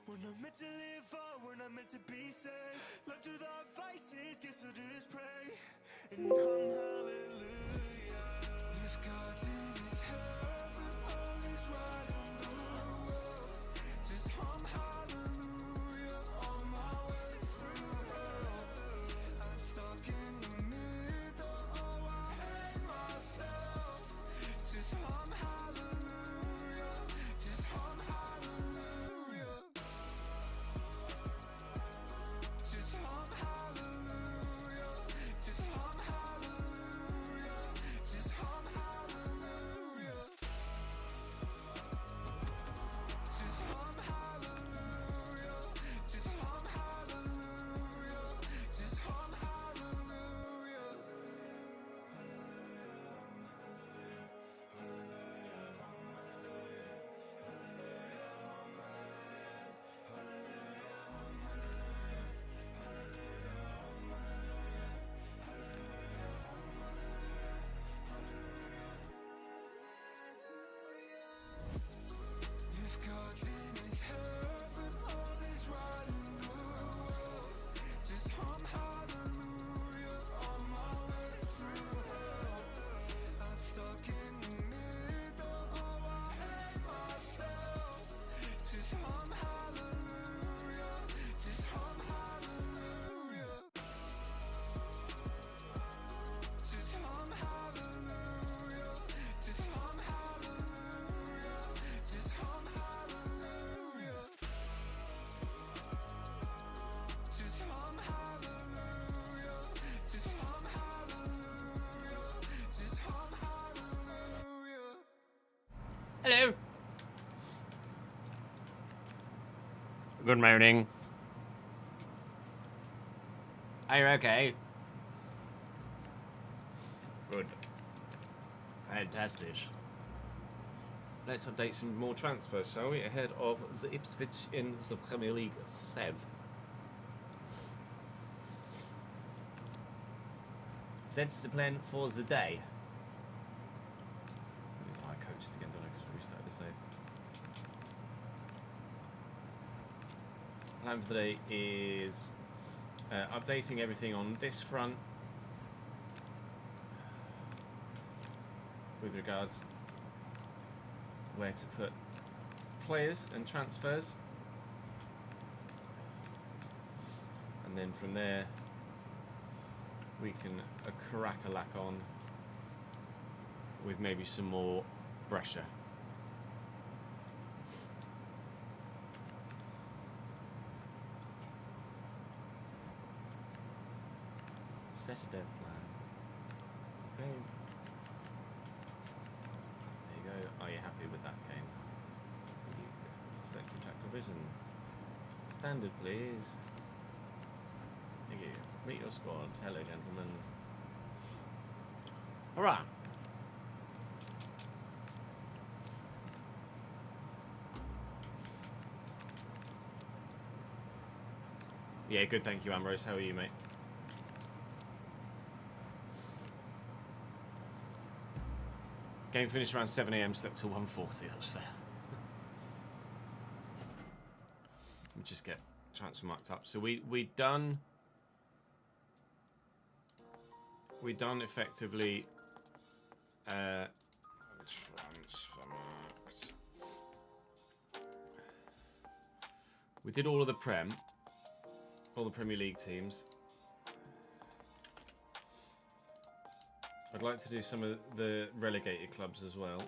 We're not meant to live or we're not meant to be saved. Left with our vices, guess we'll just pray and hum hallelujah. If God's in his heaven, all is right in the world. Just hum hallelujah on my way through hell. I'm stuck in the middle, oh I hate myself. Just hum hallelujah, just hum hallelujah. Just hum hallelujah, just hum hallelujah, just hum hallelujah. Just hum hallelujah, just hum hallelujah, just hum hallelujah. If God's in his heaven, all is right in the world. Just hum hallelujah on my way through hell. I'm stuck in the middle, oh I hate myself. Just hum hallelujah, just hum hallelujah. Just hum hallelujah, just hum hallelujah, just hum hallelujah. Just hum hallelujah, just hum hallelujah, just hum hallelujah. Hello. Good morning. Are you okay? Good. Fantastic. Let's update some more transfers, shall we? Ahead of the Ipswich in the Premier League 7. That's the plan for the day. These are my coaches again, don't I? Because we restarted the save. Plan for the day is updating everything on this front with regards where to put players and transfers, and then from there we can crack-a-lack on with maybe some more Brescia. Set a dev plan. Okay. There you go. Are you happy with that game? Select tactical vision. Standard, please. Thank you. Meet your squad. Hello, gentlemen. Alright. Yeah, good, thank you, Ambrose. How are you, mate? Game finished around 7 AM, slept till 1:40. That's fair. Let me just get transfer marked up. So we done effectively transfer marked. We did all of the all the Premier League teams. I'd like to do some of the relegated clubs as well.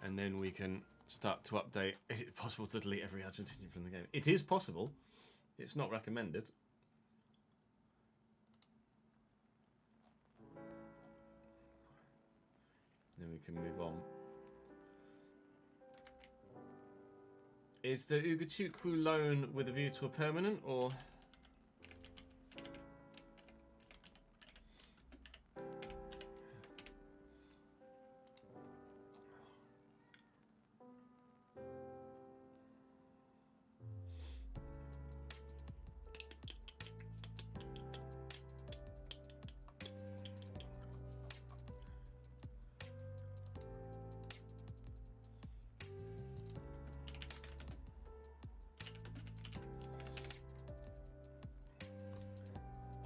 And then we can start to update. Is it possible to delete every Argentinian from the game? It is possible. It's not recommended. Then we can move on. Is the Ugochukwu loan with a view to a permanent, or...?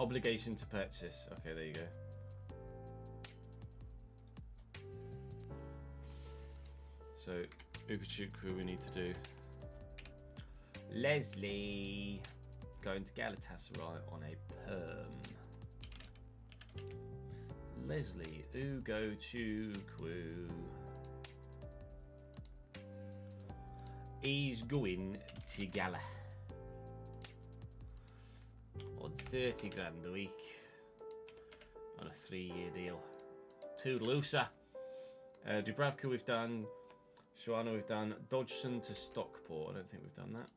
Obligation to purchase. Okay, there you go. So, Ukachukwu we need to do. Leslie going to Galatasaray on a perm. Leslie Ukachukwu. He's going to Gala on 30 grand a week on a 3-year deal. Toodaloosa. Dubravka we've done. Joanna we've done. Dodgson to Stockport. I don't think we've done that.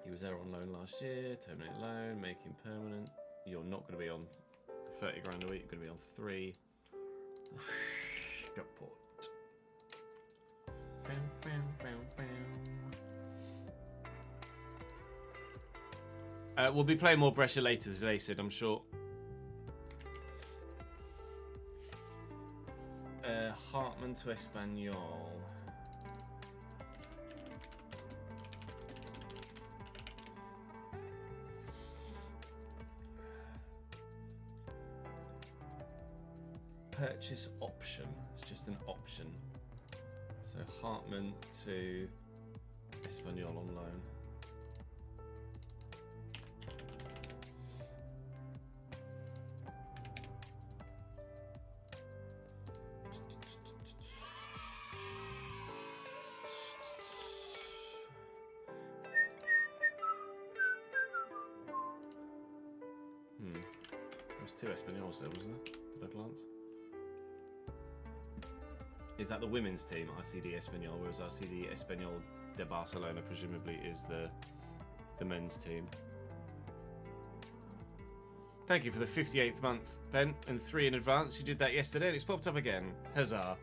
He was there on loan last year. Terminate loan. Make him permanent. You're not going to be on 30 grand a week. You're going to be on 3. Stockport. We'll be playing more Brescia later today, Sid, I'm sure. Hartman to Espanyol. Purchase option. It's just an option. So Hartman to Espanyol on loan. There was 2 Espanyol there, wasn't there? Did I glance? Is that the women's team, RCD Espanyol, whereas RCD Espanyol de Barcelona presumably is the men's team. Thank you for the 58th month, Ben, and 3 in advance. You did that yesterday and it's popped up again. Huzzah.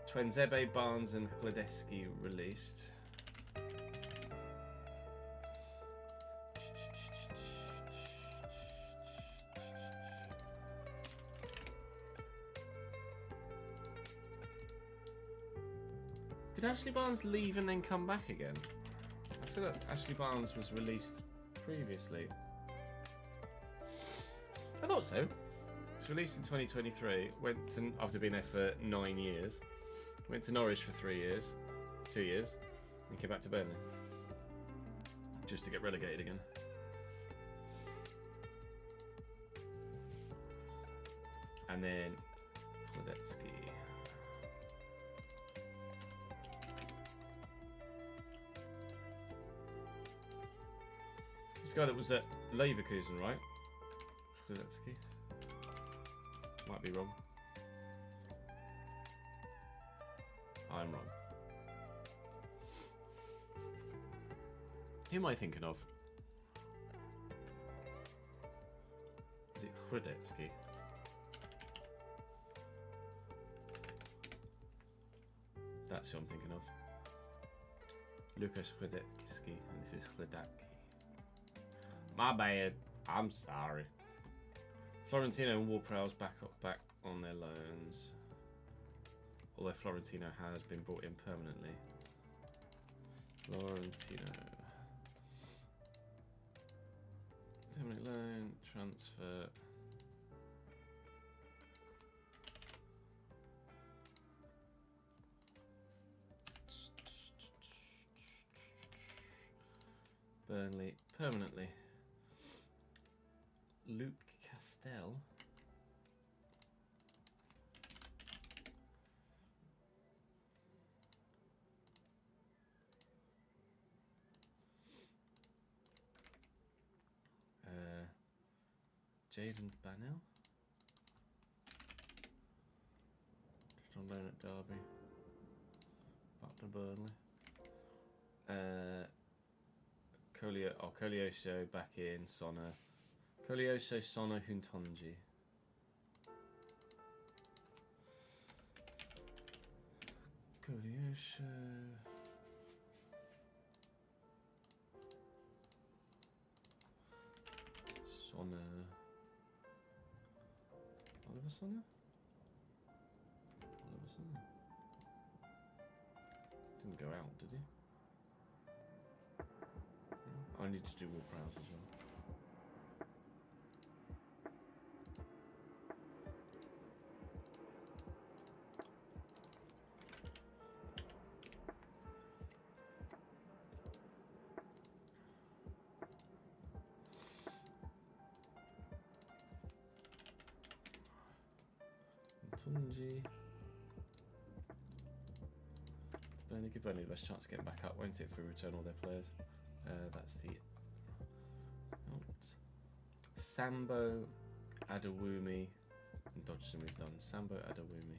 Twenzebe, Barnes and Hledeski released. Did Ashley Barnes leave and then come back again? I feel like Ashley Barnes was released previously. I thought so. It's released in 2023. Went to, after being there for 9 years. Went to Norwich for 3 years, 2 years, and came back to Burnley. Just to get relegated again. And then Hledeski. This guy that was at Leverkusen, right? Hledeski. Might be wrong. I'm wrong. Who am I thinking of? Is it Hledeski? That's who I'm thinking of. Lucas Hledeski, and this is Hledaki. My bad. I'm sorry. Florentino and Ward-Prowse back on their loans. Although Florentino has been brought in permanently. Florentino. Permanent loan, transfer. Burnley, permanently. Luke Castell. Jaden Bannell. Just on loan at Derby. Back to Burnley. Kolioso back in. Sona. Kolioso, Sona, Huntonji. Kolioso. Ramos on it? All of a sudden. Didn't go out, did he? No. I need to do more prowls as well. Tunji. Burnley give Burnley the best chance of getting back up, won't it, if we return all their players? That's the Sambo, Adewumi, and Dodgson we've done. Sambo, Adewumi.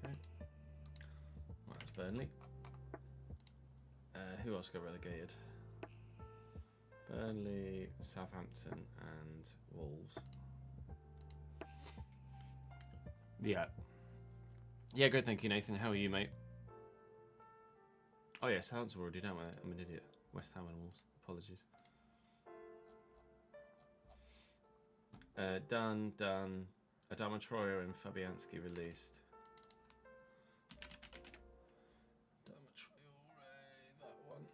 There we go. Right, that's Burnley. Who else got relegated? Burnley, Southampton, and Wolves. Yeah. Yeah, good, thank you, Nathan. How are you, mate? Oh, yeah, Southampton already done with it. I'm an idiot. West Ham and Wolves. Apologies. Done. Adama Traore and Fabianski released. Adama Traore, that one.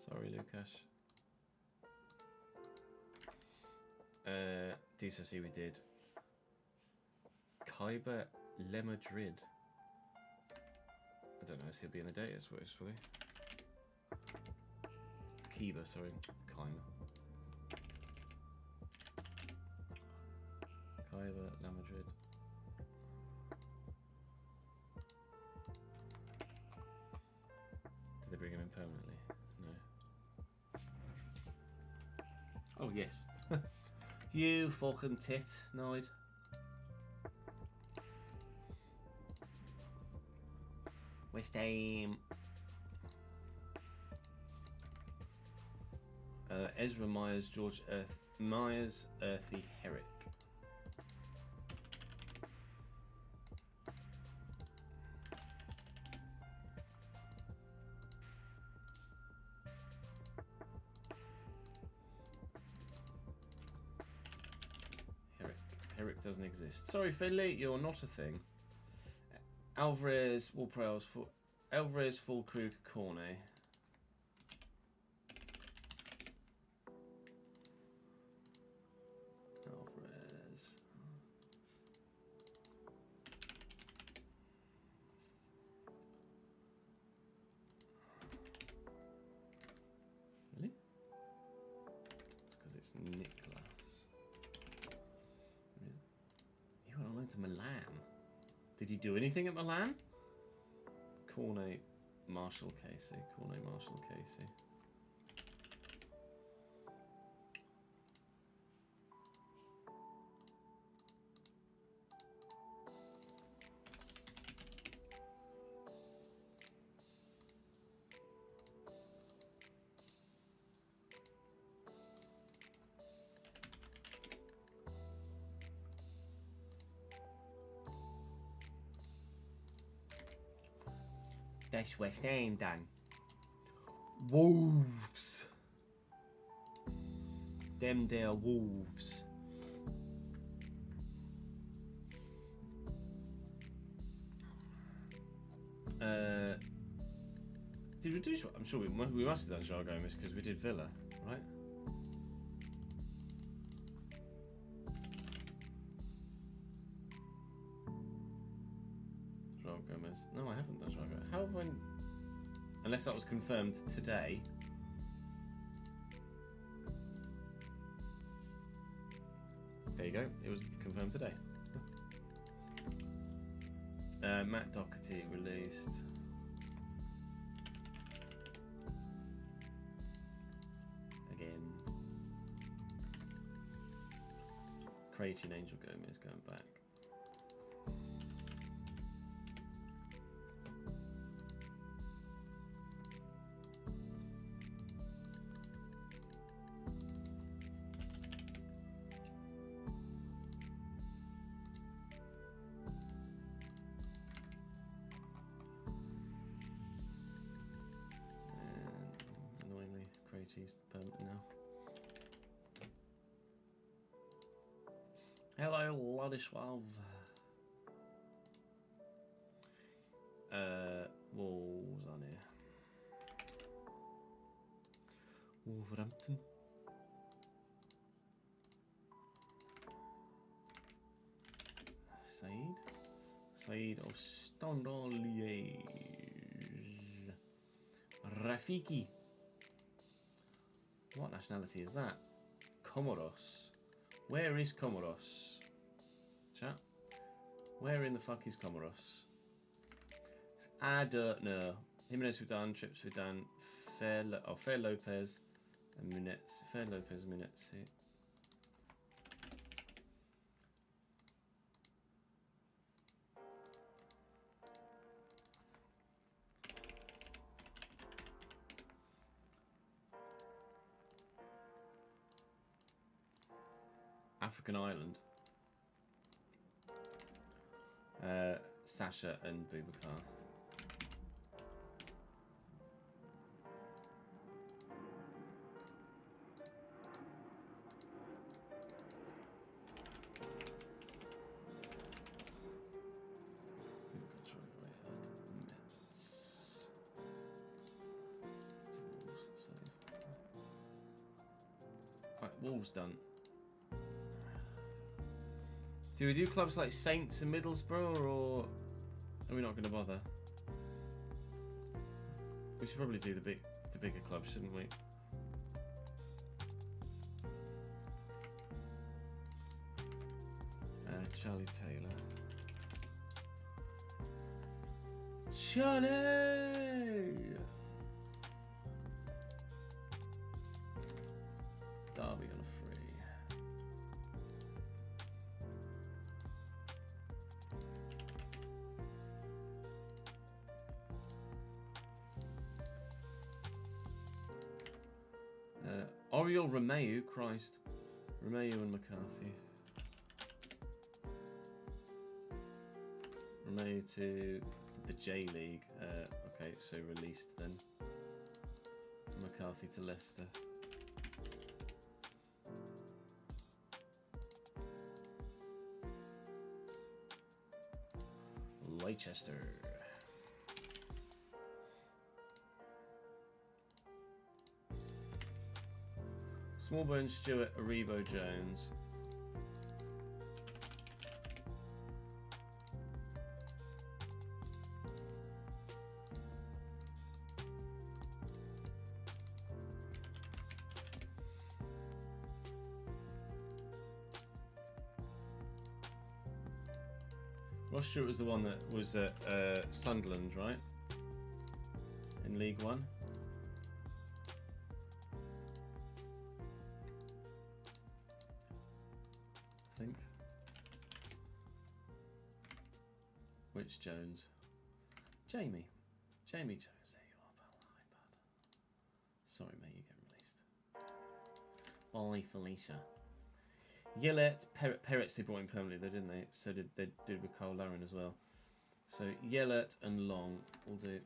Sorry, Lukash. DCC we did. Kaiba Le Madrid. I don't know if he'll be in a day, it's probably. Kiba, sorry. Kaiba. Kaiba Le Madrid. Did they bring him in permanently? No. Oh, yes. You fucking tit, Noid. West Ham. Ezra Myers, George Myers, Earthy, Herrick. Herrick doesn't exist. Sorry, Finley, you're not a thing. Alvarez, Wall-Prowse, Alvarez, Fulkrug, Cornet. Alvarez. Really? It's because it's Nicholas. He went on loan to Milan. Did he do anything at Milan? Cornet, Marshall, Casey. Cornet, Marshall, Casey. That's West Ham done. Wolves. Them there Wolves. Did we do? I'm sure we must have done Joao Gomez because we did Villa, right? Joao Gomez. No, I haven't done Joao Gomez. How have I? Unless that was confirmed today. There you go. It was confirmed today. Matt Doherty released. Again. Creating Angel Gomez going back. she's permanent now. Hello, Ladislav. What was on here? Wolverhampton. Said of Standard Liège. Rafiki. What nationality is that? Comoros. Where is Comoros? Chat. Where in the fuck is Comoros? I don't know. Jimenez Sudan, Trip Sudan, Fair Lopez, and Munetsi. Fair Lopez, Munetsi. African Island. Sasha and Boubacar. Right, Wolves done. Do we do clubs like Saints and Middlesbrough, or are we not going to bother? We should probably do the bigger clubs, shouldn't we? Charlie Taylor. Charlie! Derby on a free. Oriol Romeu, Christ. Romeu and McCarthy. Romeu to the J League. Okay, so released then. McCarthy to Leicester. Leicester. Smallbone, Stewart, Aribo, Jones. Ross Stewart was the one that was at Sunderland, right? In League One. I think. Which Jones? Jamie. Jamie Jones, there you are, pal. Hi, bud. Sorry, mate, you're getting released. Bye, Felicia. Yellet, Peretz, they brought in permanently, though, didn't they? So did they did with Carl Laren as well. So Yellet and Long will do.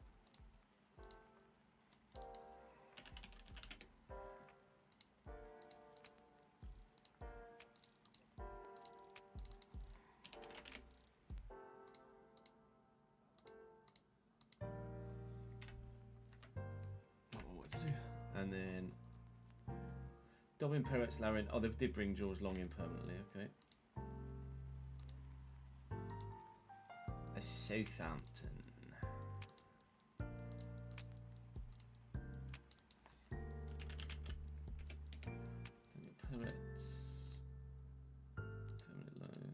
What to do? And then Dobbin, Peretz, Laren. Oh, they did bring George Long in permanently, okay. A Southampton. Peretz. Terminate loan.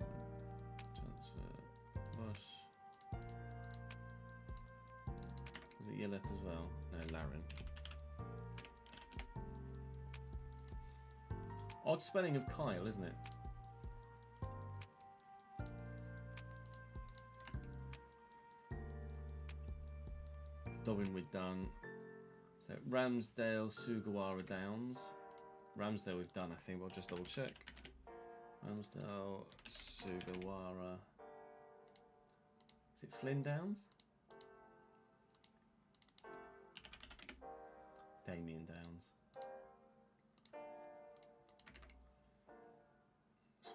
Transfer. Rush. Was it Yellet as well? No, Laren. Odd spelling of Kyle, isn't it? Dobbin we've done. So Ramsdale, Sugawara, Downs. Ramsdale we've done, I think. We'll just double check. Ramsdale, Sugawara. Is it Flynn Downs? Damien Downs.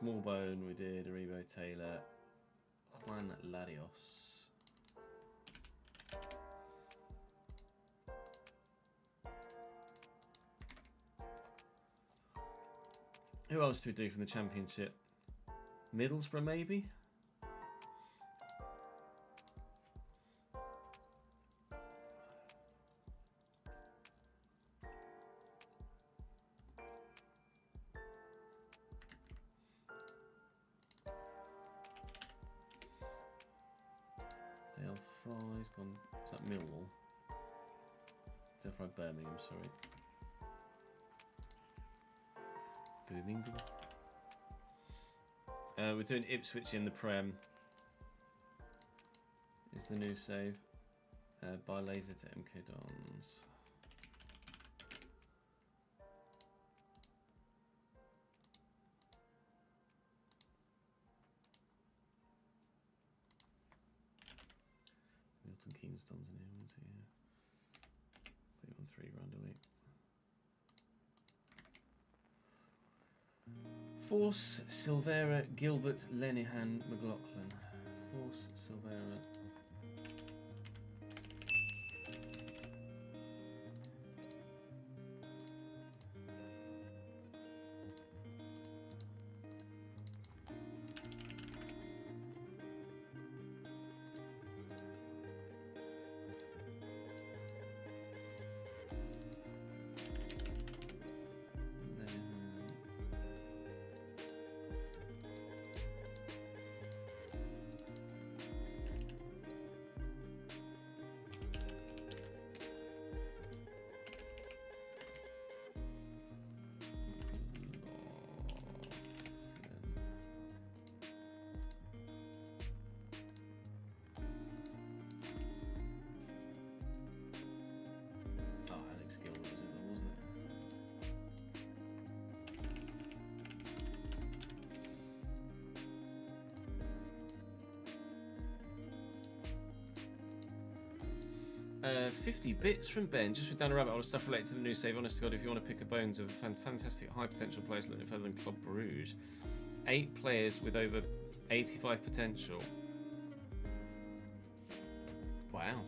Smallbone, we did. Aribo Taylor. Juan Larios. Who else do we do from the Championship? Middlesbrough, maybe? Dale Fry's gone. Is that Millwall? Dale Fry Birmingham, sorry. Birmingham. We're doing Ipswich in the Prem. Is the new save. By laser to MK Dons. Milton Keynes Dons in here, wasn't he? Yeah. Put him on £3 a week. Force, Silvera, Gilbert, Lenihan, McLaughlin. Force, Silvera. Uh, 50 bits from Ben. Just with down a rabbit hole of stuff related to the new save. Honest to God, if you want to pick a bones of fantastic high potential players looking further than Club Bruges, 8 players with over 85 potential. Wow.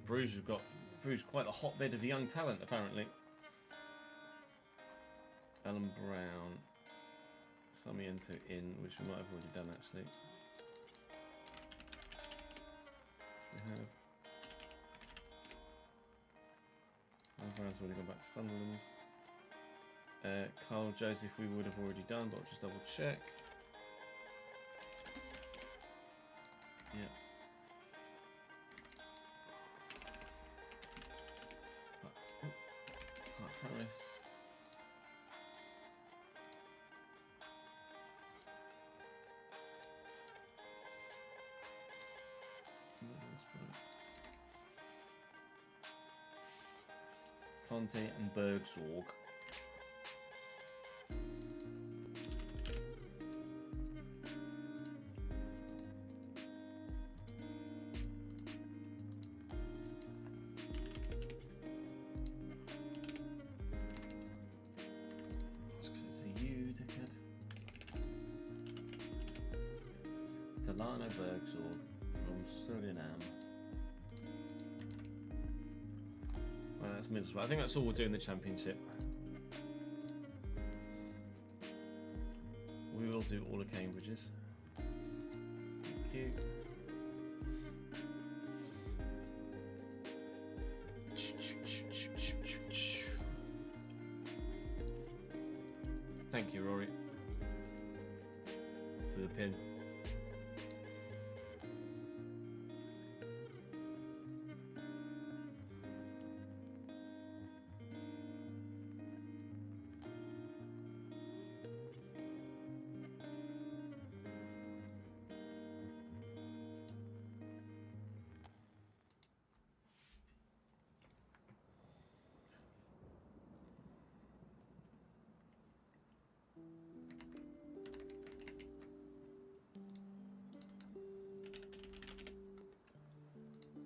Bruges have got quite a hotbed of young talent apparently. Alan Brown, Samiento in, which we might have already done actually. We have. Alan Brown's already gone back to Sunderland. Carl Joseph we would have already done, but I'll just double check. Yeah. Harris. Conte and Bergsorg. Delano Bergsorg from Suriname. Well, that's Middlesbrough. I think that's all we'll do in the Championship. We will do all of Cambridge's. Thank you. Thank you, Rory, for the pin.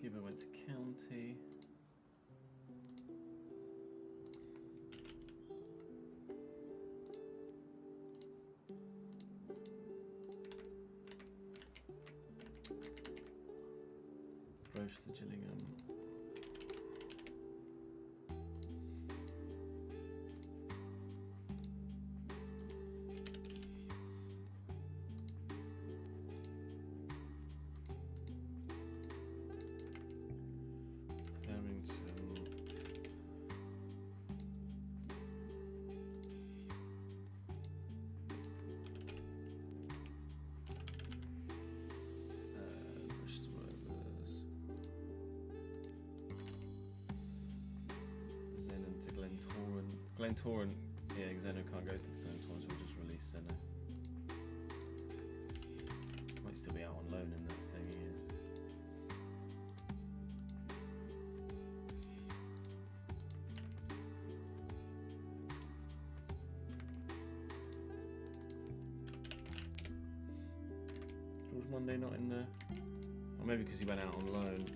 Gibber went to County. close to Gillingham. Glentoran, yeah, Xeno can't go to the Glentoran, so we'll just release Xeno. Might still be out on loan in that thing he is. George Monday not in there? Or maybe because he went out on loan.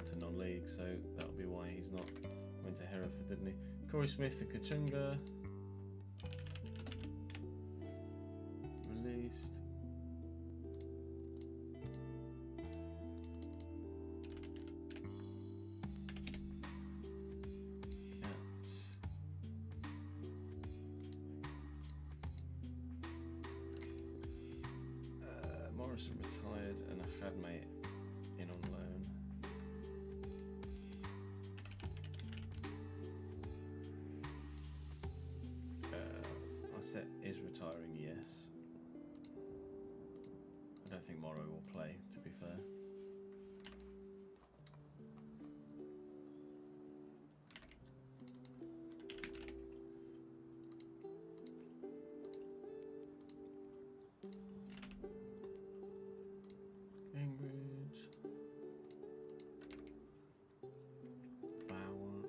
To non-league, so that'll be why he's not. Went to Hereford, didn't he? Corey Smith to Kachunga. Released. Catch. Morrison retired and Ahadme in on loan. Is retiring, yes. I don't think Morrow will play, to be fair. Cambridge. Bauer.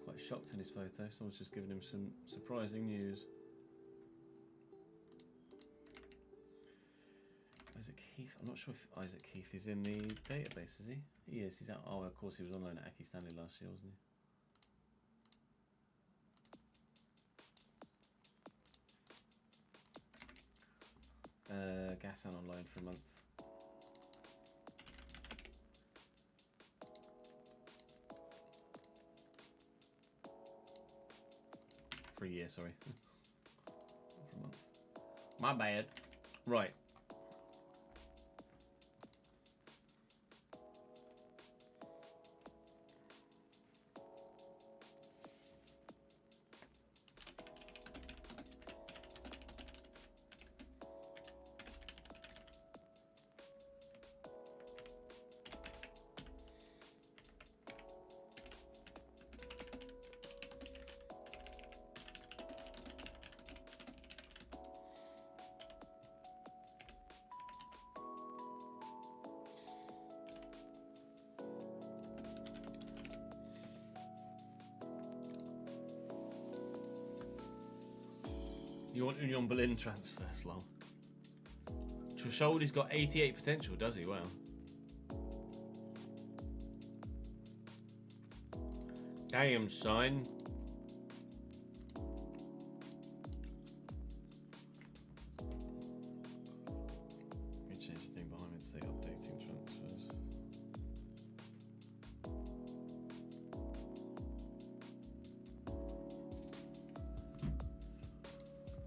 Quite shocked in his photo. Someone's just given him some surprising news. Isaac Heath. I'm not sure if Isaac Heath is in the database, is he? He is. He's out. Oh, of course, he was on loan at Aki Stanley last year, wasn't he? Gassan on loan for a month. 3 years, sorry. For a month. My bad. Right. You want Union Berlin transfers, long. Trusholdi's got 88 potential, does he? Wow. Damn, son. Let me change the thing behind me to say updating transfers.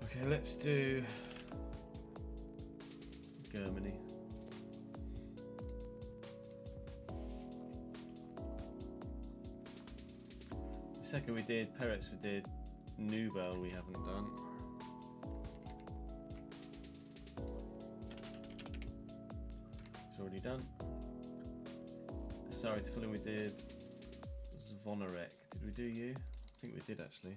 Okay, let's do Germany. The second we did Peretz, we did Nubel, we haven't done. It's already done. Sorry, to Fulham we did Zvonarek. Did we do you? I think we did actually.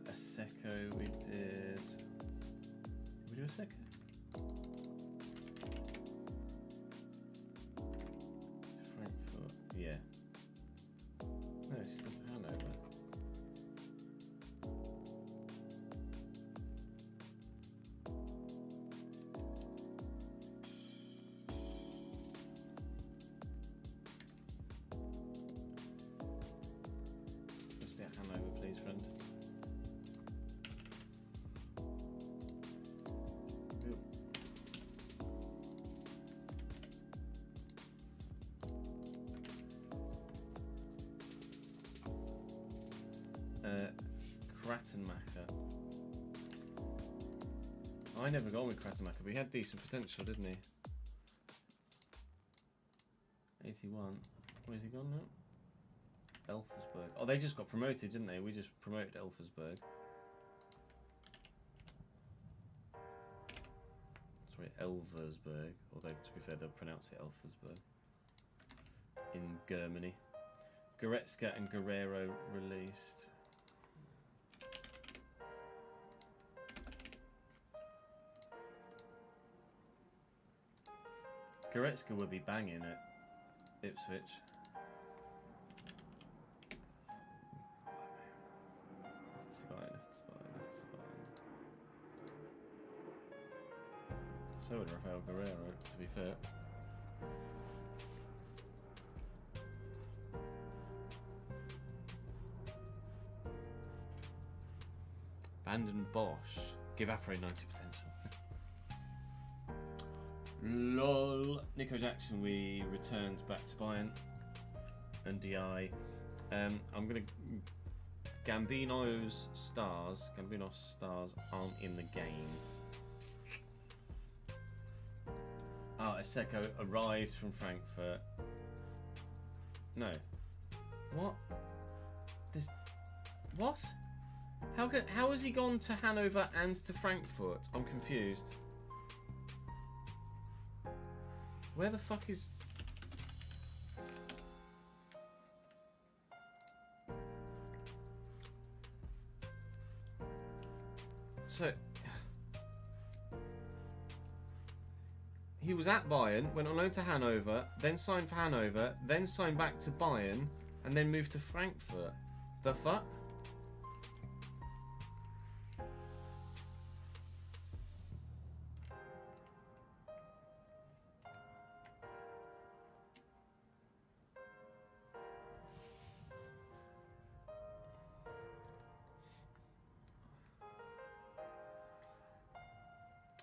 Aseko we did. Did we do Aseko? Frankfurt. Yeah. No, she's gone to Hanover. Krattenmacher. I never got on with Krattenmacher, but he had decent potential, didn't he? 81. Where's he gone now? Elfersberg. Oh, they just got promoted, didn't they? We just promoted Elfersberg. Sorry, Elversberg. Although, to be fair, they'll pronounce it Elfersberg. In Germany. Goretzka and Guerrero released. Goretzka will be banging at Ipswich. It's fine. So would Rafael Guerrero, to be fair. Vanden Bosch. Give Apre 90 potential. LOL. Nico Jackson, we returned back to Bayern. And DI. I'm going to... Gambino's stars aren't in the game. Aseko arrived from Frankfurt. No. What? This... What? How has he gone to Hanover and to Frankfurt? I'm confused. Where the fuck is... So... He was at Bayern, went on loan to Hanover, then signed for Hanover, then signed back to Bayern, and then moved to Frankfurt. The fuck?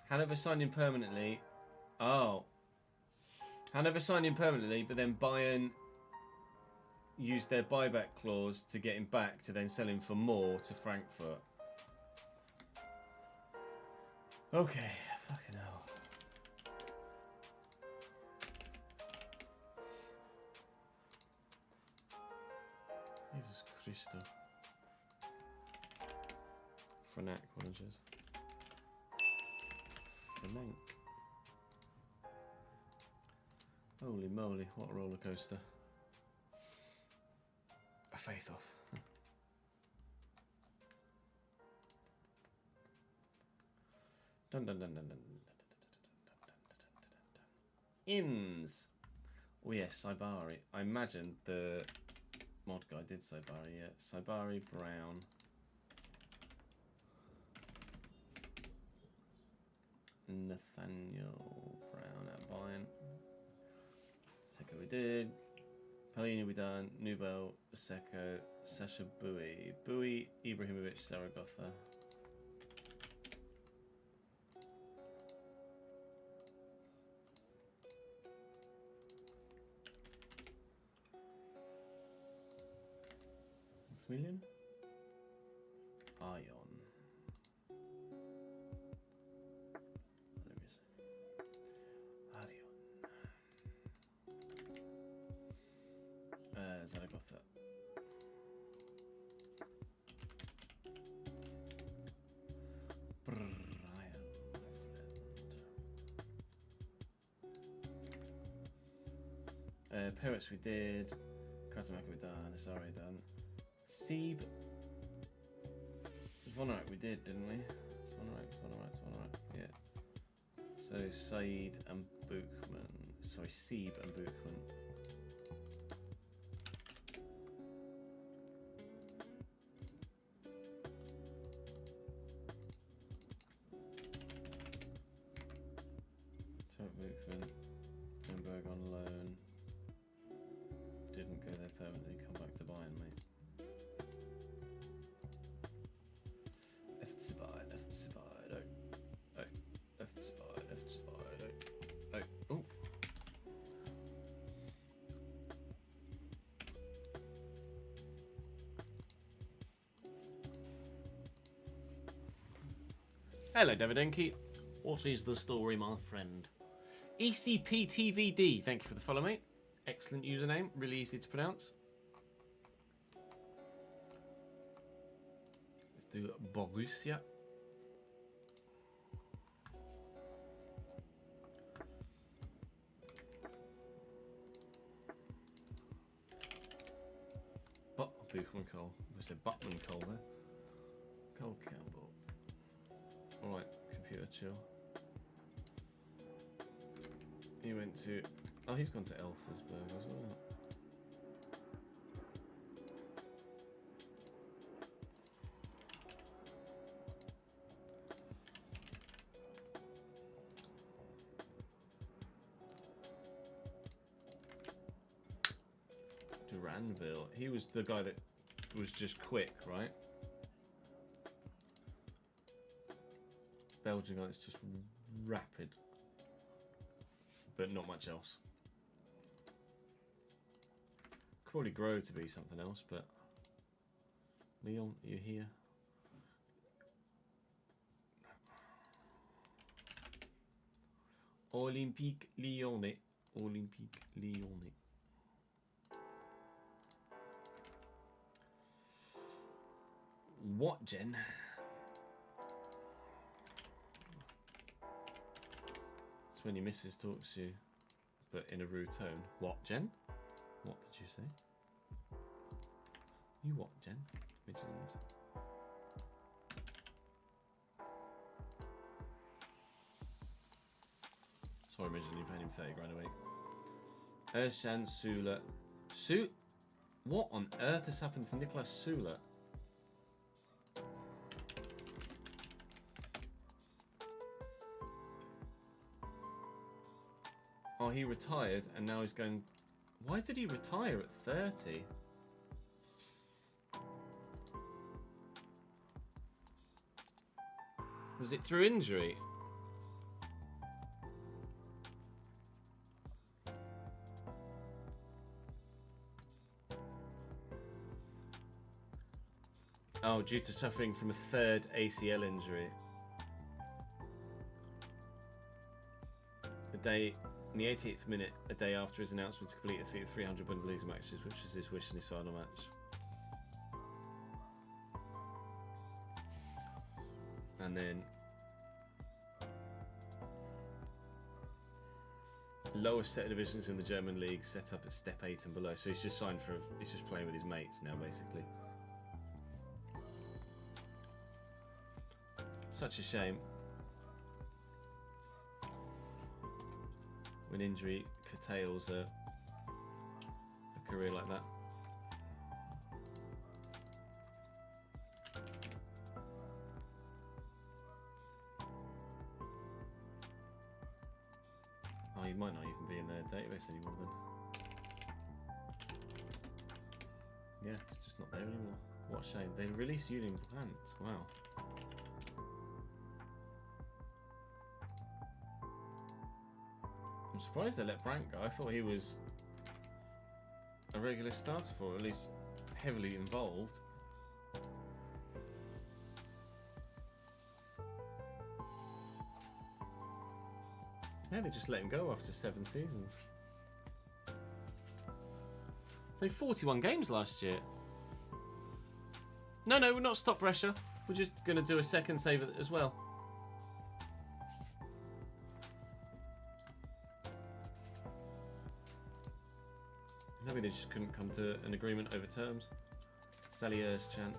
Hanover signed him permanently. Oh. Hanover signed him permanently, but then Bayern used their buyback clause to get him back to then sell him for more to Frankfurt. Okay, fucking hell. Jesus Christo. Frenak, apologies. Frenak. Holy moly, what a roller coaster. A faith off. Dun dun dun dun dun dun Inns. Oh yes, Saibari. I imagine the mod guy did Saibari, yeah. Saibari, Brown. Nathaniel Brown at Bayern. Seko we did. Palini we done. Nubel, Seko, Sasha Bowie. Bowie, Ibrahimovic, Zaragoza. Maximilian? Ion. Zaragoza. Brian, my friend. Perez we did. Kratamaka we done. Sorry, done. Sieb. Vonorak we did, didn't we? Svonorak. Yeah. So Said and Buchman. Sorry, Sieb and Buchman. Nürnberg on loan. Didn't go there permanently. Come back to Bayern, mate. FC Bayern. Oh. Hello, Davidenki. What is the story, my friend? ECPTVD, thank you for the follow, mate. Excellent username, really easy to pronounce. Let's do Borussia. Buchman Cole. I said Buckman Cole there. Cole Campbell. Alright, computer chill. He went to... Oh, he's gone to Elfersberg as well. Duranville. He was the guy that was just quick, right? Belgian guy that's just rapid. But not much else. Could probably grow to be something else, but... Leon, you're here. Olympique Lyonnais. Olympique Lyonnais. What, Jen? It's when your missus talks to you, but in a rude tone. What, Jen? What did you say? You what, Jen? Midland. Sorry, Midland, you're paying him 30 grand a week. Özcan Sula. What on earth has happened to Nicolas Sula? Oh, he retired and now he's going... Why did he retire at 30? Was it through injury? Oh, due to suffering from a third ACL injury. In the 88th minute, a day after his announcement to complete a feat of 300 Bundesliga matches, which was his wish in his final match. And then lowest set of divisions in the German league set up at step 8 and below. So he's just signed for, he's just playing with his mates now, basically. Such a shame. When injury curtails a career like that. Oh, he might not even be in their database anymore then. Yeah, it's just not there anymore. What a shame. They released Julian Brandt. Wow. I'm surprised they let Brandt go. I thought he was a regular starter for, or at least heavily involved. Yeah, they just let him go after 7 seasons. Played 41 games last year. No, we're not stop pressure. We're just going to do a second save as well. Maybe they just couldn't come to an agreement over terms. Salier's chant.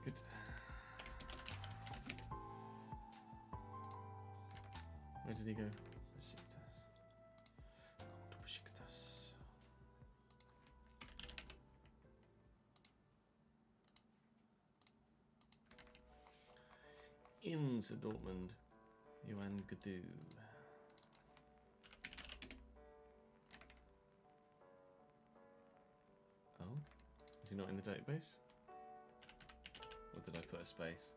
Good. Where did he go? Into Dortmund, Johan Gadu. Oh, is he not in the database? Or did I put a space?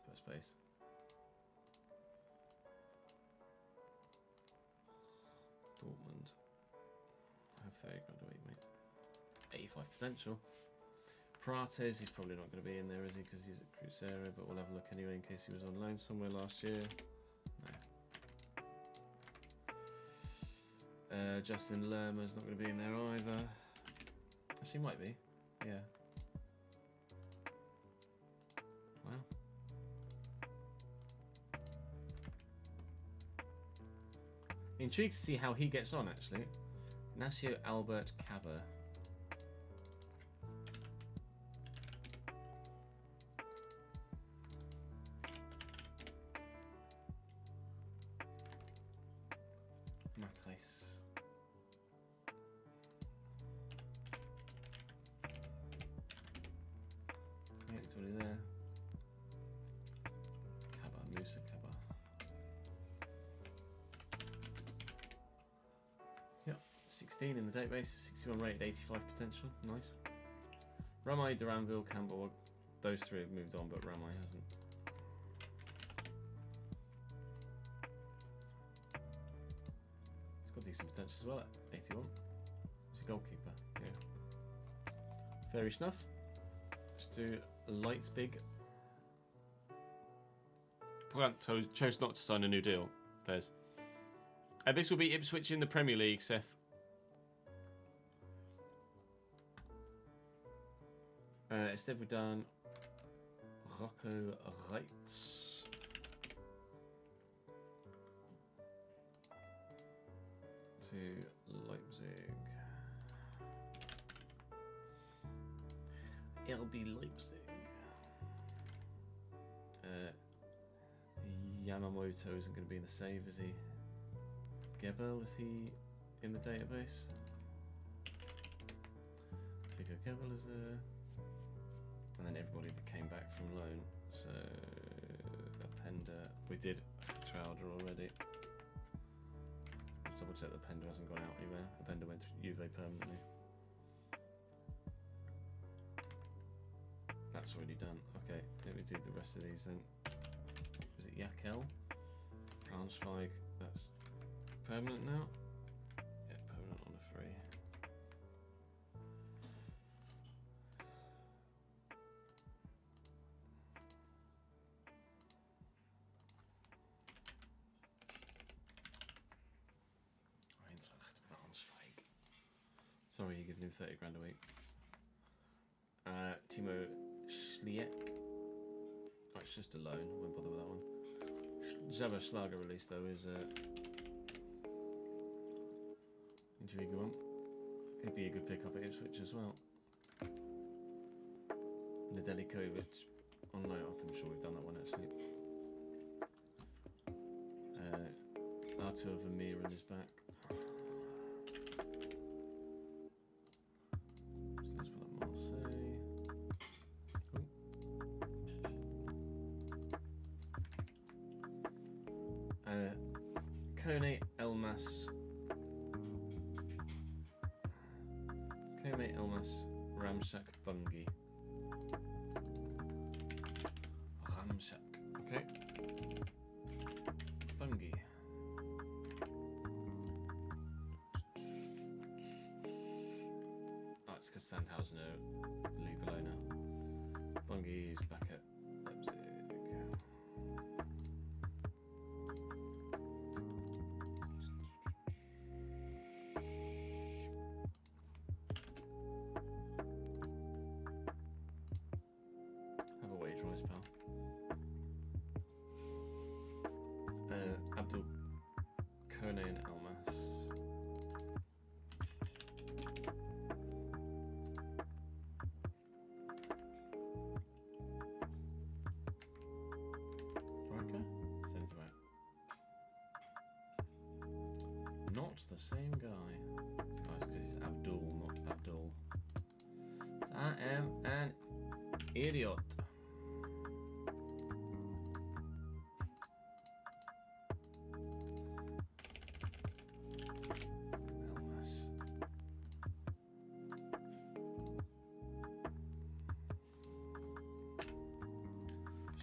Put a space. 30 grand a week, mate. 85 potential. Prates, he's probably not going to be in there, is he? Because he's at Cruzeiro, but we'll have a look anyway in case he was on loan somewhere last year. No. Justin Lerma's not going to be in there either. Actually, might be. Yeah. Wow. Intrigued to see how he gets on, actually. Nacio Albert Caba. Matthijs. Yeah, it's already there. Caba, Musa Caba. Yep, 16 in the database, 61 rated, 85 potential. Nice. Ramai, Duranville, Campbell, those three have moved on, but Ramai hasn't. He's got decent potential as well at 81. He's a goalkeeper, yeah. Fair enough. Let's do Leipzig. Brandt chose not to sign a new deal. There's. This will be Ipswich in the Premier League, Seth. Instead we've done Rocco Reitz. To Leipzig. RB Leipzig. Yamamoto isn't going to be in the save, is he? Gebel, is he in the database? Vigo Gebel is there. And then everybody that came back from loan. So, Appenda. We did Trauder already. Let's double check that Appenda hasn't gone out anywhere. Appenda went to Juve permanently. That's already done. Okay, let me do the rest of these then. Was it Jakel? Braunschweig, that's permanent now? Yeah, permanent on a free. Eintracht Braunschweig. Sorry, you're giving him 30 grand a week. Timo Schliek. Oh, it's just a loan. I won't bother with that one. Xaver Schlager release though is intriguing one. He'd be a good pickup at Ipswich as well. Nedeljkovic on loan. I'm sure we've done that one actually. Artur Vermeeren is back. So let's put up Marseille. Kone Elmas Ramshak Bungie. Ramshak, okay. Bungie. Oh, it's because Sandhausen are league below now. Bungie is back at Leipzig. Abdul Kone and Elmas. Barker? Send him out. Not the same guy. Oh, it's because he's Abdul, not Abdul. I am an idiot.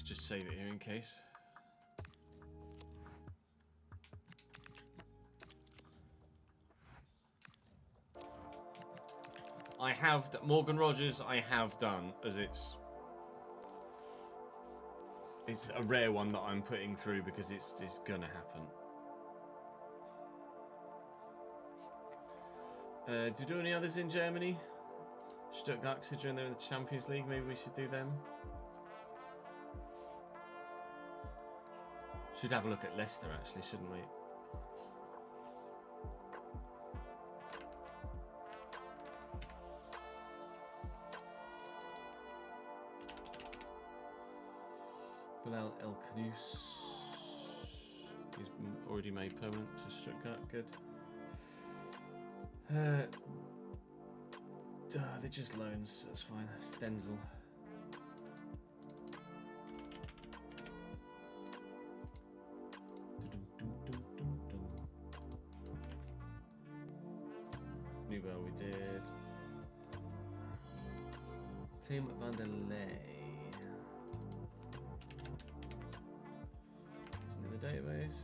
Just save it here in case. I have Morgan Rogers. I have done, as it's a rare one that I'm putting through because it's gonna happen. Do you do any others in Germany? Stuttgart, considering they're in the Champions League, maybe we should do them. Should have a look at Leicester, actually, shouldn't we? Bilal El Khanous. He's already made permanent to Stuttgart. Good. They're just loans, that's fine. Stenzel. Newbell we did. Tim van der Leij. Isn't in the database.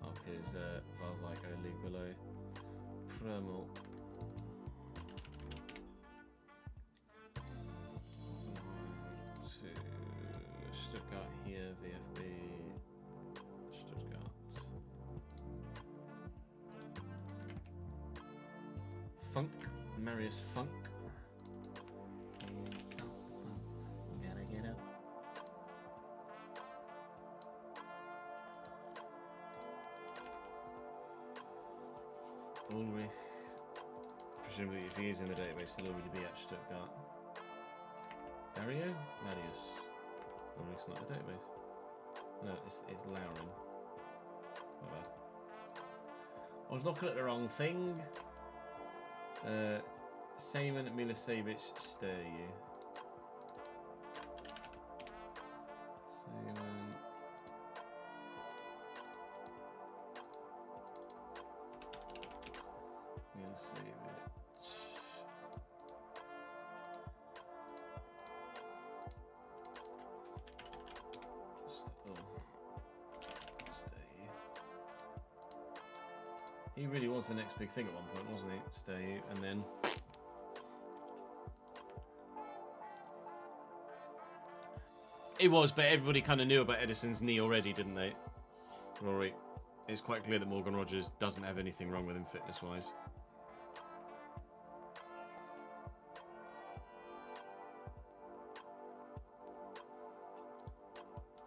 Oh, because Valvike league below. Promel. Stuttgart here, VFB, Stuttgart. Funk, Marius Funk. You gotta get up. Ulrich. Presumably if he is in the database, he'll already be at Stuttgart. Dario? Marius. Oh, it's not a database. No, it's Lauren. Whatever. I was looking at the wrong thing. Simon Milicevic, stir you. Simon. Milicevic. He really was the next big thing at one point, wasn't he? Stay, and then it was, but everybody kind of knew about Edison's knee already, didn't they? Rory, it's quite clear that Morgan Rogers doesn't have anything wrong with him fitness-wise.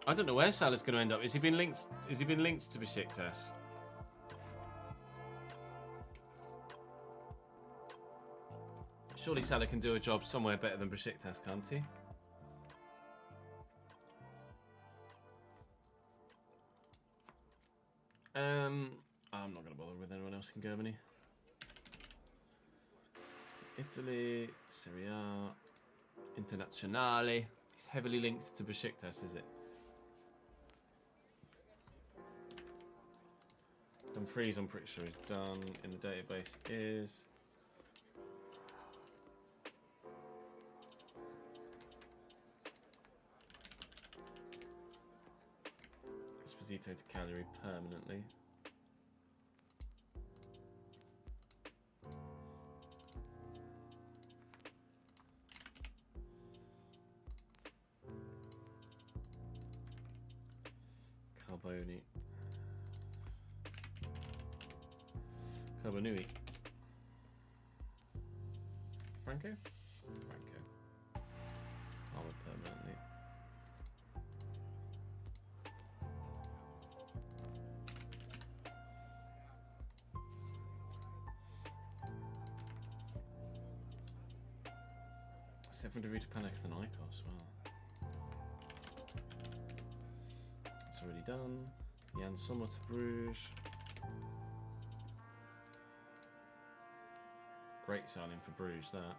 I don't know where Salah's going to end up. Has he been linked? Has he been linked to Besiktas? Surely Salah can do a job somewhere better than Besiktas, can't he? I'm not going to bother with anyone else in Germany. Italy, Serie A, Internazionale. He's heavily linked to Besiktas, is it? Dumfries, I'm pretty sure is done. In the database is... Esposito to Cagliari permanently. Carboni. Carbonui. Franco? Franco. Armour permanently. Seven to Panathinaikos, wow. It's already done. Jan Sommer to Bruges. Great signing for Bruges, that.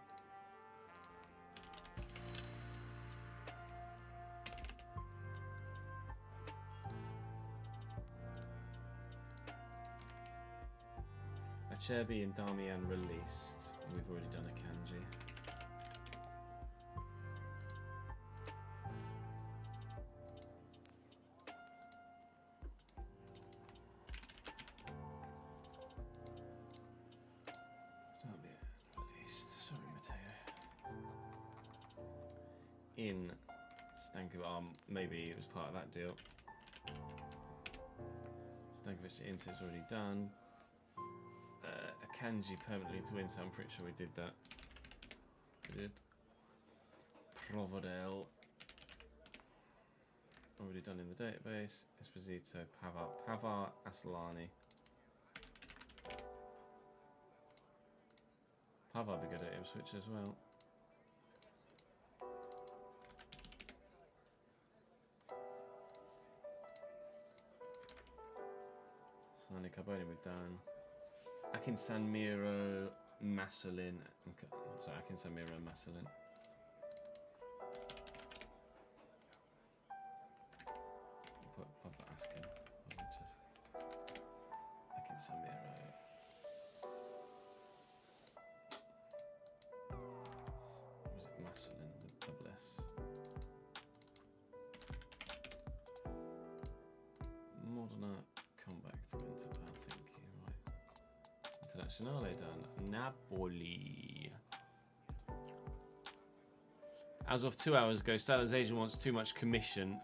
Acerbi and Damian released. We've already done a Kanji. Damian released. So in Stankovic. Maybe it was part of that deal. Stankovic to Inter is already done. Akanji permanently to Inter. I'm pretty sure we did that. We did. Provodel. Already done in the database. Esposito, Pavar, Aslani. Pavar would be good at Ipswich as well. Aslani, Carboni we've done. Akin Sanmiro, Masolin. Sorry, Akin Sanmiro, Masolin. Papa asking. Akin Sanmiro. Was it Masolin with double S? Modena, come back to Interpal, thank you. Right. Internazionale done. Napoli. As of 2 hours ago, Salah's agent wants too much commission.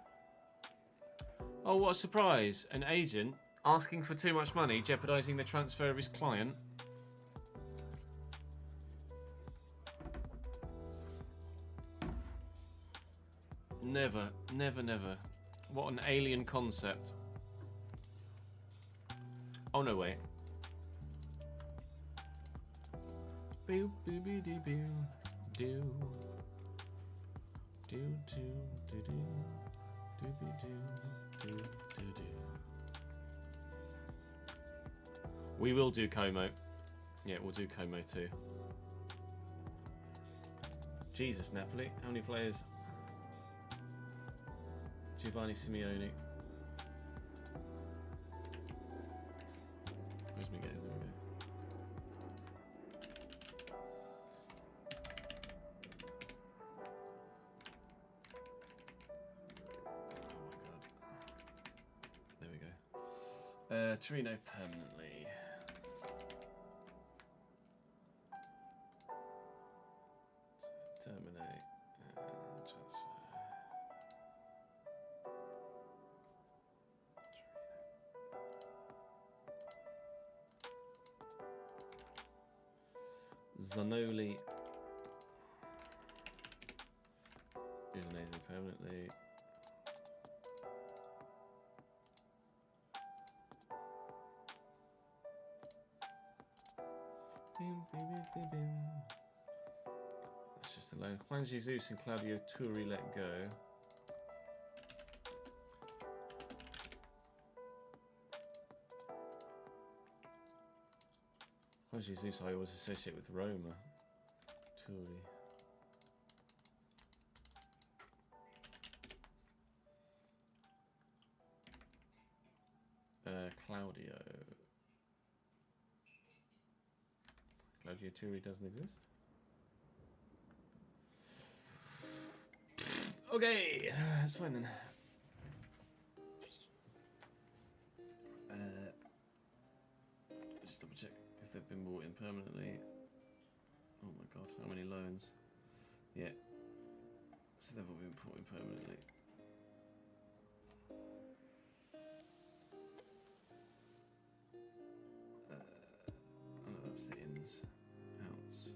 Oh, what a surprise. An agent asking for too much money, jeopardising the transfer of his client. Never, never, never. What an alien concept. Oh, no, wait. Boo, boo, boo, doo, boo, do. Do, do, do, do. Do, do, do, do, do. We will do Como. Yeah, we'll do Como too. Jesus, Napoli. How many players? Giovanni Simeone. Where's Miguel? There we go. Torino permanently. Terminate. Transfer. Zanoli. Udinese permanently. That's just a loan. Juan Jesus and Claudio Turi let go. Juan Jesus I always associate with Roma. Turi. Claudio Turi doesn't exist. Okay, that's fine then. Just double check if they've been brought in permanently. Oh my god, how many loans? Yeah. So they've all been brought in permanently. That's the ins, outs.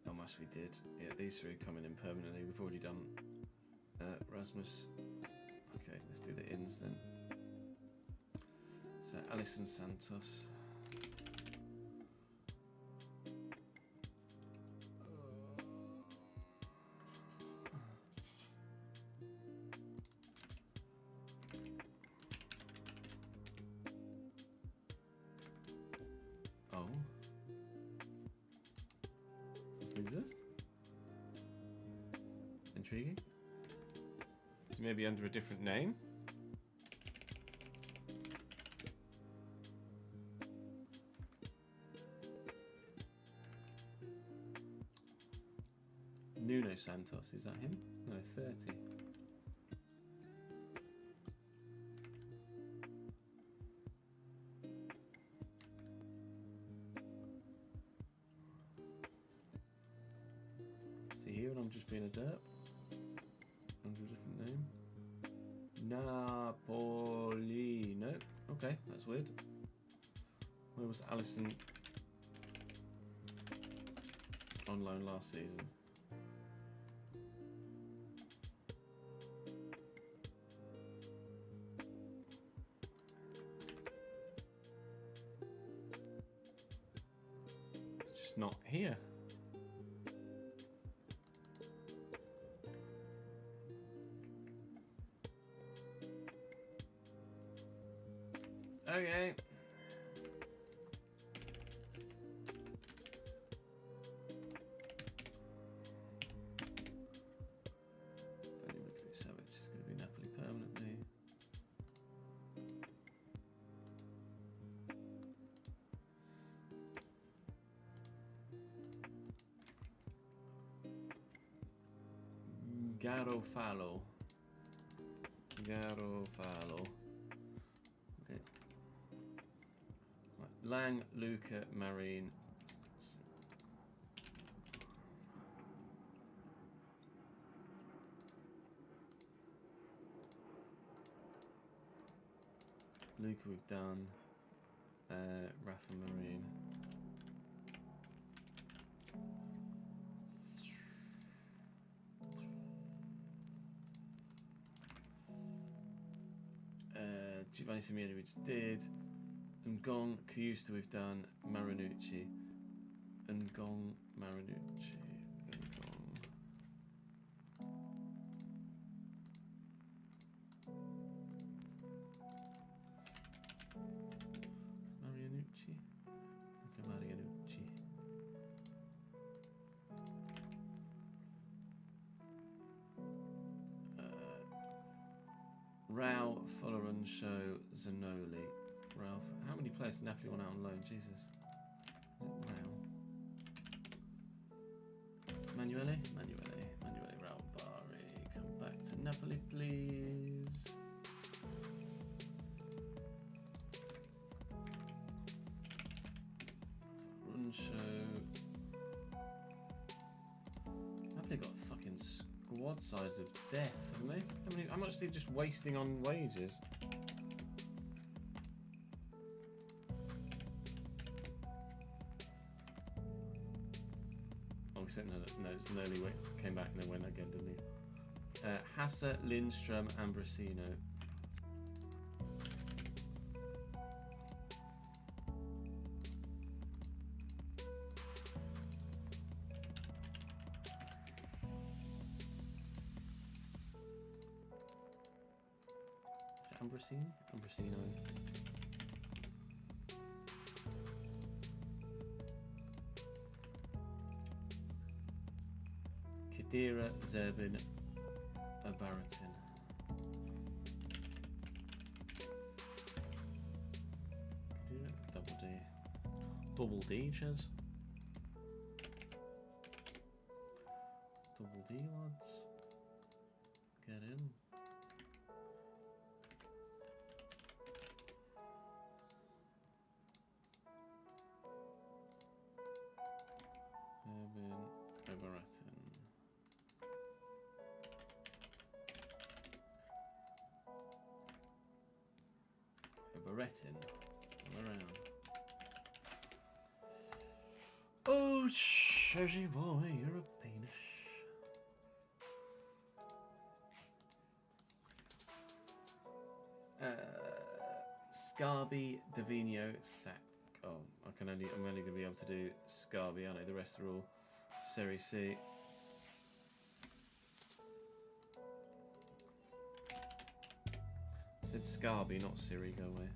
How much we did. Yeah, these three are coming in permanently. We've already done Rasmus. Okay, let's do the ins then. So Alisson Santos. Oh. Doesn't exist? Intriguing. Is it maybe under a different name? Nuno Santos, is that him? No, 30. See here, and I'm just being a derp. Napoli. No. Okay, that's weird. Where was Alisson on loan last season? It's just not here. Okay. Savage is going to be Napoli permanently. Garofalo. Okay. Right. Lang, Luca, Marine. Luca we've done. Rafa Marine. Giovanni Simeone we just did. Ngong, Kiyusta we've done. Marinucci. Ngong, Marinucci. Ngong. Marinucci. Okay, Marinucci. Rao, Folorunsho, Zanoli. Ralph, how many players did Napoli want out on loan? Jesus. Is it Rao? Manuele, Rao Bari. Come back to Napoli, please. Folorunsho. Napoli got fucking squad size of death, haven't they? How much are they just wasting on wages? Oh, we said no, it's an early wait. Came back and then went again, didn't he? Hassa, Lindstrom, Ambrosino. Ambrosino. Khedira, Zerbin, Abaratin. Double D. Double D, Chaz. Double D, lads. Get in. Berettin all around. Oh, shaggy boy, you're a penis. Scarby, Davino, Sack. Oh, I'm only going to be able to do Scarby, aren't I? The rest are all Serie C. I said Scarby, not Siri, go away.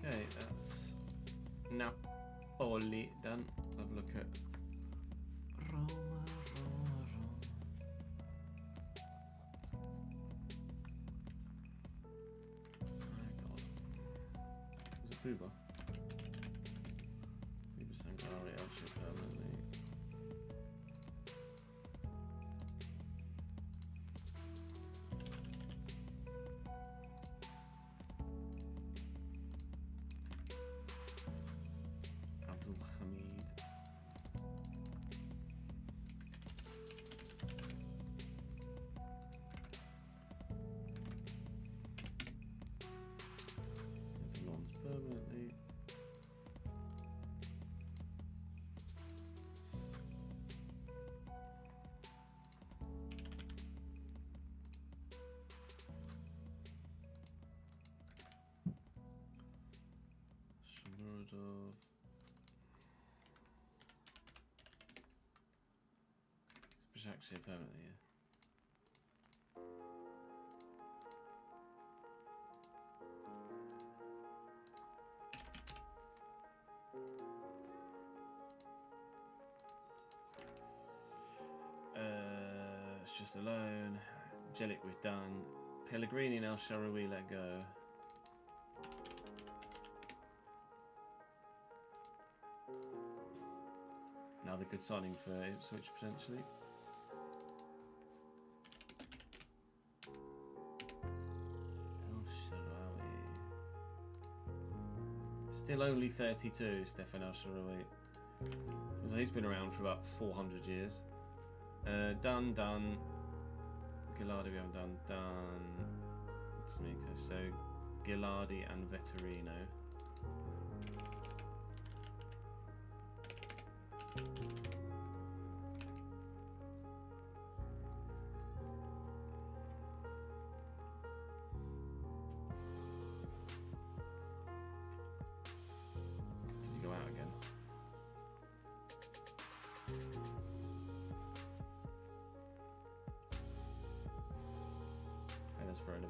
Okay, that's Napoli done. Have a look at Roma. Oh god. There's a Booba. Booba Sangari actually permanently. of. It's actually permanently, yeah. It's just alone. Jellic we've done. Pellegrini now, shall we let go? Another good signing for Ipswich potentially. Still only 32, Stefan El-Shaarawy. He's been around for about 400 years. Done. Gilardi we haven't done. Sneaker. So Gilardi and Vettorino.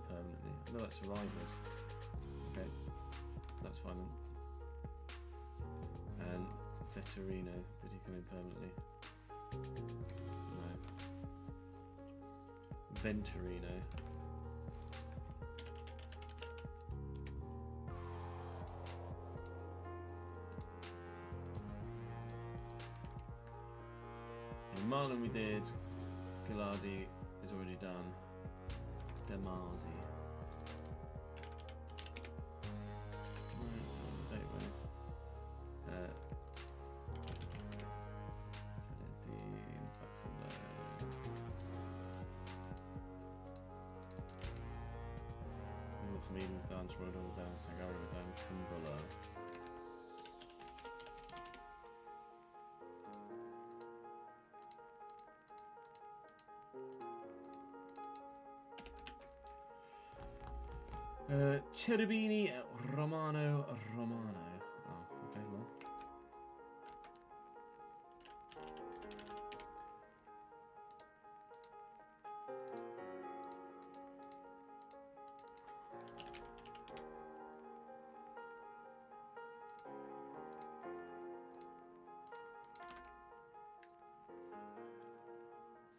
Permanently. No, that's Rivals. Okay, that's fine. And Vettorino, did he come in permanently? No. Venturino. In Marlon we did. Gilardi is already done. Demazi. Database. Platform Hamid we've done, Shmoda we've done, Sagari we've done, Kumbula. Cherubini Romano. Oh, okay, well.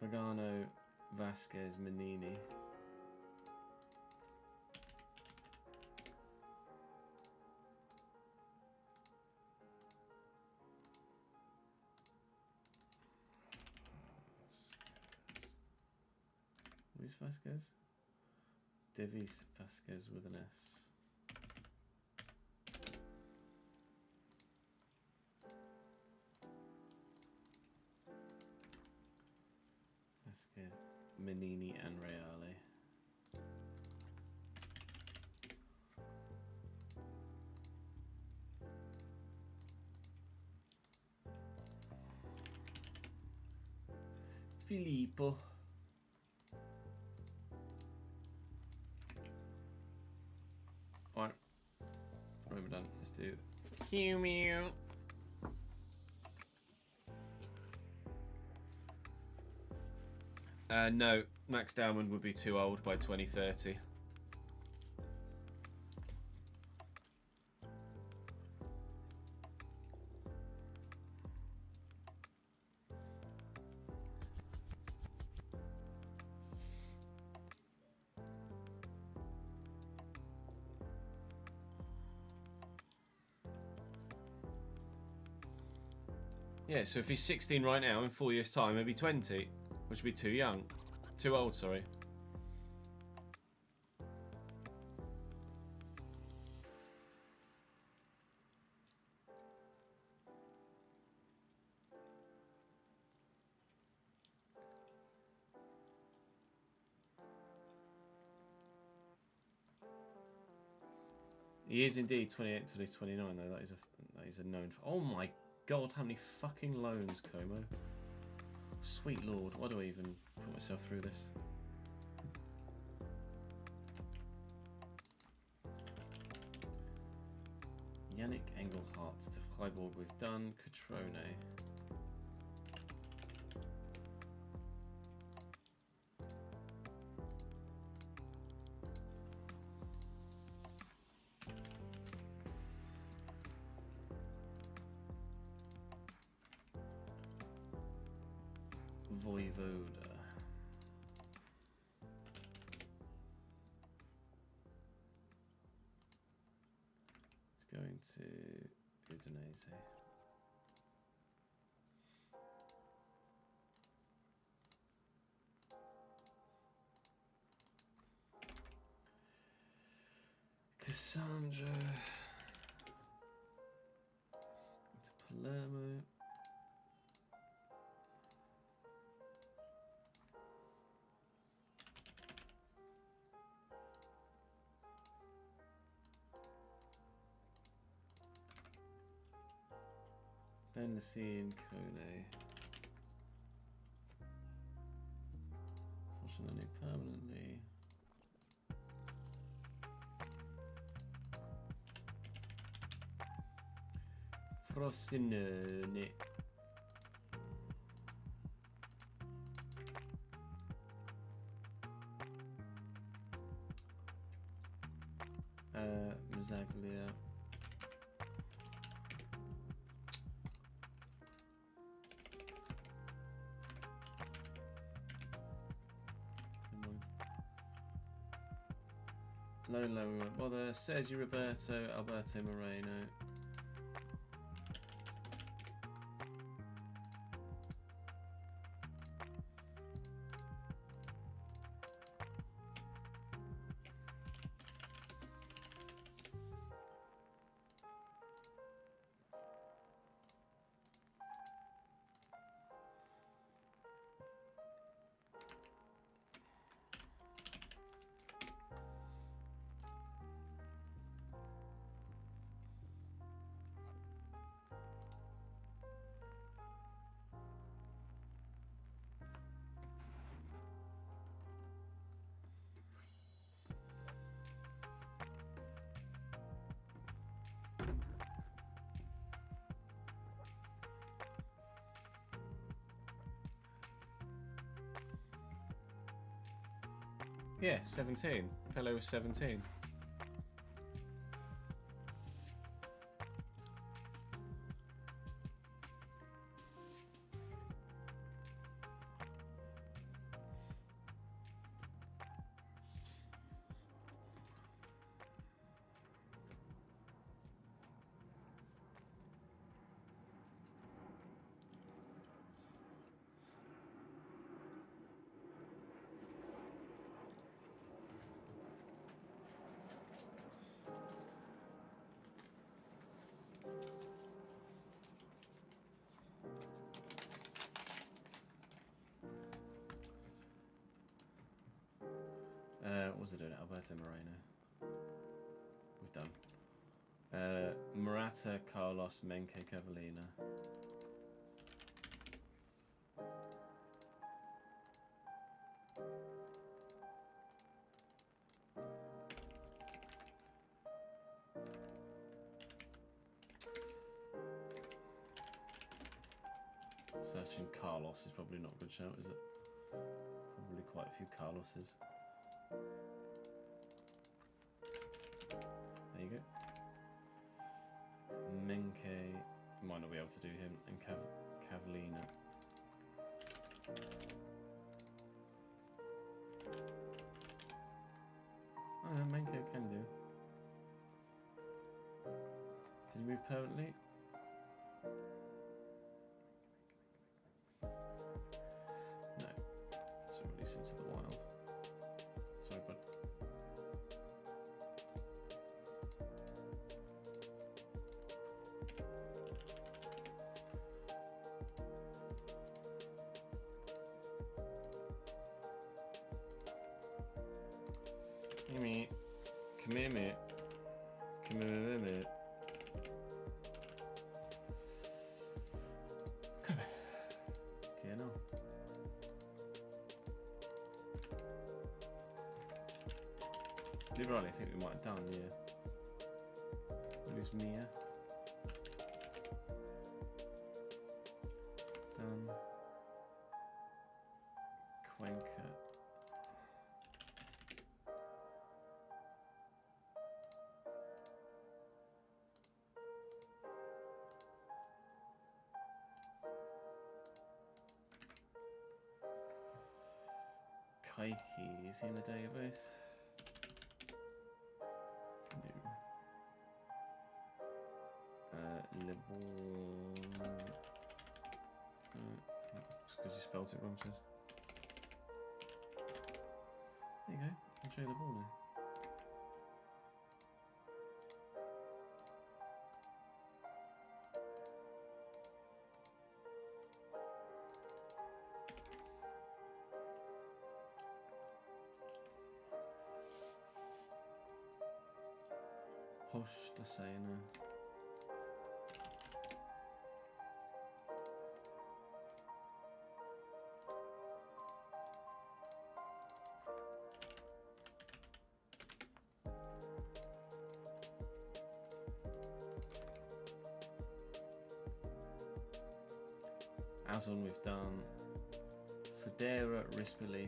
Pagano, Vasquez, Menini. Luis Vasquez? Devis Vasquez with an S. Vasquez, Menini and Reale. Filippo. Alright. Right, we're done. Let's do Mew. No, Max Dowman would be too old by 2030. Yeah, so if he's 16 right now, in 4 years' time, he'll be 20, which would be too young. Too old, sorry. He is indeed 28 till he's 29, though. That is a known. Oh my God! How many fucking loans, Como? Sweet Lord, why do I even put myself through this? Yannick Engelhardt to Freiburg, we've done. Cutrone. Voivoda. It's going to Udinese. Cassandra. To Palermo. Ben Lassine, Kone. Fortunately, permanently. Frosinone. Mazzaglia. Lolo, we won't bother. Sergio Roberto, Alberto Moreno. Yeah, 17. Pele was 17. What was it doing? Alberto Moreno. We've done. Morata, Carlos, Menke, Cavallina. Searching Carlos is probably not a good shout, is it? Probably quite a few Carloses. There you go. Menke, might not be able to do him, and Cavallina. Oh, Menke can do. Did he move permanently? No. So release him to the wild. Sorry, bud. Hey mate, come here mate, come here mate. Come here. Okay, now. Liberally, I think we might have done, yeah. What is Mia? wanker. Kaiki, is he in the database? No. Le Bon. It's because you spelled it wrong, sis. There you go. I'll show you the ball now. Posh to say now. Azon we've done. Federa Rispoli.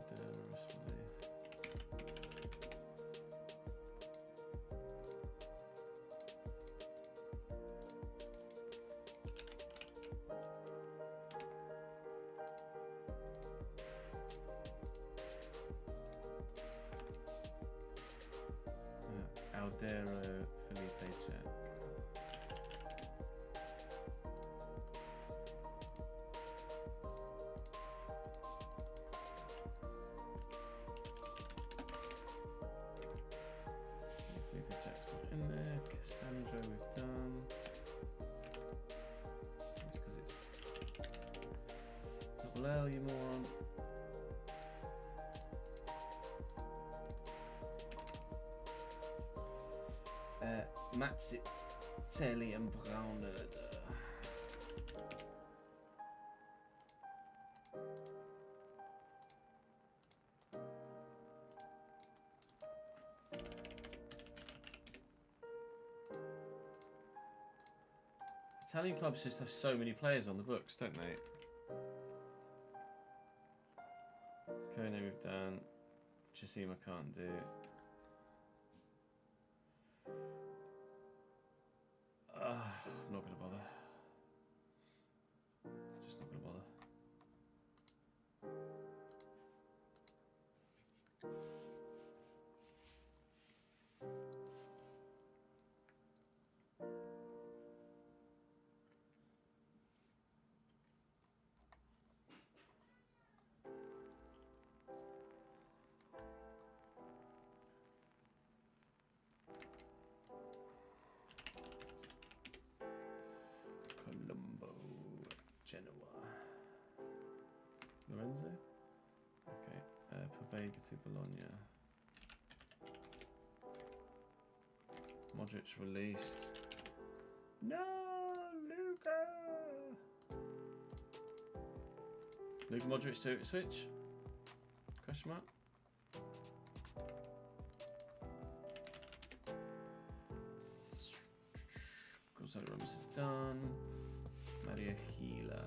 Federa Rispoli. Aldero Felipe Jack. Felipe Jack's not in there. Cassandra we've done. It's because it's double L, you moron. Mazzitelli and Braunerd. Italian clubs just have so many players on the books, don't they? Kone we've done. Chisima can't do. Not gonna bother. Just not gonna bother. Genoa. Lorenzo? Okay. Pavega to Bologna. Modric released. No, Luka! Luka Modric to switch? Question mark? Gonzalo Ramos is done. Maria Gila.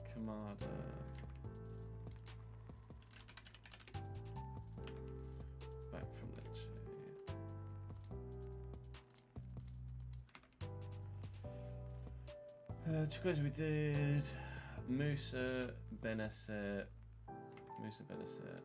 Kamada. Back from Lecce. Two guys we did. Musa Benacer. Musa Benacer.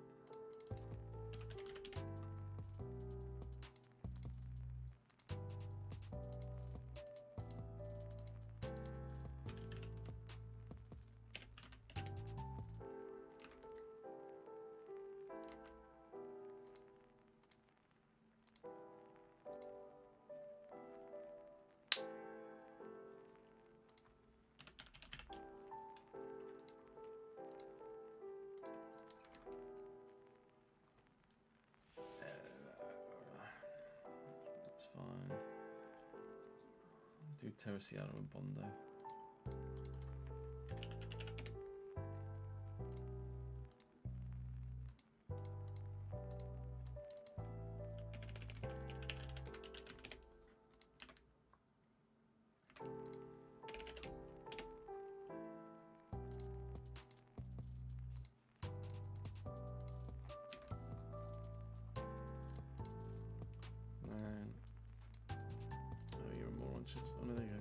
Do Teresiano and Bondo. Juventus. Oh no, there you go,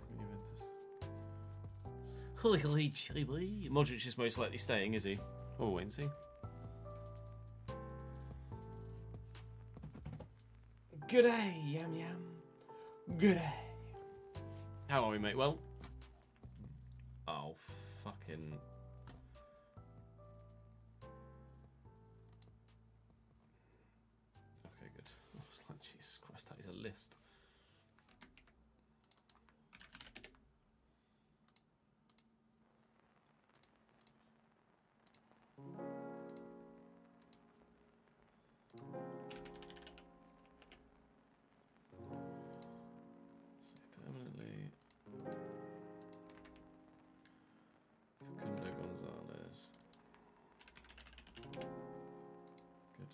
Juventus. Modric is most likely staying, is he? Oh, wait and see. Good day, Yam Yam. Good day. How are we, mate? Well. Oh, fucking. Okay, good. I was like, Jesus Christ, that is a list. Permanently. Facundo Gonzalez. Good.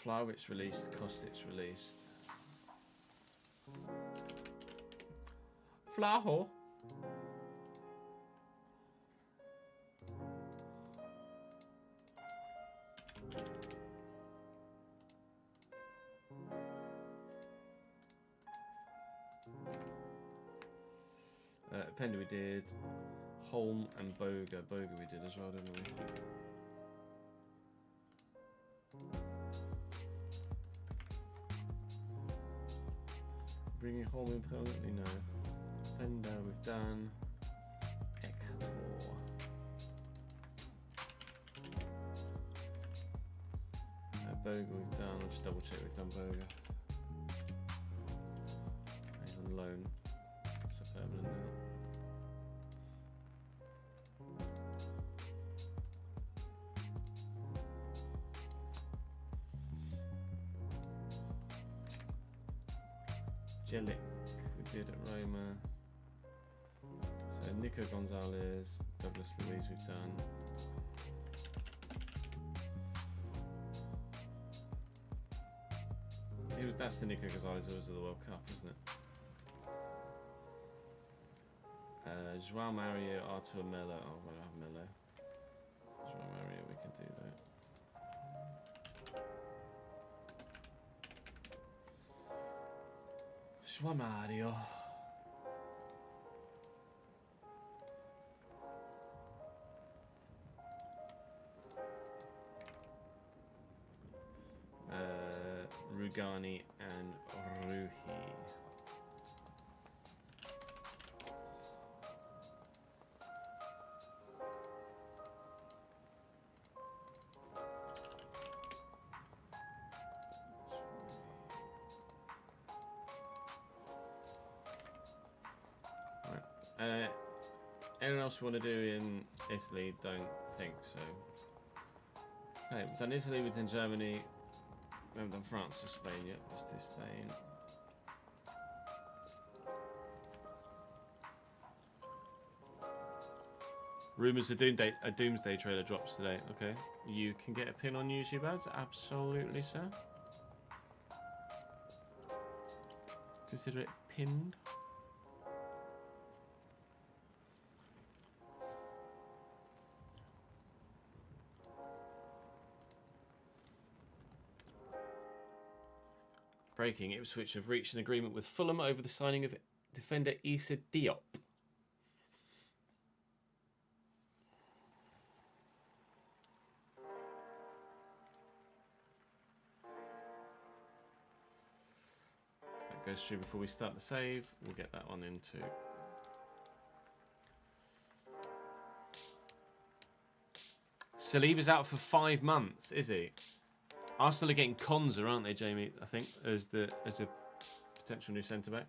Vlahovic released, Kostic released. Vlaho. Pender we did. Holm and Boga. Boga we did as well, didn't we? Bringing Holm in permanently? No. Pender we've done. Hector. Boga we've done. I'll just double check we've done Boga. He's on loan. It's a permanent now. Jelic, we did at Roma. So Nico Gonzalez, Douglas Luiz we've done. That's the Nico Gonzalez who was of the World Cup, isn't it? Joao Mario, Artur Melo. Oh, well, I have Melo. Joao Mario, we can do that. Joao Mario. Rugani and Ruhi. Right. Anyone else want to do in Italy? Don't think so. Okay, we've done Italy, we've done Germany. We haven't done France or Spain yet. Let's do Spain. Rumours a doomsday trailer drops today. Okay. You can get a pin on YouTube ads? Absolutely, sir. Consider it pinned. Breaking, Ipswich have reached an agreement with Fulham over the signing of defender Issa Diop. That goes through before we start the save. We'll get that one in too. Saliba's out for 5 months, is he? Arsenal are getting Konza, aren't they, Jamie? I think as a potential new centre back.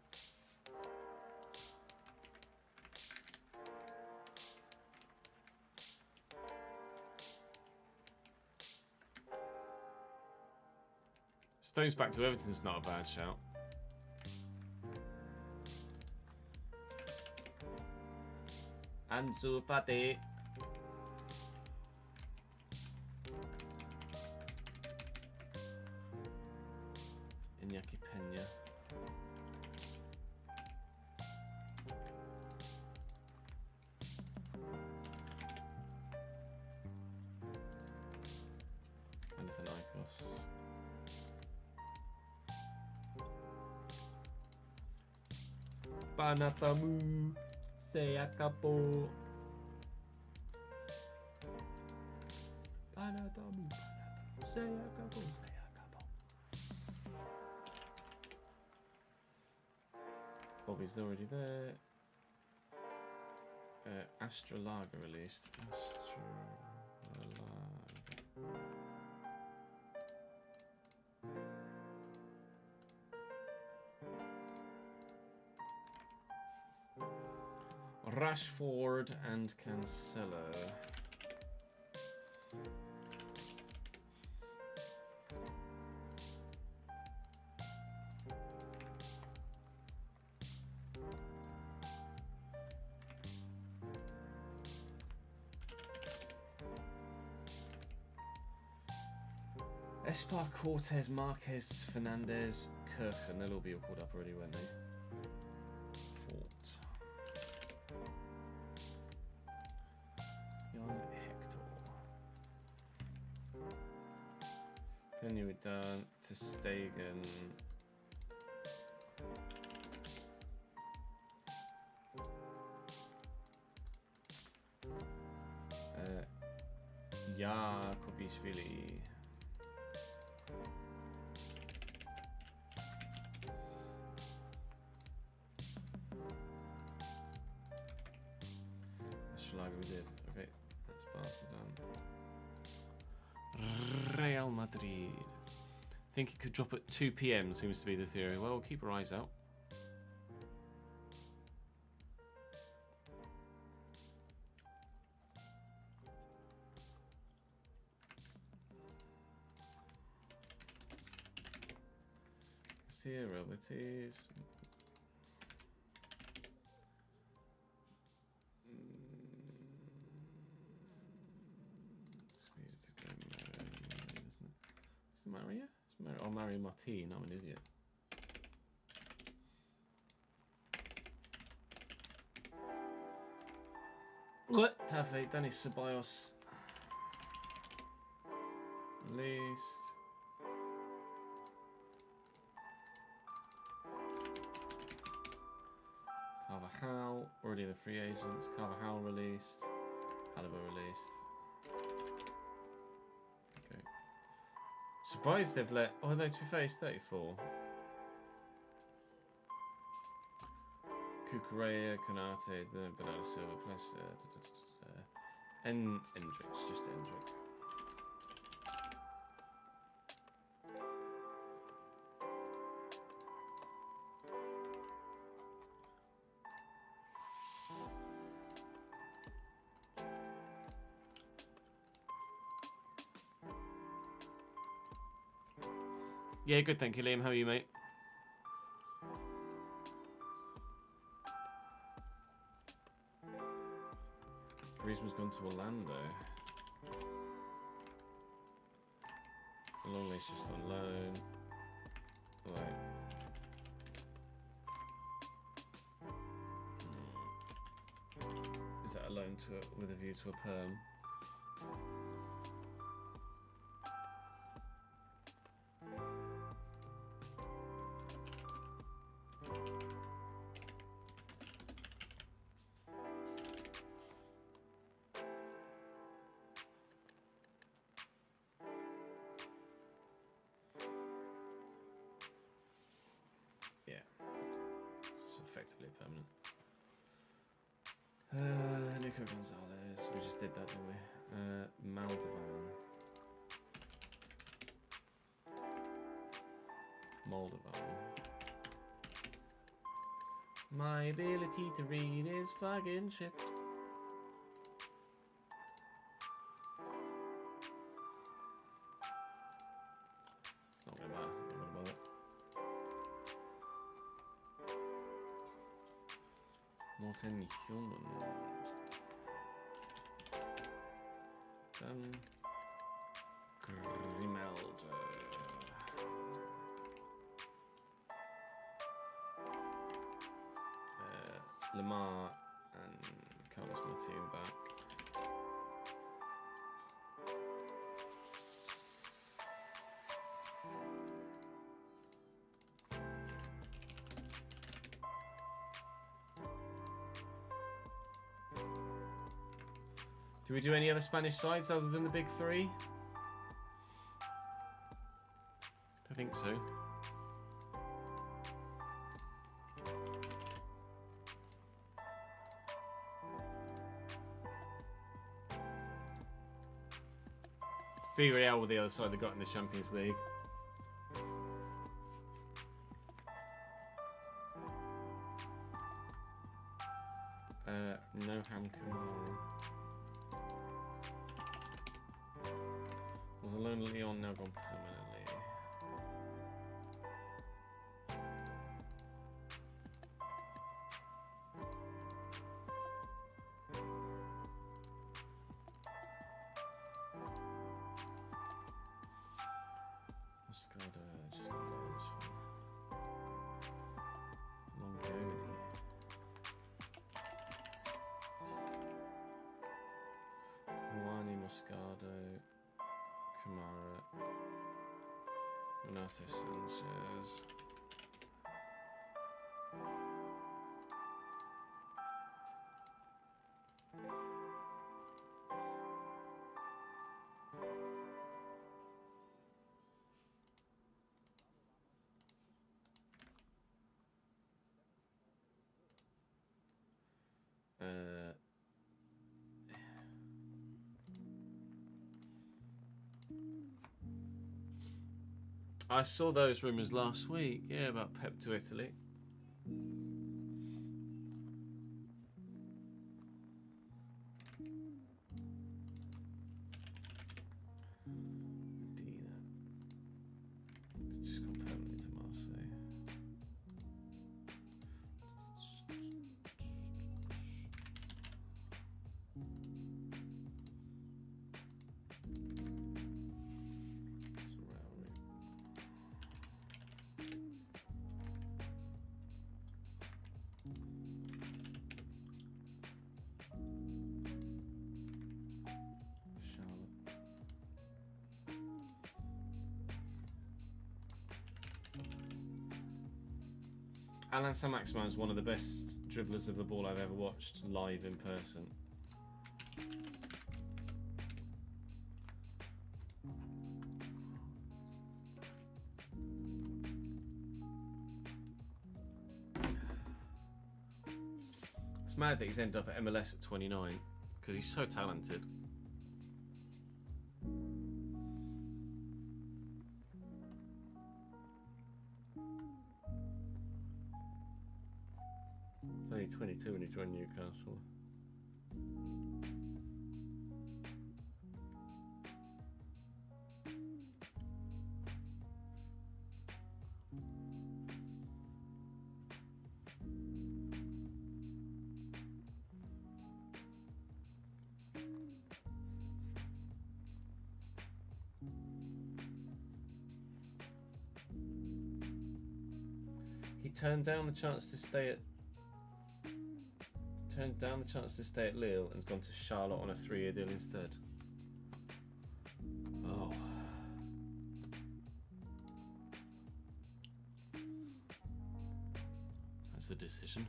Stones back to Everton's not a bad shout. Ansu Fati. Iñaki Peña. Panatamu se acabó. Panatamu se acabó. Bobby's already there. Astrolaga released. Rashford and Cancelo. Espar, Cortez, Marquez, Fernandez, Kirchen. They'll all be called up already, won't they? Fort. Jan Hector. Penuidan, to Stegen. Jakobishvili. We did. Okay, let's pass it on. Real Madrid. Think it could drop at 2 PM, seems to be the theory. Well, we'll keep our eyes out. Garcia, Real Betis. Maria? Oh, Mario Martin. I'm an idiot. What? Tafe, Denis Ceballos. Released. Carvajal. Already the free agents. Carvajal released. Alaba released. Surprised they've let. Oh, no, to be fair, he's 34. Cucurella, Konate, then Bernardo Silva, plus. And Hendricks, just Hendricks. Yeah, good, thank you, Liam. How are you, mate? Griezmann's gone to Orlando. Longley's just on loan. Right. Is that a loan to with a view to a perm? Effectively permanent. Nico Gonzalez. We just did that, didn't we? Maldovan. Moldovan. My ability to read is fucking shit. Not gonna bother. Morten Hjulmand. Grimaldo. Lamar and Carlos Martin back. Do we do any other Spanish sides other than the big three? I think so. Villarreal were the other side they got in the Champions League. No Ham Kamara. Was alone Leon now gone permanently? Moscada, just the loans for Mongoli. Juani, Moscado, Kamara, Renato Sanchez. I saw those rumours last week, yeah, about Pep to Italy. Medina. It's just gone permanently to Marseille. Alan Saint-Maximin is one of the best dribblers of the ball I've ever watched live in person. It's mad that he's ended up at MLS at 29 because he's so talented. He's only 22 when he joined Newcastle. He turned down the chance to stay at Lille and gone to Charlotte on a 3-year deal instead. Oh. That's the decision.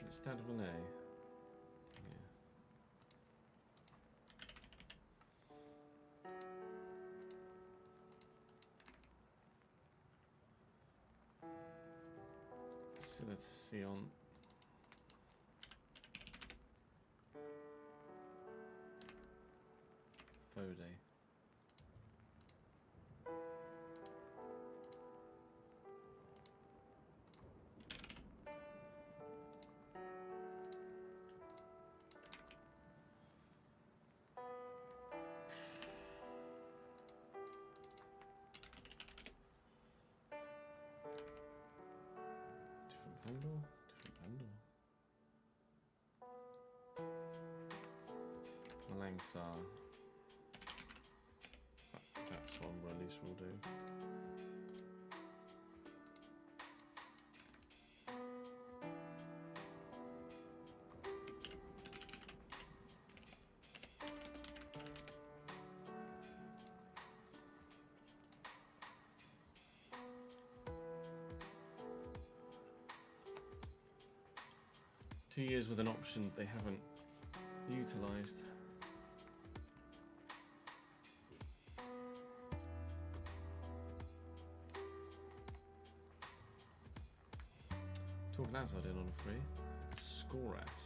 Stade Rennais. Yeah. Silla to Sion. Fode. bundle? Different bundle. Malangsar. That's one release will do. Two years with an option they haven't utilised. Talking Hazard in on a free. Scoras.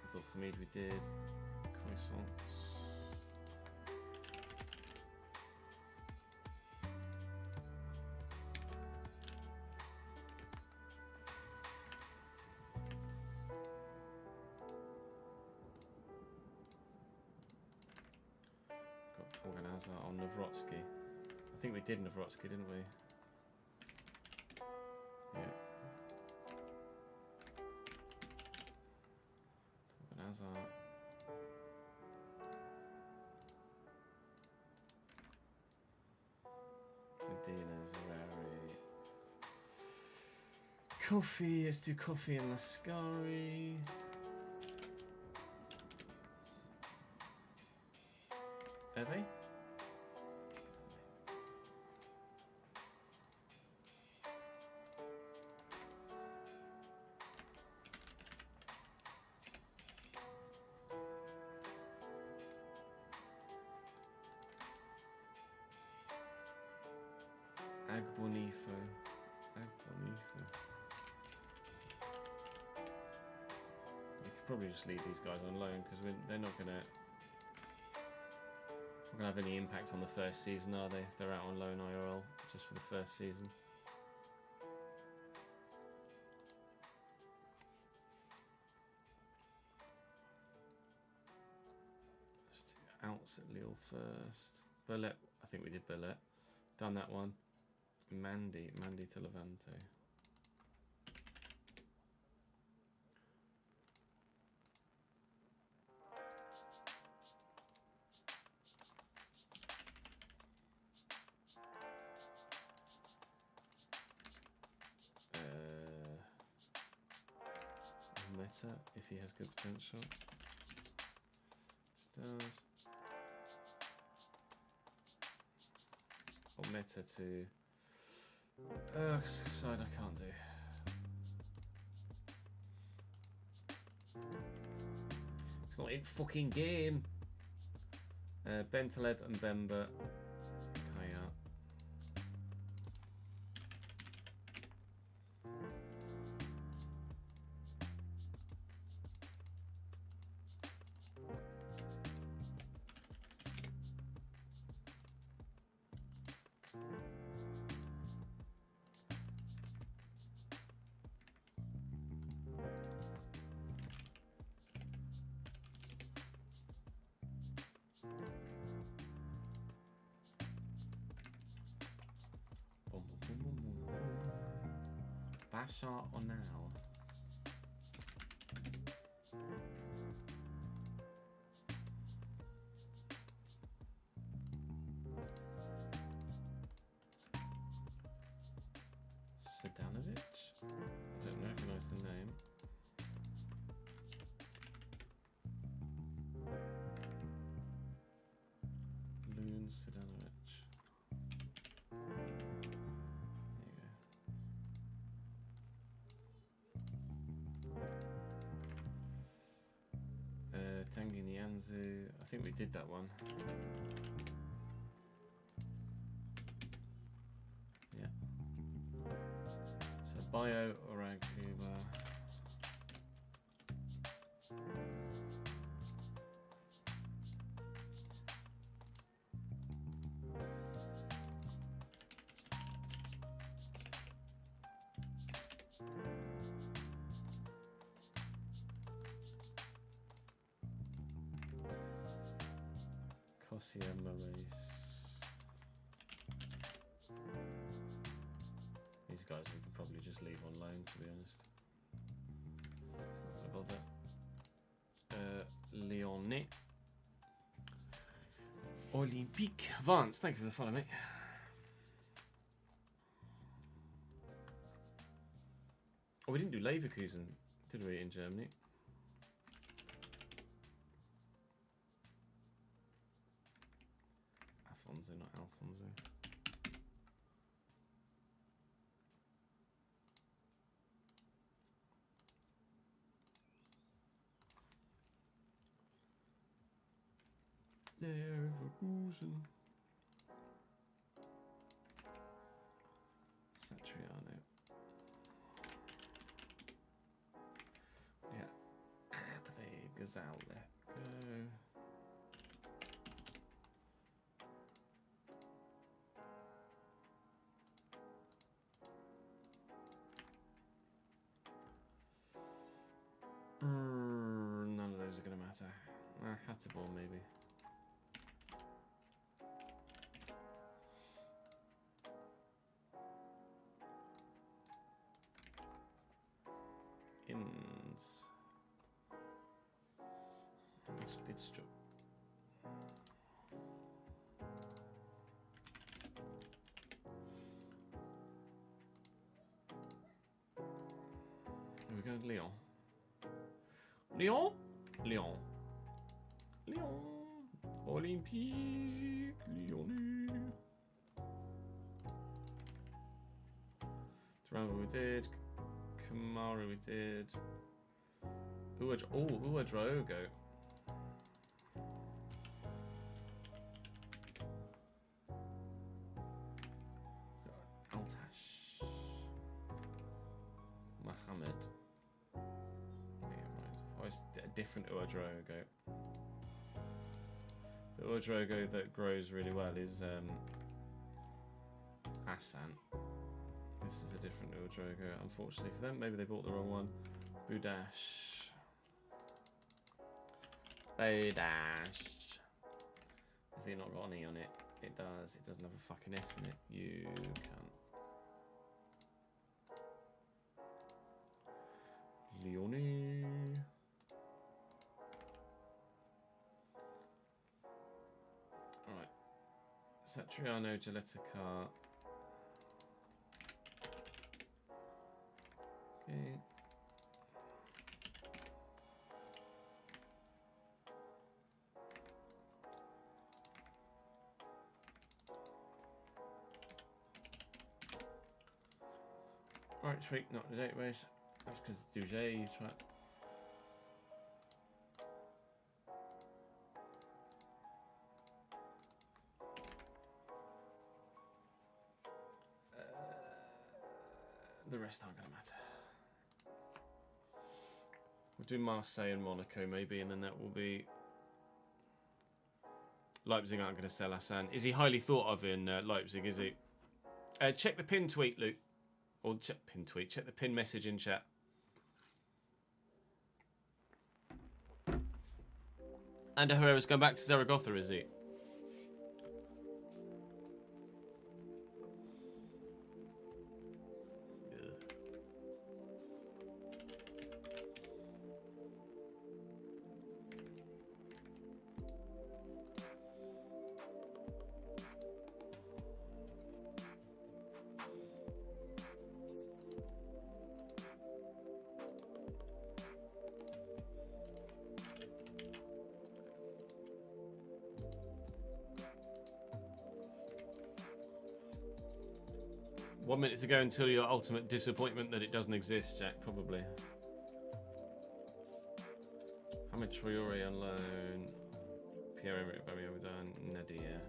I thought Hamid we did. Croissants. On Navrotsky. I think we did Navrotsky, didn't we? Yeah. Hazard. Medina, Zerari. Coffee, let's do Coffee and Lascari. Are they? Agbonifo. We could probably just leave these guys on loan because they're not going to have any impact on the first season, are they? If they're out on loan IRL just for the first season. Let's do outs at Lille first. Burlet, I think we did Burlet. Done that one. Mandy to Levante. Meta, if he has good potential. She does. Or Meta to side I can't do. It's not in fucking game. Bentaleb and Bemba. Kaya. Bashar or now? Sedanovic? I don't recognise the name. Loon Sedanovic. Tanguy Nianzou, I think we did that one. Yeah. So Bio or Aguba. Hacienda race. These guys we could probably just leave on loan, to be honest. Not gonna bother. Lyonnais. Olympique. Vance, thank you for the follow, mate. Oh, we didn't do Leverkusen, did we, in Germany? Alfonso, not Alfonso. Leverkusen. Satriano. Yeah. The Gazelle there. Go. None of those are going to matter. Hatterball maybe. Inns. Spitstrup. Here we go, Lyon. Lyon? Lyon. Lyon. Olympique Lyonnais. Toronto we did. Kamara we did. Uadrogo. Altash. Mohammed. Yeah, right. Oh, it's a different Uadrogo. The Uadrogo that grows really well is Hassan. This is a different Uadrogo, unfortunately for them. Maybe they bought the wrong one. Budash. Budash. Has it not got an E on it? It does. It doesn't have a fucking S in it. You can't. Leone. Alright. Satriano, Geletica. Okay. Alright, sweet, not the database. That's because it's Dujet, you try. The rest aren't going to matter. We'll do Marseille and Monaco maybe, and then that will be... Leipzig aren't going to sell Hassan. Is he highly thought of in Leipzig, is he? Check the pin tweet, Luke. Or check the pin message in chat. And Herrera's going back to Zaragoza, is he? One minute to go until your ultimate disappointment that it doesn't exist, Jack, probably. Hamid Traore on loan. Pierre-Emerick Aubameyang done. Nadir.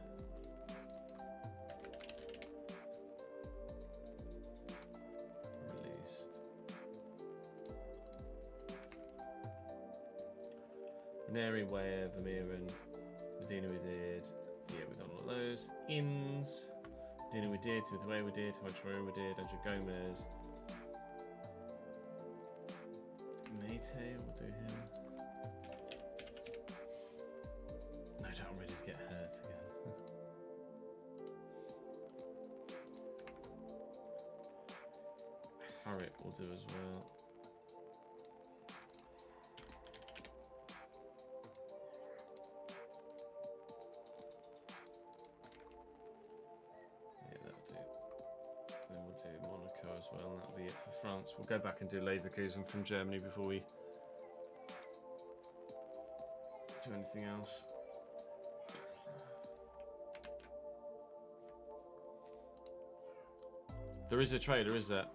Released. Neri, Weah, Vermeeren. Medina we did. Yeah, we've done all of those. Inns. Medina we did. With the way we did. Traore we did. Andrew Gomez. Mate, we'll do him. No I don't really get hurt again. Harriet will do as well. Yeah, that'll do. Then we'll do Monaco as well, and that'll be it for France. We'll go back and do Leverkusen from Germany before we do anything else. There is a trailer, is there?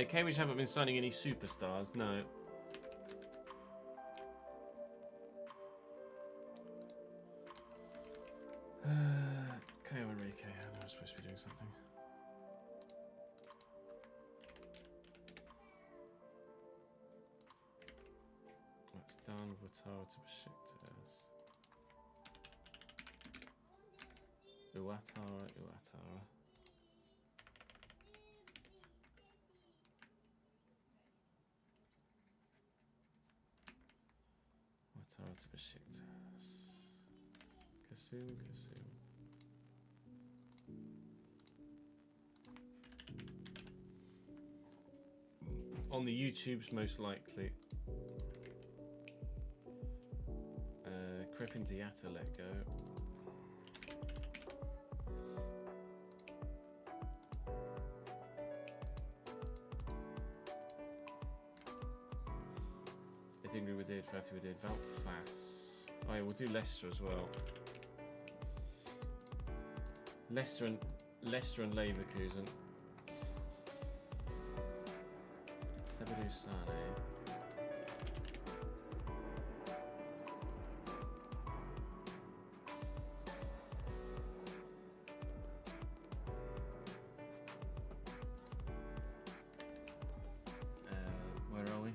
Cambridge haven't been signing any superstars, no. Caio Enrique, I know I'm supposed to be doing something. That's done. Watara to Besiktas. Uatara. Watara to Besiktas. Kasum. On the YouTubes, most likely. Crepin Diatta let go. I think we did. Fatty, we did. Valfas. Oh yeah, we'll do Leicester as well. Leicester and Leverkusen. Sabadou Sane. Where are we?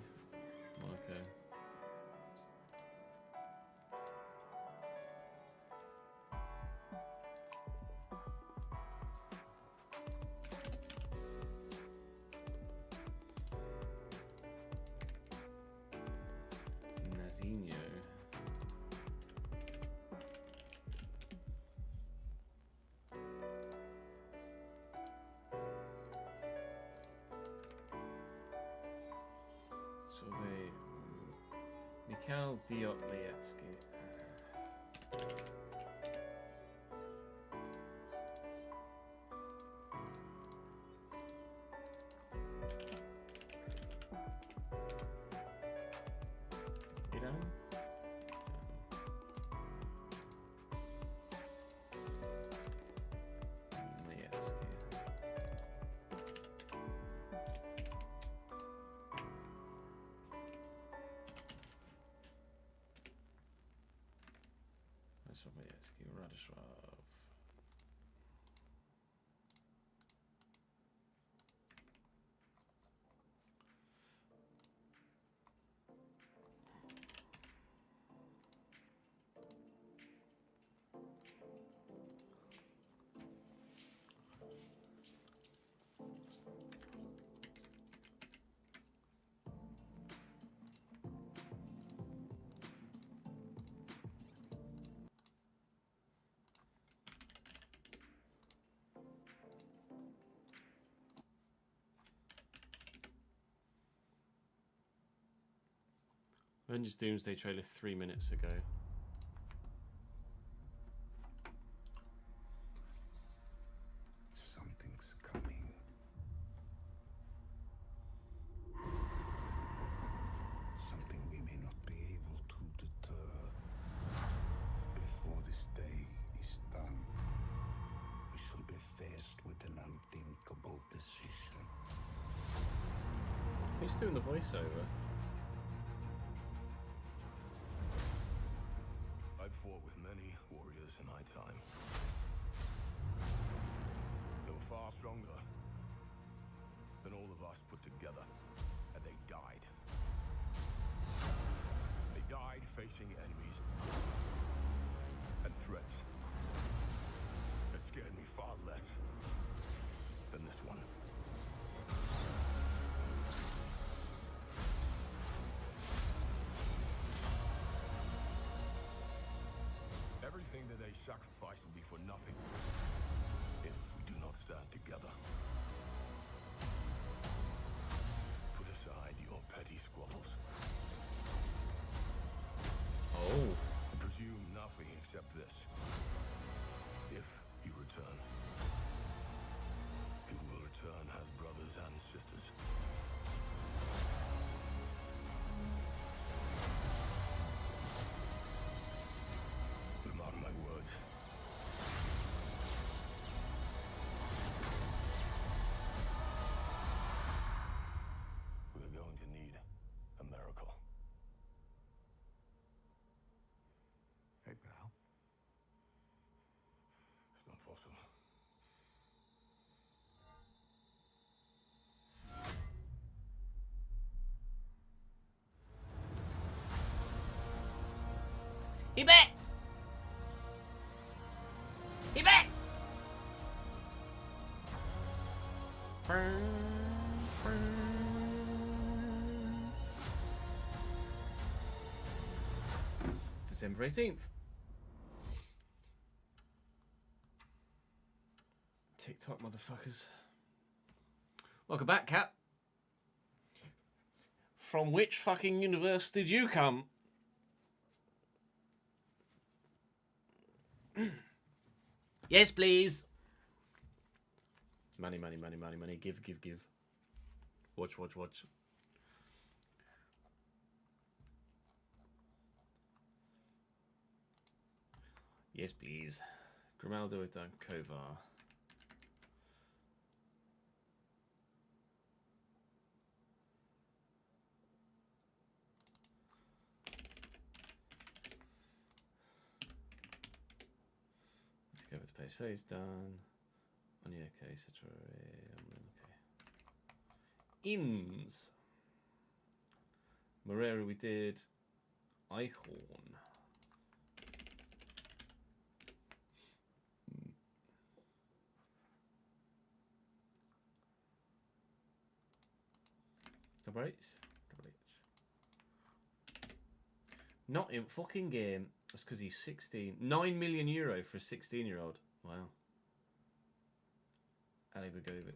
Monaco. Nazinho. Mikhail Diop-Lietsky. Iran? Lietsky. Sobiecki, Radisław. Avengers Doomsday trailer 3 minutes ago. Something's coming. Something we may not be able to deter. Before this day is done, we shall be faced with an unthinkable decision. Who's doing the voiceover? I've fought with many warriors in my time. far stronger than all of us put together. And they died. They died facing enemies and threats that scared me far less than this one. Everything that they sacrifice will be for nothing if we do not stand together. Put aside your petty squabbles. Oh. Presume nothing except this. If you return, you will return as brothers and sisters. But mark my words. We're going to need a miracle. Hey, pal. It's not possible. He back! He back! December 18th. TikTok motherfuckers. Welcome back, Cap. From which fucking universe did you come? Yes, please. Money, money, money, money, money. Give, give, give. Watch, watch, watch. Yes, please. Grimaldo has done Kovar. Let's go with pace phase done. On your case, okay. Inns. Morera we did. Eichhorn. Double H? Double H. Not in fucking game. That's because he's 16. 9 million euro for a 16-year-old. Wow. Ali Begovic.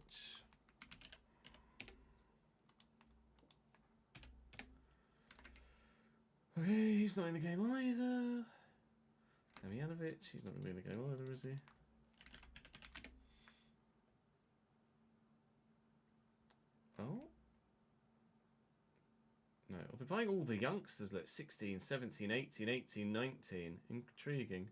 Okay, he's not in the game either. Damjanovic, he's not going to be in the game either, is he? Oh? No, they're buying all the youngsters, like 16, 17, 18, 18, 19. Intriguing.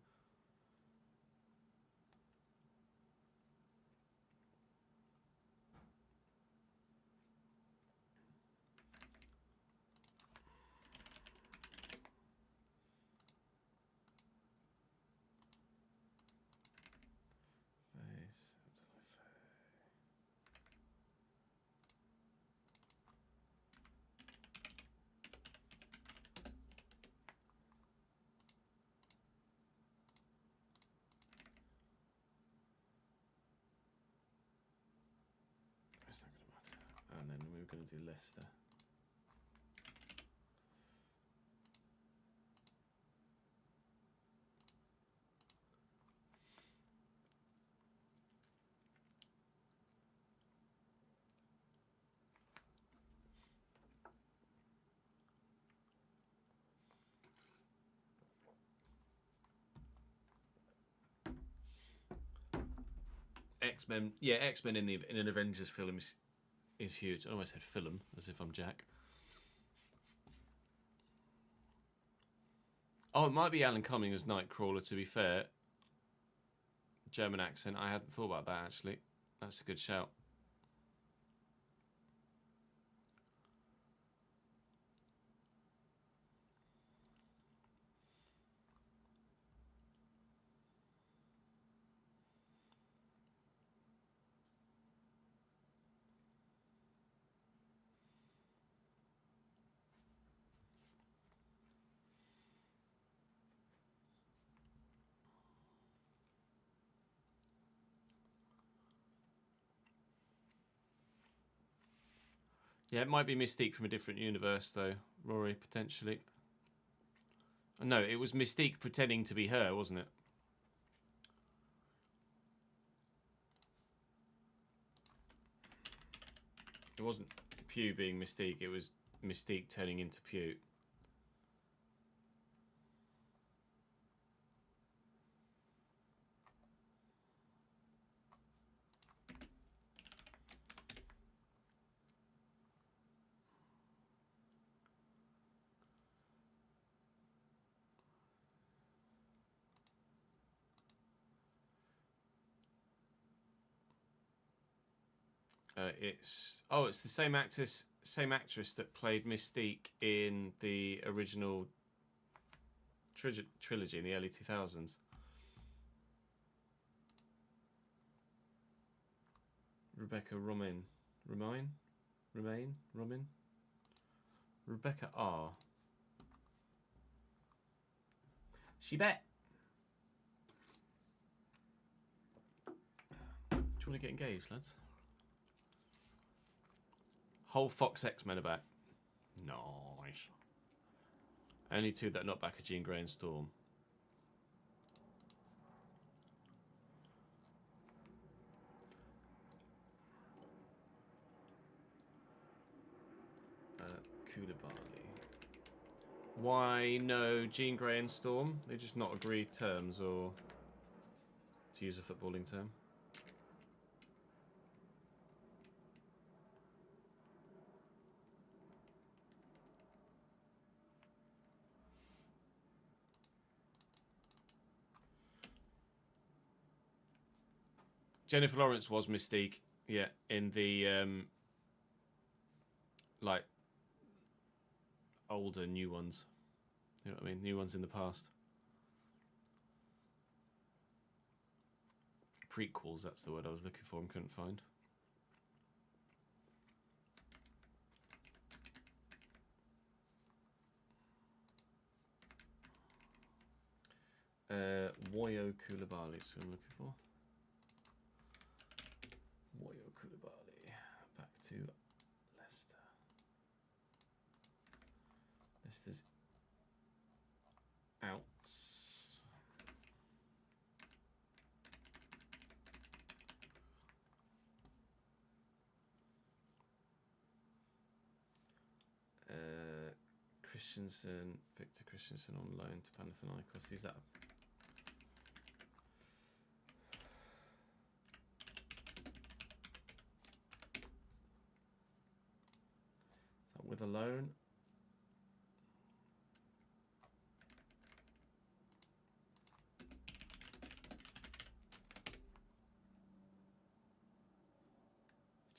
And then we were going to do Leicester. X-Men, yeah, X-Men in an Avengers film is huge. I almost said film, as if I'm Jack. Oh, it might be Alan Cumming as Nightcrawler, to be fair. German accent. I hadn't thought about that, actually. That's a good shout. Yeah, it might be Mystique from a different universe, though, Rory, potentially. No, it was Mystique pretending to be her, wasn't it? It wasn't Pew being Mystique, it was Mystique turning into Pew. It's the same actress that played Mystique in the original trilogy in the early 2000s. Rebecca Romain. Rebecca R. She bet. Do you want to get engaged, lads? Whole Fox X-Men are back. Nice. Only two that are not back are Jean Grey and Storm. Koulibaly. Why no Jean Grey and Storm? They just not agreed terms, or to use a footballing term. Jennifer Lawrence was Mystique, yeah, in the like older new ones. You know what I mean? New ones in the past. Prequels, that's the word I was looking for and couldn't find. Woyo Koulibaly is who I'm looking for. Woyo Koulibaly. Back to Leicester. Leicester's out. Christensen, Victor Christensen on loan to Panathinaikos. Is that with a loan?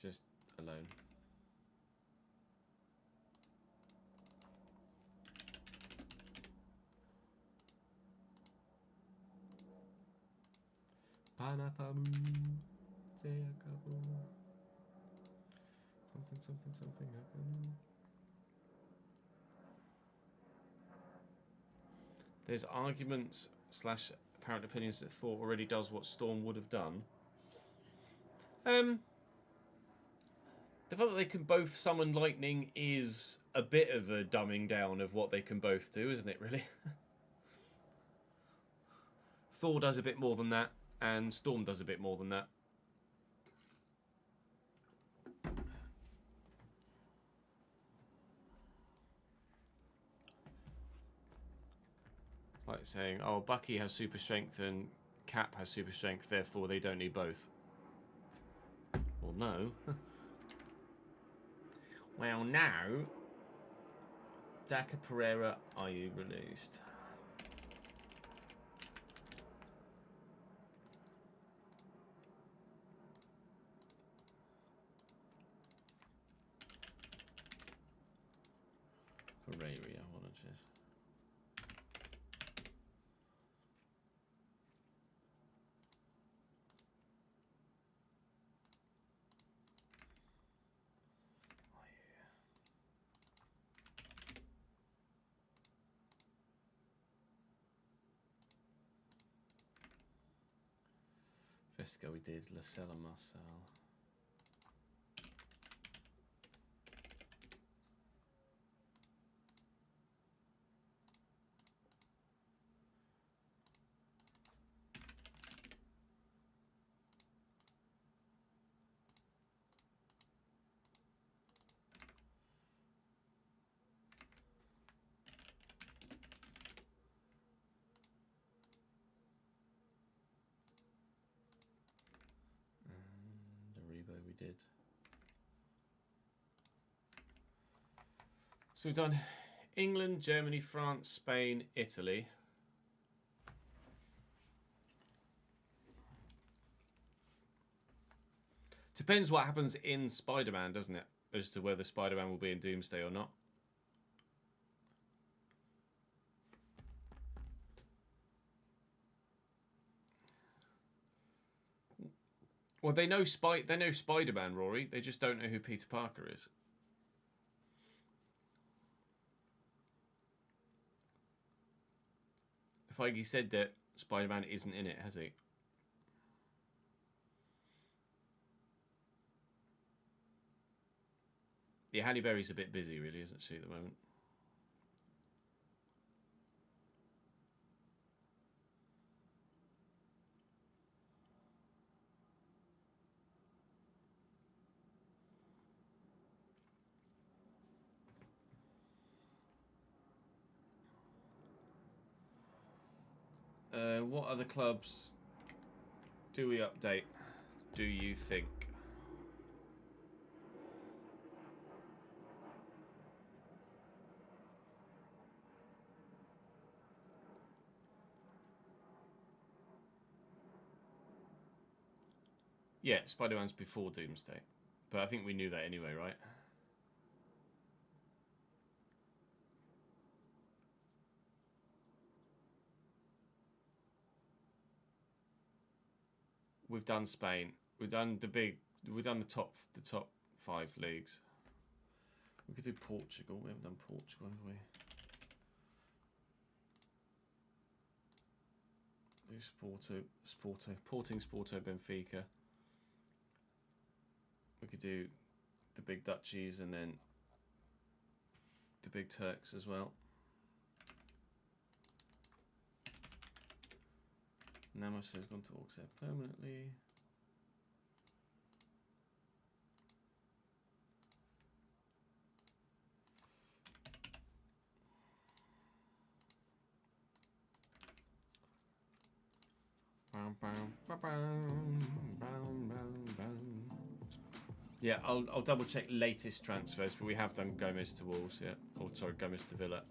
Just a loan. Something happened. There's arguments / apparent opinions that Thor already does what Storm would have done. The fact that they can both summon lightning is a bit of a dumbing down of what they can both do, isn't it, really? Thor does a bit more than that, and Storm does a bit more than that. It's like saying, oh, Bucky has super strength and Cap has super strength, therefore they don't need both. Well, no. Well, now, Daka Pereira, are you released? Pereira, hold on, cheers. Vesco we did, Lacella Marcel. October we did. So we've done England, Germany, France, Spain, Italy. Depends what happens in Spider-Man, doesn't it? As to whether Spider-Man will be in Doomsday or not. Well, they know Spider-Man, Rory. They just don't know who Peter Parker is. Feige said that Spider-Man isn't in it, has he? Yeah, Halle Berry's a bit busy, really, isn't she, at the moment? What other clubs do we update, do you think? Yeah, Spider-Man's before Doomsday. But I think we knew that anyway, right? We've done Spain. We've done the top 5 leagues. We could do Portugal. We haven't done Portugal, have we? Do Sporting, Sporto, Benfica. We could do the big duchies and then the big Turks as well. Namos has gone to Auxerre permanently. Yeah, I'll double check latest transfers, but we have done Gomez to Wolves, yeah. Oh, sorry, Gomez to Villa.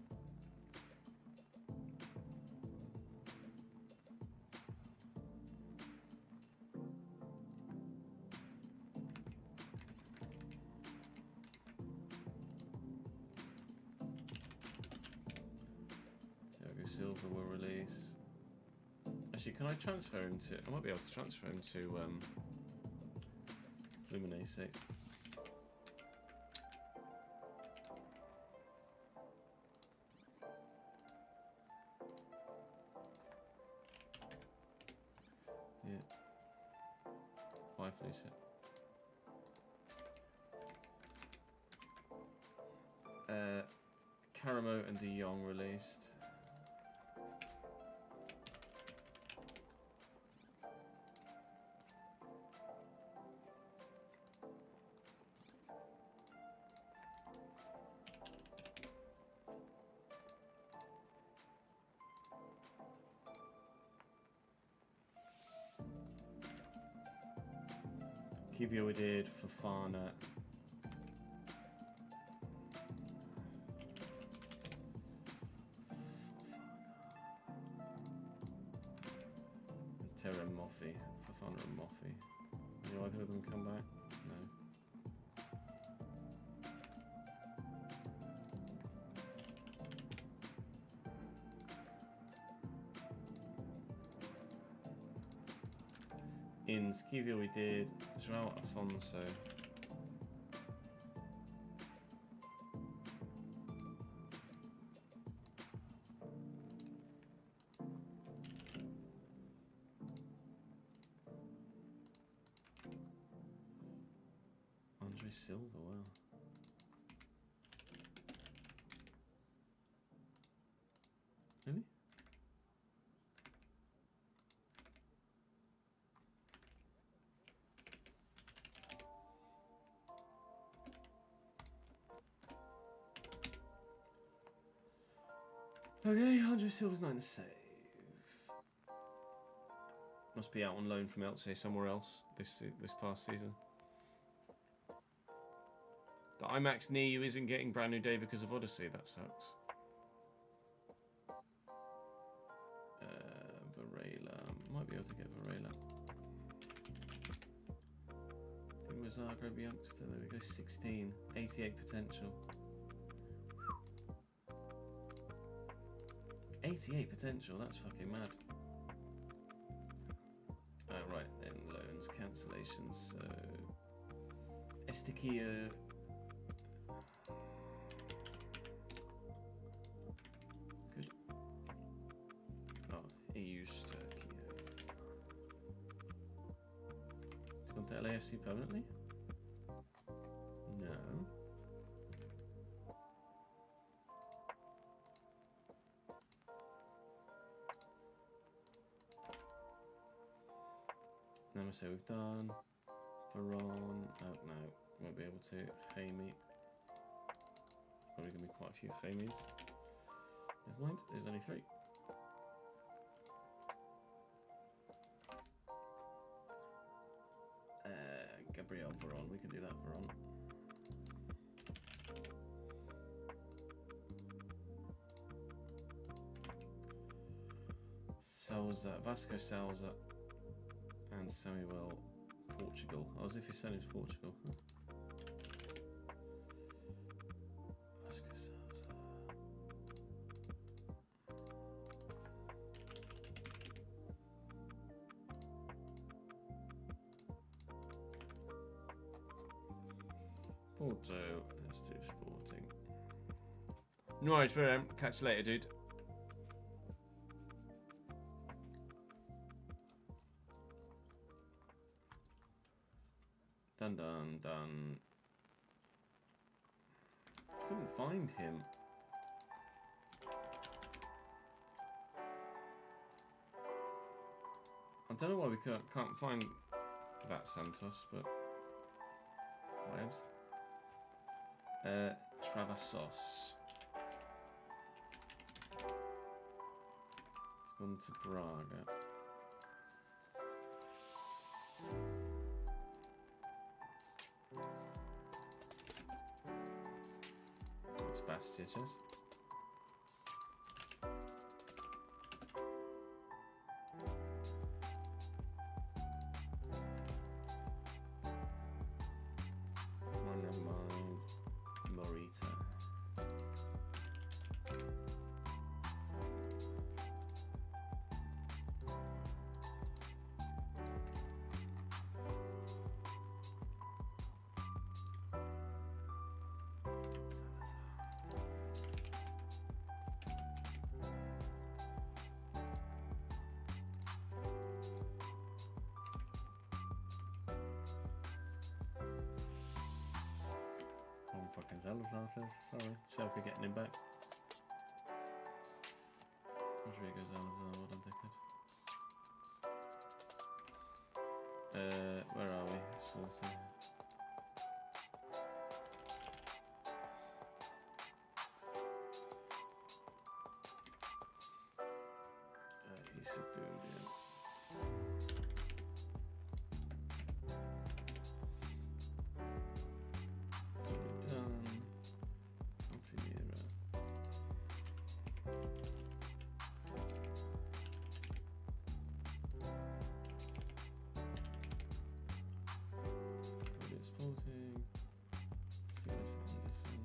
Thiago Silva will release. Actually, can I transfer him to... I might be able to transfer him to Fluminense. Yeah. Bye, Felicia. Caramo and De Jong released. Kivio we did, Fofana. Terra and Moffy. Fofana and Moffy. Do either of them come back? No. In Skivio we did João Afonso. Andre Silva, wow. Really? Okay, Andre Silva's 9 to save. Must be out on loan from Elche somewhere else this past season. The IMAX near you isn't getting Brand New Day because of Odyssey. That sucks. Varela. Might be able to get Varela. Zagreb youngster. There we go. 16. 88 potential. 88 potential. That's fucking mad. Right then. Loans. Cancellations. So... Estikia... Good. Oh, EU Turkey. It's gone to LAFC permanently? No. Let me say we've done Veron. Oh no, won't be able to. Famey. Probably gonna be quite a few Famies. Never mind, there's only 3. Gabriel Veron, we can do that Veron. Sousa, Vasco Sousa, and Samuel Portugal. Oh, as if your son is Portugal. Huh? Vasco Sousa. Porto, let's do Sporting. No worries for them. Catch you later, dude. Done. Couldn't find him. I don't know why we can't find that Santos, but whatevs. Travasos. It's gone to Braga. It's Bastiaches. Never mind. Morita. Fucking Salazar says. Sorry, Schalke getting him back. Rodrigo Salazar, what a dickhead. Where are we? Sporting. He's doing good. Sporting, Silas Anderson.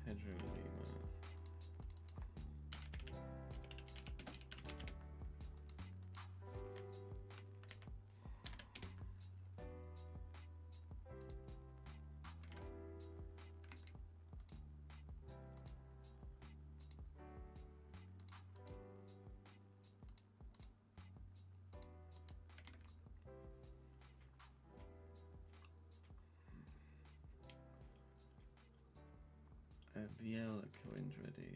Pedro Lima. Biel Coindretti.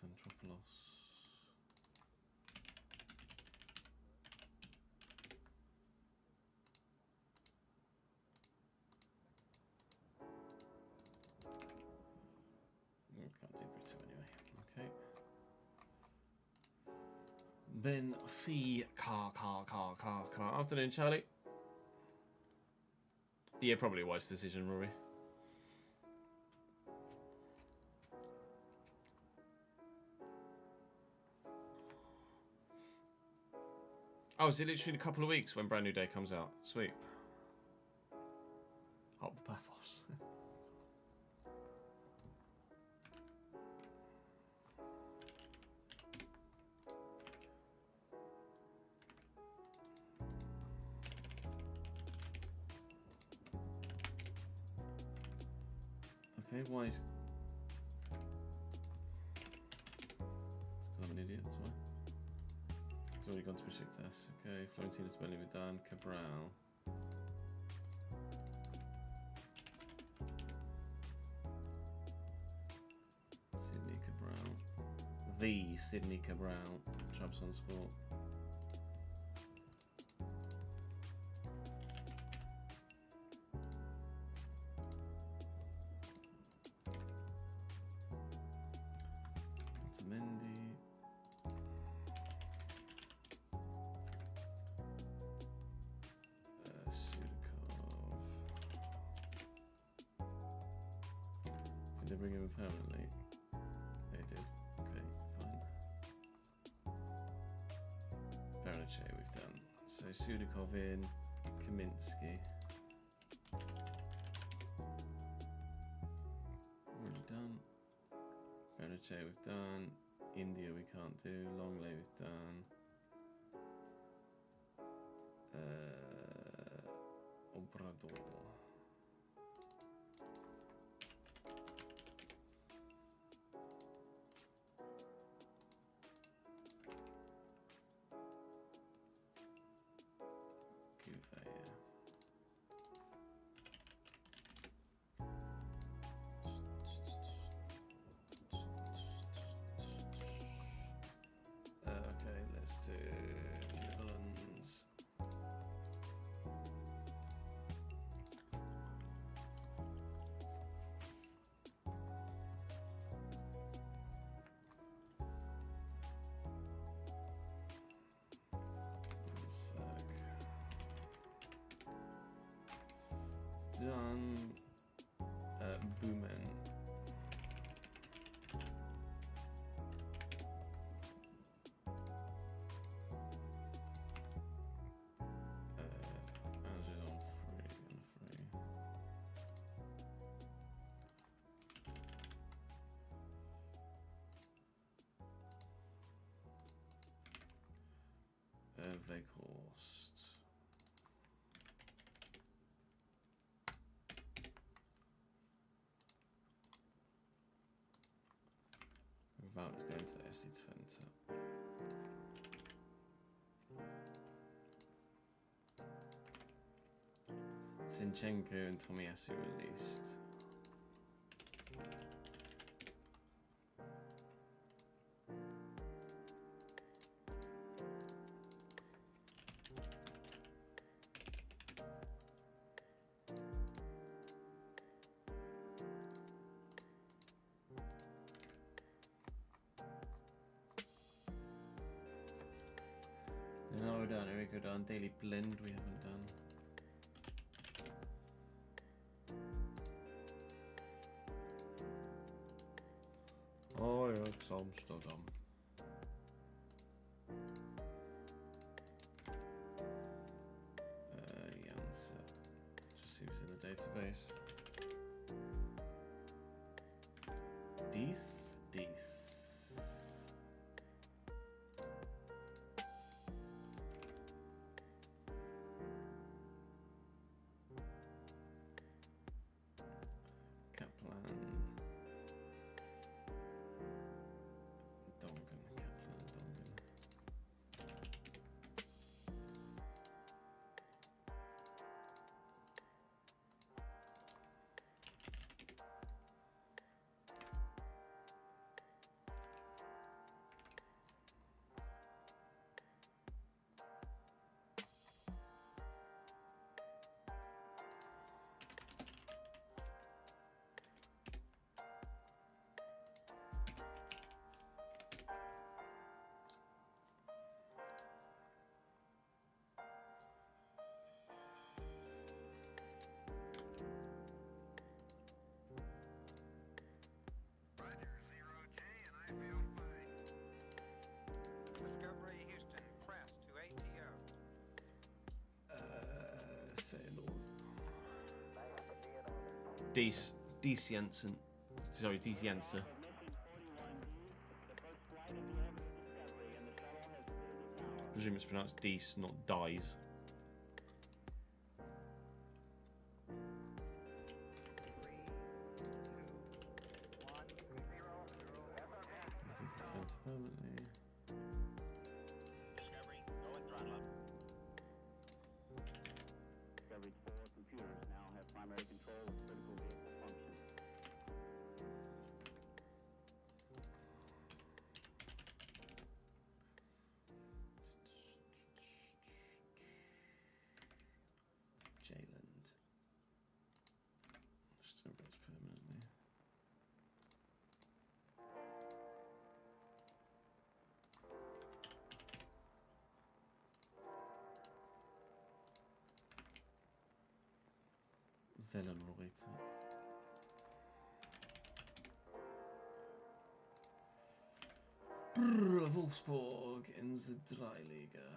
Anthropoulos. Can't do Brito anyway. Okay. Benfica. Afternoon, Charlie. Yeah, probably a wise decision, Rory. Oh, is it literally a couple of weeks when Brand New Day comes out? Sweet. Up the pathos. Okay, why is... It's because I'm an idiot, that's why. It's already gone to Besiktas. Okay, Florentino Spelling with Dan Cabral. Sydney Cabral. The Sydney Cabral. Trabzon Sport. Otamendi. Sudakov. Did they bring him in permanently? They did. Okay, fine. Bernache we've done. So Sudakov in, Kaminsky. Already done. Bernache we've done. India we can't do. Longley we've done. Obrador. Gouveia. Okay, let's do Netherlands. Done. Boomen. Alger's on free. Weghorst. Wout's going to FC26. Zinchenko and Tomiyasu released. No, we're done. Eric, done. Daily Blend we haven't done. Oh, Ajax Amsterdam. Janssen. Just see what's in the database. Dies. Deciensen. Sorry, Decienser. I presume it's pronounced Dece, not Dies. Permanently. Discovery, going throttle up. Discovery's 4 computers now have primary control of critical vehicle function. Jayland. Discovery's permanently. Wellenreiter. Wolfsburg in the Dreiliga.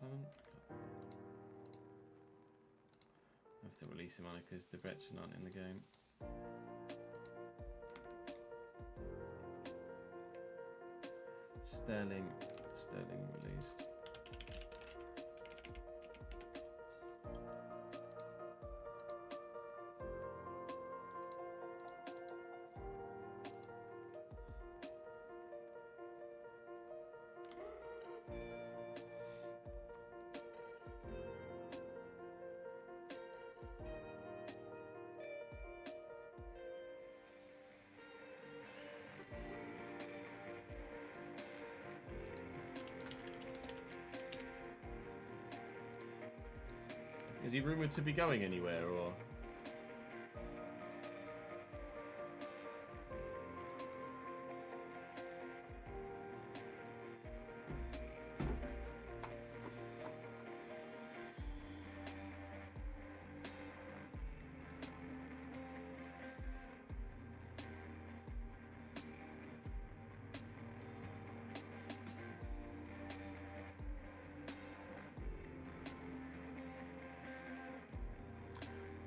I have to release him on because the Debrecen aren't in the game. Sterling released. Is he rumoured to be going anywhere, or...?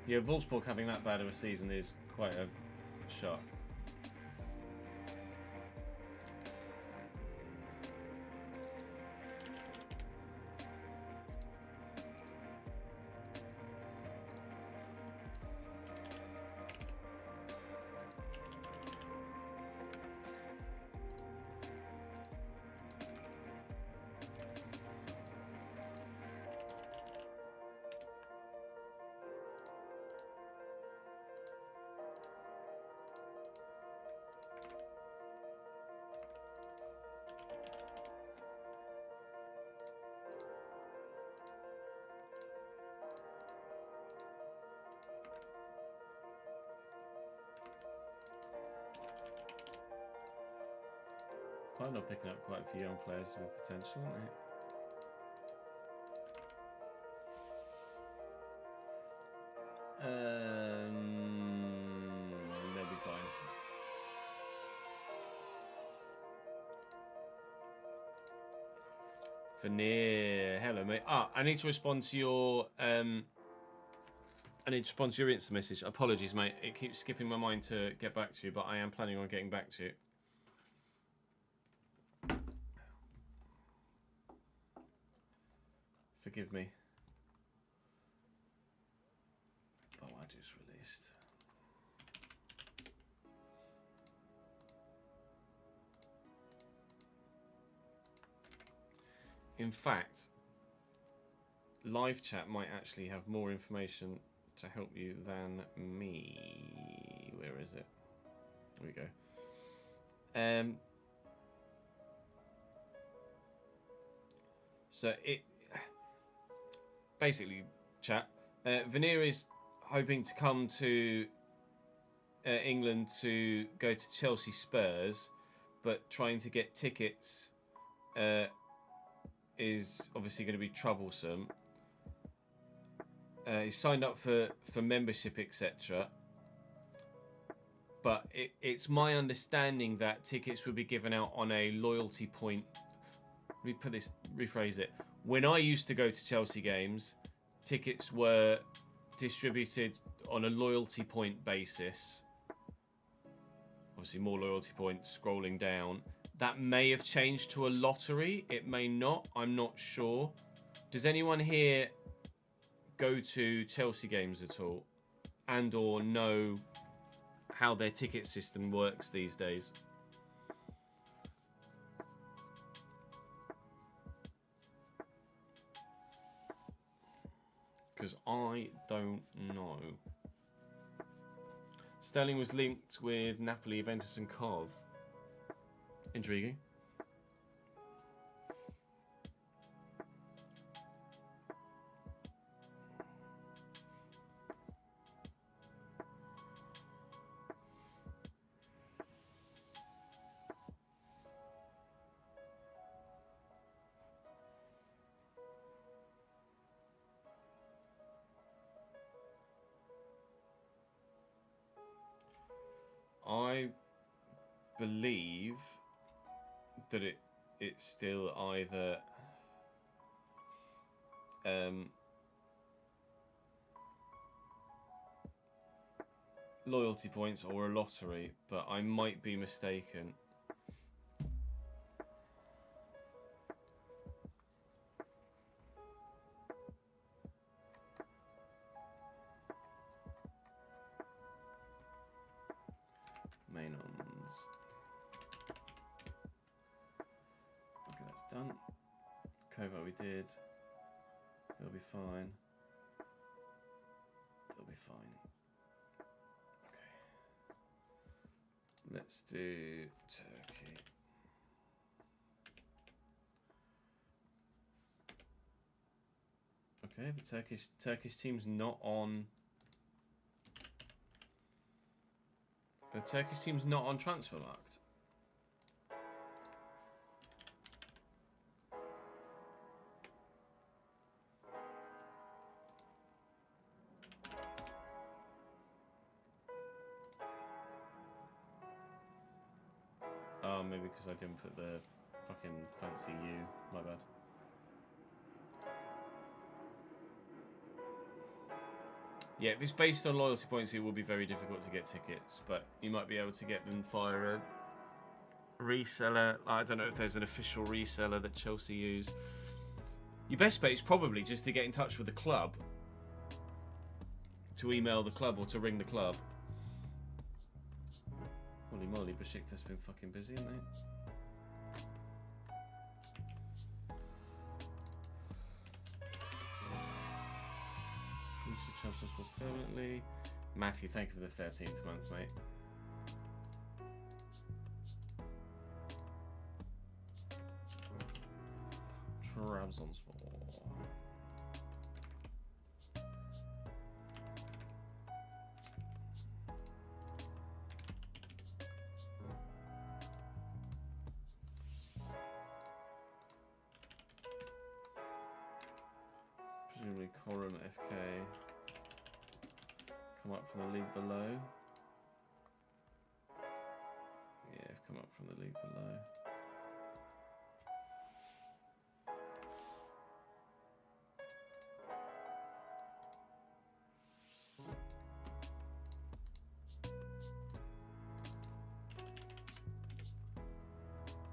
Yeah, Wolfsburg having that bad of a season is quite a shock. Fine, not picking up quite a few young players with potential, aren't they? They'll be fine. Veneer, hello mate. I need to respond to your instant message. Apologies, mate. It keeps skipping my mind to get back to you, but I am planning on getting back to you. Forgive me. Oh, I just released. In fact, live chat might actually have more information to help you than me. Where is it? There we go. So it basically, chat. Veneer is hoping to come to England to go to Chelsea Spurs, but trying to get tickets is obviously going to be troublesome. He's signed up for membership, etc. But it's my understanding that tickets would be given out on a loyalty point. Let me rephrase it. When I used to go to Chelsea games, tickets were distributed on a loyalty point basis. Obviously, more loyalty points scrolling down. That may have changed to a lottery. It may not. I'm not sure. Does anyone here go to Chelsea games at all? And or know how their ticket system works these days? Because I don't know. Sterling was linked with Napoli, Juventus and Kov. Intriguing. I believe that it's still either loyalty points or a lottery, but I might be mistaken. Main ons. Okay, that's done. Kovo we did. They'll be fine. They'll be fine. Okay. Let's do Turkey. Okay, the Turkish team's not on. The Turkish team's not on Transfermarkt. Oh, maybe because I didn't put the fucking fancy U. My bad. Yeah, if it's based on loyalty points, it will be very difficult to get tickets, but you might be able to get them via a reseller. I don't know if there's an official reseller that Chelsea use. Your best bet is probably just to get in touch with the club, to email the club or to ring the club. Holy moly, Besiktas been fucking busy, haven't they? Transfer permanently. Matthew, thank you for the 13th month, mate. Trabzonspor. Presumably Coram FK. Come up from the league below. Yeah, I've come up from the league below.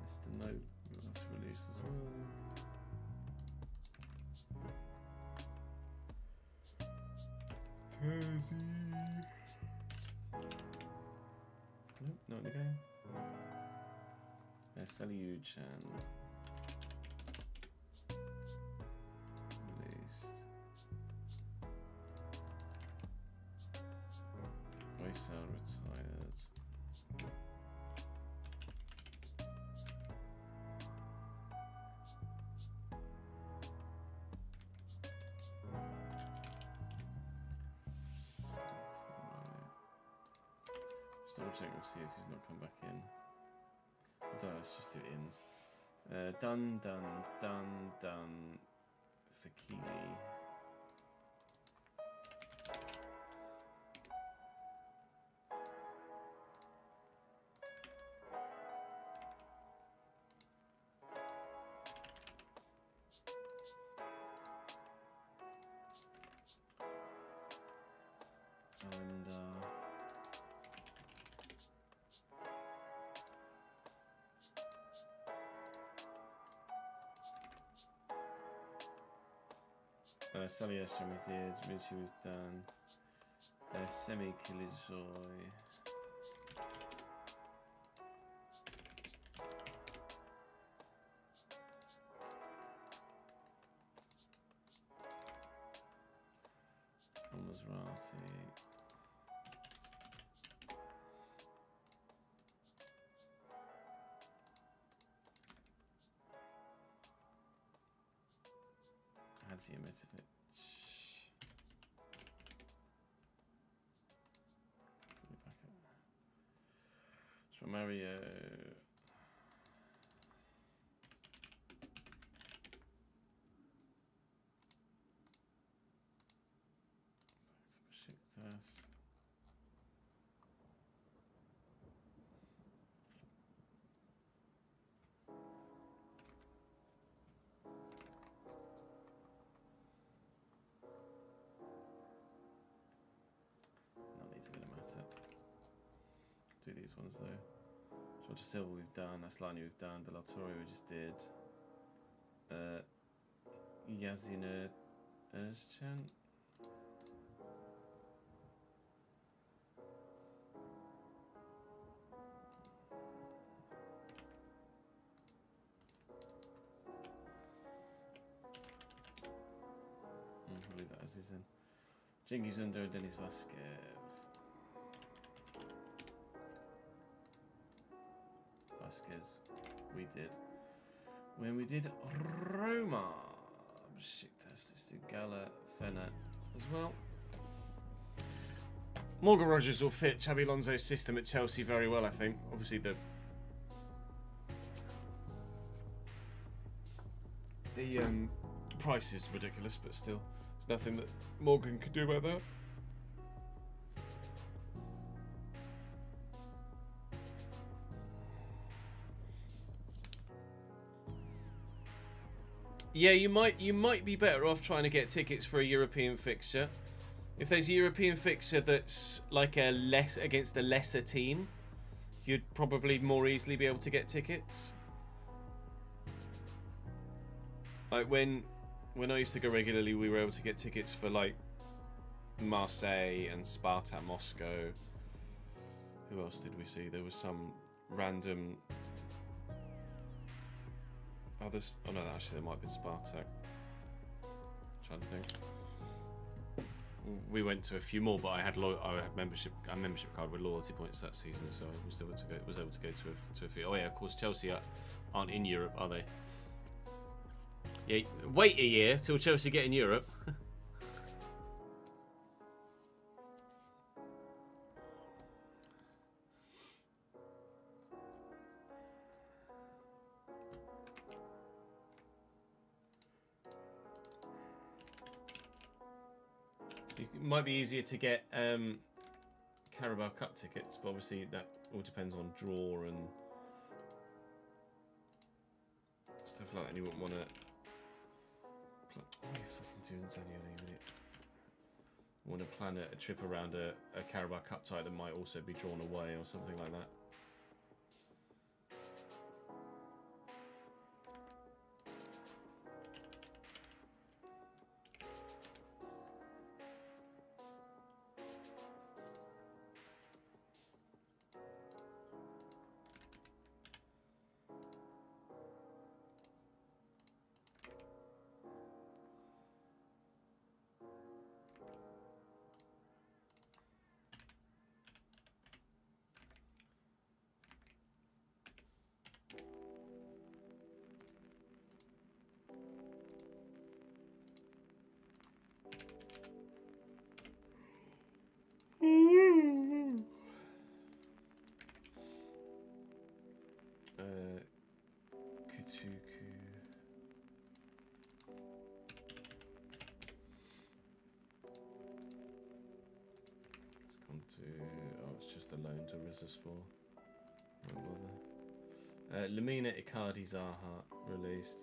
Mr. Note, we'll have to release as well. Terzi. Nope, not in the game. Saliuchan. Released. Wayside retired. Just double check and see if he's not come back in. No, let's just do ins. Done. Fakili. Saliasham we did, Michi we've done. Semi Kilizoy. Maserati. Hadzimetovic. So Mario. Besiktas. None of these are going to matter. Do these ones though. Georgia Silva we've done, Aslani we've done, Bellatori we just did. Yazina Özcan. I'll leave that as is then. Cengiz Ünder, Denis Vasquez. We did. When we did Roma. Besiktas, let's do Gala, Fena as well. Morgan Rogers will fit Xabi Alonso's system at Chelsea very well, I think. Obviously the price is ridiculous, but still, there's nothing that Morgan could do about that. Yeah, you might be better off trying to get tickets for a European fixture. If there's a European fixture that's like against a lesser team, you'd probably more easily be able to get tickets. Like when I used to go regularly, we were able to get tickets for like Marseille and Spartak Moscow. Who else did we see? There was some random others. Oh no, actually there might have been Spartak. Trying to think. We went to a few more, but I had a membership card with loyalty points that season, so I was able to go to a few. Oh yeah, of course Chelsea aren't in Europe, are they? Yeah, wait a year till Chelsea get in Europe. It might be easier to get Carabao Cup tickets, but obviously that all depends on draw and stuff like that. And you wouldn't want to. What are you fucking doing, Zaniolo, you idiot? Want to plan a trip around a Carabao Cup tie that might also be drawn away or something like that. It's just a loan to Rizzaspor. Won't bother. Lamina Icardi Zaha released.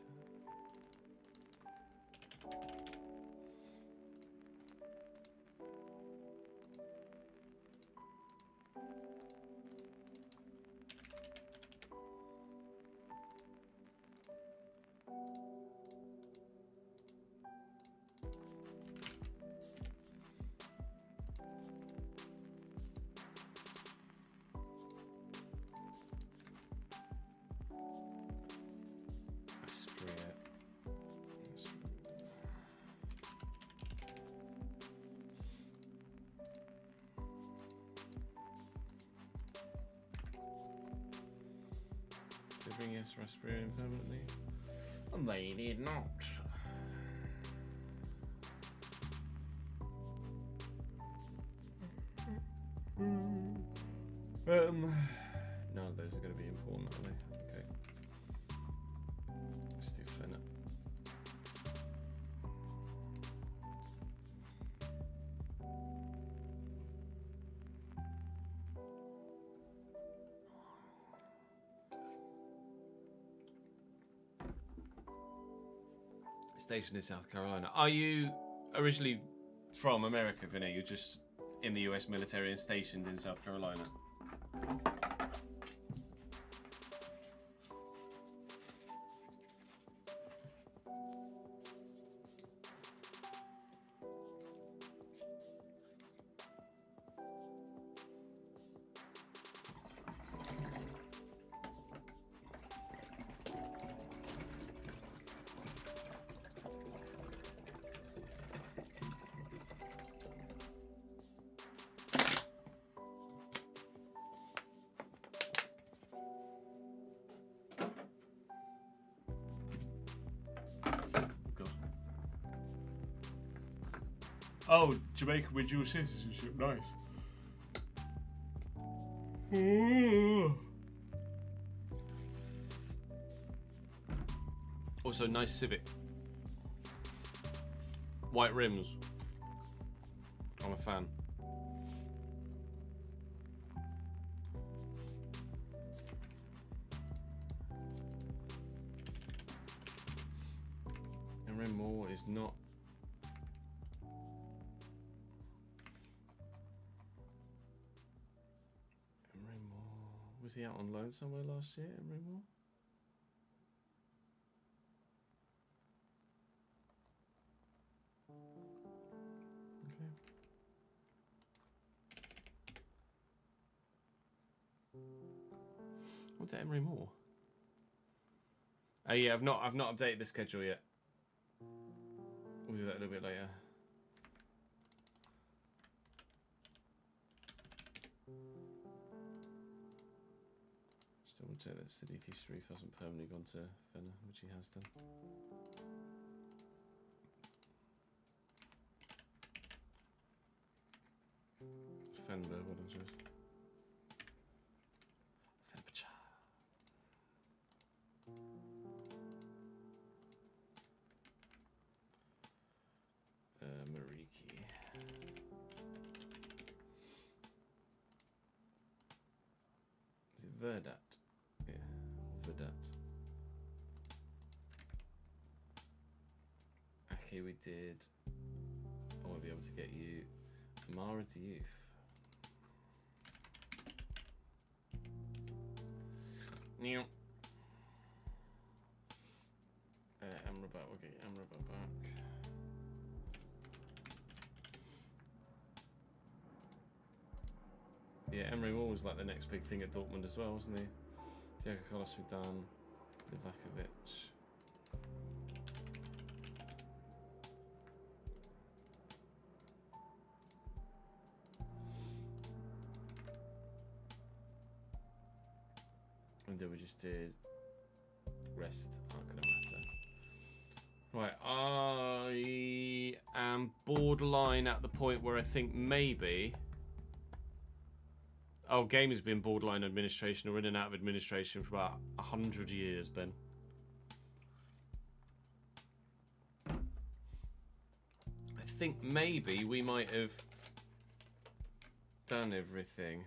Did bring yes Raspberry permanently? And they did not. None of those are going to be important, are they? Okay. Let's do Fenner. Stationed in South Carolina. Are you originally from America, Vinny? You're just in the US military and stationed in South Carolina? Oh, Jamaica with dual citizenship, nice. Also, nice Civic. White rims. I'm a fan. And Rim Moore is not. Was he out on loan somewhere last year, Emery Moore? Okay. What's that, Emery Moore? Oh yeah, I've not updated the schedule yet. We'll do that a little bit later. Double check that Siddiqui Sharif hasn't permanently gone to Fenner, which he has done. Fender, what I'm supposed to. Mariki. Is it Verdat? Yeah, Verdat. Okay, we did. I won't be able to get you Amara to youth. New. Amrabat, we'll get Amrabat back. Yeah, Emery Moore was like the next big thing at Dortmund as well, wasn't he? Diego Carlos Vidal, Livakovic. And then we just did rest, aren't gonna matter. Right, I am borderline at the point where I think maybe. Oh, game has been borderline administration or in and out of administration for about 100 years, Ben. I think maybe we might have done everything.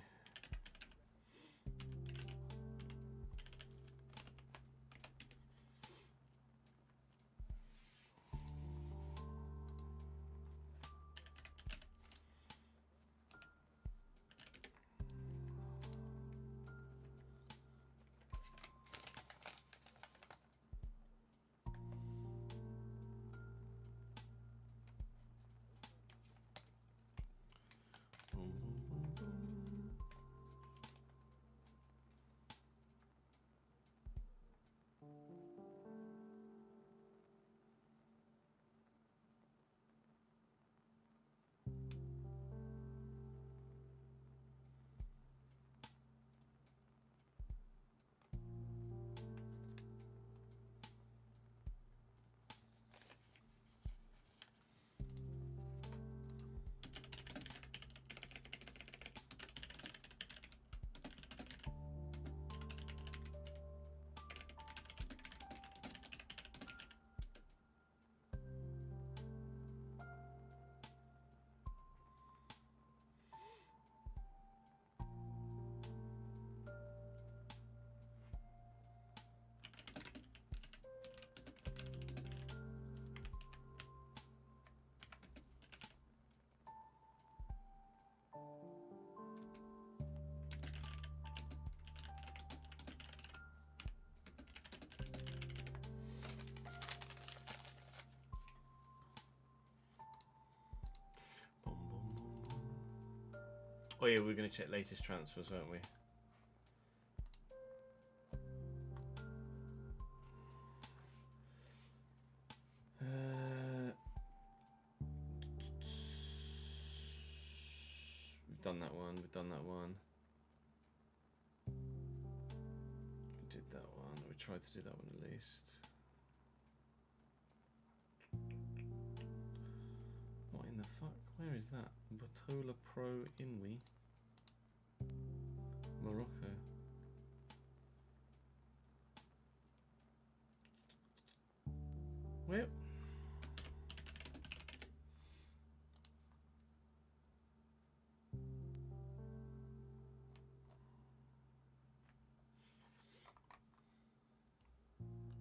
Oh yeah, we're going to check latest transfers, weren't we? We've done that one. We've done that one. We did that one. We tried to do that one at least. What in the fuck? Where is that? Botola Pro Inwi. Morocco. Well.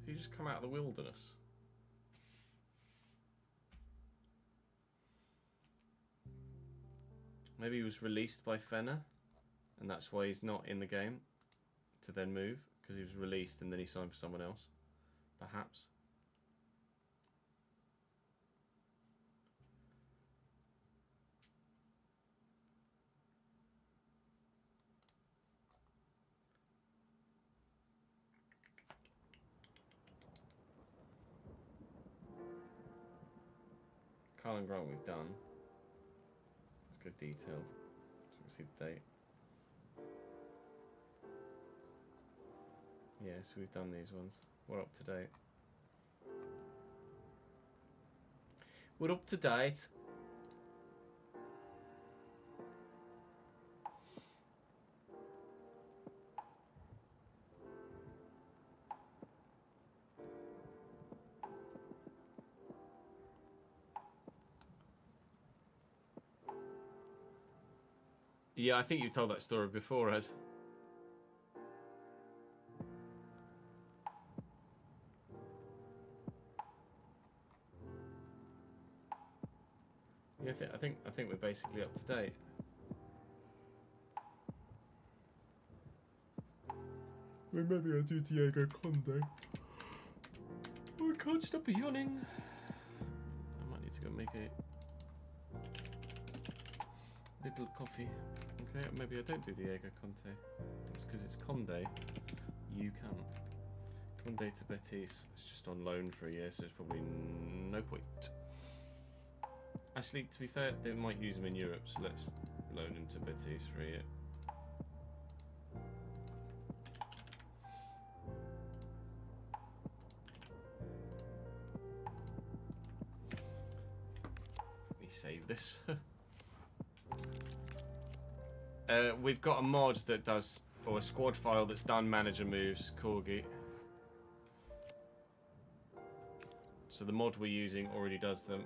So you just come out of the wilderness. Maybe he was released by Fenner, and that's why he's not in the game to then move, because he was released and then he signed for someone else. Perhaps. Carl and Grant we've done. Let's go detailed. So we see the date. Yes, we've done these ones. We're up to date. We're up to date. Yeah, I think you've told that story before, Ed. Yeah, I think we're basically up to date. Well, maybe I'll do Diego Conde. I can't stop yawning. I might need to go make a little coffee. Okay, maybe I don't do Diego Conte. It's because it's Conde. You can't. Conde to Betis. It's just on loan for a year, so it's probably no point. Actually, to be fair, they might use him in Europe, so let's loan him to Betis for a year. Let me save this. We've got a mod that does, or a squad file that's done manager moves, Corgi. So the mod we're using already does them.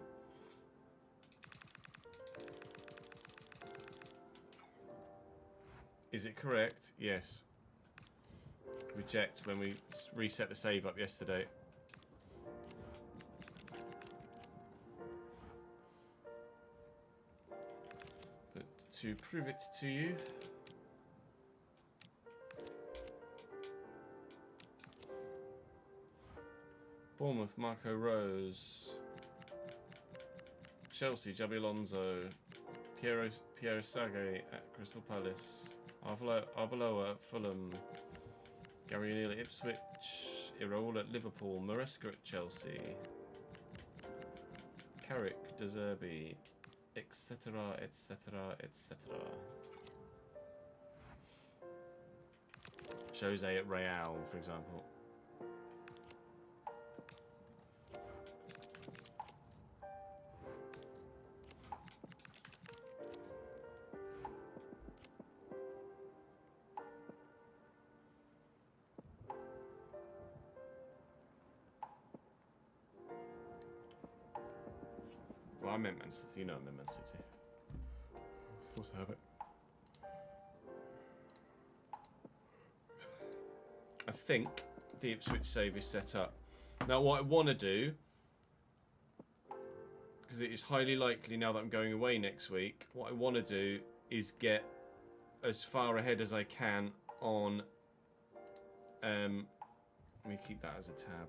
Is it correct? Yes. We checked when we reset the save up yesterday. But to prove it to you, Bournemouth, Marco Rose, Chelsea, Jabi Alonso, Piero Sage at Crystal Palace, Arbeloa at Fulham, Gary O'Neill at Ipswich, Iraola at Liverpool, Maresca at Chelsea, Carrick, De Zerbi, etc., etc., etc. Jose at Real, for example. Well, I meant Man City. You know I meant Man City. Force habit. I think the Ipswich save is set up. Now, what I want to do, because it is highly likely now that I'm going away next week, what I want to do is get as far ahead as I can on... let me keep that as a tab.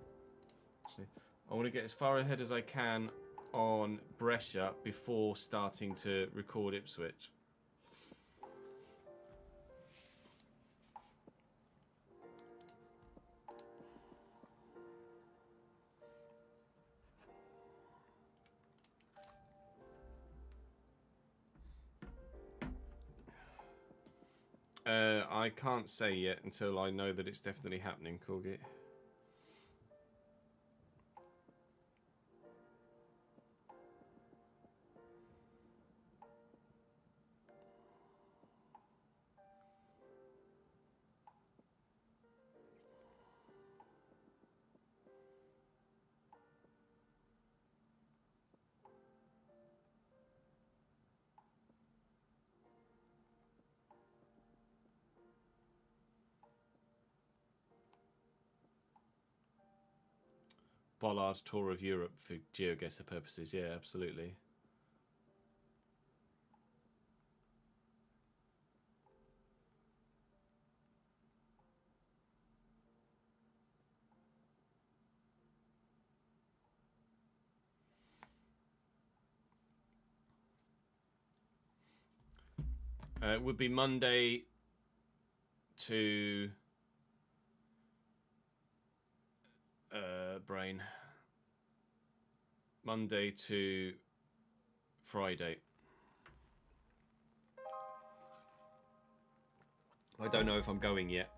Actually, I want to get as far ahead as I can on Brescia before starting to record Ipswich. I can't say yet until I know that it's definitely happening, Corgi. Bollard's tour of Europe for GeoGuessr purposes. Yeah, absolutely. It would be Monday to brain. Monday to Friday. I don't know if I'm going yet.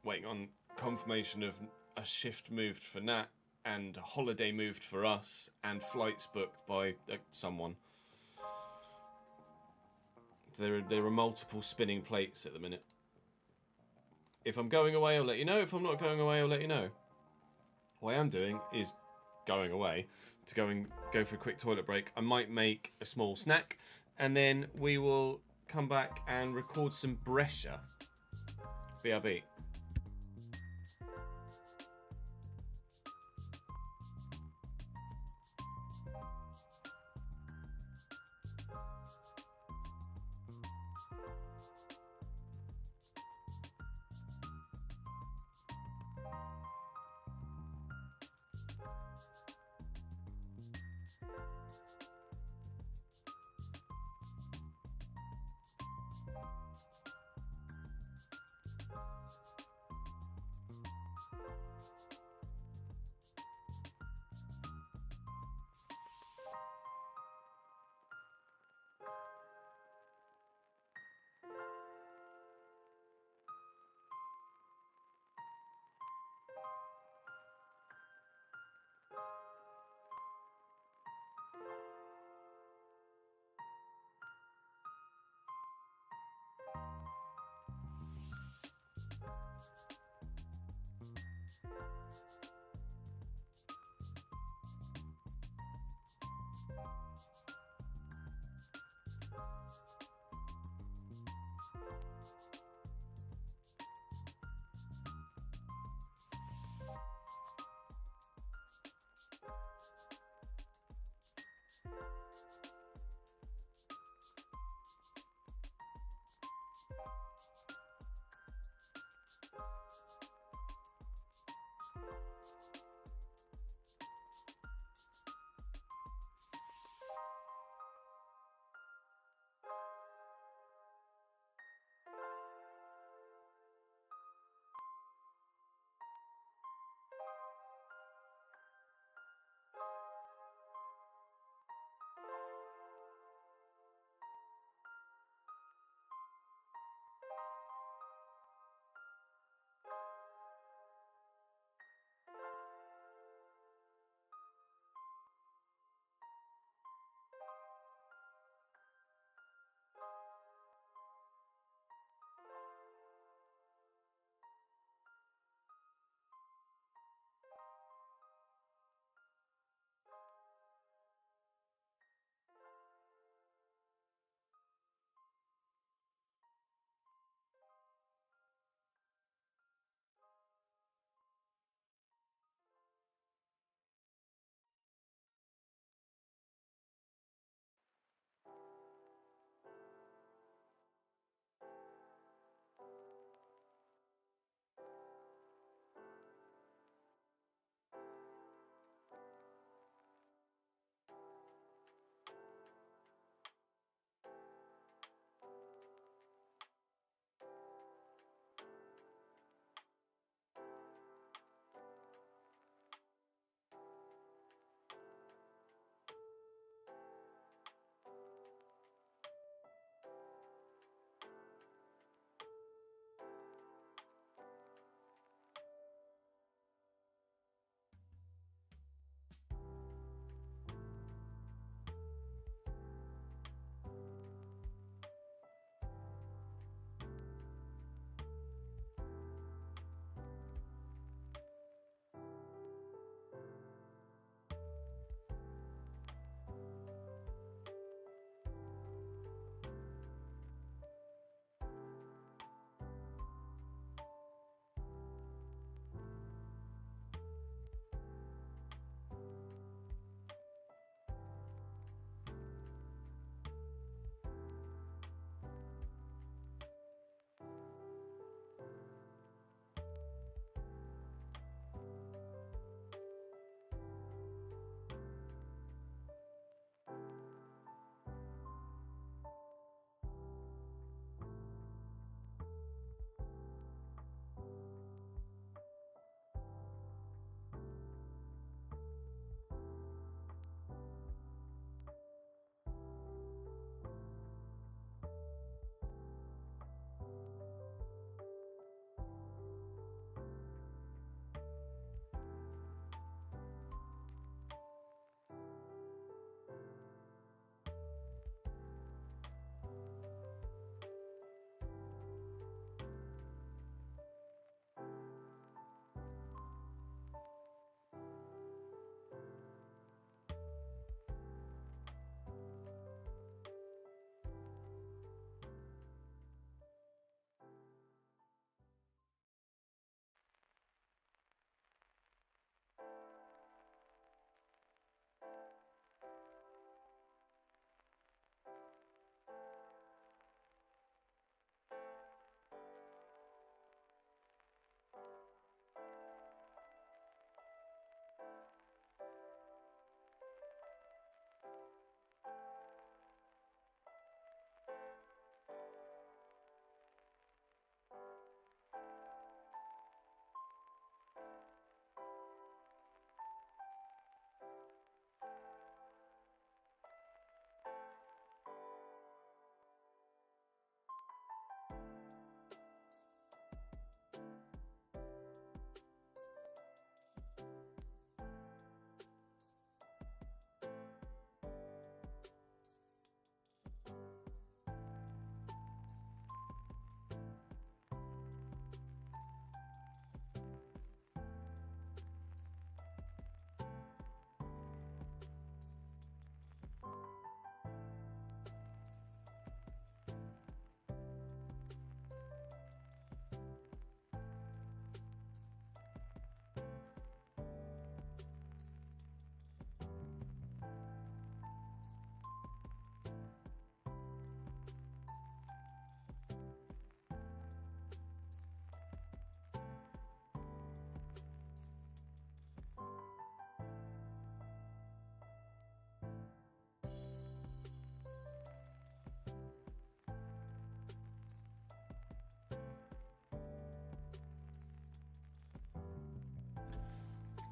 Waiting on confirmation of a shift moved for Nat and a holiday moved for us and flights booked by someone. There are multiple spinning plates at the minute. If I'm going away, I'll let you know. If I'm not going away, I'll let you know. What I am doing is going away to go for a quick toilet break. I might make a small snack and then we will come back and record some Brescia. BRB.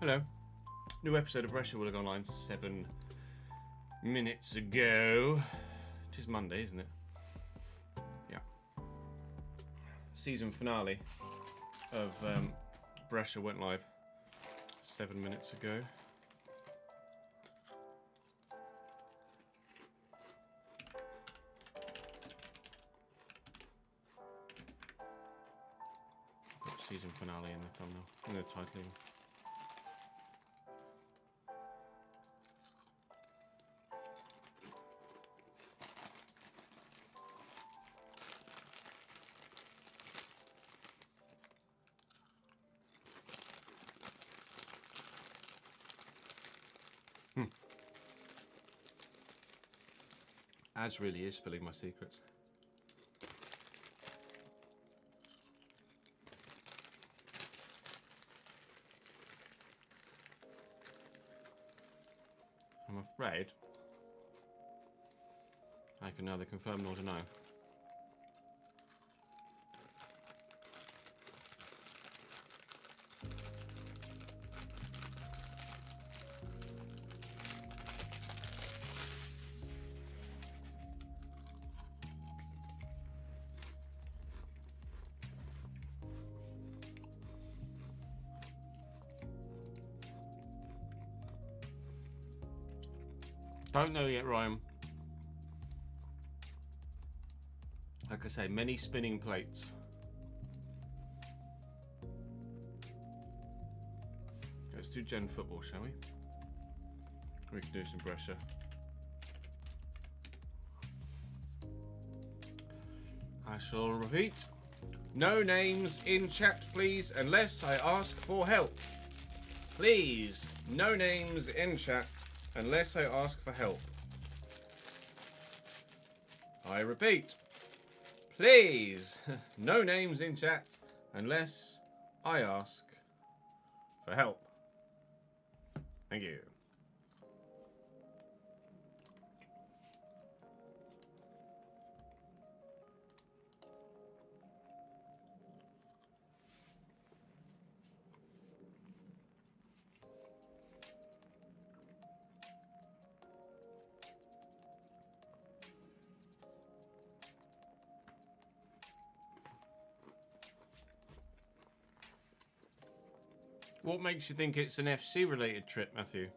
Hello. New episode of Brescia will have gone online 7 minutes ago. It is Monday, isn't it? Yeah. Season finale of Brescia went live 7 minutes ago. Put season finale in the thumbnail, in the title. Az really is spilling my secrets. I'm afraid I can neither confirm nor deny. Don't know yet, Ryan. Like I say, many spinning plates. Let's do Gen football, shall we? We can do some Brescia. I shall repeat. No names in chat, please, unless I ask for help. Please, no names in chat. Unless I ask for help. I repeat, please, no names in chat unless I ask for help. Thank you. What makes you think it's an FC related trip, Matthew?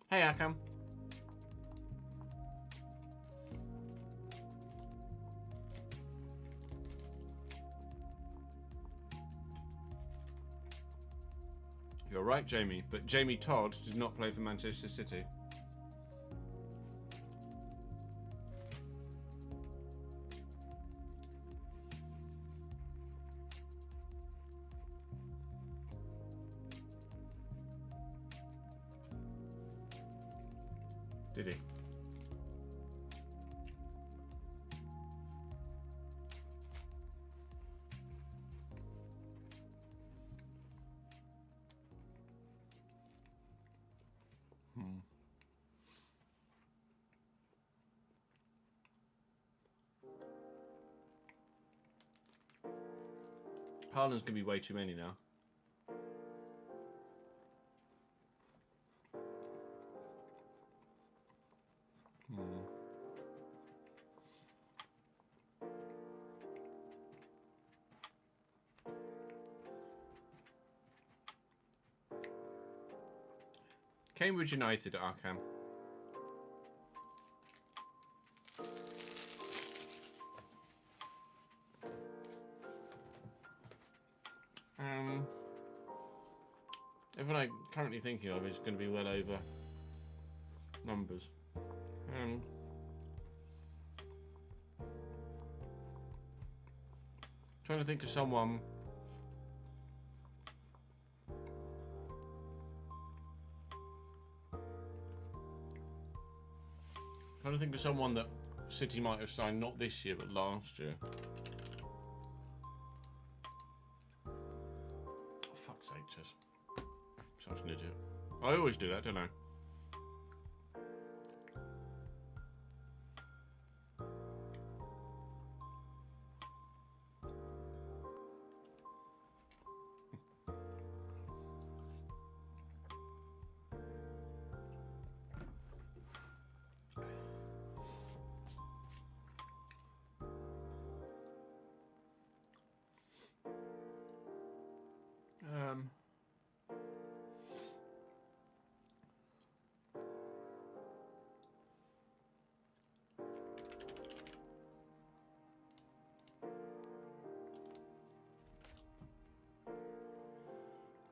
Hey, Akam. You're right, Jamie, but Jamie Todd did not play for Manchester City. Did he? Haaland's gonna be way too many now. Cambridge United at Arkham. Everyone I'm currently thinking of is going to be well over numbers. Trying to think of someone. Trying to think of someone that City might have signed not this year but last year. Oh, fuck's sake, just such an idiot. I always do that, don't I?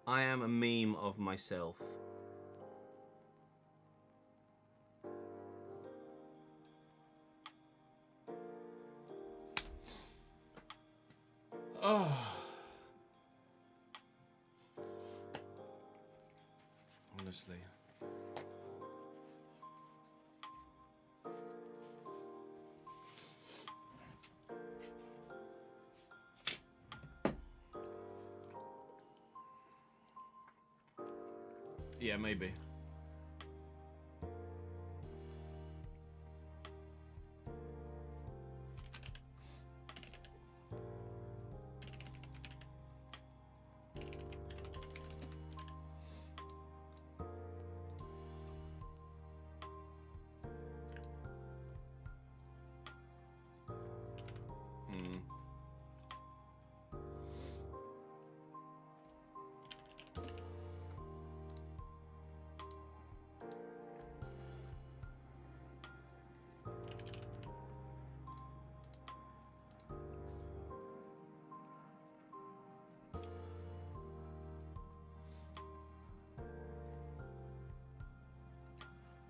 I am a meme of myself. Oh. Honestly. Yeah, maybe.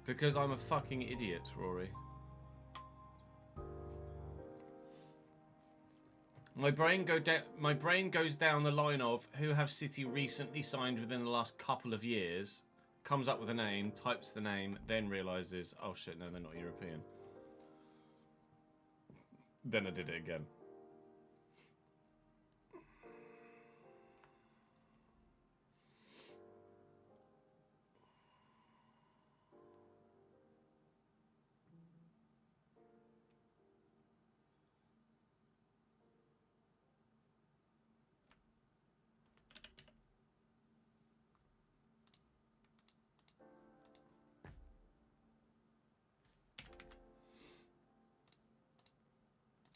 Because I'm a fucking idiot, Rory. My brain goes down the line of who have City recently signed within the last couple of years, comes up with a name, types the name, then realises, oh shit, no, they're not European. Then I did it again.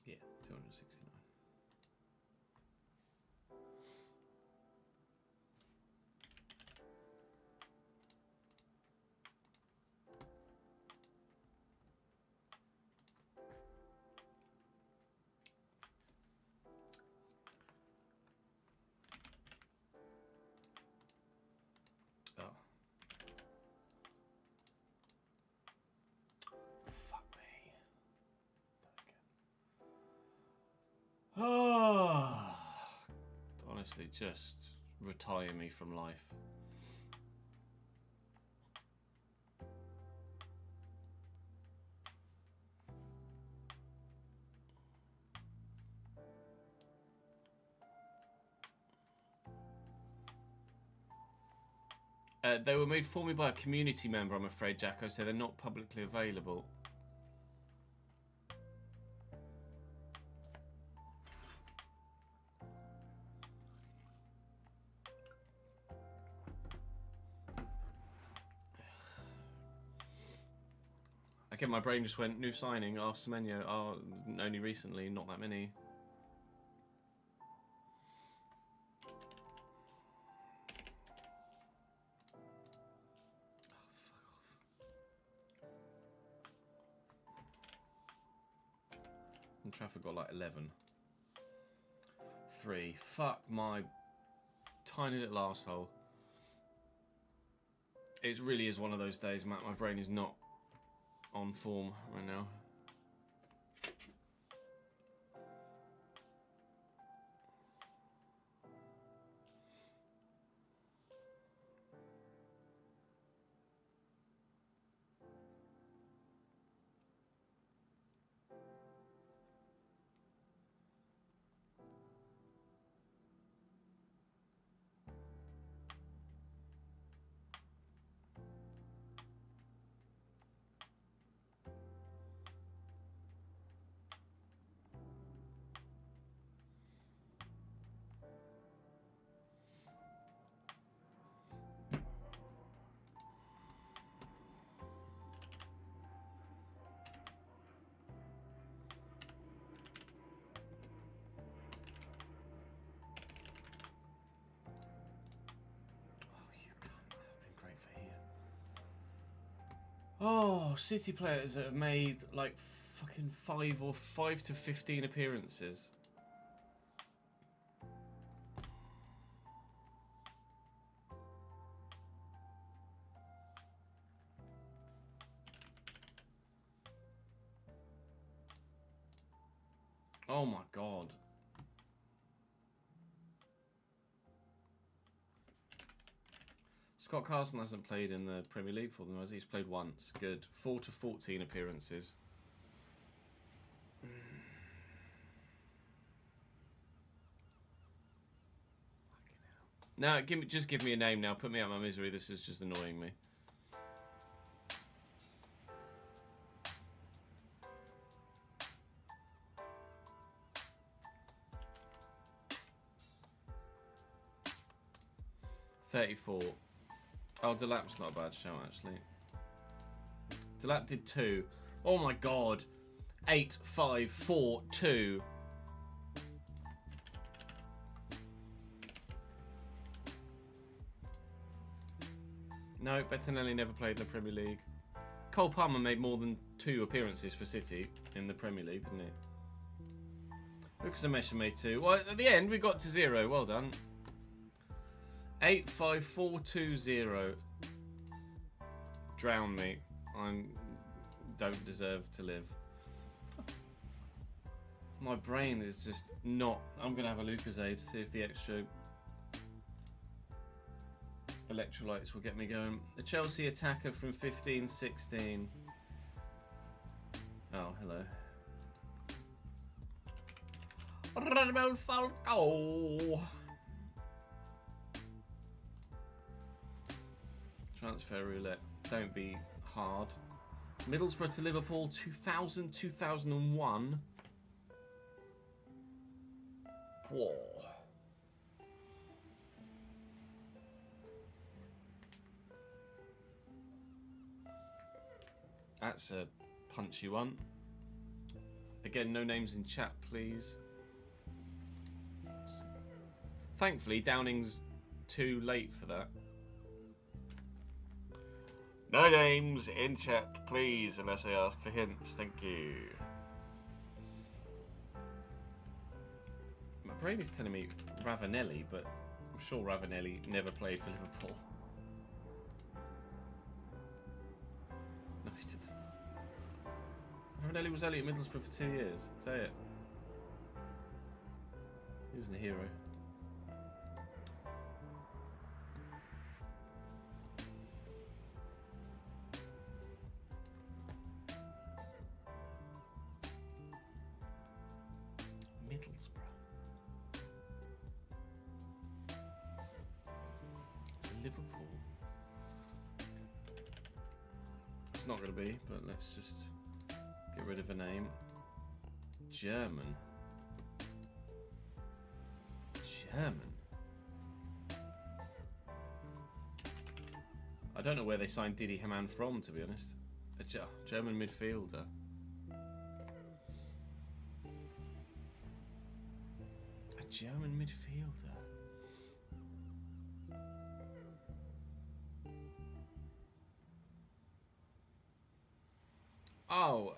Yeah, 269. Oh. Fuck me. Oh. Honestly, just retire me from life. They were made for me by a community member, I'm afraid, Jacko, so they're not publicly available. Again, my brain just went, new signing, Semenyo, only recently, not that many. And Trafford got like 11. 3. Fuck my tiny little arsehole. It really is one of those days, Matt. My brain is not on form right now. Oh, City players that have made like fucking 5 to 15 appearances. Oh my god. Scott Carson hasn't played in the Premier League for them, has he? He's played once. Good. 4 to 14 appearances. Now, just give me a name now. Put me out of my misery. This is just annoying me. $34. Oh, Delap's not a bad show, actually. Delap did 2. Oh my god. 8, 5, 4, 2. No, Bettinelli never played in the Premier League. Cole Palmer made more than 2 appearances for City in the Premier League, didn't he? Lucas Amesha made 2. Well, at the end, we got to 0. Well done. 8, 5, 4, 2, 0. Drown me. I don't deserve to live. My brain is just not... I'm going to have a Lucozade to see if the extra electrolytes will get me going. The Chelsea attacker from 15-16. Oh, hello. Radamel Falcao. Transfer roulette. Don't be hard. Middlesbrough to Liverpool, 2000, 2001. Whoa. That's a punchy one. Again, no names in chat, please. Thankfully, Downing's too late for that. No names in chat, please, unless I ask for hints. Thank you. My brain is telling me Ravanelli, but I'm sure Ravanelli never played for Liverpool. No, he didn't. Ravanelli was only at Middlesbrough for 2 years. Is that it? He was a hero. Liverpool. It's not going to be, but let's just get rid of a name. German. I don't know where they signed Didi Hamann from, to be honest. A German midfielder. A German midfielder. Oh,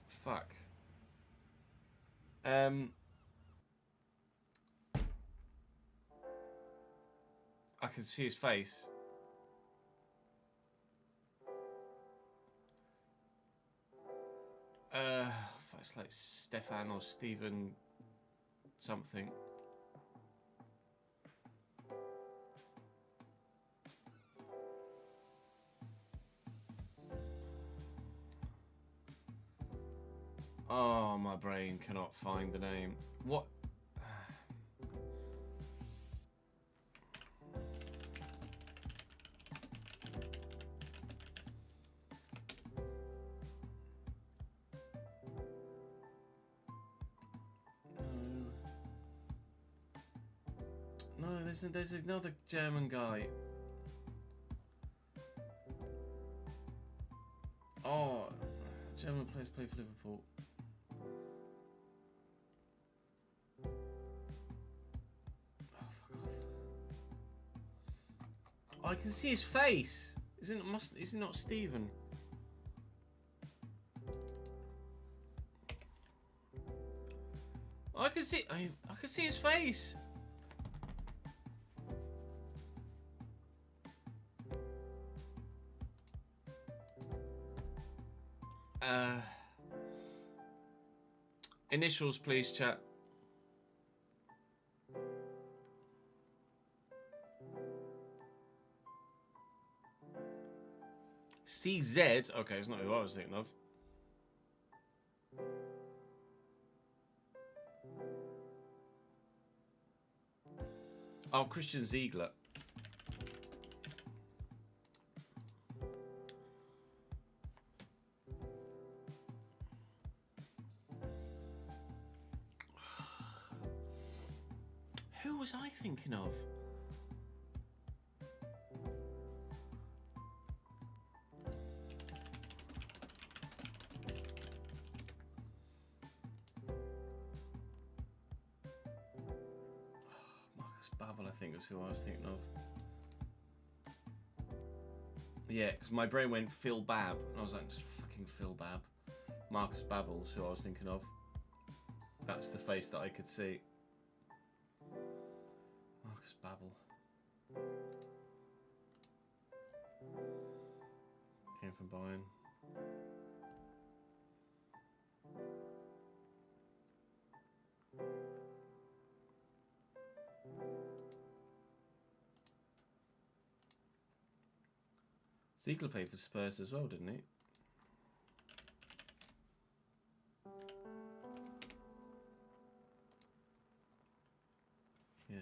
fuck. I can see his face. It's like Stefan or Stephen something. Oh, my brain cannot find the name. What? No, there's another German guy. Oh, German players play for Liverpool. I can see his face. Is it not Stephen? I can see his face. Initials, please, chat. CZ. Okay, it's not who I was thinking of. Oh, Christian Ziegler. Who was I thinking of? Marcus Babbel, I think, was who I was thinking of. Yeah, because my brain went Phil Babb, and I was like, just fucking Phil Babb. Marcus Babbel's who I was thinking of. That's the face that I could see. Marcus Babbel. Came from Bayern. Ziegler played for Spurs as well, didn't he? Yeah.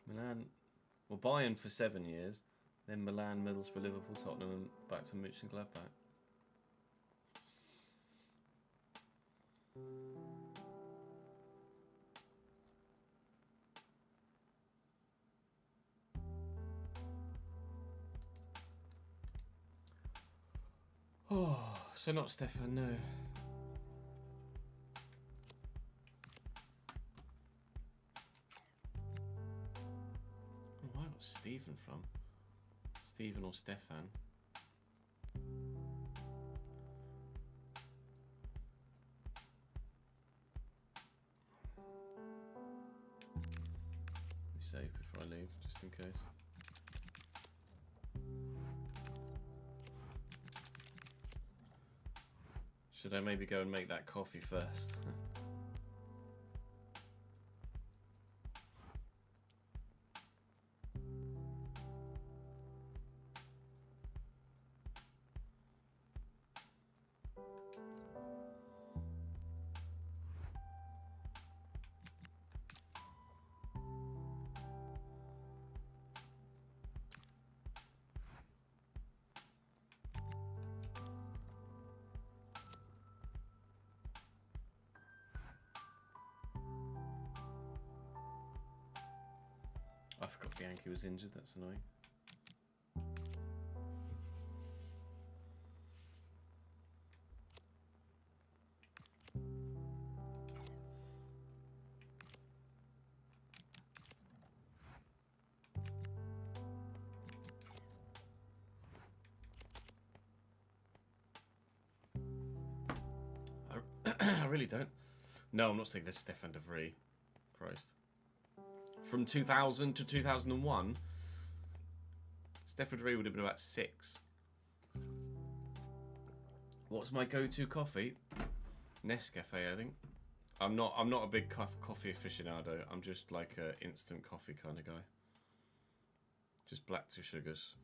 Milan, well, Bayern for 7 years, then Milan, Middlesbrough, Liverpool, Tottenham, and back to Mönchengladbach. Oh, so not Stefan, no. Oh, why was Stephen from? Stephen or Stefan? Be safe before I leave, just in case. Should I maybe go and make that coffee first? I forgot Bianchi was injured, that's annoying. I really don't. No, I'm not saying there's Stefan de Vrij. Christ. From 2000 to 2001, Stefan de Vrij would have been about 6. What's my go-to coffee? Nescafe, I think. I'm not a big coffee aficionado. I'm just like a instant coffee kind of guy. Just black 2 sugars.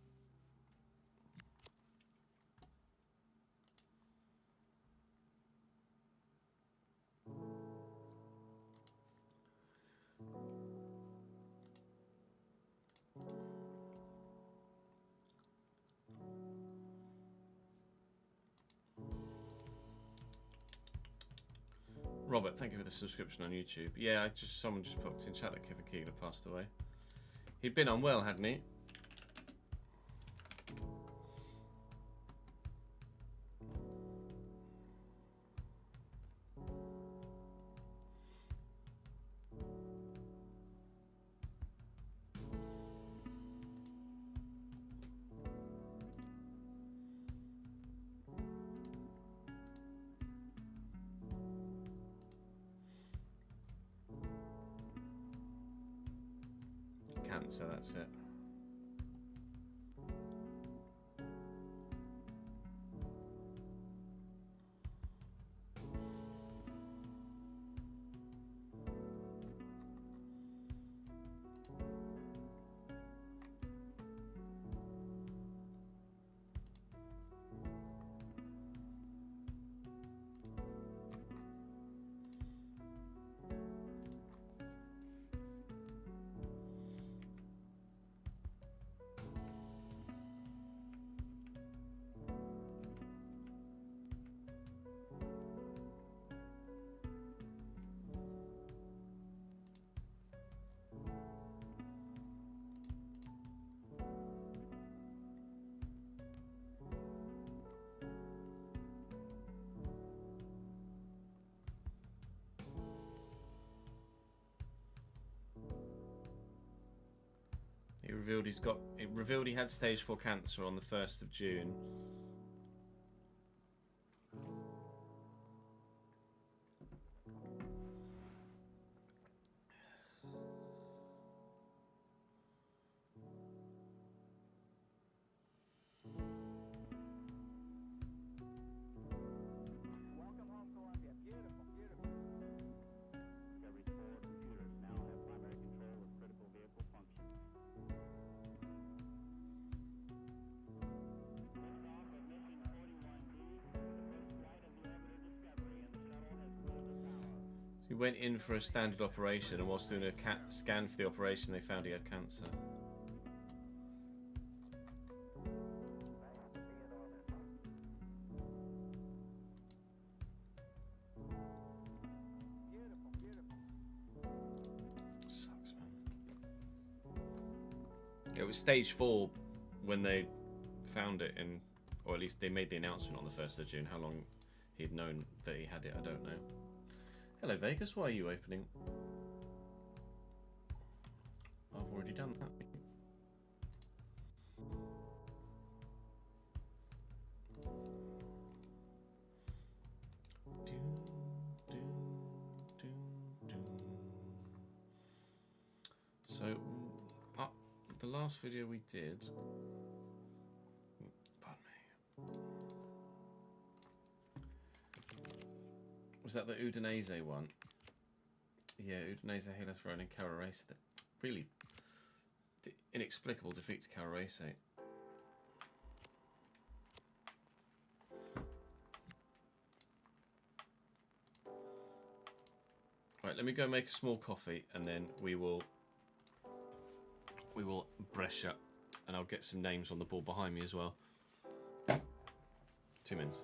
Robert, thank you for the subscription on YouTube. Yeah, someone just popped in chat that Kevin Keeler passed away. He'd been unwell, hadn't he? Cancer, that's it. revealed it revealed he had stage 4 cancer on the 1st of June. Welcome home, Columbia. Beautiful, beautiful. Discovery's 4 computers now have primary control of critical vehicle functions. Liftoff of mission 41B, the first flight of the orbiter Discovery, and the shuttle has cleared the tower. He went in for a standard operation, and whilst doing a scan for the operation, they found he had cancer. Beautiful, beautiful. Sucks, man. It was stage 4 when they found it in, or at least they made the announcement on the 1st of June. How long he'd known that he had it, I don't know. Hello, Vegas. Why are you opening? I've already done that. So, the last video we did, pardon me, was that the Udinese one? Yeah, Udinese, Halo Throne and Calarese. That really inexplicable defeat to Calarese. Right, let me go make a small coffee, and then we will Brescia, and I'll get some names on the board behind me as well. 2 minutes.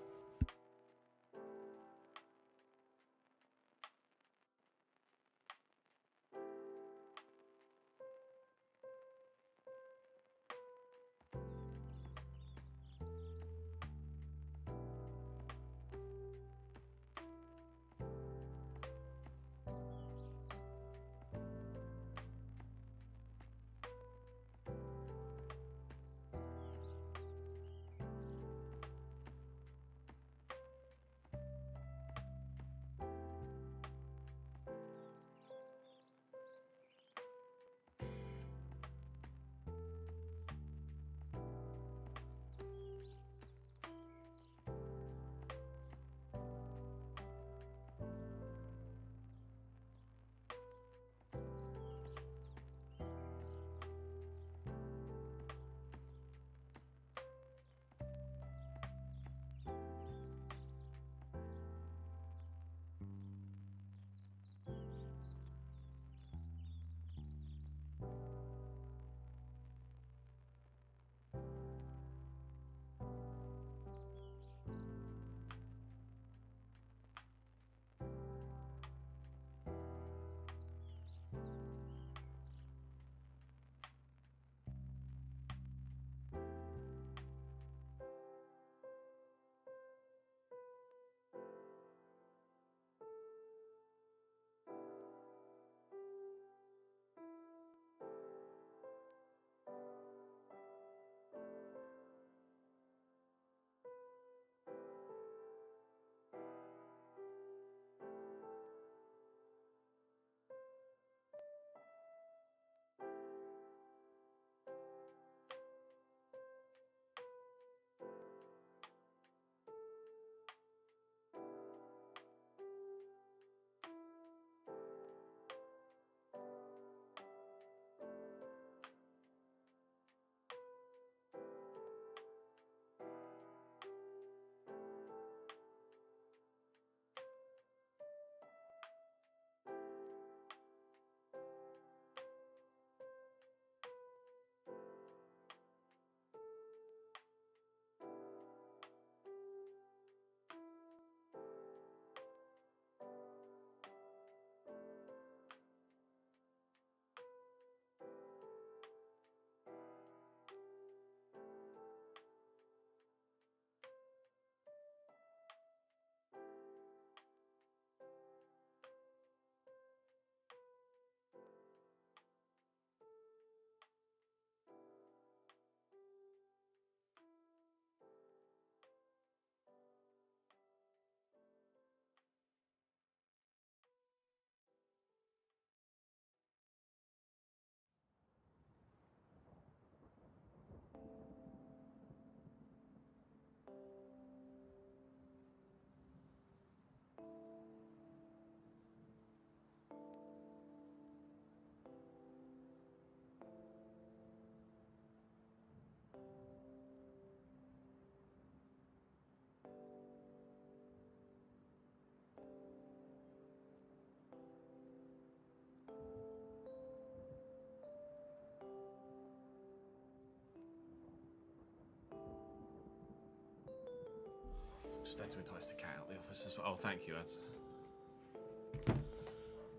Just had to entice the cat out of the office as well. Oh, thank you, Ads.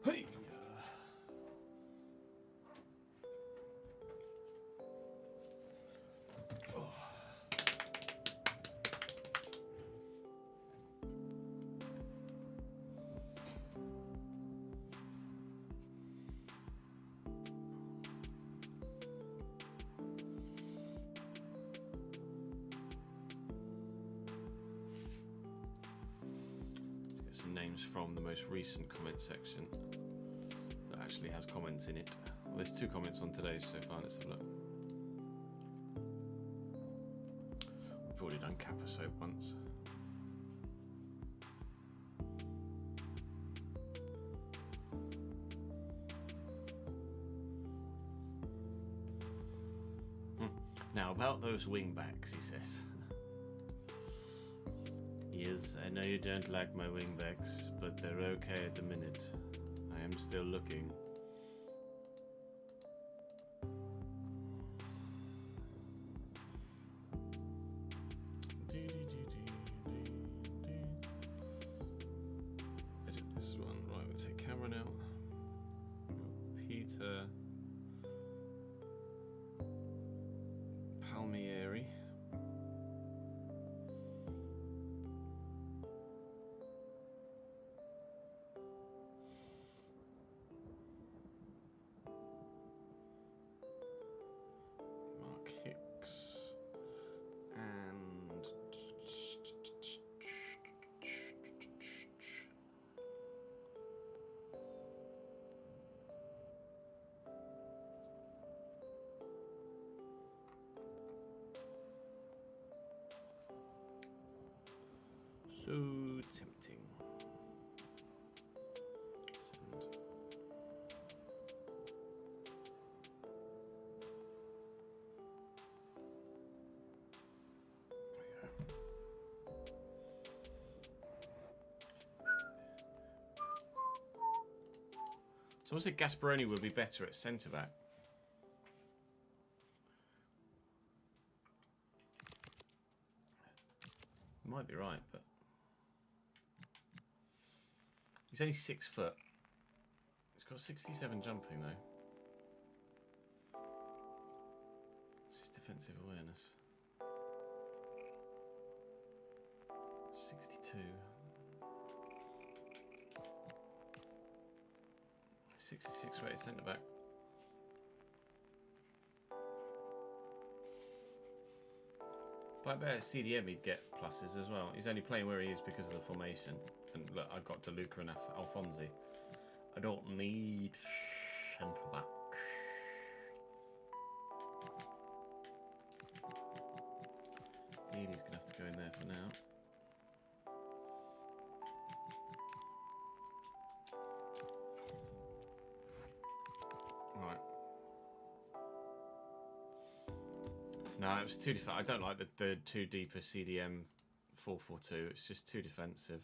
Hey! Some names from the most recent comment section that actually has comments in it. Well, there's 2 comments on today's so far. Let's have a look. We've already done Kappa Soap once. Now about those wing backs, he says. Yes, I know you don't like my wingbacks, but they're okay at the minute. I am still looking. Edit this one. Right, we'll take Cameron out. Peter Palmieri. So tempting. Send. Someone said Gasparoni would be better at centre back. You might be right, but he's only 6 foot. He's got 67 jumping though. What's his defensive awareness? 62. 66 rated centre back. But I bet at CDM he'd get pluses as well. He's only playing where he is because of the formation. And look, I got DeLuca and Alfonsi. I don't need centre back. He's going to have to go in there for now. Right. No, it was too defensive. I don't like the too deeper CDM 4-4-2. It's just too defensive.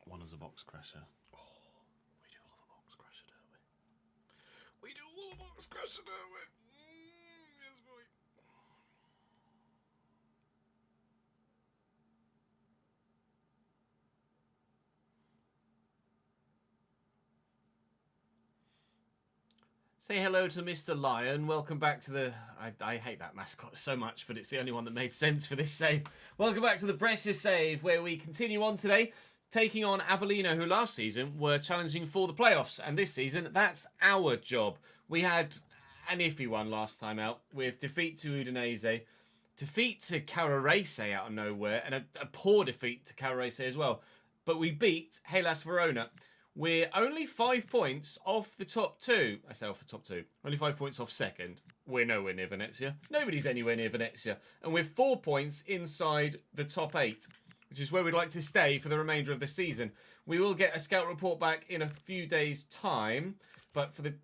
One as a box crusher. Oh, we do love a box crusher, don't we? We do love a box crusher, don't we? Yes, boy. Say hello to Mr. Lion. Welcome back to the... I hate that mascot so much, but it's the only one that made sense for this save. Welcome back to the Precious Save, where we continue on today, taking on Avellino, who last season were challenging for the playoffs. And this season, that's our job. We had an iffy one last time out with defeat to Udinese, defeat to Carrarese out of nowhere, and a poor defeat to Carrarese as well. but we beat Hellas Verona. We're only 5 points off the top two. I say off the top two. Only 5 points off second. We're nowhere near Venezia. Nobody's anywhere near Venezia. And we're 4 points inside the top 8, which is where we'd like to stay for the remainder of the season. We will get a scout report back in a few days' time. But for the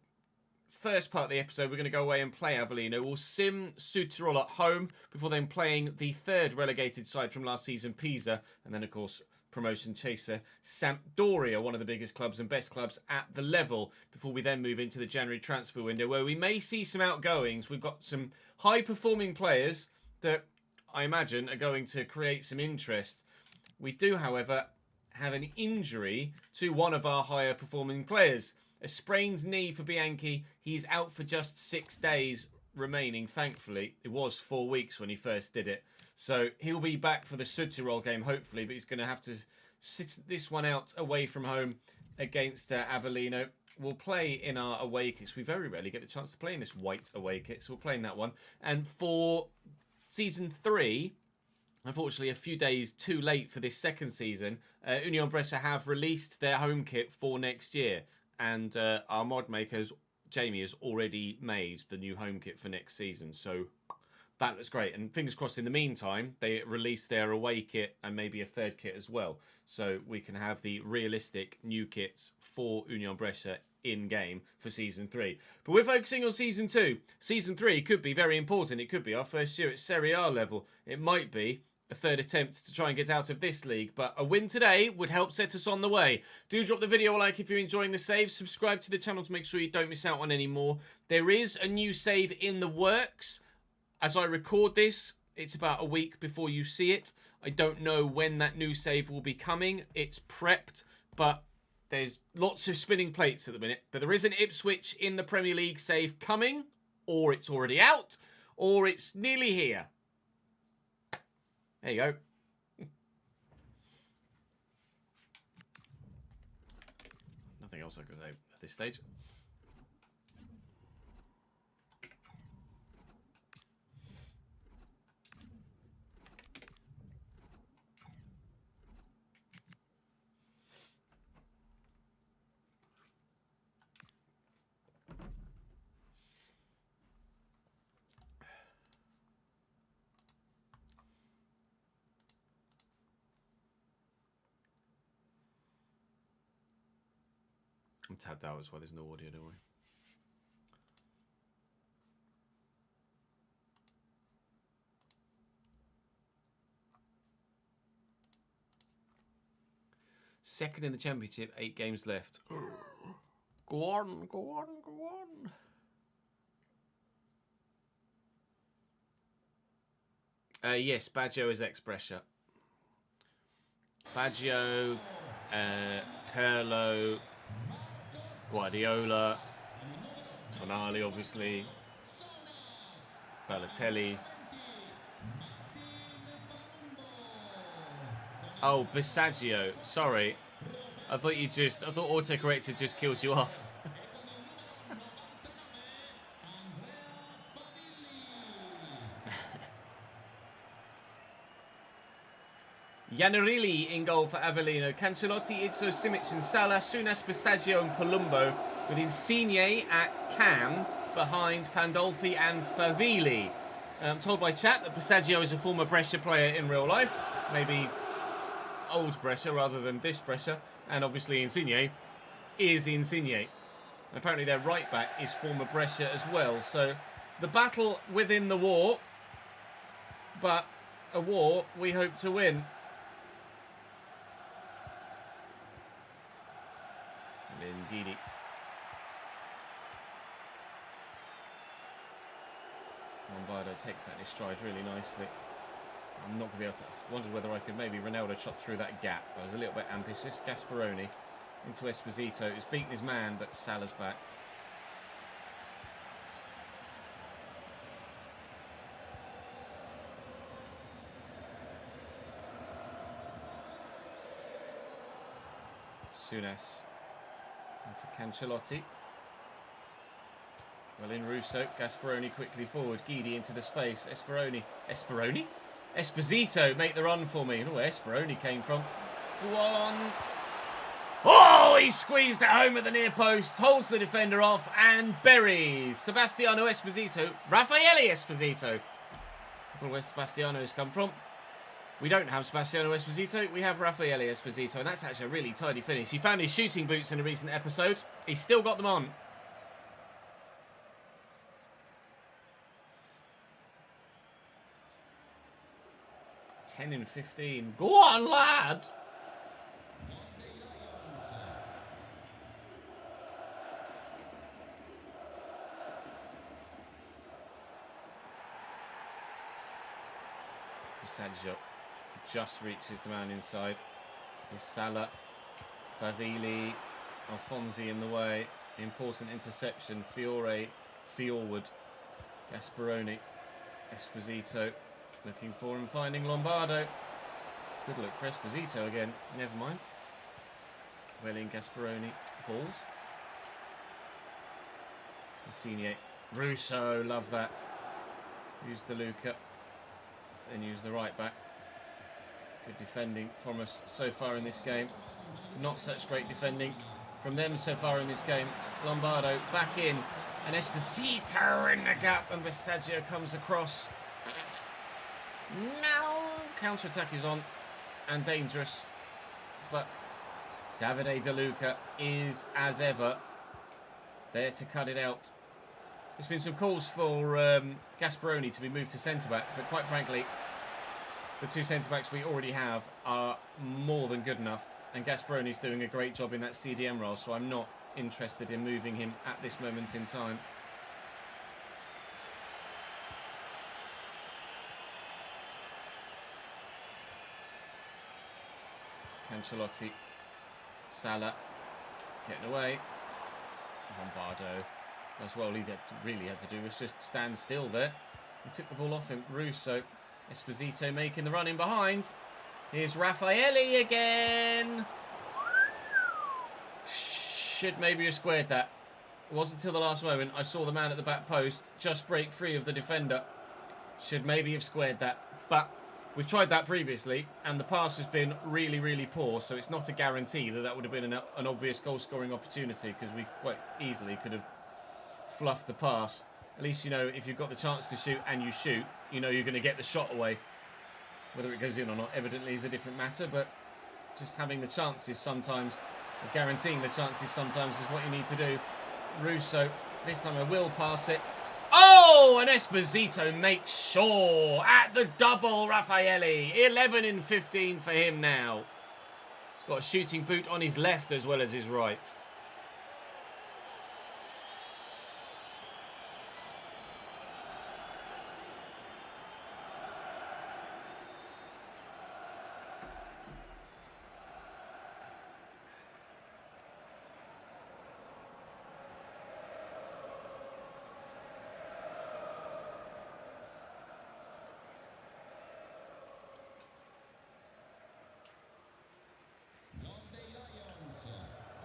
first part of the episode, we're going to go away and play Avellino. We'll sim Südtirol at home before then playing the third relegated side from last season, Pisa. And then, of course, promotion chaser Sampdoria, one of the biggest clubs and best clubs at the level, before we then move into the January transfer window, where we may see some outgoings. We've got some high-performing players that I imagine are going to create some interest. We do, however, have an injury to one of our higher-performing players. A sprained knee for Bianchi. He's out for just 6 days remaining, thankfully. It was 4 weeks when he first did it. So he'll be back for the Südtirol game, hopefully, but he's going to have to sit this one out away from home against Avellino. We'll play in our away kits. We very rarely get the chance to play in this white away kit, so we'll play in that one. And for Season 3, unfortunately a few days too late for this second season, Union Brescia have released their home kit for next year. And our mod makers, Jamie, has already made the new home kit for next season, so that looks great. And fingers crossed in the meantime, they release their away kit and maybe a third kit as well. So we can have the realistic new kits for Union Brescia in-game for Season 3. But we're focusing on Season 2. Season 3 could be very important. It could be our first year at Serie A level. It might be a third attempt to try and get out of this league. But a win today would help set us on the way. Do drop the video a like if you're enjoying the save. Subscribe to the channel to make sure you don't miss out on any more. There is a new save in the works. As I record this, it's about a week before you see it. I don't know when that new save will be coming. It's prepped, but there's lots of spinning plates at the minute. But there is an Ipswich in the Premier League save coming, or it's already out, or it's nearly here. There you go. Nothing else I can say at this stage. I'm tabbed out as well, there's no audio, don't worry. Second in the championship, 8 games left. Go on, go on, go on. Yes, Baggio is ex-Brescia. Baggio, Pirlo, Guardiola, Tonali, obviously, Balotelli. Oh, Bissaggio. Sorry. I thought autocorrect had just killed you off. Iannarelli in goal for Avellino. Cancelotti, Izzo, Simic and Salah. Sunas, Bissaggio and Palumbo. With Insigne at Cam behind Pandolfi and Favili. I'm told by chat that Bissaggio is a former Brescia player in real life. Maybe old Brescia rather than this Brescia. And obviously Insigne is Insigne. Apparently their right back is former Brescia as well. So the battle within the war. But a war we hope to win. Indeed. Lombardo takes that in his stride really nicely. I'm not going to be able to... I wondered whether I could maybe Ronaldo chop through that gap. I was a little bit ambitious. Gasperoni into Esposito. He's beaten his man, but Salah's back. Sunas into Cancelotti. Well in Russo. Gasperoni quickly forward. Guidi into the space. Esperoni. Esposito make the run for me. I don't know where Esperoni came from. Go on. Oh, he squeezed it home at the near post, holds the defender off and buries Sebastiano Esposito. Raffaele Esposito. I don't know where Sebastiano's come from. We don't have Sebastiano Esposito, we have Raffaele Esposito, and that's actually a really tidy finish. He found his shooting boots in a recent episode. He's still got them on. Ten and 15. Go on, lad! Sergio just reaches the man inside. Is Salah, Favili, Alfonsi in the way. Important interception. Fiore, Fiorwood, Gasperoni, Esposito looking for and finding Lombardo. Good look for Esposito again. Never mind. Welling, Gasperoni, balls. Insigne, Russo, love that. Use DeLuca. Then use the right back. Good defending from us so far in this game. Not such great defending from them so far in this game. Lombardo back in. And Esposito in the gap. And Bersaglio comes across. Now counter-attack is on. And dangerous. But Davide De Luca is, as ever, there to cut it out. There's been some calls for Gasperoni to be moved to centre-back, but quite frankly, the two centre-backs we already have are more than good enough, and Gasperoni's doing a great job in that CDM role, so I'm not interested in moving him at this moment in time. Cancelotti, Salah, getting away, Lombardo. As well, he really had to do was just stand still there. He took the ball off him. Russo, Esposito making the run in behind. Here's Raffaele again. Should maybe have squared that. It wasn't until the last moment I saw the man at the back post just break free of the defender. Should maybe have squared that. But we've tried that previously, and the pass has been really, really poor. So it's not a guarantee that that would have been an obvious goal-scoring opportunity, because we quite easily could have fluff the pass. At least, you know, if you've got the chance to shoot and you shoot, you know you're going to get the shot away. Whether it goes in or not evidently is a different matter, but just having the chances sometimes, or guaranteeing the chances sometimes, is what you need to do. Russo, this time I will pass it. Oh, and Esposito makes sure at the double. Raffaele, 11 and 15 for him now. He's got a shooting boot on his left as well as his right.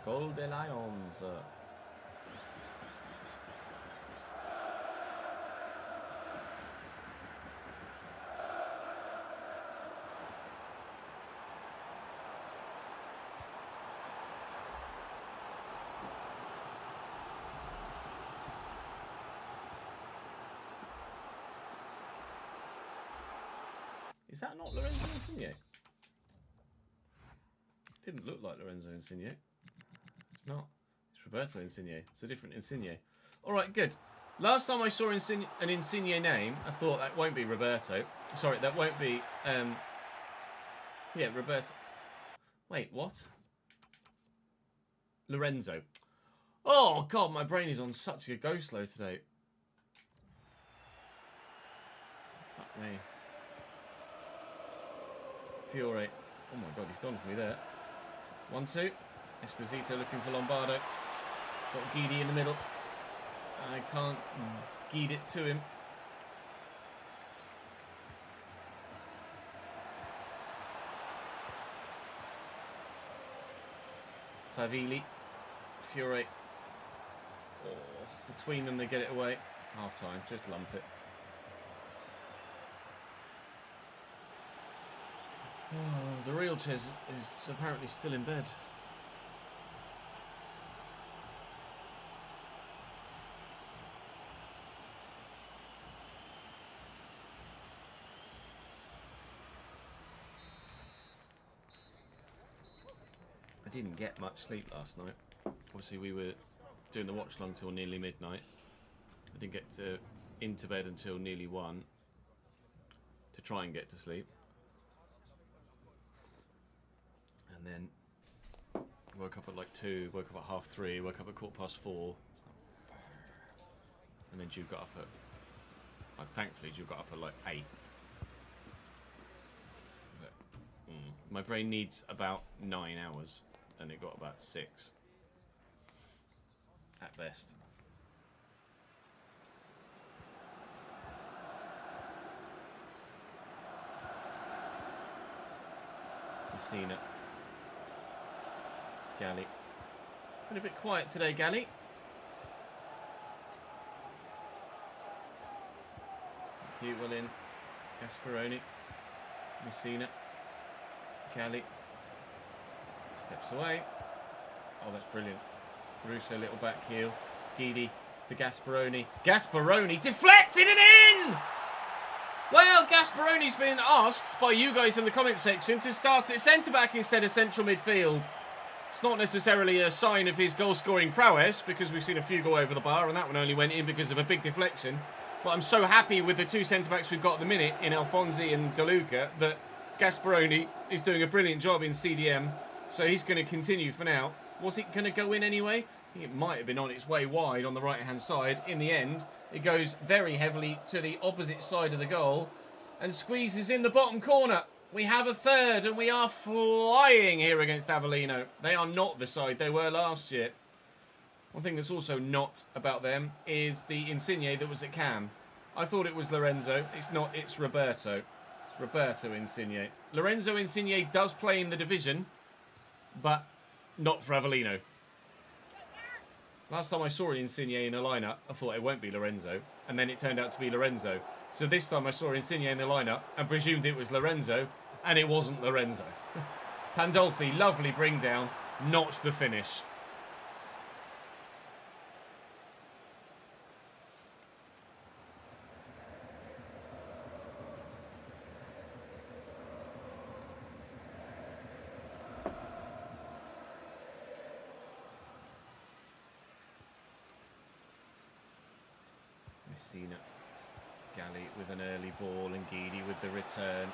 Gol de Lions. Is that not Lorenzo Insigne? Didn't look like Lorenzo Insigne. It's not. It's Roberto Insigne. It's a different Insigne. All right, good. Last time I saw an Insigne name, I thought that won't be Roberto. Sorry, that won't be... yeah, Roberto. Wait, what? Lorenzo. Oh, God, my brain is on such a go slow today. Fuck me. Fiore. Oh, my God, he's gone for me there. 1-2. Esposito looking for Lombardo. Got Guidi in the middle. I can't guide it to him. Favili. Fiore. Oh, between them they get it away. Half time, just lump it. Oh, the real Ches is apparently still in bed. I didn't get much sleep last night. Obviously, we were doing the watch long till nearly midnight. I didn't get into bed until nearly 1 to try and get to sleep. And then woke up at like 2, woke up at 3:30, woke up at 4:15. And then Jude got up at, thankfully Jude got up at like 8. But, my brain needs about 9 hours, and it got about 6 at best. We've seen it. Galley. Been a bit quiet today, Galley. Cute, well in. Gasparoni. Messina. Galley. Steps away. Oh, that's brilliant. Russo, little back heel. Guidi to Gasparoni. Gasparoni deflected it in! Well, Gasparoni's been asked by you guys in the comment section to start at centre-back instead of central midfield. It's not necessarily a sign of his goal-scoring prowess, because we've seen a few go over the bar, and that one only went in because of a big deflection. But I'm so happy with the 2 centre-backs we've got at the minute in Alfonsi and De Luca that Gasparoni is doing a brilliant job in CDM, so he's going to continue for now. Was it going to go in anyway? I think it might have been on its way wide on the right-hand side. In the end, it goes very heavily to the opposite side of the goal and squeezes in the bottom corner. We have a third, and we are flying here against Avellino. They are not the side they were last year. One thing that's also not about them is the Insigne that was at Cam. I thought it was Lorenzo. It's not, it's Roberto. It's Roberto Insigne. Lorenzo Insigne does play in the division, but not for Avellino. Last time I saw Insigne in a lineup, I thought it won't be Lorenzo, and then it turned out to be Lorenzo. So this time I saw Insigne in the lineup and presumed it was Lorenzo, and it wasn't Lorenzo. Pandolfi, lovely bring down, not the finish. Messina, Galley with an early ball, and Guidi with the return.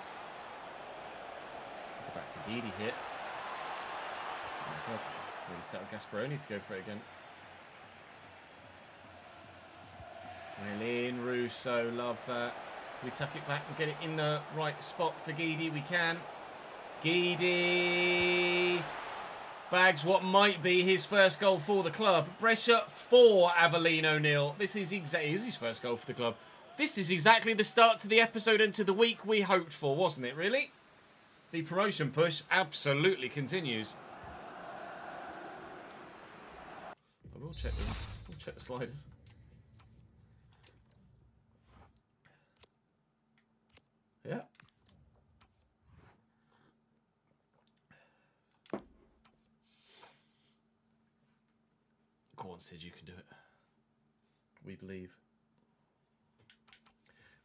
Back to Guidi here. Oh my god, really set up Gasparoni to go for it again. Well in, Russo, love that. We tuck it back and get it in the right spot for Guidi? We can. Guidi bags what might be his first goal for the club. Brescia 4, Avellino 0. This is exactly his first goal for the club. This is exactly the start to the episode and to the week we hoped for, wasn't it, really? The promotion push absolutely continues. I will check them. We'll check the sliders. Yeah. Go on, Sid, you can do it. We believe.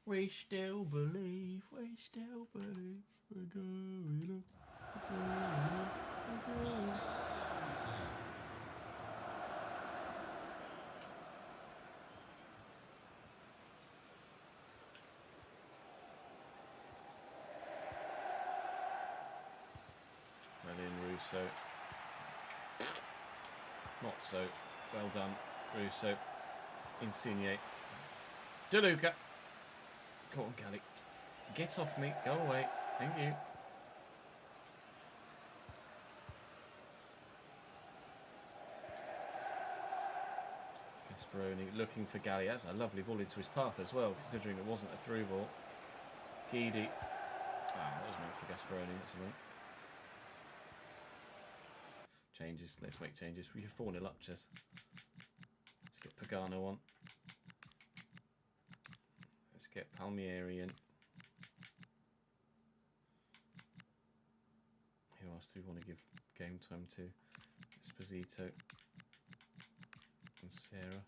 We still believe. We still believe. We're going up. We're going up. We're going up. Well in, Russo. Not so. Well done, Russo. Insigne. De Luca. Go on, Galley. Get off me. Go away. Thank you. Gasparoni looking for Galley. That's a lovely ball into his path as well, considering it wasn't a through ball. Guidi. Ah, that was meant for Gasparoni. That's all right. Changes. Let's make changes. We're 4-0 up, Ches. Let's get Pagano on. Let's get Palmieri in. else do we want to give game time to? Esposito and Sarah.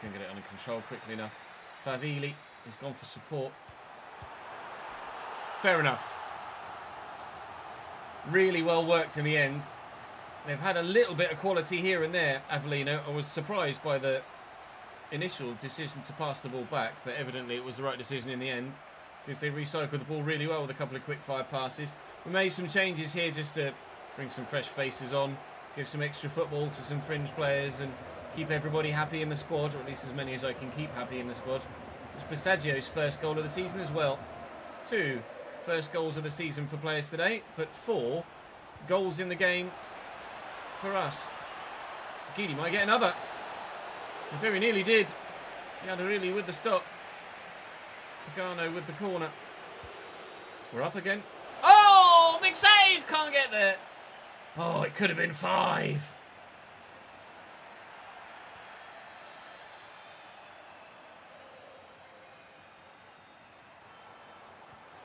Couldn't get it under control quickly enough. Favili has gone for support. Fair enough. Really well worked in the end. They've had a little bit of quality here and there, Avellino. I was surprised by the initial decision to pass the ball back, but evidently it was the right decision in the end because they recycled the ball really well with a couple of quick fire passes. We made some changes here just to bring some fresh faces on, give some extra football to some fringe players and keep everybody happy in the squad, or at least as many as I can keep happy in the squad. It was Passaggio's first goal of the season as well. 2 first goals of the season for players today, but 4 goals in the game for us. Guidi might get another. He very nearly did. He had a really with the stop. Pagano with the corner. We're up again. Oh, big save! Can't get there. Oh, it could have been 5.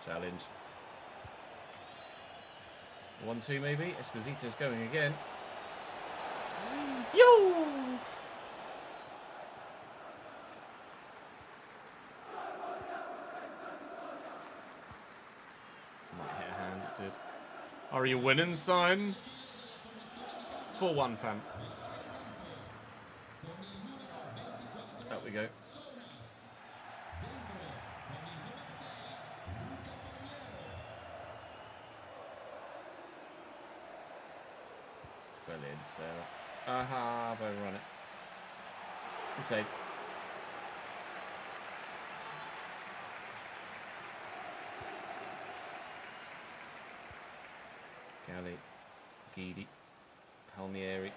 Challenge. 1-2 maybe. Esposito's going again. Yo! Might hit a hand, it did. Are you winning, son? 4-1, fam. Up we go. Brilliant, Sarah. Aha, I've overrun it. Good save. Galli, Guidi, Palmieri.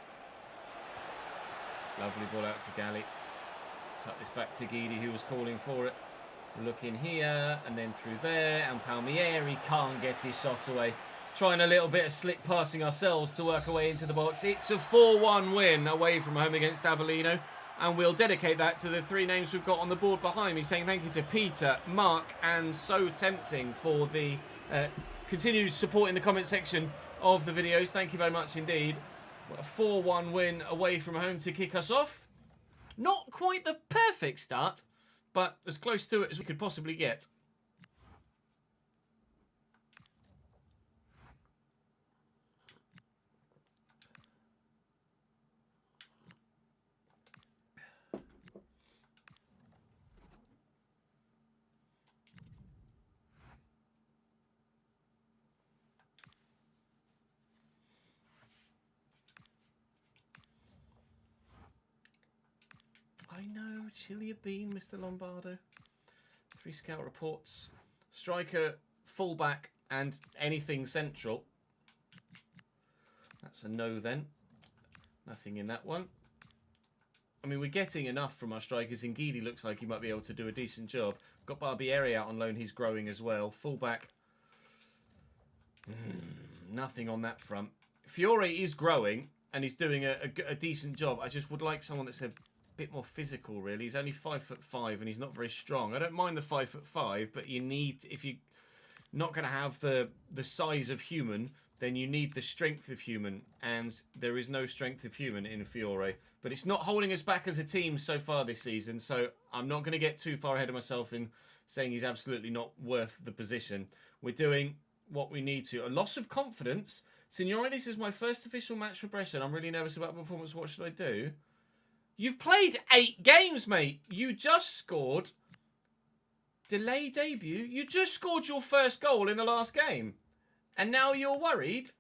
Lovely ball out to Galli. Tuck this back to Guidi, who was calling for it. Look in here, and then through there, and Palmieri can't get his shot away. Trying a little bit of slick passing ourselves to work our way into the box. It's a 4-1 win away from home against Avellino. And we'll dedicate that to the 3 names we've got on the board behind me, saying thank you to Peter, Mark, and So Tempting for the continued support in the comment section of the videos. Thank you very much indeed. A 4-1 win away from home to kick us off. Not quite the perfect start, but as close to it as we could possibly get. I know, chilly a bean, Mr. Lombardo. 3 scout reports. Striker, fullback, and anything central. That's a no then. Nothing in that one. I mean, we're getting enough from our strikers. Guidi looks like he might be able to do a decent job. Got Barbieri out on loan. He's growing as well. Fullback. Nothing on that front. Fiore is growing, and he's doing a decent job. I just would like someone that's a bit more physical, really. He's only 5'5", and he's not very strong. I don't mind the 5'5", but you need, if you're not going to have the size of human, then you need the strength of human, and there is no strength of human in Fiore. But it's not holding us back as a team so far this season, so I'm not going to get too far ahead of myself in saying he's absolutely not worth the position. We're doing what we need to. A loss of confidence. Signore, this is my first official match for Brescia. I'm really nervous about performance. What should I do? You've played 8 games, mate. You just scored. Delay debut. You just scored your first goal in the last game. And now you're worried.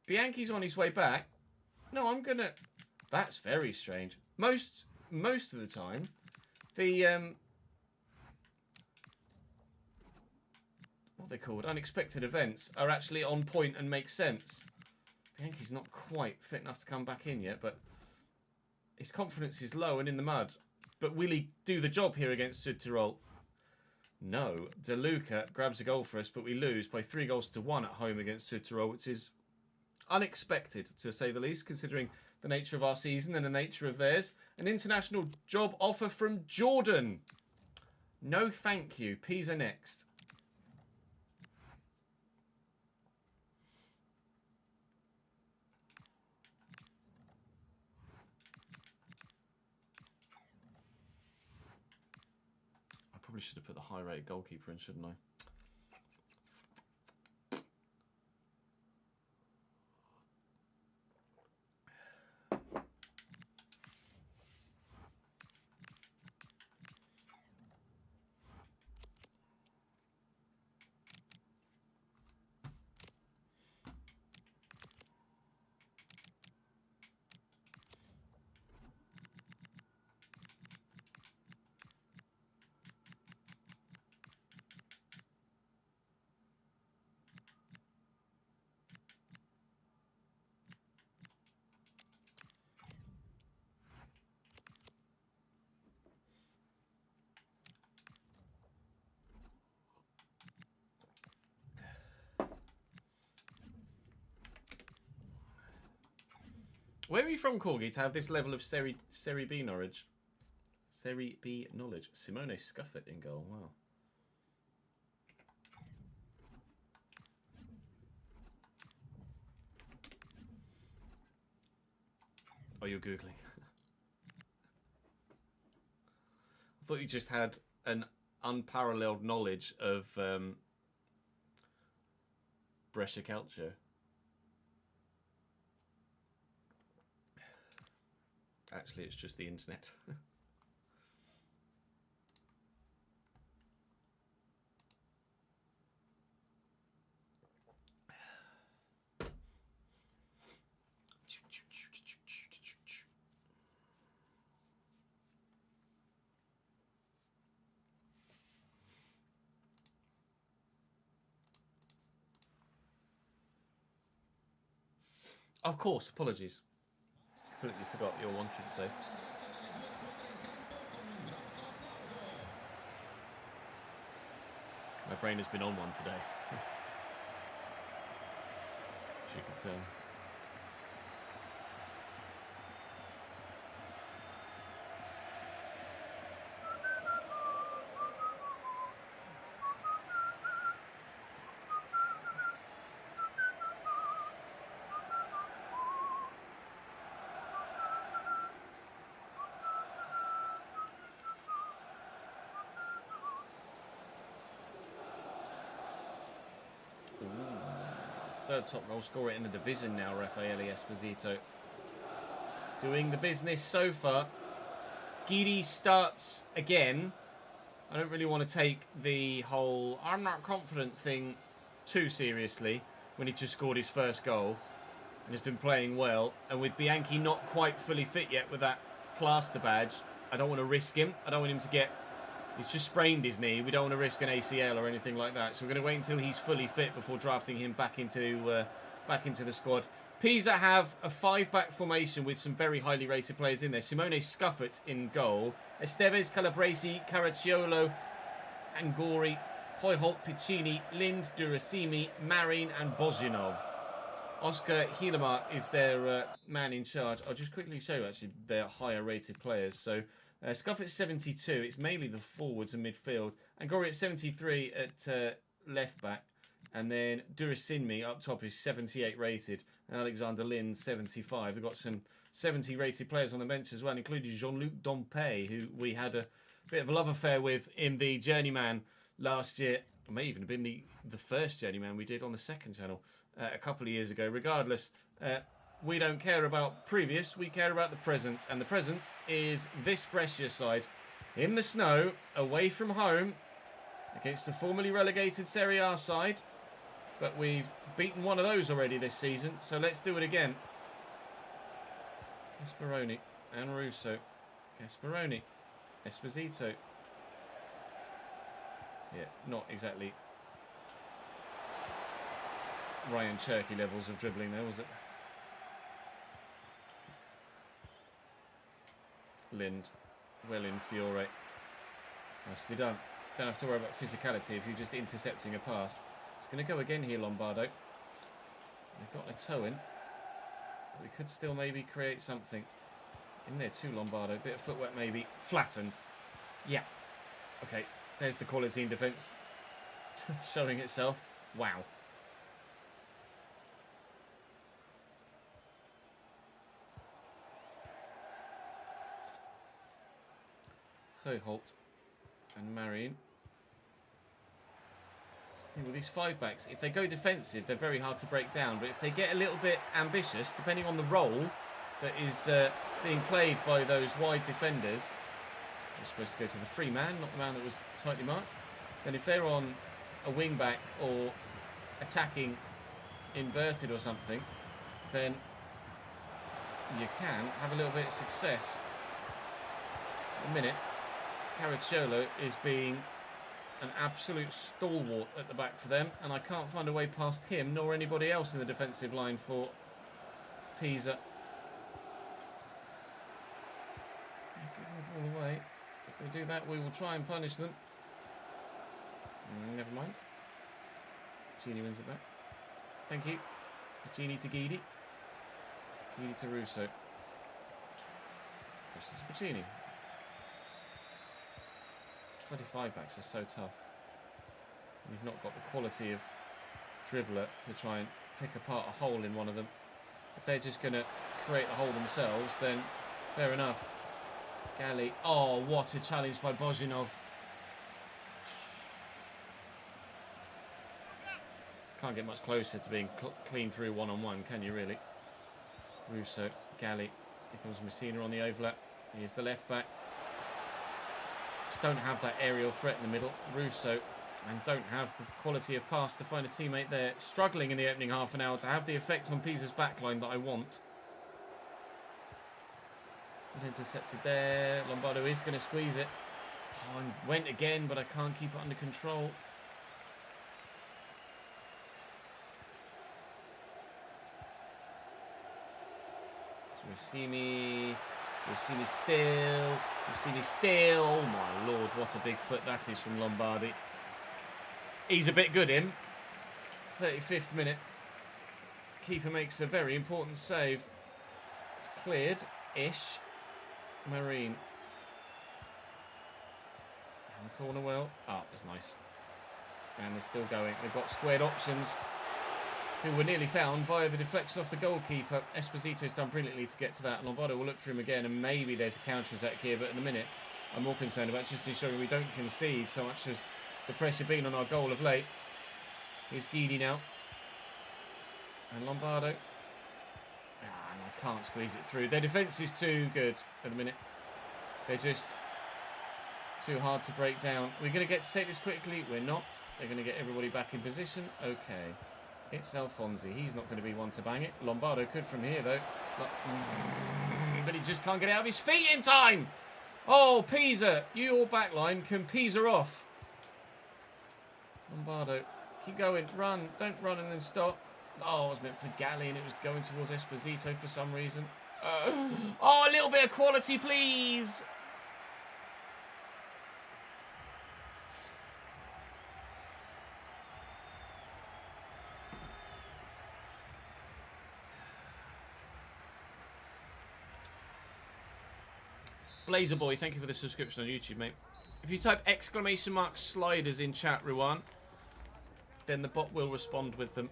Bianchi's on his way back. No, I'm going to... That's very strange. Most of the time, the... what are they called? Unexpected events are actually on point and make sense. Bianchi's not quite fit enough to come back in yet, but his confidence is low and in the mud. But will he do the job here against Südtirol? No. De Luca grabs a goal for us, but we lose by 3-1 at home against Sütterol, which is unexpected, to say the least, considering the nature of our season and the nature of theirs. An international job offer from Jordan. No thank you. Pisa next. I probably should have put the high-rated goalkeeper in, shouldn't I? Where are you from, Corgi, to have this level of Serie B knowledge? Serie B knowledge. Simone Scuffet in goal. Wow. Oh, you're Googling. I thought you just had an unparalleled knowledge of Brescia culture. Actually, it's just the internet. Of course, apologies. Completely forgot you wanted to say. My brain has been on one today. As you can tell. Third top goal scorer in the division now, Raffaele Esposito. Doing the business so far. Guidi starts again. I don't really want to take the whole I'm not confident thing too seriously when he just scored his first goal and has been playing well. And with Bianchi not quite fully fit yet with that plaster badge, I don't want to risk him. I don't want him to get... He's just sprained his knee. We don't want to risk an ACL or anything like that. So we're going to wait until he's fully fit before drafting him back into the squad. Pisa have a 5-back formation with some very highly rated players in there. Simone Scuffet in goal. Esteves, Calabresi, Caracciolo, Angori, Hoyholt, Piccini, Lind, Durasimi, Marin and Bozhinov. Oscar Hilamar is their man in charge. I'll just quickly show you actually their higher rated players. So Scuffet's 72. It's mainly the forwards and midfield. Angori at 73 at left back. And then Durasinmi up top is 78 rated. And Alexander Lind 75. We've got some 70 rated players on the bench as well, including Jean-Luc Dompe, who we had a bit of a love affair with in the Journeyman last year. It may even have been the first Journeyman we did on the second channel a couple of years ago. Regardless, we don't care about previous, we care about the present. And the present is this Brescia side in the snow, away from home, against the formerly relegated Serie A side. But we've beaten one of those already this season, so let's do it again. Gasparoni and Russo. Gasparoni. Esposito. Yeah, not exactly Ryan Cherky levels of dribbling there, was it? Lind. Well in Fiore. Nicely done. Don't have to worry about physicality if you're just intercepting a pass. It's going to go again here, Lombardo. They've got a toe in. But we could still maybe create something. In there too, Lombardo. Bit of footwork maybe. Flattened. Yeah. Okay, there's the quality in defence showing itself. Wow. Holt and Marion. That's the thing with these 5-backs. If they go defensive, they're very hard to break down. But if they get a little bit ambitious, depending on the role that is being played by those wide defenders, they're supposed to go to the free man, not the man that was tightly marked. Then if they're on a wing back or attacking inverted or something, then you can have a little bit of success. At the minute, Caracciolo is being an absolute stalwart at the back for them, and I can't find a way past him nor anybody else in the defensive line for Pisa. Give the ball away. If they do that, we will try and punish them. Never mind. Puccini wins it back. Thank you. Puccini to Guidi. Guidi to Russo. Russo to Puccini. 25 backs are so tough. You've not got the quality of dribbler to try and pick apart a hole in one of them. If they're just going to create a hole themselves, then fair enough. Galli. Oh, what a challenge by Bozhinov. Can't get much closer to being clean through one-on-one, can you really? Russo, Galli. Here comes Messina on the overlap. Here's the left back. Just don't have that aerial threat in the middle. Russo, and don't have the quality of pass to find a teammate there. Struggling in the opening half an hour to have the effect on Pisa's backline that I want. And intercepted there. Lombardo is going to squeeze it. Oh, and went again, but I can't keep it under control. Rossini still. Rossini still. Oh my lord, what a big foot that is from Lombardi. He's a bit good, him. 35th minute. Keeper makes a very important save. It's cleared-ish. Marine. And the corner well. Oh, it was nice. And they're still going. They've got squared options, who were nearly found via the deflection off the goalkeeper. Esposito's done brilliantly to get to that. Lombardo will look for him again, and maybe there's a counter-attack here, but in a minute, I'm more concerned about just ensuring we don't concede so much as the pressure being on our goal of late. Here's Guidi now. And Lombardo. Ah, and I can't squeeze it through. Their defence is too good at the minute. They're just too hard to break down. We're going to get to take this quickly. We're not. They're going to get everybody back in position. Okay. It's Alfonsi. He's not going to be one to bang it. Lombardo could from here, though. But he just can't get out of his feet in time. Oh, Pisa. Your backline can Pisa off. Lombardo. Keep going. Run. Don't run and then stop. Oh, it was meant for Galli and it was going towards Esposito for some reason. Oh, a little bit of quality, please. Blazer Boy, thank you for the subscription on YouTube, mate. If you type !! sliders in chat, Ruan, then the bot will respond with them.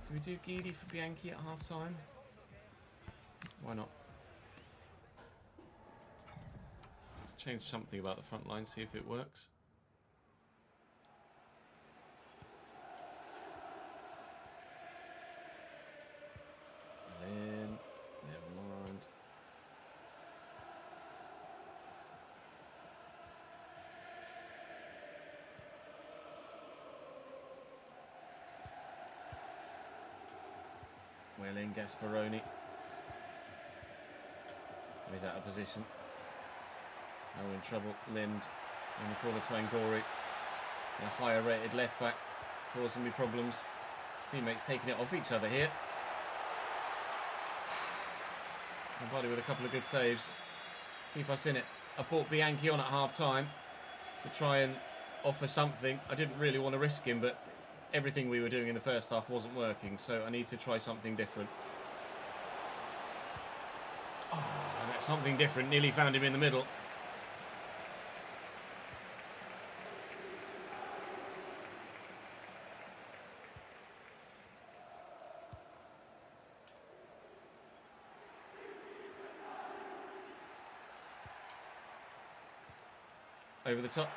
Do we do Guidi for Bianchi at half time? Why not? Change something about the front line, see if it works. Then, never mind. Well in, Gasparoni. He's out of position. Now we're in trouble. Lind in the corner to Angori. A higher rated left back, causing me problems. Teammates taking it off each other here. Lombardi with a couple of good saves. Keep us in it. I brought Bianchi on at half-time to try and offer something. I didn't really want to risk him, but everything we were doing in the first half wasn't working, so I need to try something different. Oh, and that's something different. Nearly found him in the middle. Over the top.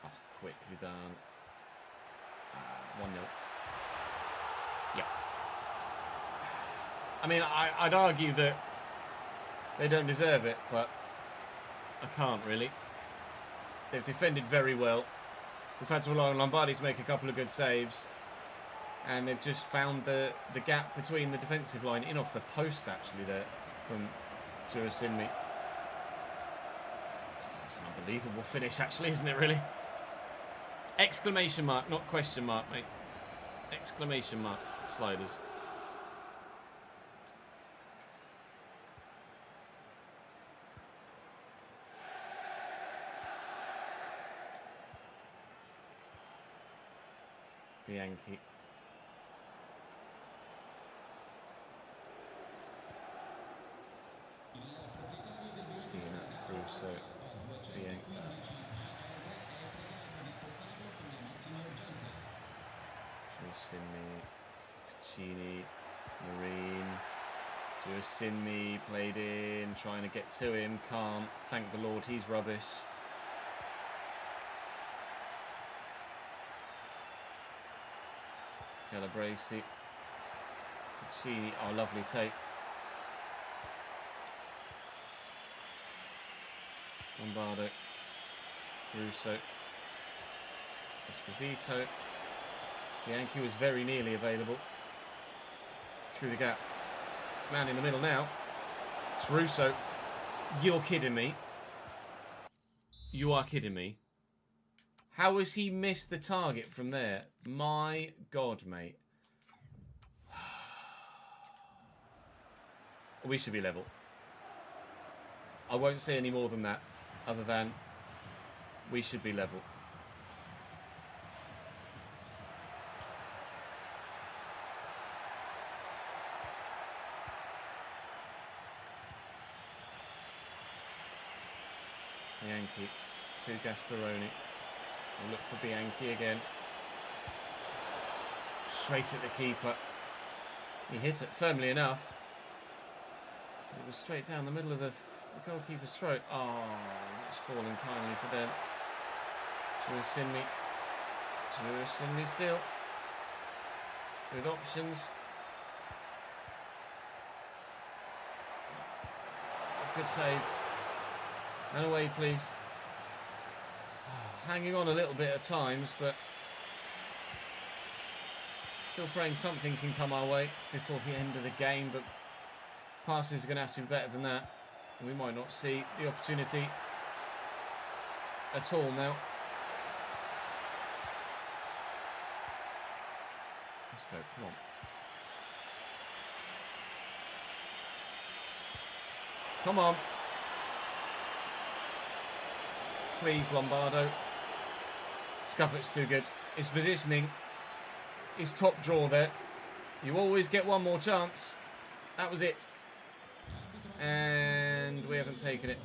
Oh, quickly done. 1-0. Yeah. I mean, I'd argue that they don't deserve it, but I can't really. They've defended very well. We've had to rely on Lombardi to make a couple of good saves. And they've just found the gap between the defensive line in off the post, actually, there, from Jurasinmi. It's an unbelievable finish, actually, isn't it, really? Exclamation mark, not question mark, mate. Exclamation mark, sliders. Bianchi. Russo, Bianchi. Jurasinmi, Piccini, Marine. Jurasinmi played in, trying to get to him, can't. Thank the Lord, he's rubbish. Calabresi. Piccini, oh, lovely take. Lombardo, Russo, Esposito. Bianchi was very nearly available. Through the gap. Man in the middle now. It's Russo. You're kidding me. You are kidding me. How has he missed the target from there? My God, mate. We should be level. I won't say any more than that. Other than, we should be level. Bianchi to Gasparoni. We'll look for Bianchi again. Straight at the keeper. He hit it firmly enough. It was straight down the middle of the goalkeeper's throat. Oh, it's fallen kindly for them. Jurasinmi. Jurasinmi still. With options. Good save. And away, please. Hanging on a little bit at times, but still praying something can come our way before the end of the game, but passes are going to have to be better than that. And we might not see the opportunity at all now. Let's go, come on. Come on. Please, Lombardo. Scufford's too good. His positioning, his top draw there. You always get one more chance. That was it. And we haven't taken it.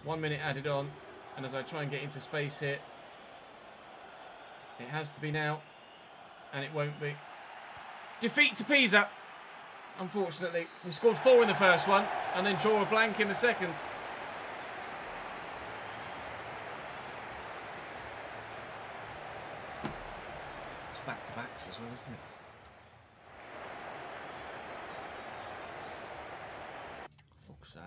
1 minute added on. And as I try and get into space here, it has to be now. And it won't be. Defeat to Pisa. Unfortunately. We scored 4 in the first one. And then draw a blank in the second. It's back-to-backs as well, isn't it? Fuck's sake.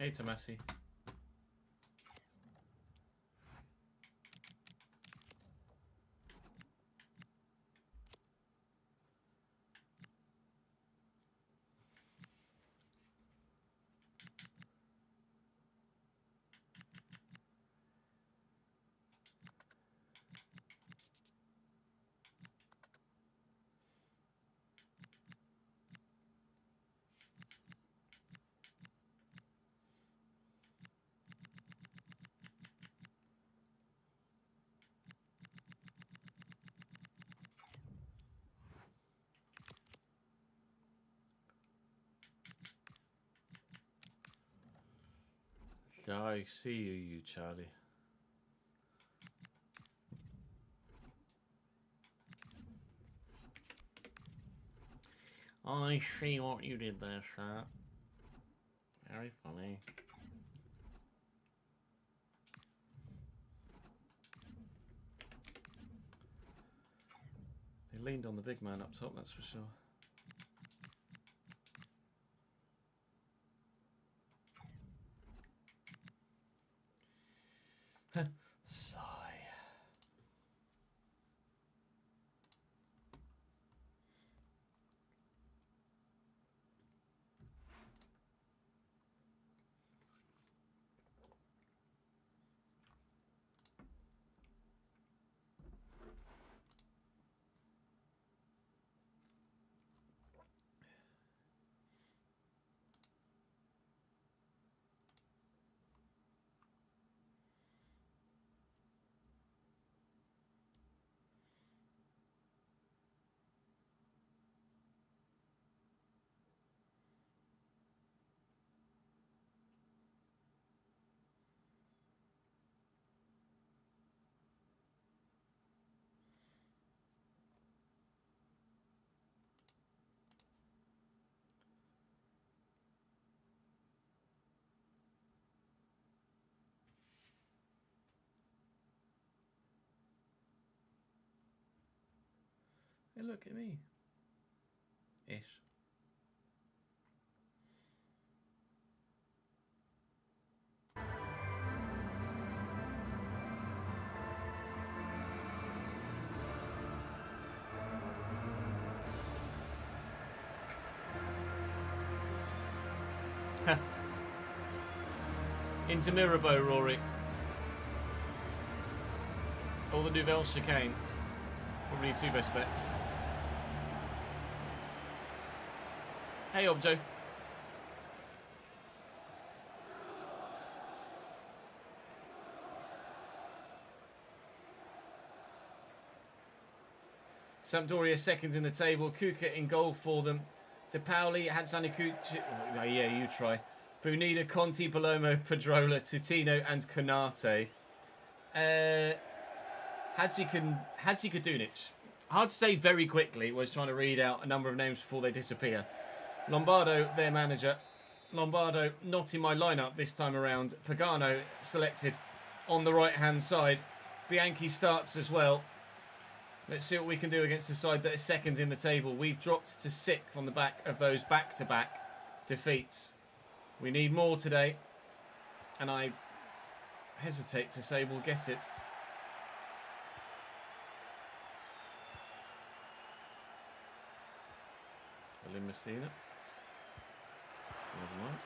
Hey, Tomasi. I see you, Charlie. I see what you did there, sir. Very funny. They leaned on the big man up top, that's for sure. Sigh. Hey, look at me. Ish. Into Mirabeau, Rory. Or the Nouvelle Chicane. Probably two best bets. Hey, Objo. Sampdoria second in the table. Kuka in goal for them. De Pauli, Hatsani Kuchi. Oh, yeah, you try. Brunida, Conti, Palomo, Pedrola, Tutino, and Konate. Hadzi Kadunic. Hard to say very quickly. Was trying to read out a number of names before they disappear. Lombardo, their manager. Lombardo not in my lineup this time around. Pagano selected on the right-hand side. Bianchi starts as well. Let's see what we can do against the side that is second in the table. We've dropped to 6th on the back of those back-to-back defeats. We need more today. And I hesitate to say we'll get it. William Messina. Never mind.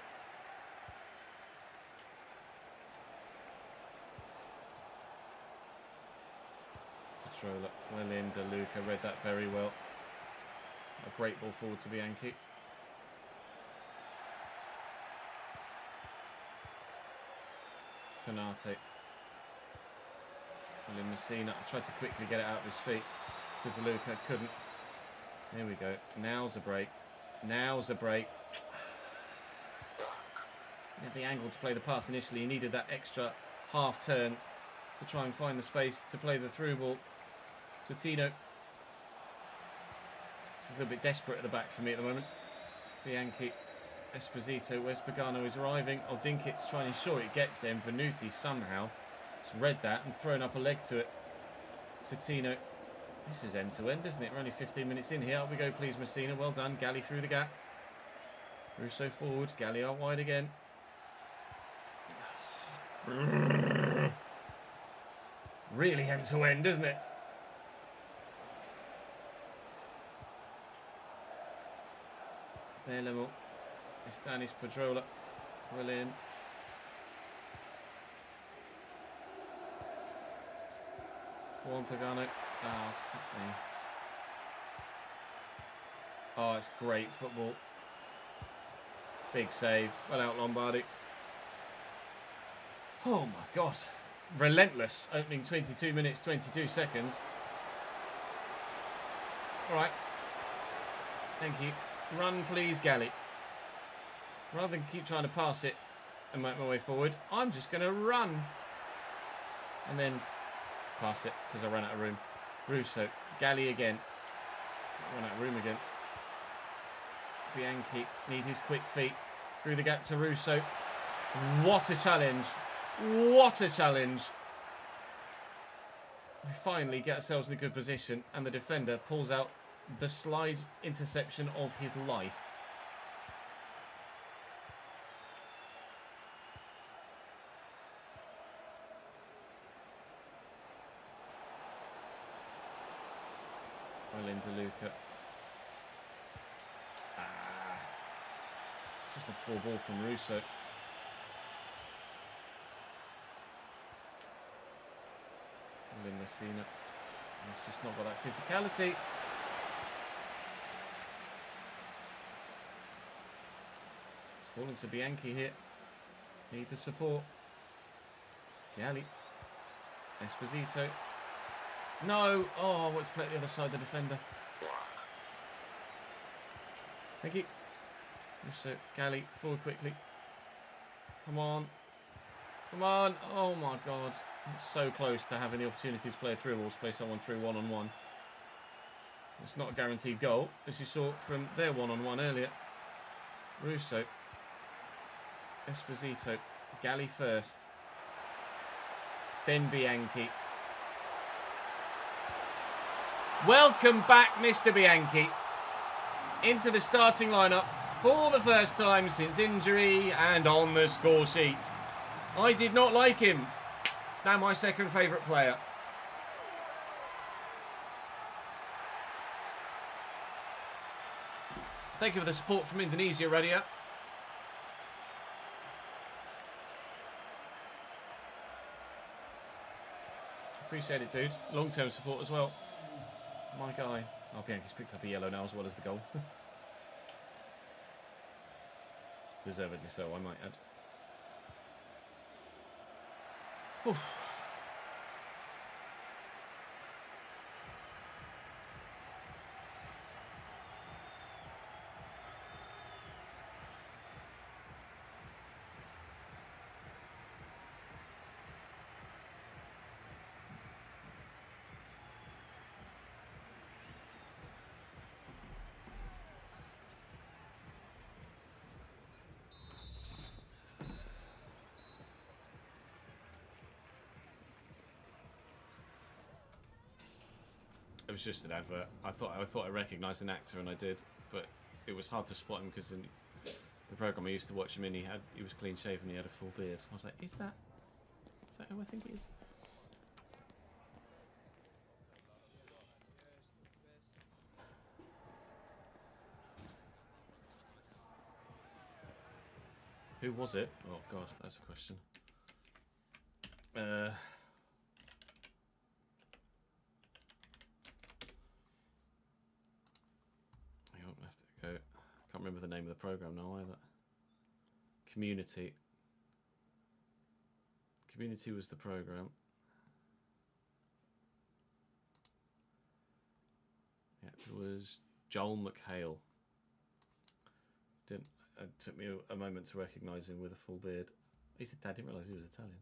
Petrola, well in, De Luca read that very well. A great ball forward to Bianchi. Konate. William Messina. I tried to quickly get it out of his feet to De Luca, couldn't. There we go. Now's a break. Now's a break. He had the angle to play the pass initially. He needed that extra half turn to try and find the space to play the through ball. Tino. This is a little bit desperate at the back for me at the moment. Bianchi. Esposito. Wes Pagano is arriving. Dinkit's trying to ensure it gets there. And Venuti somehow has read that and thrown up a leg to it. Tino. This is end-to-end, isn't it? We're only 15 minutes in here. Up we go, please, Messina. Well done. Galli through the gap. Russo forward. Galli out wide again. Really end to end, isn't it? Belemo. Estanis Pedrola. Well in. Juan Pagano. Ah, fuck me. Oh, it's great football. Big save. Well out, Lombardi. Oh my God. Relentless. Opening 22 minutes, 22 seconds. All right. Thank you. Run, please, Galley. Rather than keep trying to pass it and make my way forward, I'm just going to run. And then pass it because I ran out of room. Russo. Galley again. Run out of room again. Bianchi need his quick feet. Through the gap to Russo. What a challenge. What a challenge. We finally get ourselves in a good position and the defender pulls out the slide interception of his life. Well into Luca. It's just a poor ball from Russo. Lynn Messina. He's just not got that physicality. It's falling to Bianchi here. Need the support. Galli. Esposito. No! Oh, I want to play at the other side of the defender. Thank you. So, Galli, forward quickly. Come on. Come on. Oh my God. It's so close to having the opportunity to play a through balls, play someone through one-on-one. It's not a guaranteed goal, as you saw from their one-on-one earlier. Russo. Esposito. Galli first. Then Bianchi. Welcome back, Mr. Bianchi. Into the starting lineup for the first time since injury and on the score sheet. I did not like him. It's now my second favourite player. Thank you for the support from Indonesia, Radia. Appreciate it, dude. Long-term support as well. My guy. Oh, Bianchi's picked up a yellow now as well as the goal. Deservedly so, I might add. Oof. It was just an advert. I thought I recognised an actor, and I did, but it was hard to spot him because in the programme I used to watch him in, he was clean shaven, he had a full beard. I was like, is that who I think it is? Who was it? Oh God, that's a question. Can't remember the name of the program now either. Community. Community was the program. The actor was Joel McHale. It took me a moment to recognise him with a full beard. I didn't realise he was Italian.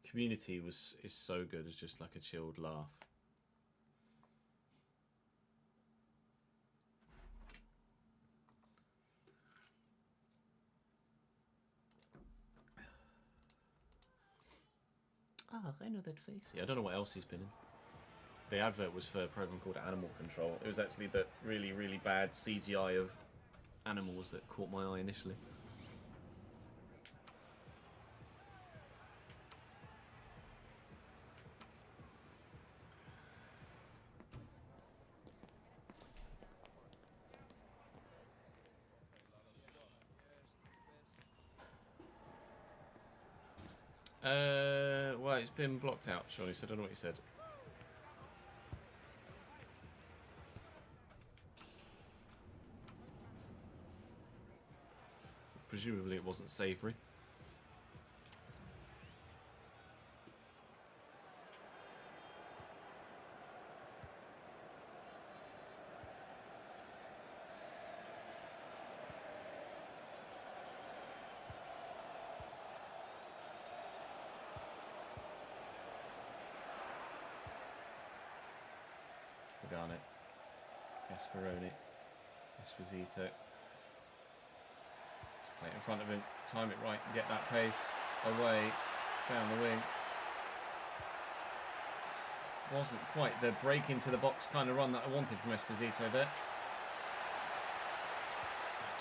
Community is so good as just like a chilled laugh. Oh, I know that face. Yeah, I don't know what else he's been in. The advert was for a program called Animal Control. It was actually the really, really bad CGI of animals that caught my eye initially. Well, it's been blocked out, surely, so I don't know what you said. Presumably it wasn't savoury. Garnet, Gasparoni, Esposito. Just play it in front of him, time it right and get that pace away, down the wing. Wasn't quite the break into the box kind of run that I wanted from Esposito there.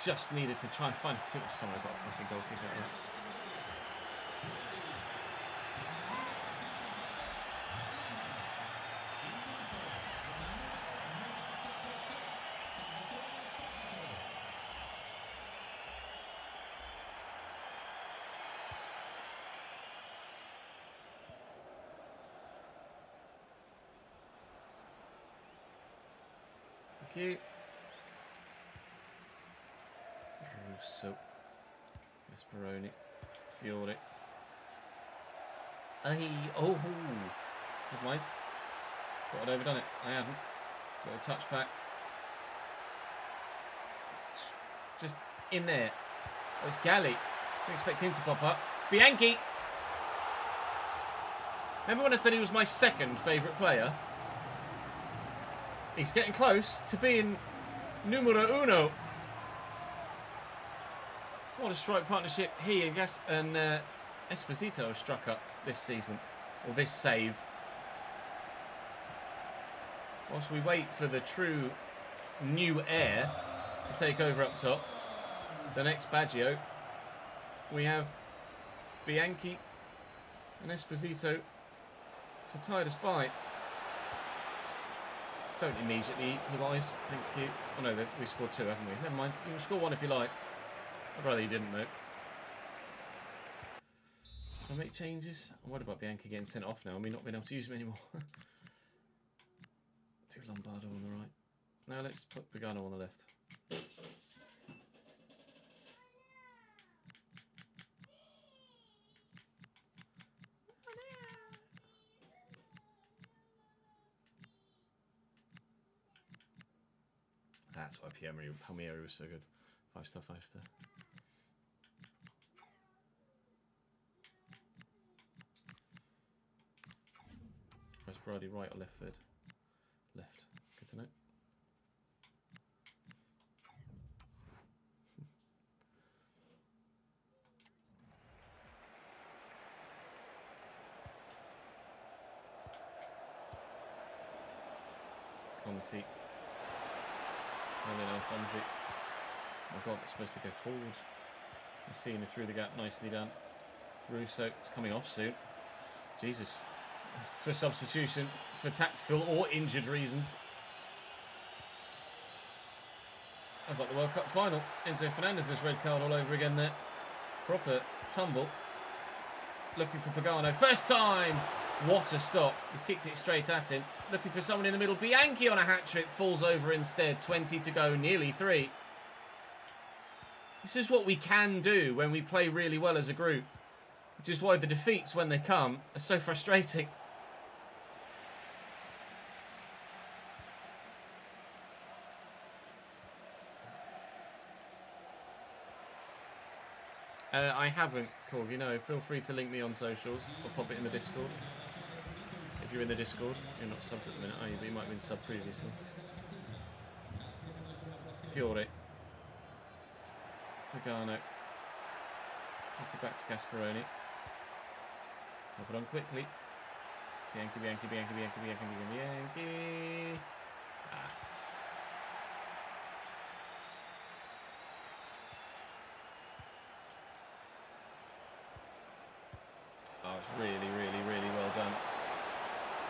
Just needed to try and find a tip. Someone got a fucking goal kick out there. Thank you. Russo, Gasparoni, Fiore. Hey, oh, never mind. Thought I'd overdone it. I hadn't. Got a touch back. Just in there. Oh, it's Galli. Didn't expect him to pop up. Bianchi. Remember when I said he was my second favourite player? He's getting close to being numero uno. What a strike partnership he and Esposito have struck up this season, or this save. Whilst we wait for the true new heir to take over up top, the next Baggio, we have Bianchi and Esposito to tide us by. Don't immediately equalise, thank you. Oh no, we scored 2, haven't we? Never mind, you can score 1 if you like. I'd rather you didn't, though. Can I make changes? I'm worried about Bianchi getting sent off now and me not being able to use him anymore. Do Lombardo on the right. Now let's put Pagano on the left. That's why Palmieri was so good. 5-star, 5-star. Brady right or left foot? Left. Good to know. Conti. And then Alfonsi. Oh my god, it's supposed to go forward. Messina through the gap, nicely done. Russo is coming off soon. Jesus. For substitution, for tactical or injured reasons. That was like the World Cup final. Enzo Fernandez's red card all over again there. Proper tumble. Looking for Pagano. First time! What a stop. He's kicked it straight at him. Looking for someone in the middle. Bianchi on a hat-trick. Falls over instead. 20 to go. Nearly 3. This is what we can do when we play really well as a group. Which is why the defeats, when they come, are so frustrating. I haven't, Corgi, no. Feel free to link me on socials or pop it in the Discord. If you're in the Discord, you're not subbed at the minute, are you? But you might have been subbed previously. Fiore. Pagano. Take it back to Gasparoni. Pop it on quickly. Bianchi, Bianchi, Bianchi, Bianchi, Bianchi, Bianchi. Ah. Oh, it's really, really, really well done.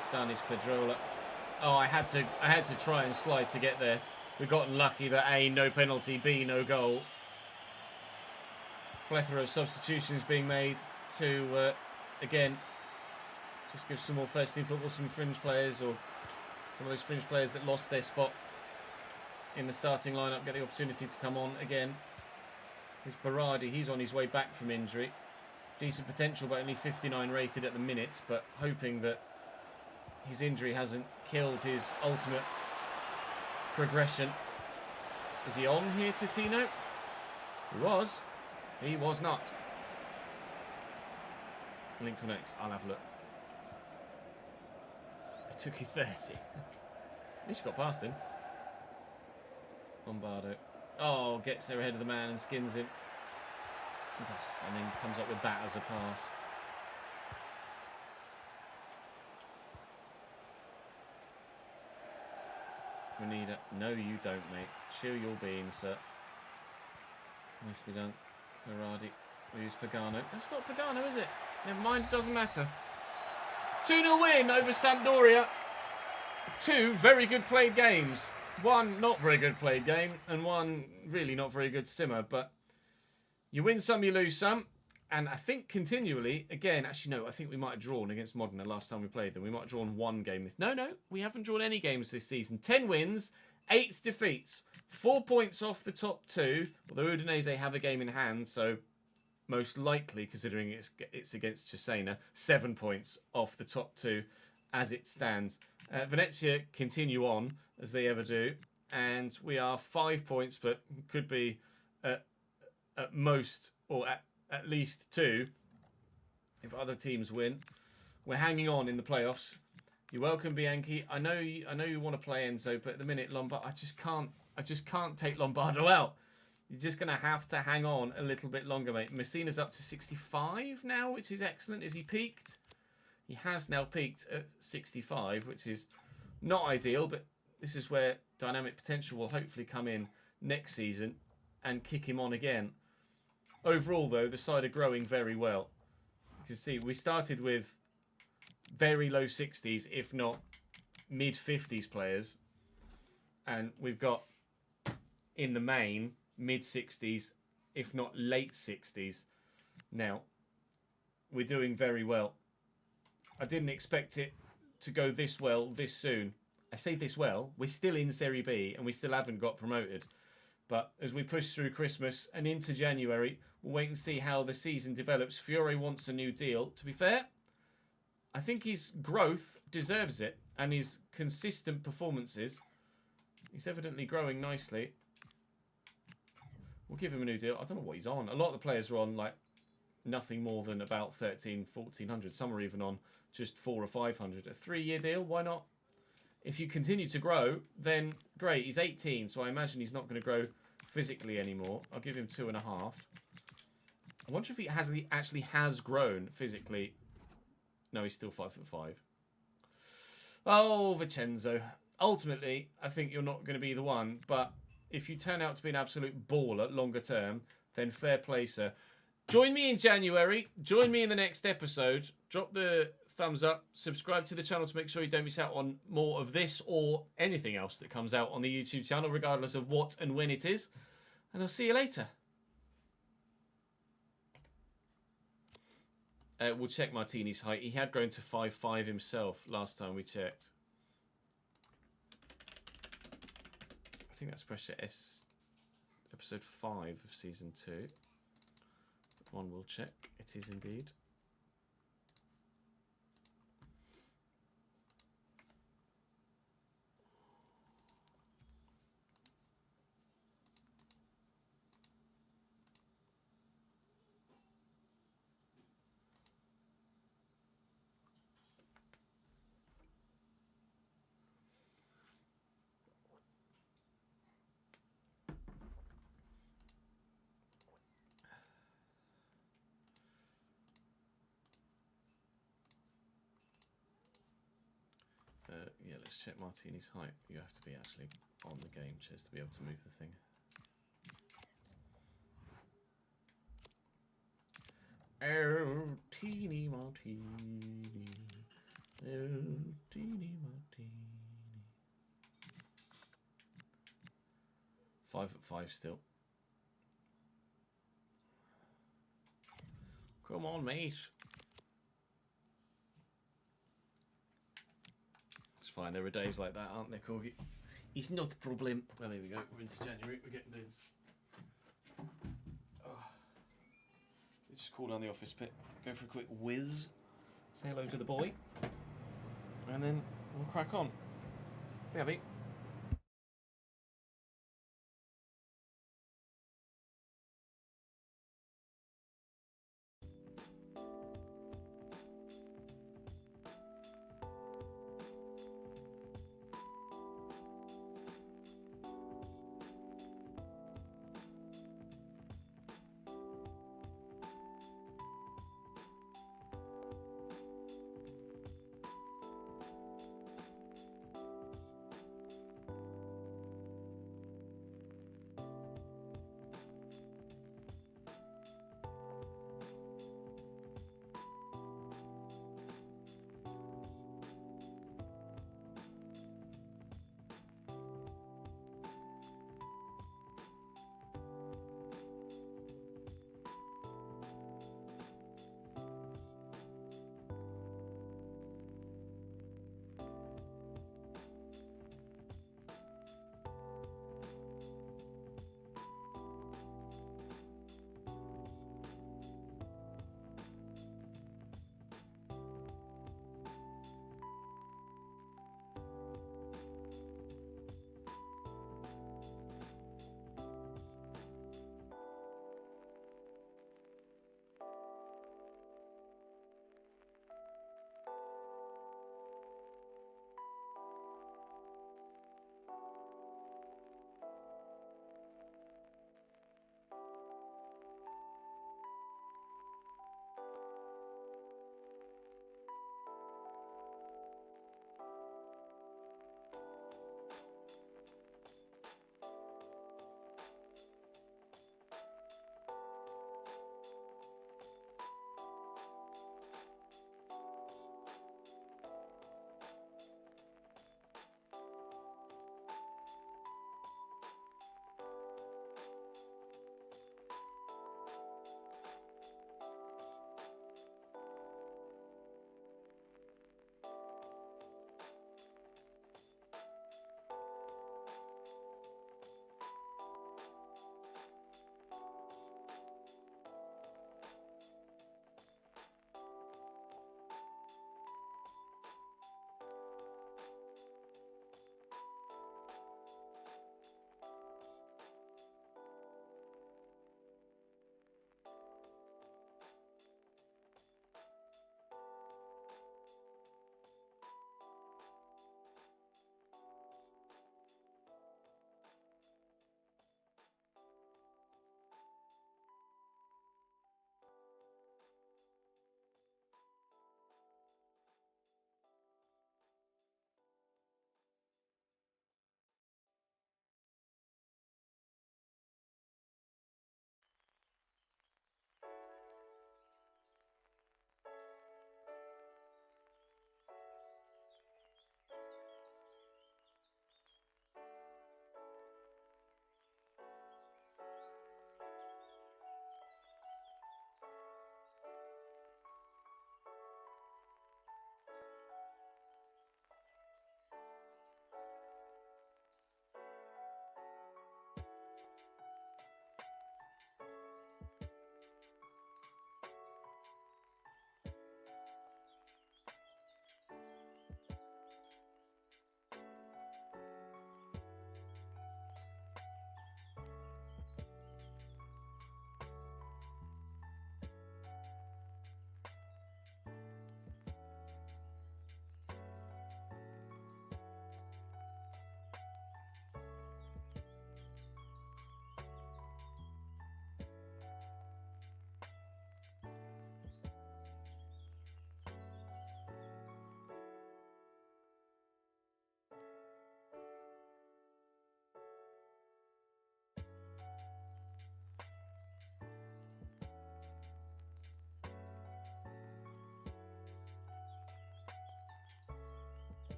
Stanis Pedrola. Oh, I had to try and slide to get there. We've gotten lucky that A, no penalty, B, no goal. Plethora of substitutions being made to again, just give some more first team football, some fringe players or some of those fringe players that lost their spot in the starting lineup get the opportunity to come on again. This Berardi, he's on his way back from injury. Decent potential, but only 59 rated at the minute, but hoping that his injury hasn't killed his ultimate progression. Is he on here to Tino? He was. He was not. Link to next. I'll have a look. It took you 30. At least you got past him. Lombardo. Oh, gets there ahead of the man and skins him. And then comes up with that as a pass. Grenada. No, you don't, mate. Chill your beans, sir. Nicely done. Berardi. We use Pagano. That's not Pagano, is it? Never mind, it doesn't matter. 2-0 win over Sampdoria. 2 very good played games. 1 not very good played game, and 1 really not very good simmer. But you win some, you lose some. And I think continually, again, actually no, I think we might have drawn against Modena last time we played them. We might have drawn 1 game. No, we haven't drawn any games this season. 10 wins, 8 defeats. 4 points off the top 2. Although Udinese have a game in hand, so most likely, considering it's against Cesena, 7 points off the top 2 as it stands. Venezia continue on, as they ever do. And we are 5 points, but could be at most, or at least 2, if other teams win. We're hanging on in the playoffs. You're welcome, Bianchi. I know you want to play Enzo, but at the minute, Lombardo, I just can't take Lombardo out. You're just going to have to hang on a little bit longer, mate. Messina's up to 65 now, which is excellent. Is he peaked? He has now peaked at 65, which is not ideal, but this is where dynamic potential will hopefully come in next season and kick him on again. Overall, though, the side are growing very well. You can see we started with very low 60s, if not mid-50s players. And we've got, in the main, mid-60s, if not late 60s. Now, we're doing very well. I didn't expect it to go this well this soon. I say this well, we're still in Serie B and we still haven't got promoted. But as we push through Christmas and into January, we'll wait and see how the season develops. Fiore wants a new deal. To be fair, I think his growth deserves it, and his consistent performances. He's evidently growing nicely. We'll give him a new deal. I don't know what he's on. A lot of the players are on like nothing more than about 13, 1400. Some are even on just 400 or 500. A 3-year deal, why not? If you continue to grow, then great. He's 18, so I imagine he's not going to grow physically anymore. I'll give him 2.5. I wonder if he actually has grown physically. No, he's still 5'5". Oh, Vincenzo. Ultimately, I think you're not going to be the one, but if you turn out to be an absolute baller longer term, then fair play, sir. Join me in January. Join me in the next episode. Drop the thumbs up. Subscribe to the channel to make sure you don't miss out on more of this or anything else that comes out on the YouTube channel, regardless of what and when it is. And I'll see you later. We'll check Martini's height. He had grown to 5'5" himself last time we checked. I think that's Pressure S episode 5 of season 2. One will check. It is indeed. Yeah, let's check Martini's height. You have to be actually on the game chest to be able to move the thing. Oh, teeny Martini. Oh, teeny Martini. 5'5" still. Come on, mate. fine. There are days like that, aren't there, Corgi? It's not a problem. Well, there we go. We're into January. We're getting bids. Oh. We just call down the office bit, go for a quick whiz, say hello to the boy, and then we'll crack on. Yeah, mate.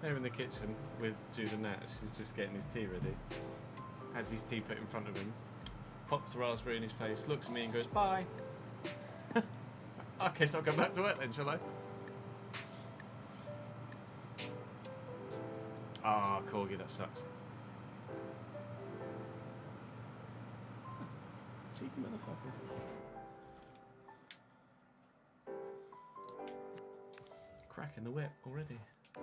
There in the kitchen with Jude and Nat. She's just getting his tea ready. Has his tea put in front of him. Pops a raspberry in his face, looks at me and goes, bye. I guess I'll go back to work then, shall I? Ah, oh, Corgi, that sucks. Cheeky motherfucker. Cracking the whip already. I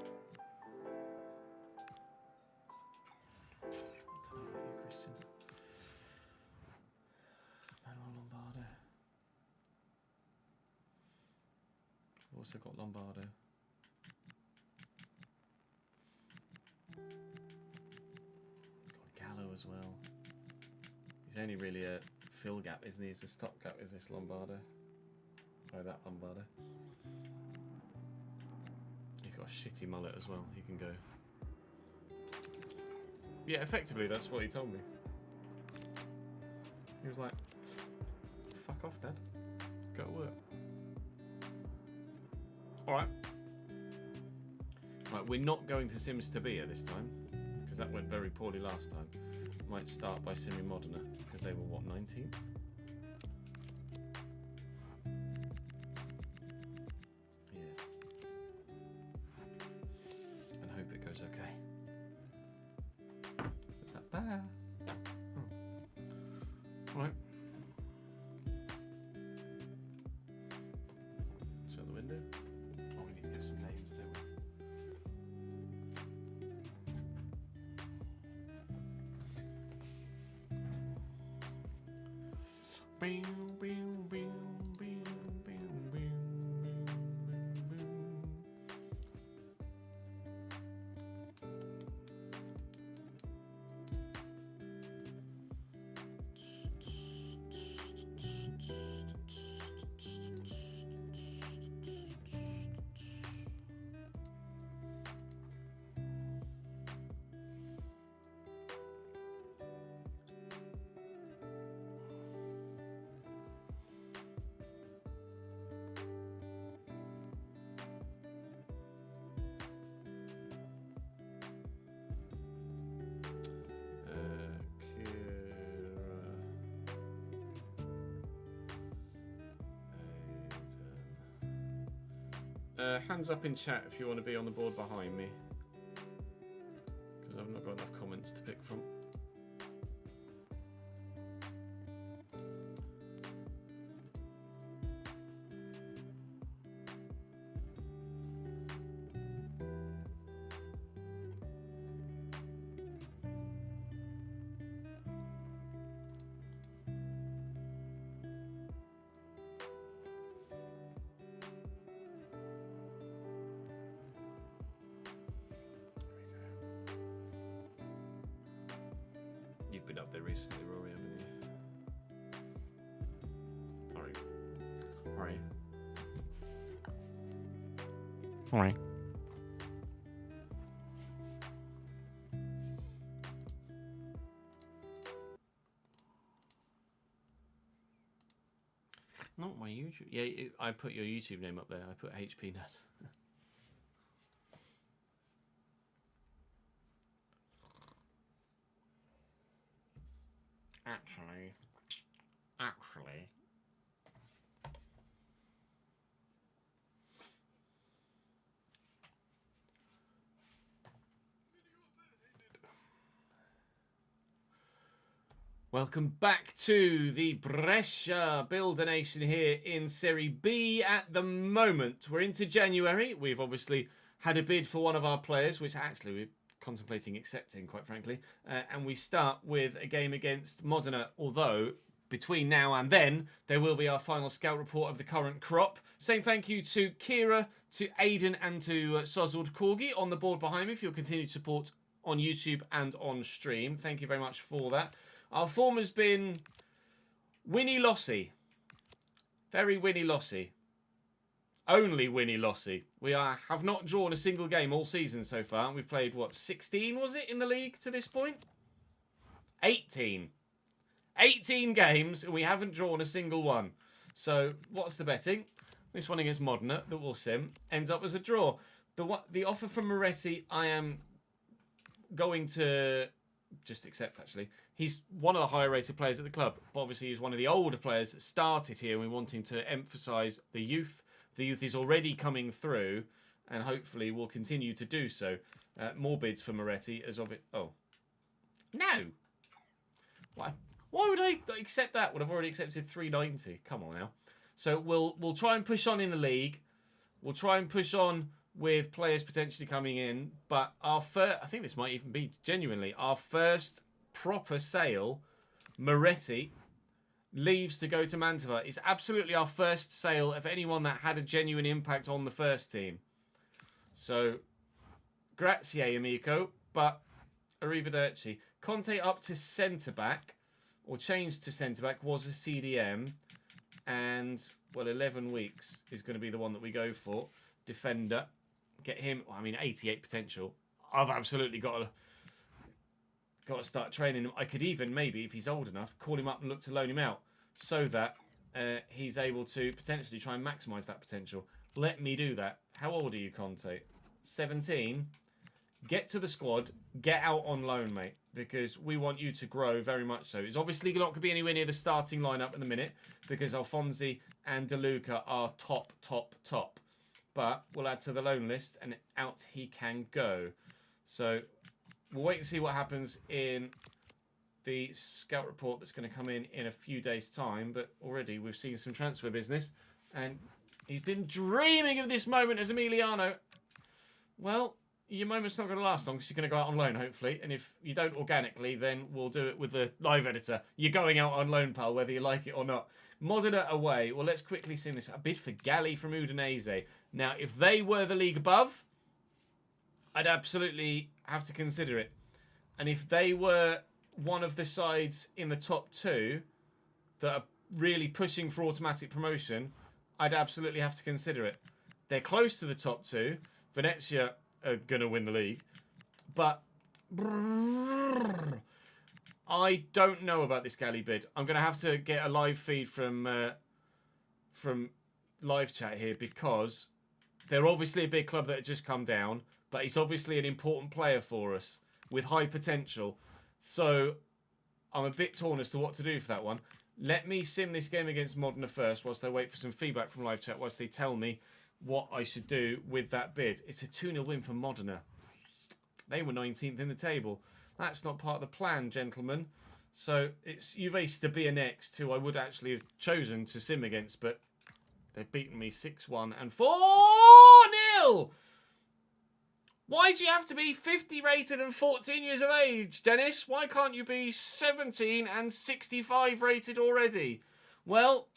don't know about you, Christian. Manuel Lombardo. I've also got Lombardo. Got Gallo as well. He's only really a fill gap, isn't he? He's a stop gap, is this Lombardo? Oh, that Lombardo. He's got a shitty mullet as well. He can go. Yeah, effectively, that's what he told me. He was like, fuck off, Dad. Go to work. Alright. Right, we're not going to Sims Tabia this time, because that went very poorly last time. Might start by simming Modena, because they were, what, 19th? Yeah. And hope it goes okay. Put that there. Oh. Right. Shut the window. Oh, we need to get some names, don't we? Hands up in chat if you want to be on the board behind me, because I've not got enough comments to pick from. You've been up there recently, Rory, haven't you? Sorry. Rory. Rory. Not my YouTube. Yeah, I put your YouTube name up there. I put HP Nut. Actually. Welcome back to the Brescia Builder Nation here in Serie B at the moment. We're into January. We've obviously had a bid for one of our players, which actually we're contemplating accepting, quite frankly. And we start with a game against Modena, although between now and then, there will be our final scout report of the current crop. Saying thank you to Kira, to Aidan, and to Sozald Corgi on the board behind me for your continued support on YouTube and on stream. Thank you very much for that. Our form has been winny-lossy. Very winny-lossy. Only winny-lossy. We have not drawn a single game all season so far. We've played, what, 16 was it in the league to this point? 18. 18 games and we haven't drawn a single one. So what's the betting? This one against Modena that will sim ends up as a draw. The offer from Moretti, I am going to just accept, actually. He's one of the higher rated players at the club, but obviously he's one of the older players that started here, and we're wanting to emphasise the youth. The youth is already coming through, and hopefully will continue to do so. More bids for Moretti as of it. Oh. No! Why would I accept that when I've already accepted 390? Come on now. So we'll try and push on in the league. We'll try and push on with players potentially coming in. But our first, I think this might even be genuinely our first proper sale. Moretti leaves to go to Mantova. It's absolutely our first sale of anyone that had a genuine impact on the first team. So, grazie, amico. But, arrivederci. Conte up to centre-back, or changed to centre-back, was a CDM. And, well, 11 weeks is going to be the one that we go for. Defender. Get him, 88 potential. I've absolutely got to start training him. I could even, maybe, if he's old enough, call him up and look to loan him out. So that he's able to potentially try and maximise that potential. Let me do that. How old are you, Conte? 17. Get to the squad. Get out on loan, mate. Because we want you to grow very much so. It's obviously not going to be anywhere near the starting lineup in a minute. Because Alfonsi and De Luca are top. But we'll add to the loan list. And out he can go. So we'll wait and see what happens in the scout report that's going to come in a few days' time. But already we've seen some transfer business. And he's been dreaming of this moment as Emiliano. Well, your moment's not going to last long because you're going to go out on loan, hopefully. And if you don't organically, then we'll do it with the live editor. You're going out on loan, pal, whether you like it or not. Modena away. Well, let's quickly see this. A bid for Galli from Udinese. Now, if they were the league above, I'd absolutely have to consider it. And if they were one of the sides in the top two that are really pushing for automatic promotion, I'd absolutely have to consider it. They're close to the top two. Venezia are going to win the league. But I don't know about this Galli bid. I'm going to have to get a live feed from live chat here because they're obviously a big club that had just come down, but he's obviously an important player for us with high potential. So I'm a bit torn as to what to do for that one. Let me sim this game against Modena first whilst I wait for some feedback from live chat, whilst they tell me what I should do with that bid. It's a 2-0 win for Modena. They were 19th in the table. That's not part of the plan, gentlemen. So it's Juve's to be next, who I would actually have chosen to sim against, but they've beaten me 6-1 and 4-0! Why do you have to be 50 rated and 14 years of age, Dennis? Why can't you be 17 and 65 rated already? Well,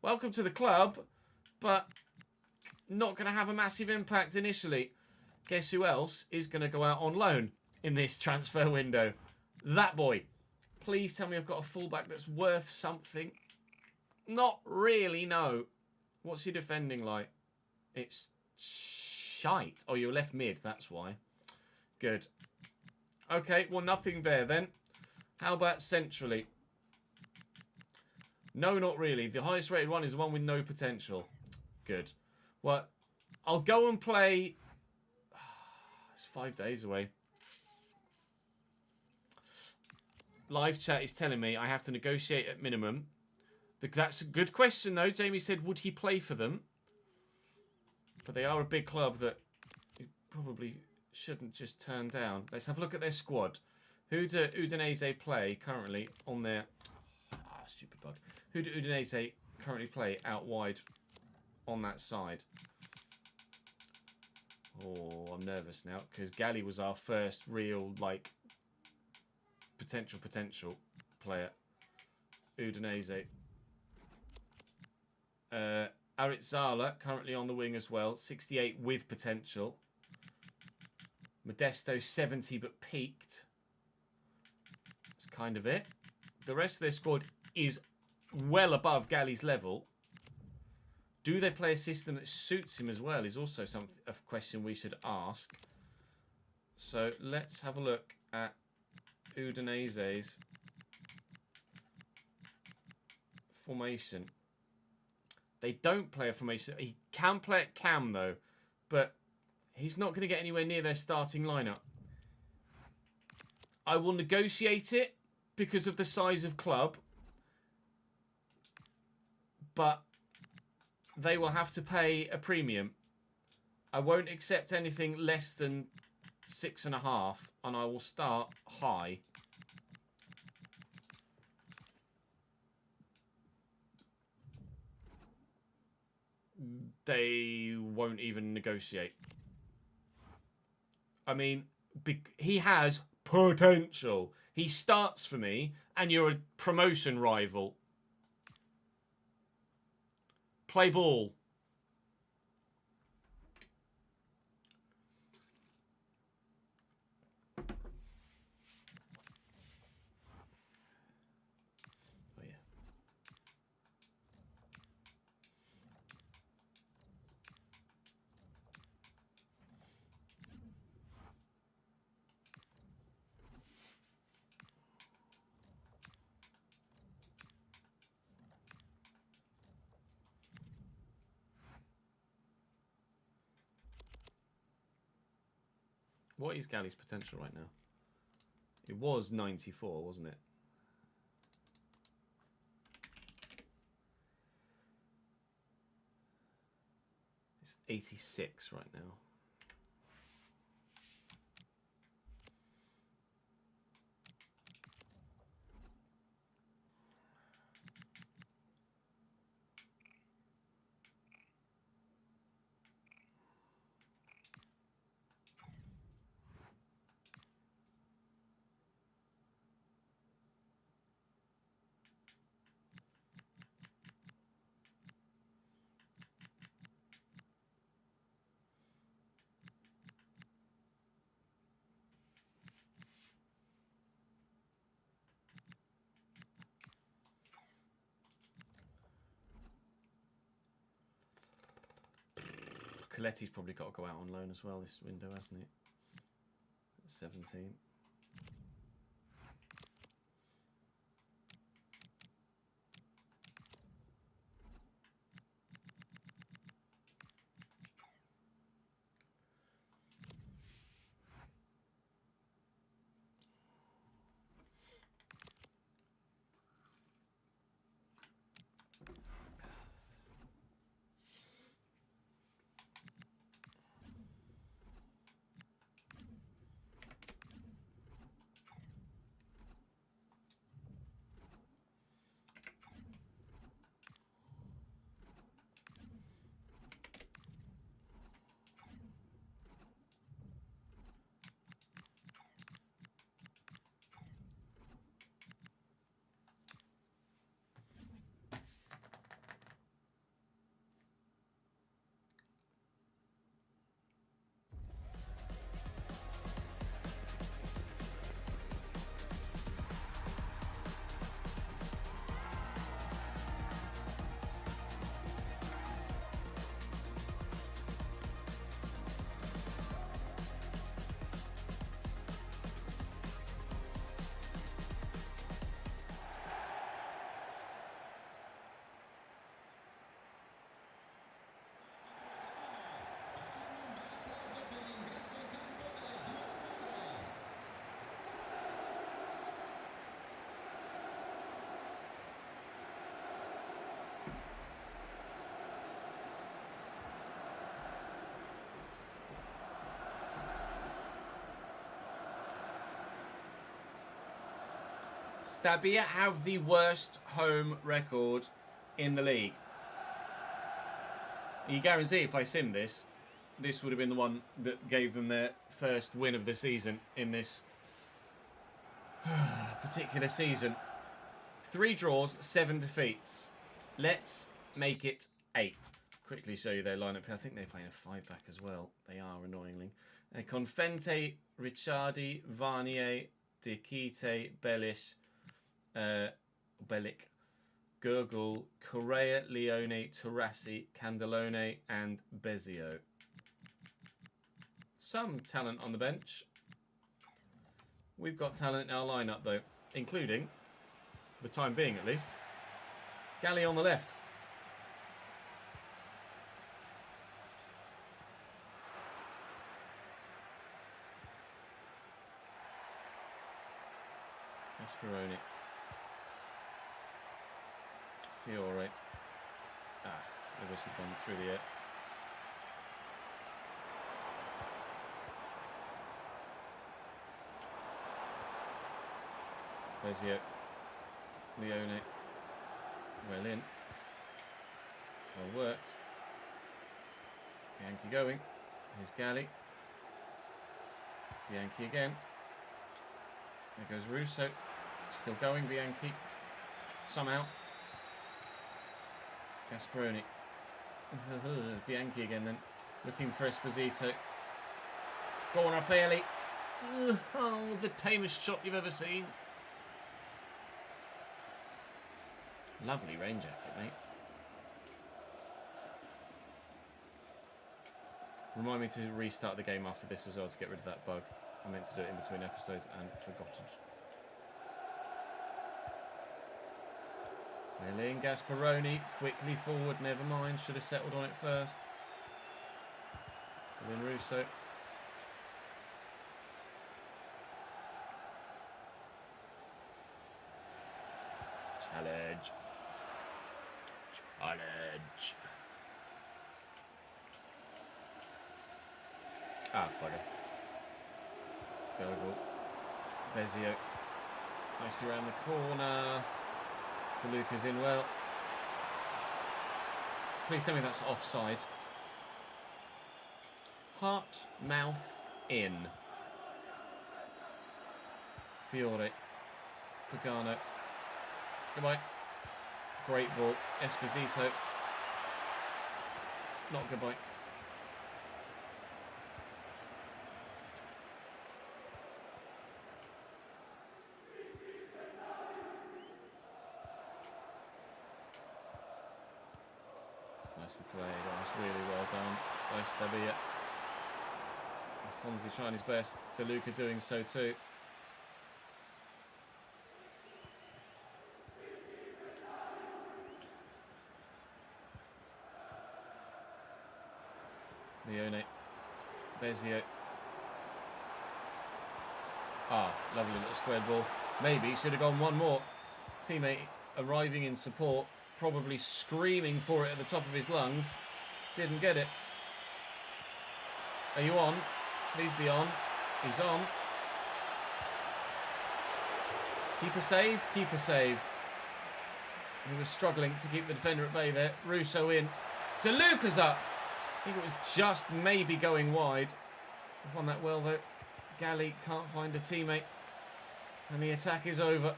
welcome to the club, but not going to have a massive impact initially. Guess who else is going to go out on loan in this transfer window? That boy. Please tell me I've got a fullback that's worth something. Not really, no. What's he defending like? It's shite. Oh, you're left mid, that's why. Good. Okay, well, nothing there then. How about centrally? No, not really. The highest rated one is the one with no potential. Good. Well, I'll go and play... It's 5 days away. Live chat is telling me I have to negotiate at minimum. That's a good question, though. Jamie said, would he play for them? But they are a big club that he probably shouldn't just turn down. Let's have a look at their squad. Who do Udinese play currently on their... stupid bug. Who do Udinese currently play out wide on that side? Oh, I'm nervous now because Galli was our first real, potential player. Udinese. Aritzala currently on the wing as well. 68 with potential. Modesto 70 but peaked. That's kind of it. The rest of their squad is well above Galli's level. Do they play a system that suits him as well is also a question we should ask. So let's have a look at Udinese's formation. They don't play a formation. He can play at cam though, but He's not going to get anywhere near their starting lineup. I will negotiate it because of the size of club. But they will have to pay a premium. I won't accept anything less than 6.5, and I will start high. They won't even negotiate. I mean, he has potential. He starts for me, and you're a promotion rival. Play ball. Oh, yeah. What is Galley's potential right now? It was 94, wasn't it? It's 86 right now. Coletti's probably got to go out on loan as well this window, hasn't it? 17. Stabia have the worst home record in the league. You guarantee if I sim this, this would have been the one that gave them their first win of the season in this particular season. 3 draws, 7 defeats. Let's make it 8. Quickly show you their lineup. I think they're playing a 5-back as well. They are, annoyingly. Confente, Ricciardi, Varnier, Diakite, Bellish, Bellic, Gurgle, Correa, Leone, Turassi, Candelone, and Bezio. Some talent on the bench. We've got talent in our lineup, though, including, for the time being at least, Galley on the left. Gasperoni. Fiore. Ah, the whistle gone through the air. Bezio. Leone. Well in. Well worked. Bianchi going. Here's Galli. Bianchi again. There goes Russo. Still going, Bianchi. Somehow. Gasperoni. Bianchi again then. Looking for Esposito. Go on, Raffaelli. Oh, the tamest shot you've ever seen. Lovely rain jacket, mate. Remind me to restart the game after this as well to get rid of that bug. I meant to do it in between episodes and forgotten. Melin, Gasperoni, quickly forward, never mind. Should have settled on it first. And then Russo. Challenge. Challenge. Ah, bugger. Gogol. Bezio. Nicely around the corner. To Luca's in well. Please tell me that's offside. Heart, mouth, in. Fiore. Pagano. Goodbye. Great ball. Esposito. Not goodbye. It's nicely played. Oh, that's really well done by Stabia. Fonzie trying his best. To Luca doing so too. Leone. Bezio. Ah, lovely little squared ball. Maybe should have gone one more. Teammate arriving in support, probably screaming for it at the top of his lungs. Didn't get it. Are you on? Please be on. He's on. Keeper saved. Keeper saved. He was struggling to keep the defender at bay there. Russo in. De Luca's up. I think it was just maybe going wide. I've won that well though. Galli can't find a teammate. And the attack is over.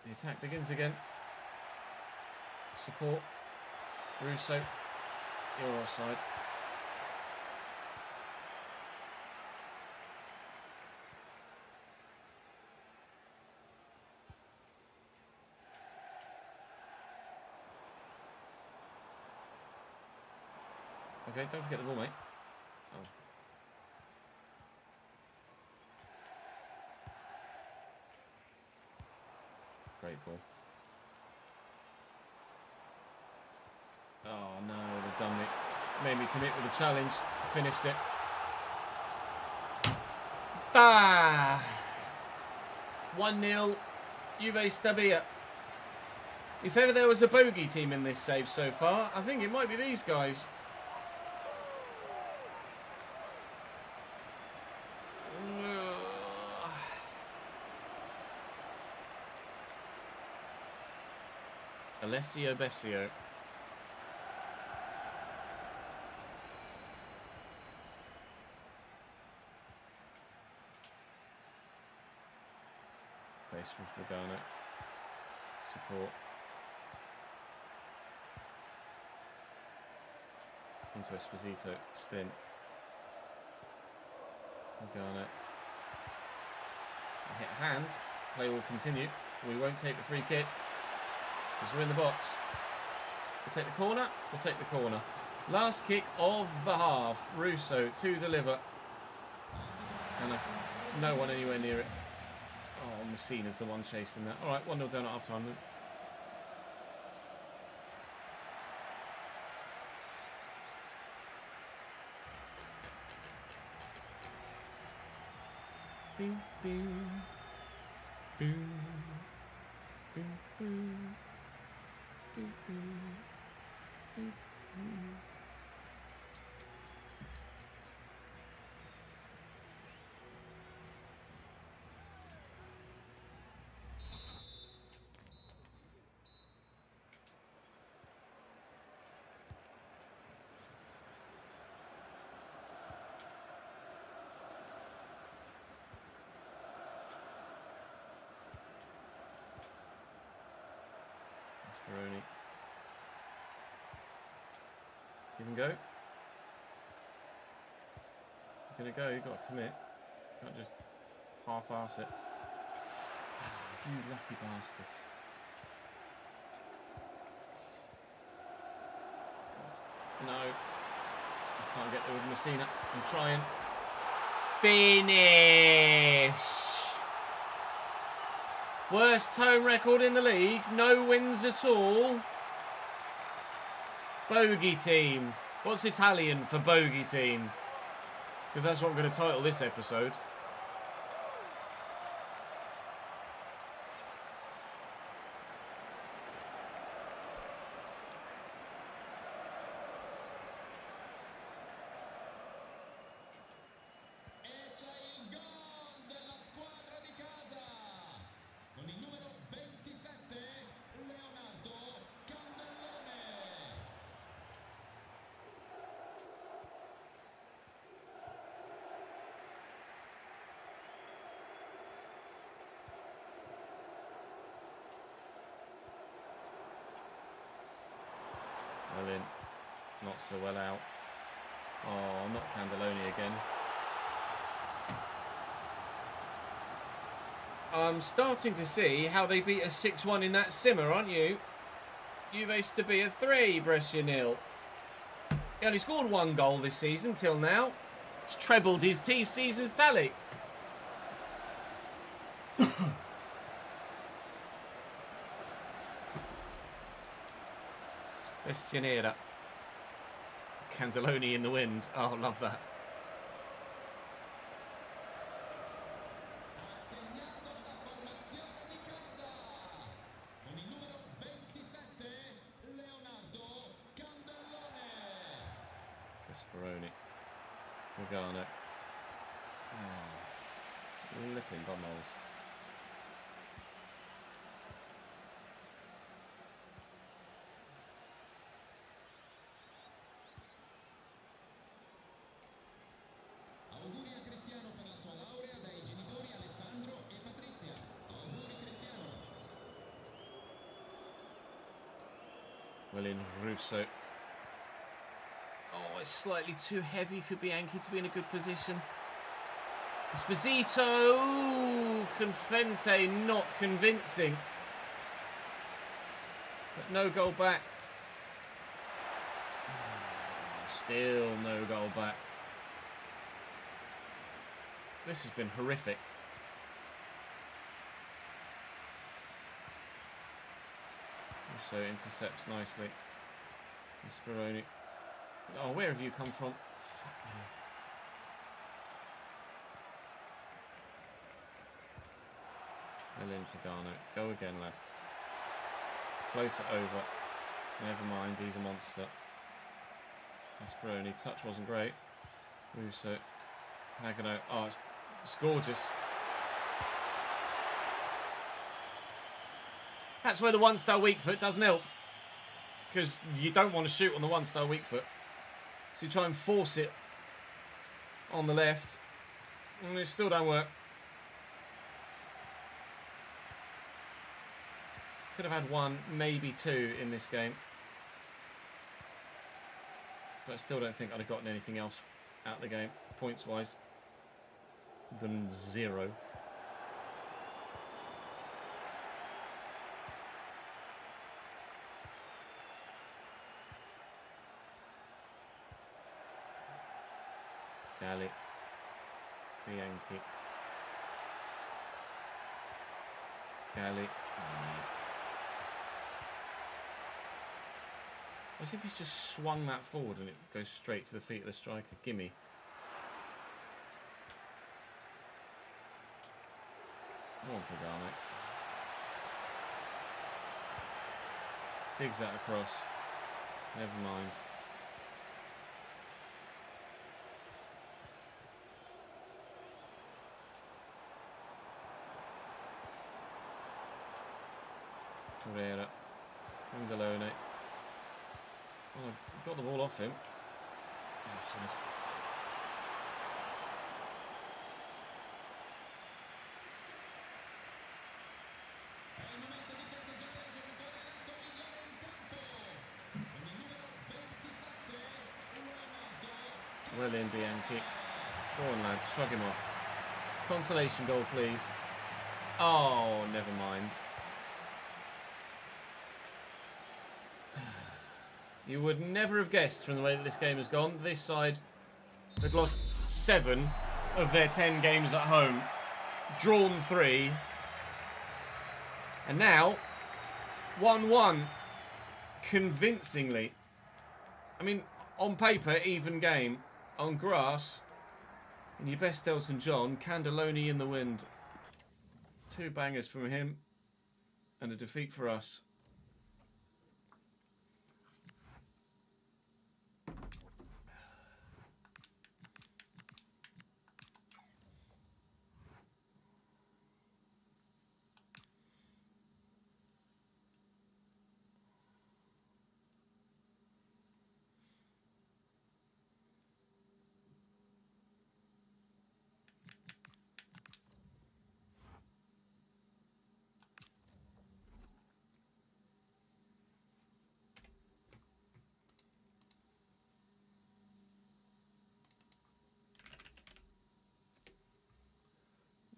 The attack begins again. Support. Russo. You're offside. Okay, don't forget the ball, mate. Oh. Great ball. Oh no, they've done it. Made me commit with a challenge. Finished it. Bah! 1-0. Juve Stabia. If ever there was a bogey team in this save so far, I think it might be these guys. Alessio Bessio. Place from Pagano. Support. Into Esposito. Spin. Pagano. Hit hand. Play will continue. We won't take the free kick. Because we're in the box. We'll take the corner. We'll take the corner. Last kick of the half. Russo to deliver. And no one anywhere near it. Oh, Messina's the one chasing that. Alright, 1-0 down at half time then. Boom, boom. Boom. Boom, boom. Boom, boom. Boom, boom. Speroni. Give and go. You're gonna go, you've got to commit. Can't just half-arse it. You lucky bastards. God. No. I can't get there with Messina. I'm trying. Finish! Worst home record in the league. No wins at all. Bogey team. What's Italian for bogey team? Because that's what I'm going to title this episode. Well in. Not so well out. Oh, not Candeloni again. I'm starting to see how they beat us 6-1 in that simmer, aren't you? Juve to be a 3, Brescia 0. He only scored 1 goal this season till now. He's trebled his season's tally. Bestionera. Candeloni in the wind. Oh, love that. Gasparoni. Lugano. Oh, lipping bumholes. Auguri a Cristiano per la sua laurea dai genitori Alessandro e Patrizia. Auguri Cristiano. Well in Russo. Oh, it's slightly too heavy for Bianchi to be in a good position. Esposito! Ooh, Confente not convincing. But no goal back. Still no goal back. This has been horrific. Also intercepts nicely. And Speroni. Oh, where have you come from? Fuck me. Elin Pagano. Go again, lad. Float it over. Never mind, he's a monster. Asperoni. Touch wasn't great. Russo. Pagano. Oh, it's gorgeous. That's where the one-star weak foot doesn't help. Because you don't want to shoot on the one-star weak foot. So you try and force it on the left. And it still don't work. Could have had 1, maybe 2 in this game. But I still don't think I'd have gotten anything else out of the game, points-wise, than 0. Galli. Bianchi. Galli. As if he's just swung that forward and it goes straight to the feet of the striker. Gimme. Come on, Kagame. Digs that across. Never mind. Torreira. Angelone. Oh, got the ball off him. He's offside. È il momento di festeggiare il giocatore eletto migliore in campo. Con il numero 27, Ronaldo. Well in, Bianchi. Go on, lad. Shrug him off. Consolation goal, please. Oh, never mind. You would never have guessed from the way that this game has gone. This side had lost 7 of their 10 games at home, drawn 3, and now 1-1 convincingly. I mean, on paper, even game. On grass, in your best Elton John, Candeloni in the wind. 2 bangers from him, and a defeat for us.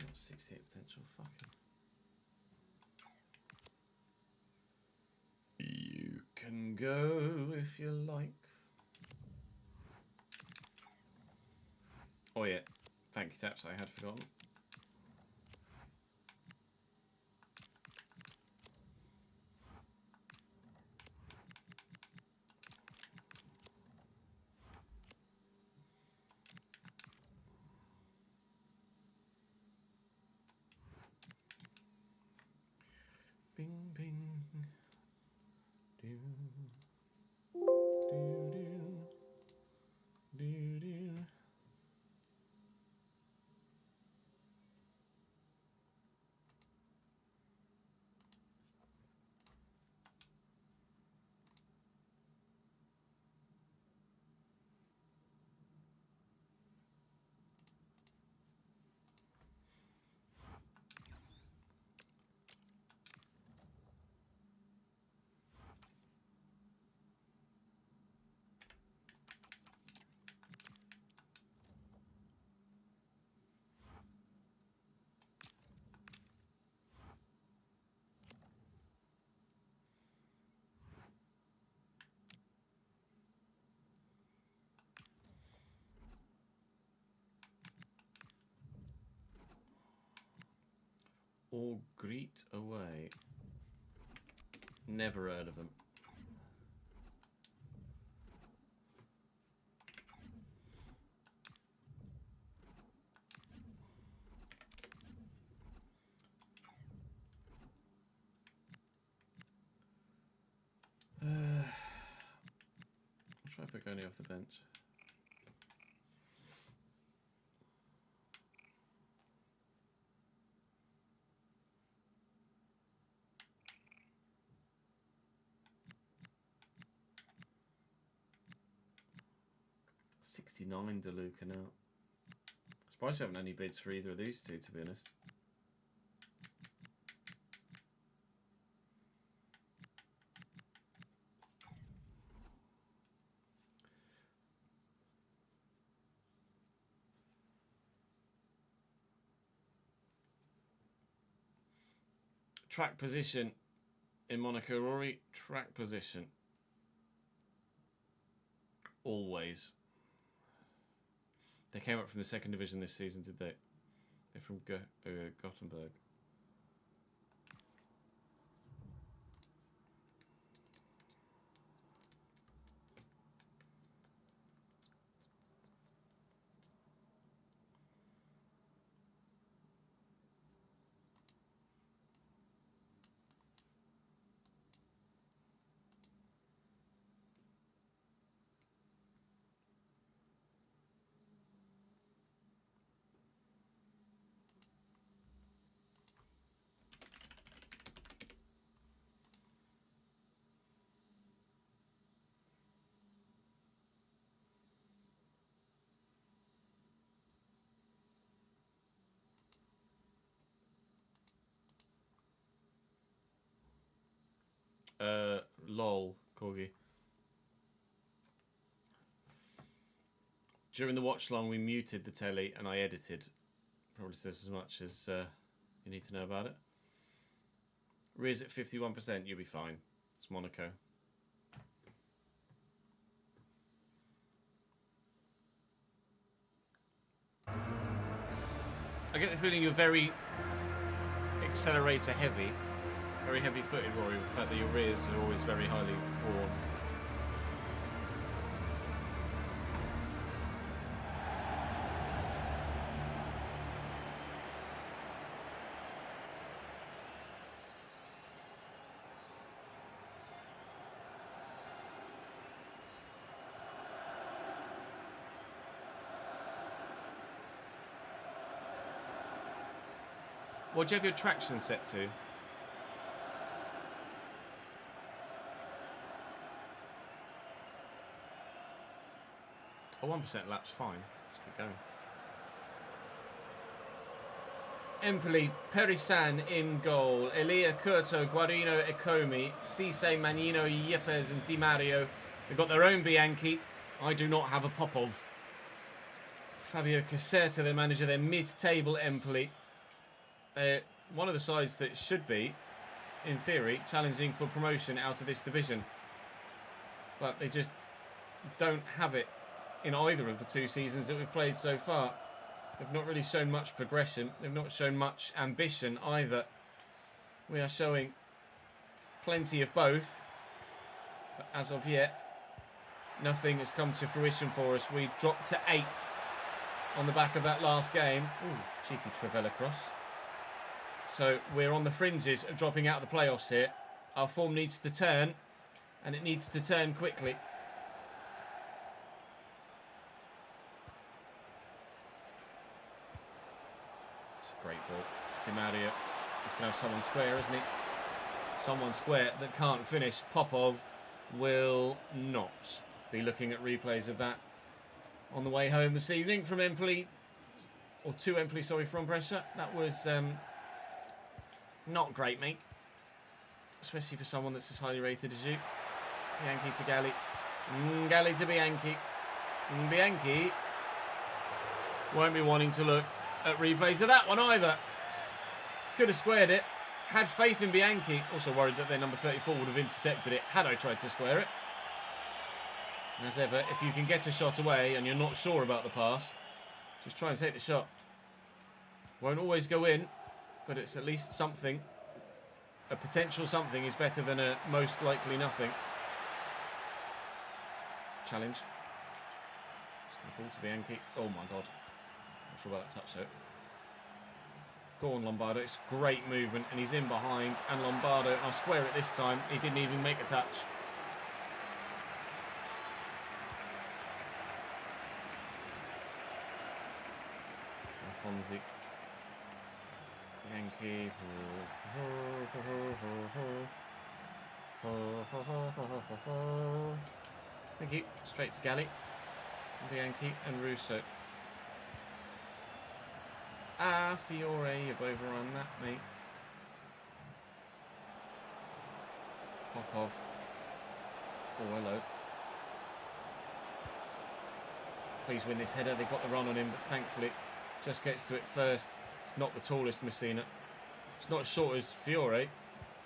Not 68 potential, fucking. You can go if you like. Oh yeah, thank you Taps, I had forgotten. Bing bing. Do do do do. Or greet away. Never heard of them. I'll try Pagani off the bench. $69 DeLuca now. Surprised we haven't any bids for either of these two, to be honest. Track position in Monaco, Rory. Track position. Always. They came up from the second division this season, did they? They're from Gothenburg. Lol, Corgi. During the watch long, we muted the telly and I edited. Probably says as much as you need to know about it. Riz at 51%, you'll be fine. It's Monaco. I get the feeling you're very accelerator heavy, very heavy footed, Rory, with the fact that your rears are always very highly worn. What do you have your traction set to? A 1% lap's fine. Let's keep going. Empoli, Perisan in goal. Elia, Curto, Guarino, Ecomi, Cisse, Manino, Yepes and Di Mario. They've got their own Bianchi. I do not have a Popov. Fabio Caserta, their manager, their mid-table Empoli. One of the sides that should be, in theory, challenging for promotion out of this division. But they just don't have it in either of the two seasons that we've played so far. They've not really shown much progression. They've not shown much ambition either. We are showing plenty of both. But as of yet, nothing has come to fruition for us. We dropped to 8th on the back of that last game. Ooh, cheeky Trivella cross. So we're on the fringes of dropping out of the playoffs here. Our form needs to turn, and it needs to turn quickly. It's a great ball. Di Maria. He's going to have someone square, isn't he? Someone square that can't finish. Popov will not be looking at replays of that on the way home this evening from Empoli. Or to Empoli, sorry, from pressure. That was... not great, mate. Especially for someone that's as highly rated as you. Bianchi to Galli. Galli to Bianchi. Bianchi won't be wanting to look at replays of that one either. Could have squared it. Had faith in Bianchi. Also worried that their number 34 would have intercepted it had I tried to square it. And as ever, if you can get a shot away and you're not sure about the pass, just try and take the shot. Won't always go in, but it's at least something. A potential something is better than a most likely nothing. Challenge. It's going to fall to Bianchi. Oh my god. Not sure about that touch though. Go on, Lombardo. It's great movement, and he's in behind. And Lombardo, and I'll square it this time. He didn't even make a touch. Alfonsi. Yankee. Thank you. Straight to Galli. Bianchi and Russo. Ah, Fiore, you've overrun that, mate. Popov. Oh, hello. Please win this header. They've got the run on him, but thankfully just gets to it first. It's not the tallest Messina. It's not as short as Fiore,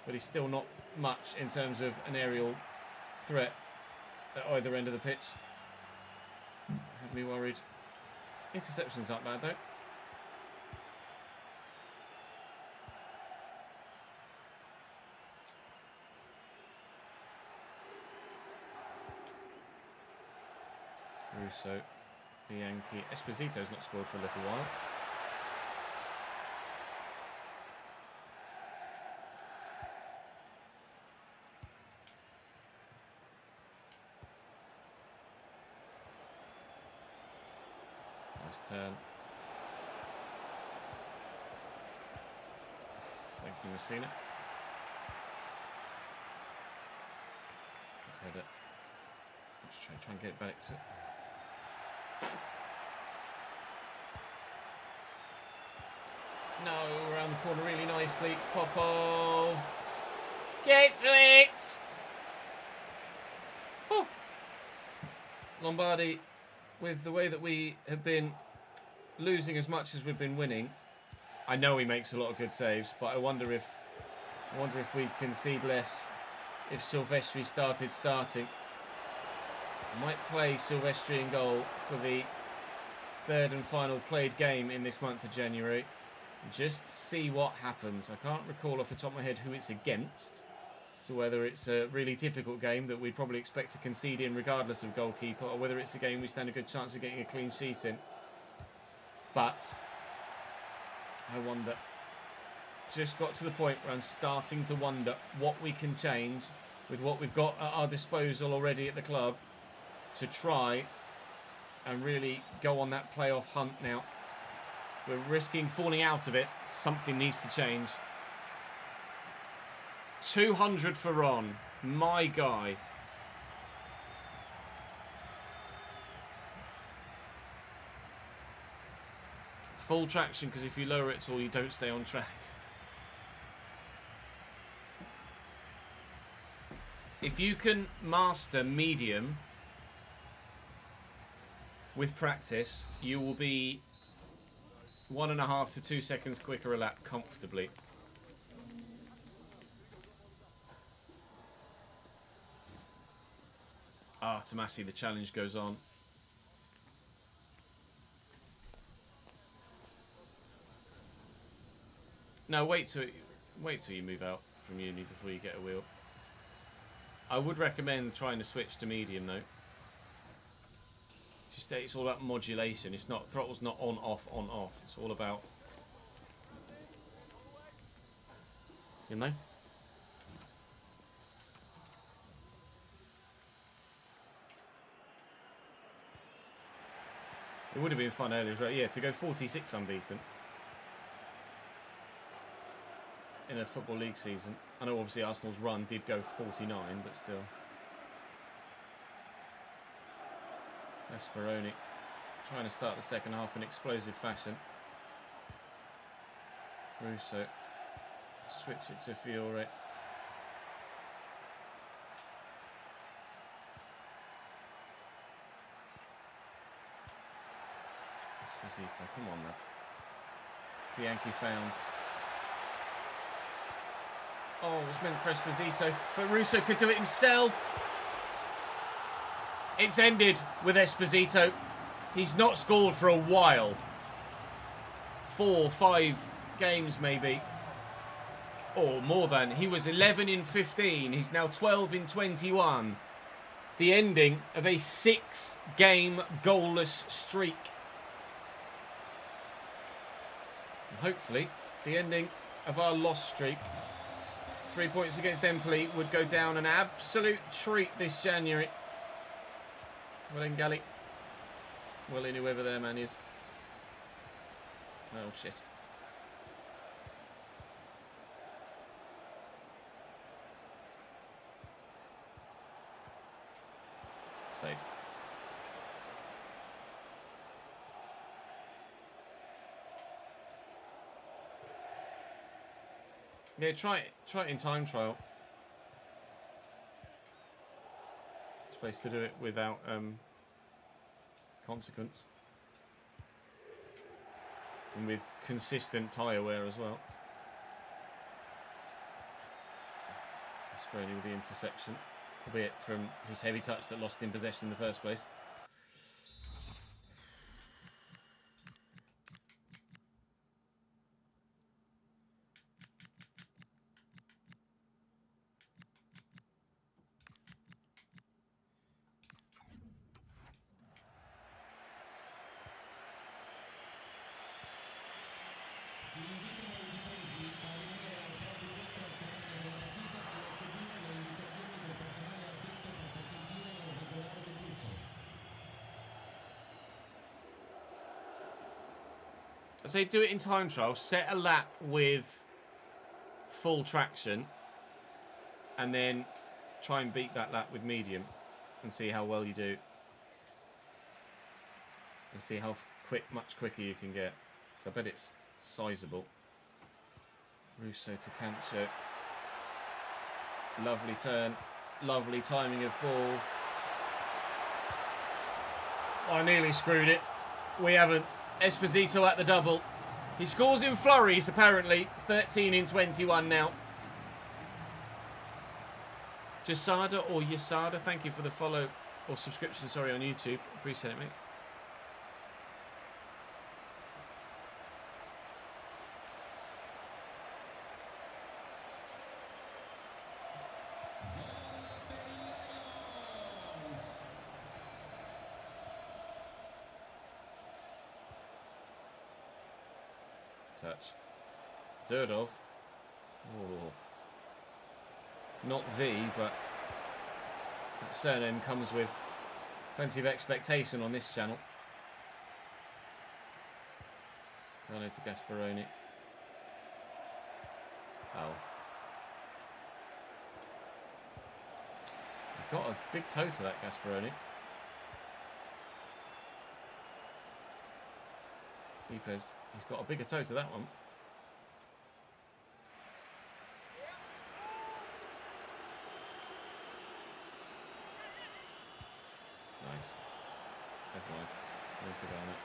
but he's still not much in terms of an aerial threat at either end of the pitch. Had me worried. Interceptions aren't bad though. Russo, Bianchi, Esposito's not scored for a little while. Nice turn. Thank you, Messina. Good header. Let's try and get it back to... No, around the corner really nicely. Popov. Get to it! Lombardi, with the way that we have been losing as much as we've been winning, I know he makes a lot of good saves, but I wonder if we concede less if Silvestri starting. I might play Silvestri in goal for the third and final played game in this month of January. Just see what happens. I can't recall off the top of my head who it's against, so whether it's a really difficult game that we'd probably expect to concede in regardless of goalkeeper, or whether it's a game we stand a good chance of getting a clean sheet in. But I wonder. Just got to the point where I'm starting to wonder what we can change with what we've got at our disposal already at the club to try and really go on that playoff hunt now. We're risking falling out of it. Something needs to change. 200 for Ron. My guy. Full traction, because if you lower it at all, you don't stay on track. If you can master medium with practice, you will be 1.5 to 2 seconds quicker a lap comfortably. Tomasi, the challenge goes on. No, wait till you move out from uni before you get a wheel. I would recommend trying to switch to medium though. Just it's all about modulation. It's not throttle's not on off. It's all about, you know. It would have been fun earlier, right? Yeah, to go 46 unbeaten in a Football League season. I know obviously Arsenal's run did go 49, but still. Esperoni trying to start the second half in explosive fashion. Russo switch it to Fiore. Esposito, come on lad. Bianchi found. Oh, it was meant for Esposito, but Russo could do it himself. It's ended with Esposito. He's not scored for a while. 4 or 5 games maybe. Or more than. He was 11 in 15. He's now 12 in 21. The ending of a 6-game goalless streak. And hopefully, the ending of our loss streak. 3 points against Empoli would go down an absolute treat this January. Well in, Gally. Well in, whoever their man is. Oh, shit. Safe. Yeah, try it in time trial. Supposed to do it without consequence. And with consistent tyre wear as well. Spraying with the interception. Albeit from his heavy touch that lost him possession in the first place. I say do it in time trial, set a lap with full traction and then try and beat that lap with medium and see how well you do and see how much quicker you can get. So I bet it's sizable. Russo to Cancio. Lovely turn, lovely timing of ball. I nearly screwed it. We haven't. Esposito at the double. He scores in flurries, apparently. 13 in 21 now. Jasada or Yasada, thank you for the follow or subscription, sorry, on YouTube. Appreciate it, mate. Touch. Durdov. Oh. Not V, but that surname comes with plenty of expectation on this channel. Gone to Gasparoni. Oh. Got a big toe to that Gasparoni. Ypes. He's got a bigger toe to that one. Nice. Never mind. Look about it.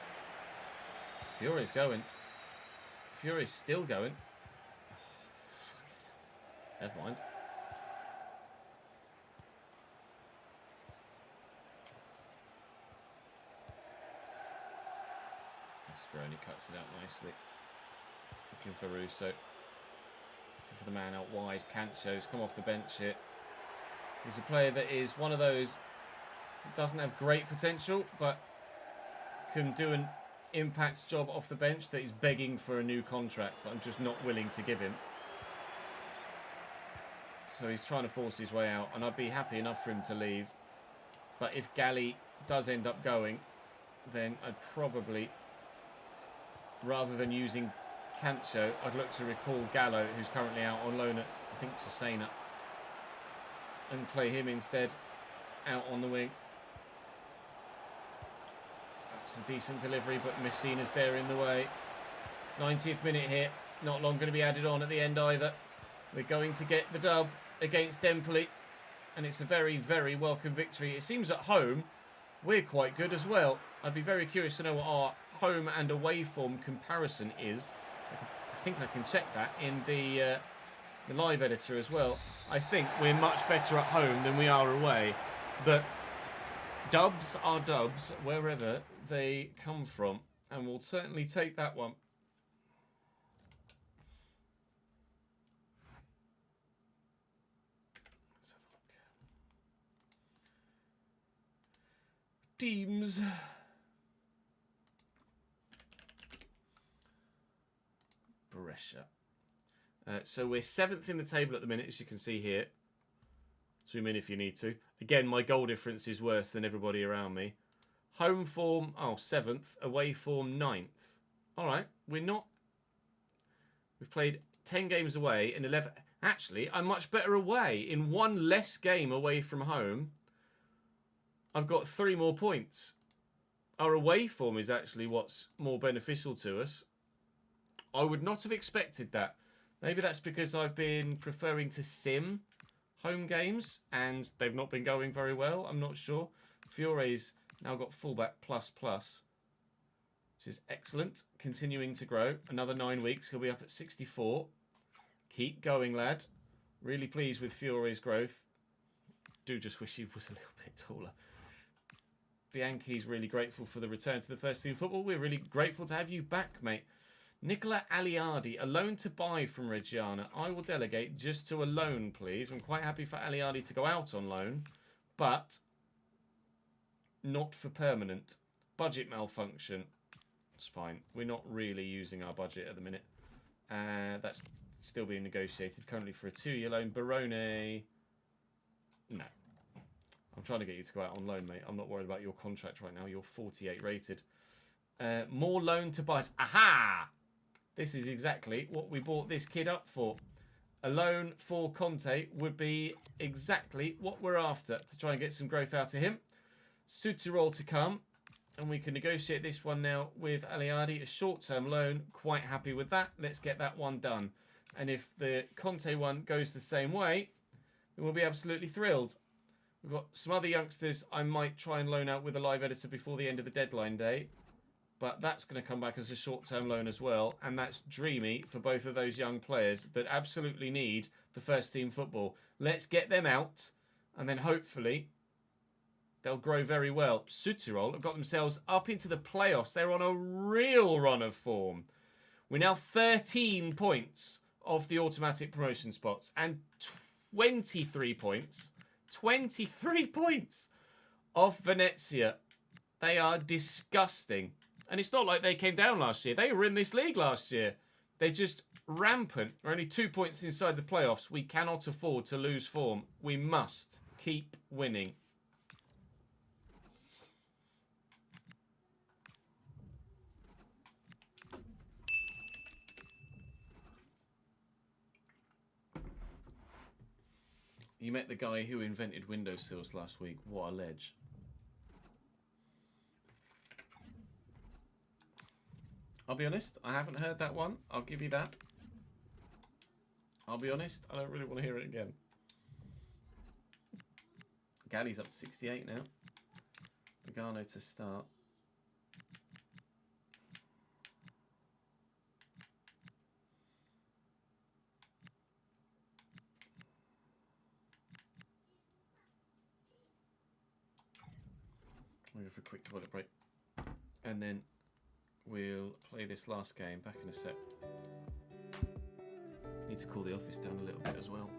Fiore's going. Fiore's still going. Never mind. Speroni cuts it out nicely. Looking for Russo. Looking for the man out wide. Cancho's come off the bench here. He's a player that is one of those that doesn't have great potential, but can do an impact job off the bench that he's begging for a new contract that I'm just not willing to give him. So he's trying to force his way out, and I'd be happy enough for him to leave. But if Galli does end up going, then I'd probably, rather than using Cancho, I'd look to recall Gallo, who's currently out on loan at, I think, Cesena, and play him instead out on the wing. That's a decent delivery, but Messina's there in the way. 90th minute here. Not long going to be added on at the end either. We're going to get the dub against Empoli, and it's a very, very welcome victory. It seems at home we're quite good as well. I'd be very curious to know what our home and away form comparison is. I think I can check that in the live editor as well. I think we're much better at home than we are away, but dubs are dubs wherever they come from, and we'll certainly take that one. Let's have a look. Teams. Brescia. So we're 7th in the table at the minute, as you can see here. Zoom in if you need to. Again, my goal difference is worse than everybody around me. Home form, 7th. Away form, 9th. All right, we're not... We've played 10 games away and 11... Actually, I'm much better away. In one less game away from home, I've got 3 more points. Our away form is actually what's more beneficial to us. I would not have expected that. Maybe that's because I've been preferring to sim home games and they've not been going very well. I'm not sure. Fiore's now got fullback ++, which is excellent. Continuing to grow. Another 9 weeks. He'll be up at 64. Keep going, lad. Really pleased with Fiore's growth. Do just wish he was a little bit taller. Bianchi's really grateful for the return to the first team football. We're really grateful to have you back, mate. Nicola Aliardi, a loan to buy from Reggiana. I will delegate just to a loan, please. I'm quite happy for Aliardi to go out on loan, but not for permanent. Budget malfunction. It's fine. We're not really using our budget at the minute. That's still being negotiated currently for a 2-year loan. Barone. No. I'm trying to get you to go out on loan, mate. I'm not worried about your contract right now. You're 48 rated. More loan to buys. Aha! This is exactly what we bought this kid up for. A loan for Conte would be exactly what we're after to try and get some growth out of him. Sütterol to come. And we can negotiate this one now with Aliardi. A short-term loan. Quite happy with that. Let's get that one done. And if the Conte one goes the same way, then we'll be absolutely thrilled. We've got some other youngsters I might try and loan out with a live editor before the end of the deadline day. But that's going to come back as a short-term loan as well. And that's dreamy for both of those young players that absolutely need the first-team football. Let's get them out. And then hopefully they'll grow very well. Südtirol have got themselves up into the playoffs. They're on a real run of form. We're now 13 points off the automatic promotion spots. And 23 points. 23 points off Venezia. They are disgusting. And it's not like they came down last year. They were in this league last year. They're just rampant. We're only 2 points inside the playoffs. We cannot afford to lose form. We must keep winning. You met the guy who invented windowsills last week. What a ledge. I'll be honest, I haven't heard that one. I'll give you that. I'll be honest, I don't really want to hear it again. Galli's up to 68 now. Lugano to start. We'll go for a quick toilet break. And then we'll play this last game back in a sec. Need to cool the office down a little bit as well.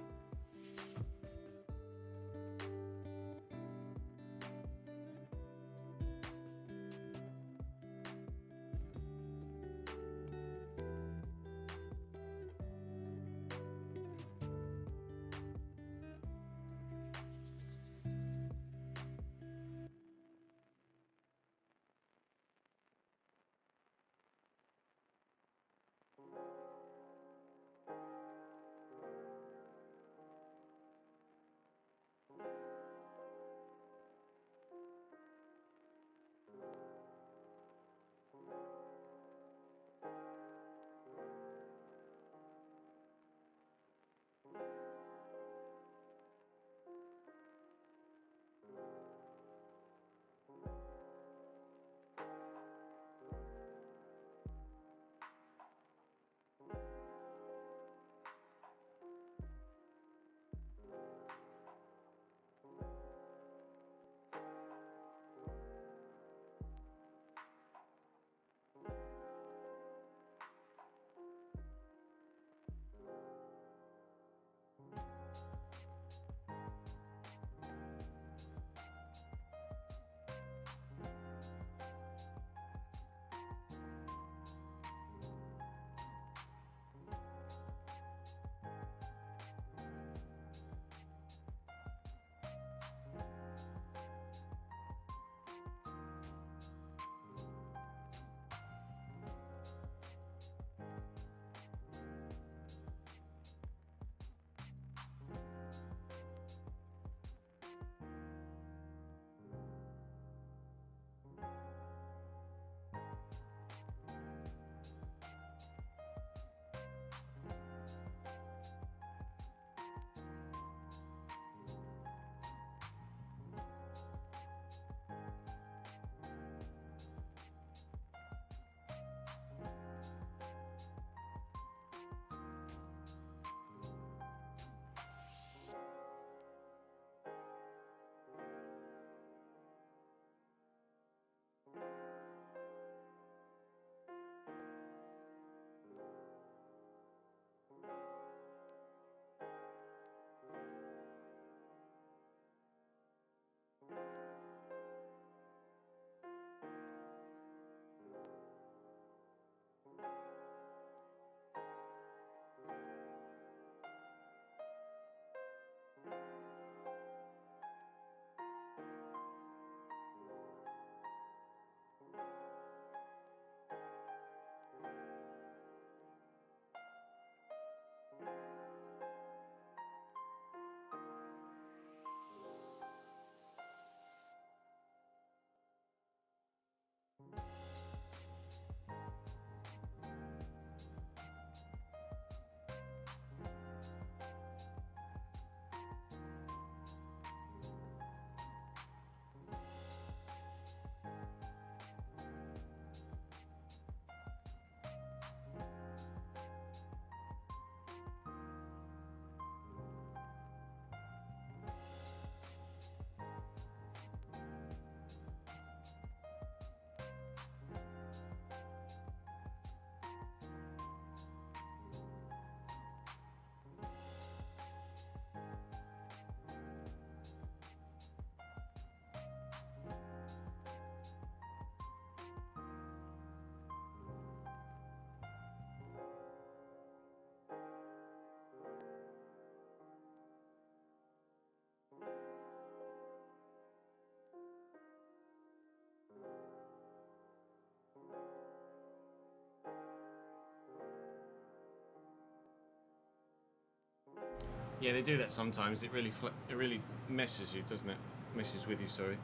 Yeah, they do that sometimes. It really messes you, doesn't it? Messes with you, sorry.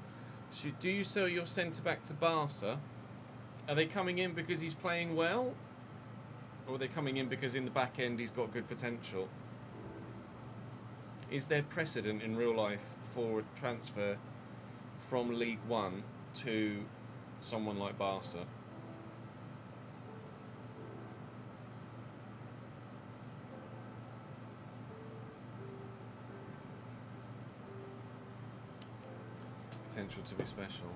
Do you sell your centre-back to Barca? Are they coming in because he's playing well? Or are they coming in because in the back end he's got good potential? Is there precedent in real life for a transfer from League One to someone like Barca? Potential to be special.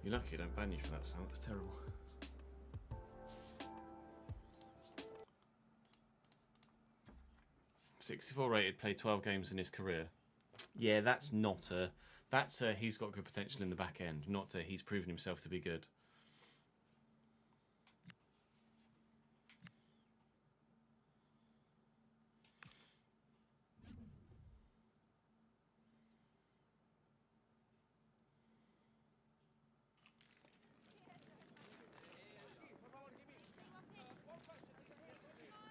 You're lucky I don't ban you for that sound, it's terrible. .64 rated, played 12 games in his career. Yeah, that's not a... That's a he's got good potential in the back end, not a he's proven himself to be good.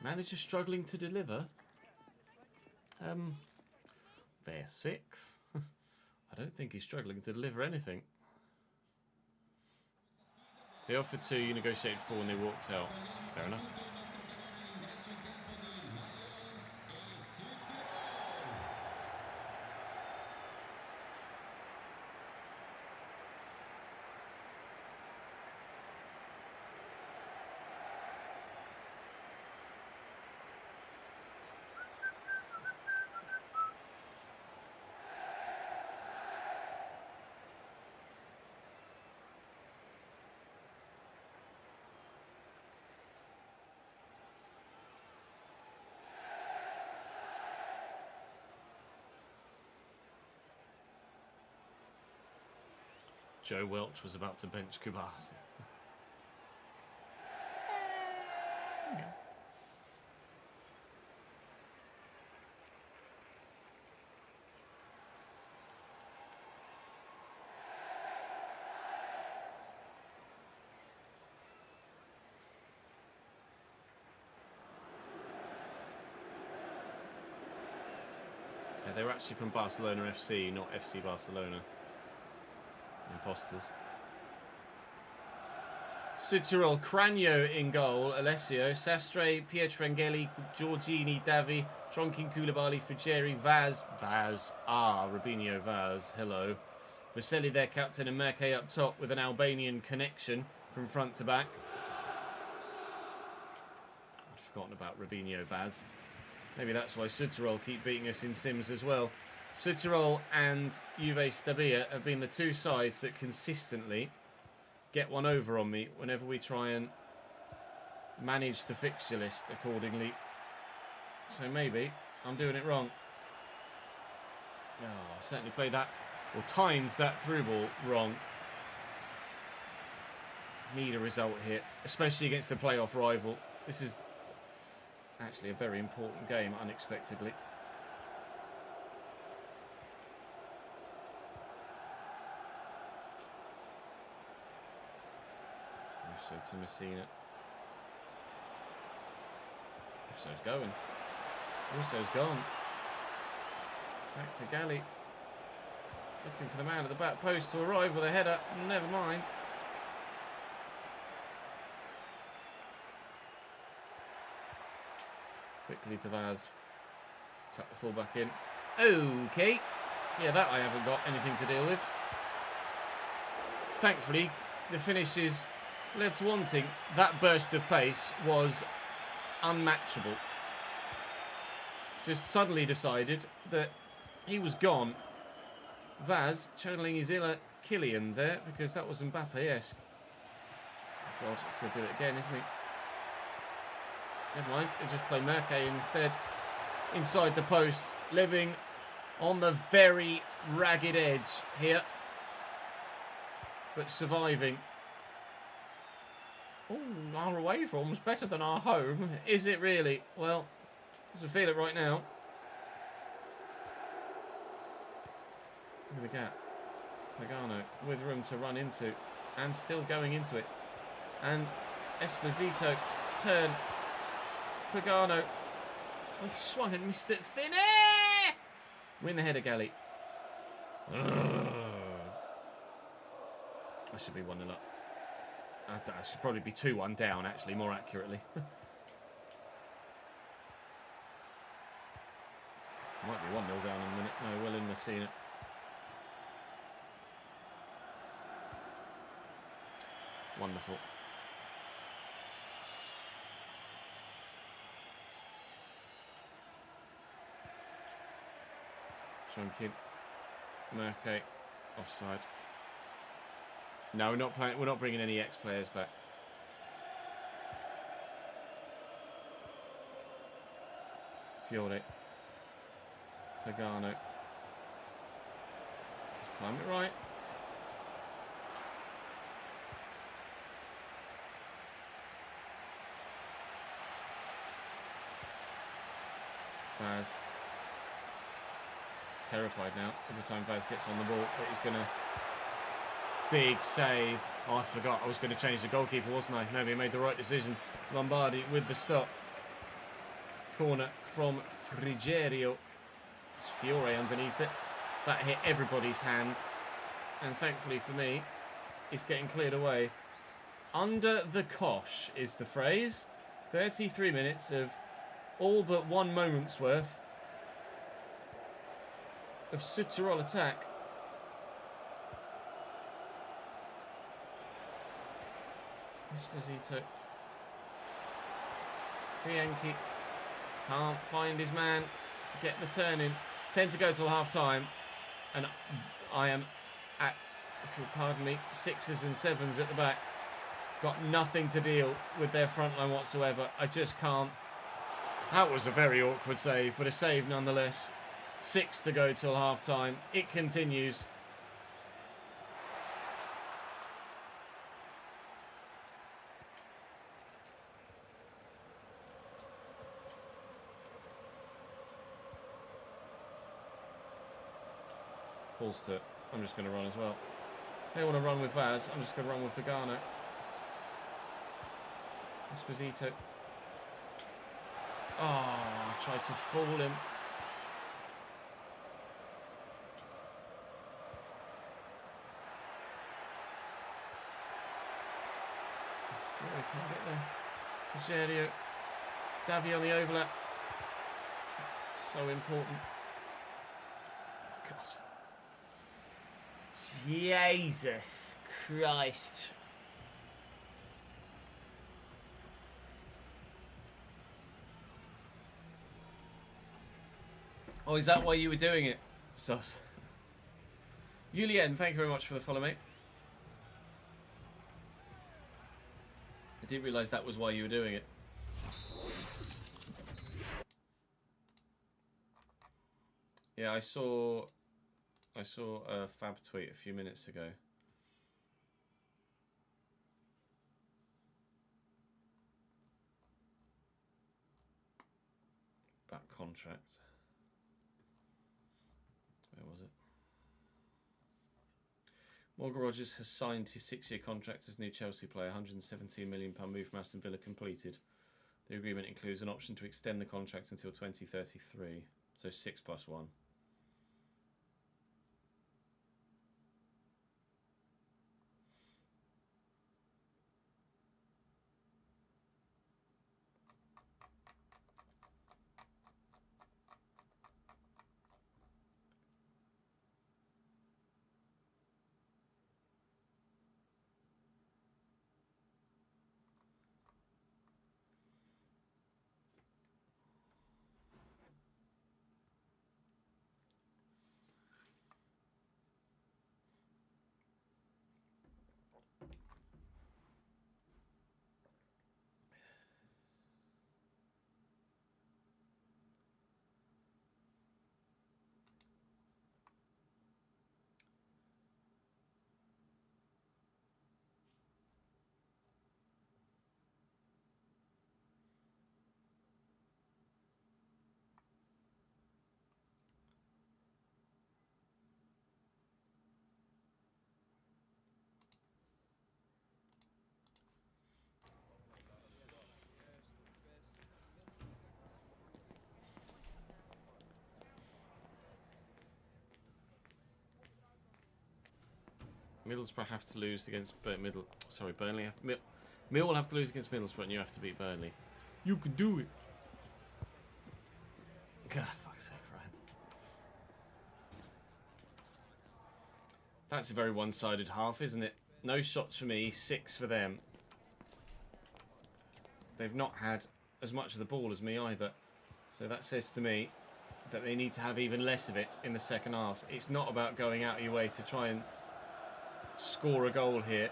Manager struggling to deliver? They're 6th. I don't think he's struggling to deliver anything. They offered 2, you negotiated 4 and they walked out. Fair enough. Joe Welch was about to bench Kubasi. Yeah, they were actually from Barcelona FC, not FC Barcelona. Imposters. Sütterol, Cranio in goal, Alessio, Sastre, Pietrangeli, Giorgini, Davi, Tronkin, Koulibaly, Frigieri, Vaz, Rubinho Vaz, hello. Vaselli, their captain, and Merke up top with an Albanian connection from front to back. I'd forgotten about Rubinho Vaz. Maybe that's why Sütterol keep beating us in Sims as well. Sütterol and Juve Stabia have been the 2 sides that consistently get one over on me whenever we try and manage the fixture list accordingly. So maybe I'm doing it wrong. Oh, I certainly played that, or timed that through ball wrong. Need a result here, especially against the playoff rival. This is actually a very important game, unexpectedly. To Messina. Russo's going. Russo's gone. Back to Galli. Looking for the man at the back post to arrive with a header. Never mind. Quickly to Vaz. Tuck the full back in. Okay. Yeah, that I haven't got anything to deal with. Thankfully, the finish is left wanting. That burst of pace was unmatchable. Just suddenly decided that he was gone. Vaz channeling his inner Killian there because that was Mbappe-esque. Oh God, he's going to do it again, isn't he? Never mind, he'll just play Merke instead. Inside the post, living On the very ragged edge here. But surviving. Oh, our away form's better than our home. Is it really? Well, as I feel it right now. Look at the gap. Pagano with room to run into. And still going into it. And Esposito. Turn. Pagano. Oh, he swung and missed it thin air! Win the header, Galley. I should be 1-0 up. I should probably be 2-1 down, actually, more accurately. Might be 1-0 down in a minute. No, well in Messina. Wonderful. Trunkin. Merke. Offside. No, we're not playing. We're not bringing any ex-players back. Fiore. Pagano. Just time it right. Vaz. Terrified now. Every time Vaz gets on the ball, that he's going to... Big save. Oh, I forgot. I was going to change the goalkeeper, wasn't I? Maybe I made the right decision. Lombardi with the stop. Corner from Frigerio. It's Fiore underneath it. That hit everybody's hand. And thankfully for me, it's getting cleared away. Under the cosh is the phrase. 33 minutes of all but 1 moment's worth of Sütterol attack. Esposito. Bianchi can't find his man. Get the turn in. 10 to go till half time. And I am at, if you'll pardon me, 6s and 7s at the back. Got nothing to deal with their front line whatsoever. I just can't. That was a very awkward save, but a save nonetheless. 6 to go till half time. It continues. Polster. I'm just going to run as well. They want to run with Vaz. I'm just going to run with Pagano. Esposito. Oh, tried to fool him. Fiore can't get there. Rogerio. Davi on the overlap. So important. God. Jesus Christ. Oh, is that why you were doing it? Sus. Julien, thank you very much for the follow, mate. I didn't realise that was why you were doing it. Yeah, I saw a Fab tweet a few minutes ago. About contract. Where was it? Morgan Rogers has signed his 6-year contract as new Chelsea player. £117 million move from Aston Villa completed. The agreement includes an option to extend the contract until 2033. So 6+1. Middlesbrough have to lose against Burnley. Mill have to lose against Middlesbrough, and you have to beat Burnley. You can do it. God, fuck's sake, Ryan. That's a very one-sided half, isn't it? No shots for me, 6 for them. They've not had as much of the ball as me either. So that says to me that they need to have even less of it in the second half. It's not about going out of your way to try and score a goal here.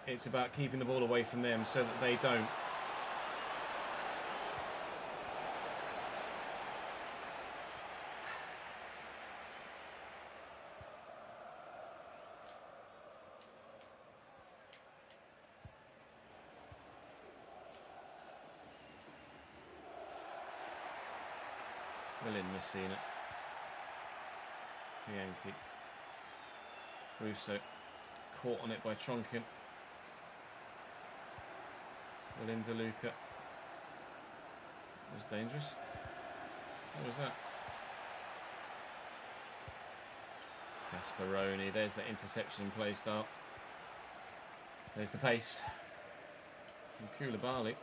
It's about keeping the ball away from them so that they don't. Messina, Bianchi, Russo, caught on it by Tronkin, Melinda Luca, was dangerous, so was that. Gasparoni, there's the interception play style, there's the pace from Koulibaly,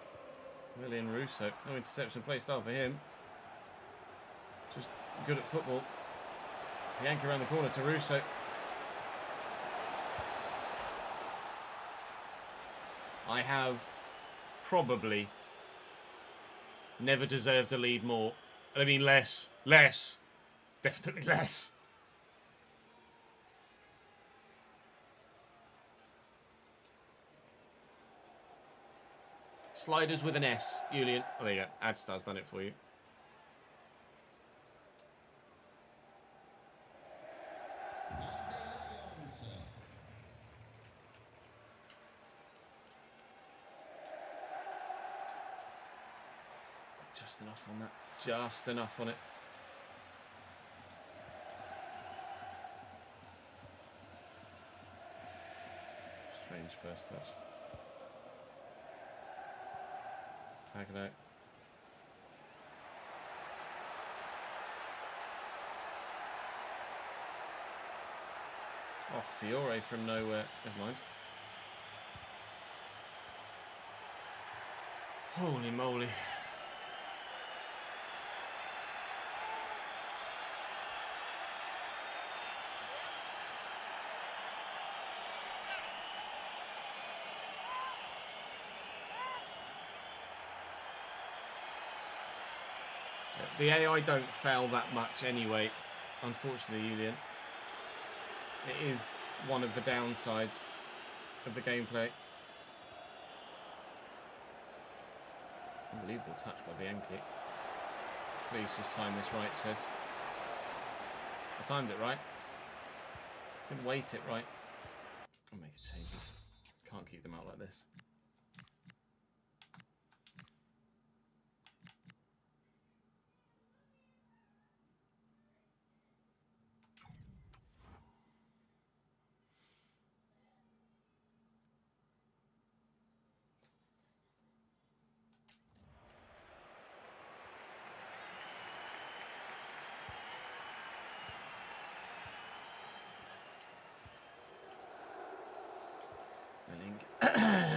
Willian Russo, no interception play style for him. Just good at football. Bianchi around the corner to Russo. I have probably never deserved to lead more. I mean less. Less. Definitely less. Sliders with an S, Julian. Oh, there you go. Adstar's done it for you. Just enough on that. Just enough on it. Strange first touch. Pagano. Oh, Fiore from nowhere. Never mind. Holy moly. The AI don't fail that much anyway, unfortunately, Julian. It is one of the downsides of the gameplay. Unbelievable touch by Bianchi. Please just time this right, Chess. I timed it right. Didn't weight it right. I'll make changes. Can't keep them out like this.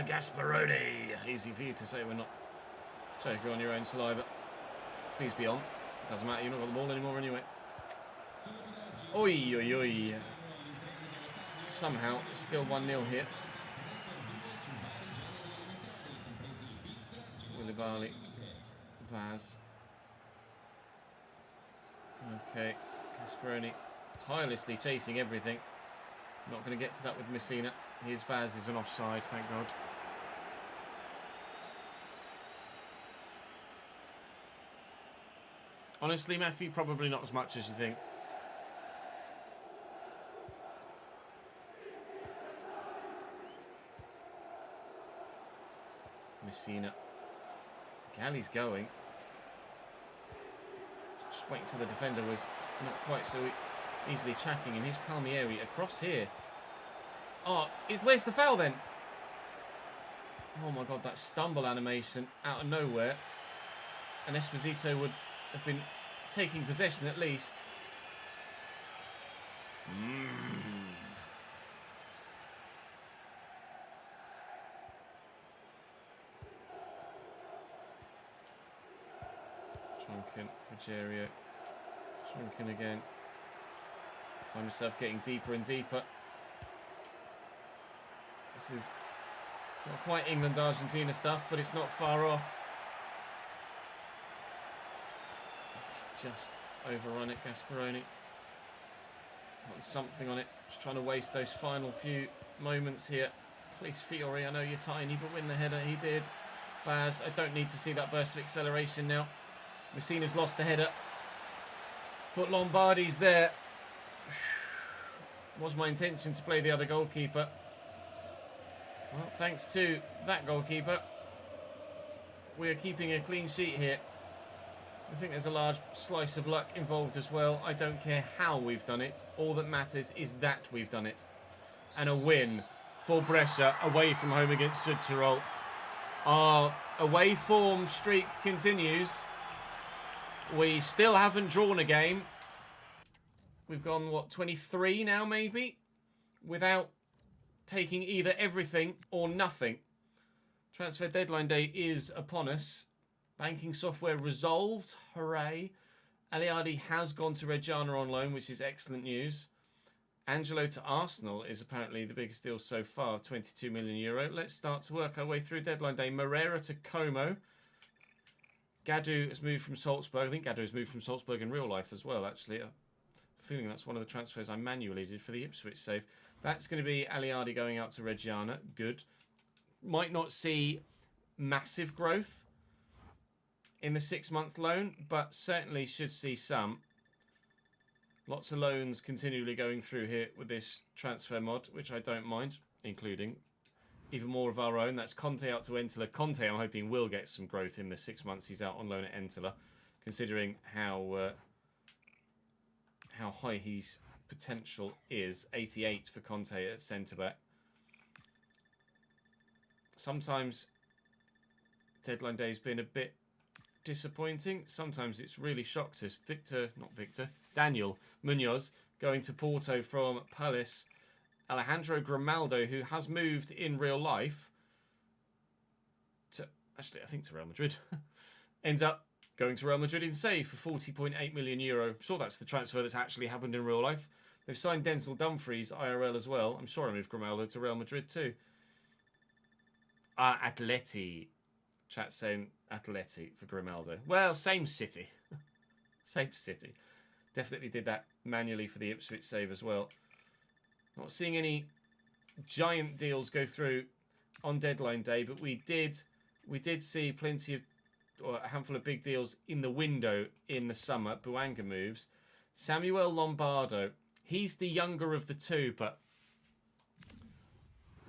Gasparoni. Easy for you to say we're not choking on your own saliva. Please be on. It doesn't matter, you've not got the ball anymore anyway. Oi, oi, oi. Somehow, still 1-0 here. Koulibaly. Vaz. Okay. Gasparoni tirelessly chasing everything. Not going to get to that with Messina. His Vaz is an offside, thank God. Honestly, Matthew, probably not as much as you think. Messina. Galli's going. Just wait until the defender was not quite so easily tracking, and here's Palmieri across here. Oh, where's the foul then? Oh my God, that stumble animation out of nowhere. And Esposito would have been taking possession at least. second. Frigerio. Shrinking again. Find myself getting deeper and deeper. This is not quite England-Argentina stuff, but it's not far off. He's just overrun it, Gasparoni. Got something on it. Just trying to waste those final few moments here. Please, Fiore, I know you're tiny, but win the header. He did. Faz, I don't need to see that burst of acceleration now. Messina's lost the header. But Lombardi's there. Was my intention to play the other goalkeeper. Well, thanks to that goalkeeper, we are keeping a clean sheet here. I think there's a large slice of luck involved as well. I don't care how we've done it. All that matters is that we've done it. And a win for Brescia away from home against Südtirol. Our away form streak continues. We still haven't drawn a game. We've gone, what, 23 now maybe? Without taking either everything or nothing. Transfer deadline day is upon us. Banking software resolved. Hooray. Aliardi has gone to Reggiana on loan, which is excellent news. Angelo to Arsenal is apparently the biggest deal so far, 22 million euro. Let's start to work our way through deadline day. Moreira to Como. Gadu has moved from Salzburg. I think Gadu has moved from Salzburg in real life as well, actually. I'm feeling that's one of the transfers I manually did for the Ipswich save. That's going to be Aliardi going out to Reggiana. Good. Might not see massive growth in the 6-month loan, but certainly should see some. Lots of loans continually going through here with this transfer mod, which I don't mind, including even more of our own. That's Conte out to Entela. Conte, I'm hoping, will get some growth in the 6 months he's out on loan at Entela, considering how high his potential is. 88 for Conte at centre-back. Sometimes deadline day's been a bit disappointing. Sometimes it's really shocked us. Daniel Munoz going to Porto from Palace. Alejandro Grimaldo, who has moved in real life to, actually, I think to Real Madrid, ends up going to Real Madrid in save for 40.8 million euro. I'm sure that's the transfer that's actually happened in real life. They've signed Denzel Dumfries IRL as well. I'm sure I moved Grimaldo to Real Madrid too. Atleti. Chat saying Atleti for Grimaldo. Well, same city. Same city. Definitely did that manually for the Ipswich save as well. Not seeing any giant deals go through on deadline day, but we did see plenty of, or a handful of big deals in the window in the summer. Buanga moves. Samuel Lombardo. He's the younger of the two, but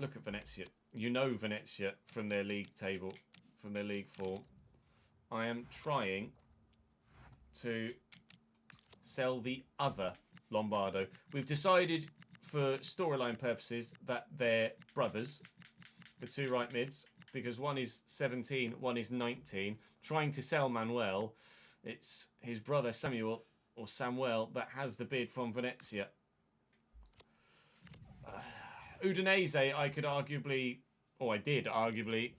look at Venezia. You know Venezia from their league table, from their league form. I am trying to sell the other Lombardo. We've decided for storyline purposes that they're brothers, the two right mids, because one is 17, one is 19. Trying to sell Manuel. It's his brother Samuel, or Samuel, that has the bid from Venezia. Udinese, I could arguably, or I did arguably,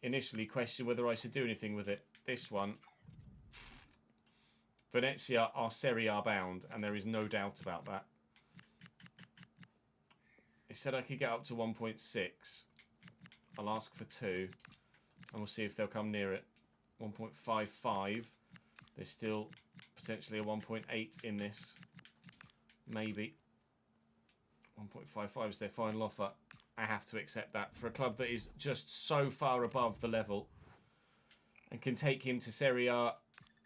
initially question whether I should do anything with it. This one, Venezia are Serie A bound, and there is no doubt about that. It said I could get up to 1.6. I'll ask for 2, and we'll see if they'll come near it. 1.55. There's still potentially a 1.8 in this. Maybe. 1.55 is their final offer. I have to accept that for a club that is just so far above the level and can take him to Serie A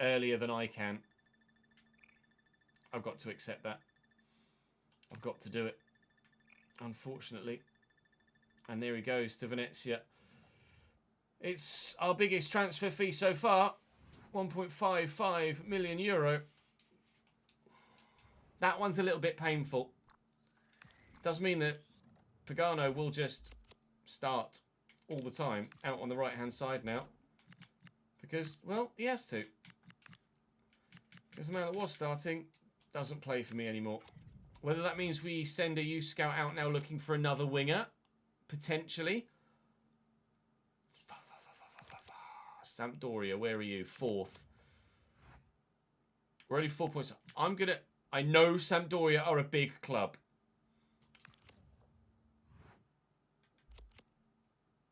earlier than I can. I've got to accept that. I've got to do it, unfortunately. And there he goes to Venezia. It's our biggest transfer fee so far. 1.55 million euro. That one's a little bit painful. Does mean that Pagano will just start all the time out on the right-hand side now. Because, well, he has to. Because the man that was starting doesn't play for me anymore. Whether that means we send a youth scout out now looking for another winger, potentially. Sampdoria, where are you? 4th. We're only 4 points. I know Sampdoria are a big club.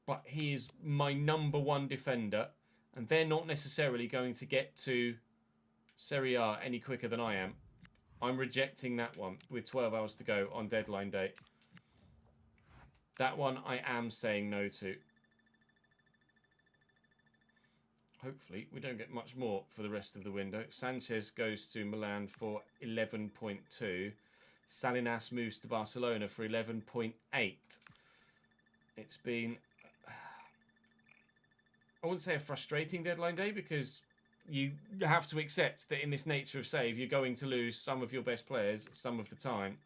But he is my number one defender. And they're not necessarily going to get to Serie A any quicker than I am. I'm rejecting that one with 12 hours to go on deadline day. That one I am saying no to. Hopefully, we don't get much more for the rest of the window. Sanchez goes to Milan for 11.2. Salinas moves to Barcelona for 11.8. It's been, I wouldn't say a frustrating deadline day, because you have to accept that in this nature of save, you're going to lose some of your best players some of the time.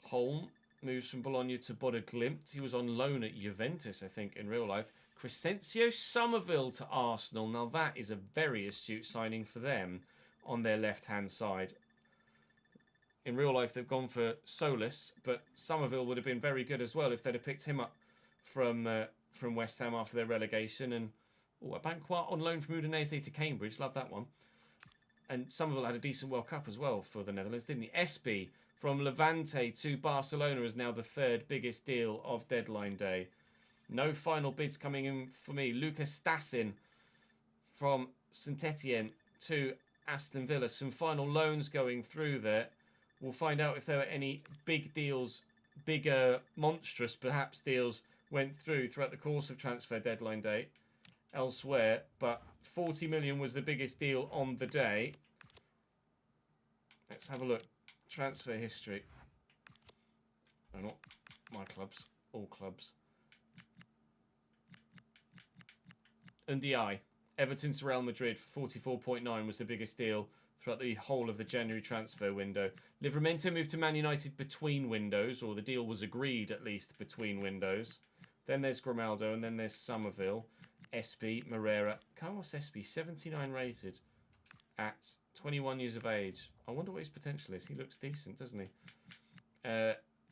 Holm moves from Bologna to Bodo Glimt. He was on loan at Juventus, I think, in real life. Crescencio Somerville to Arsenal. Now that is a very astute signing for them on their left-hand side. In real life, they've gone for Solis, but Somerville would have been very good as well if they'd have picked him up from West Ham after their relegation. And a Banquart on loan from Udinese to Cambridge. Love that one. And Somerville had a decent World Cup as well for the Netherlands, didn't he? Espy from Levante to Barcelona is now the third biggest deal of deadline day. No final bids coming in for me. Lucas Stassin from St Etienne to Aston Villa. Some final loans going through there. We'll find out if there were any big deals, bigger, monstrous perhaps deals went through throughout the course of transfer deadline day elsewhere. But 40 million was the biggest deal on the day. Let's have a look. Transfer history. No, not my clubs. All clubs. Ndiaye, Everton to Real Madrid for 44.9 was the biggest deal throughout the whole of the January transfer window. Livramento moved to Man United between windows, or the deal was agreed at least between windows. Then there's Grimaldo, and then there's Somerville, Espy, Moreira. Carlos Espy, 79 rated at 21 years of age. I wonder what his potential is. He looks decent, doesn't he?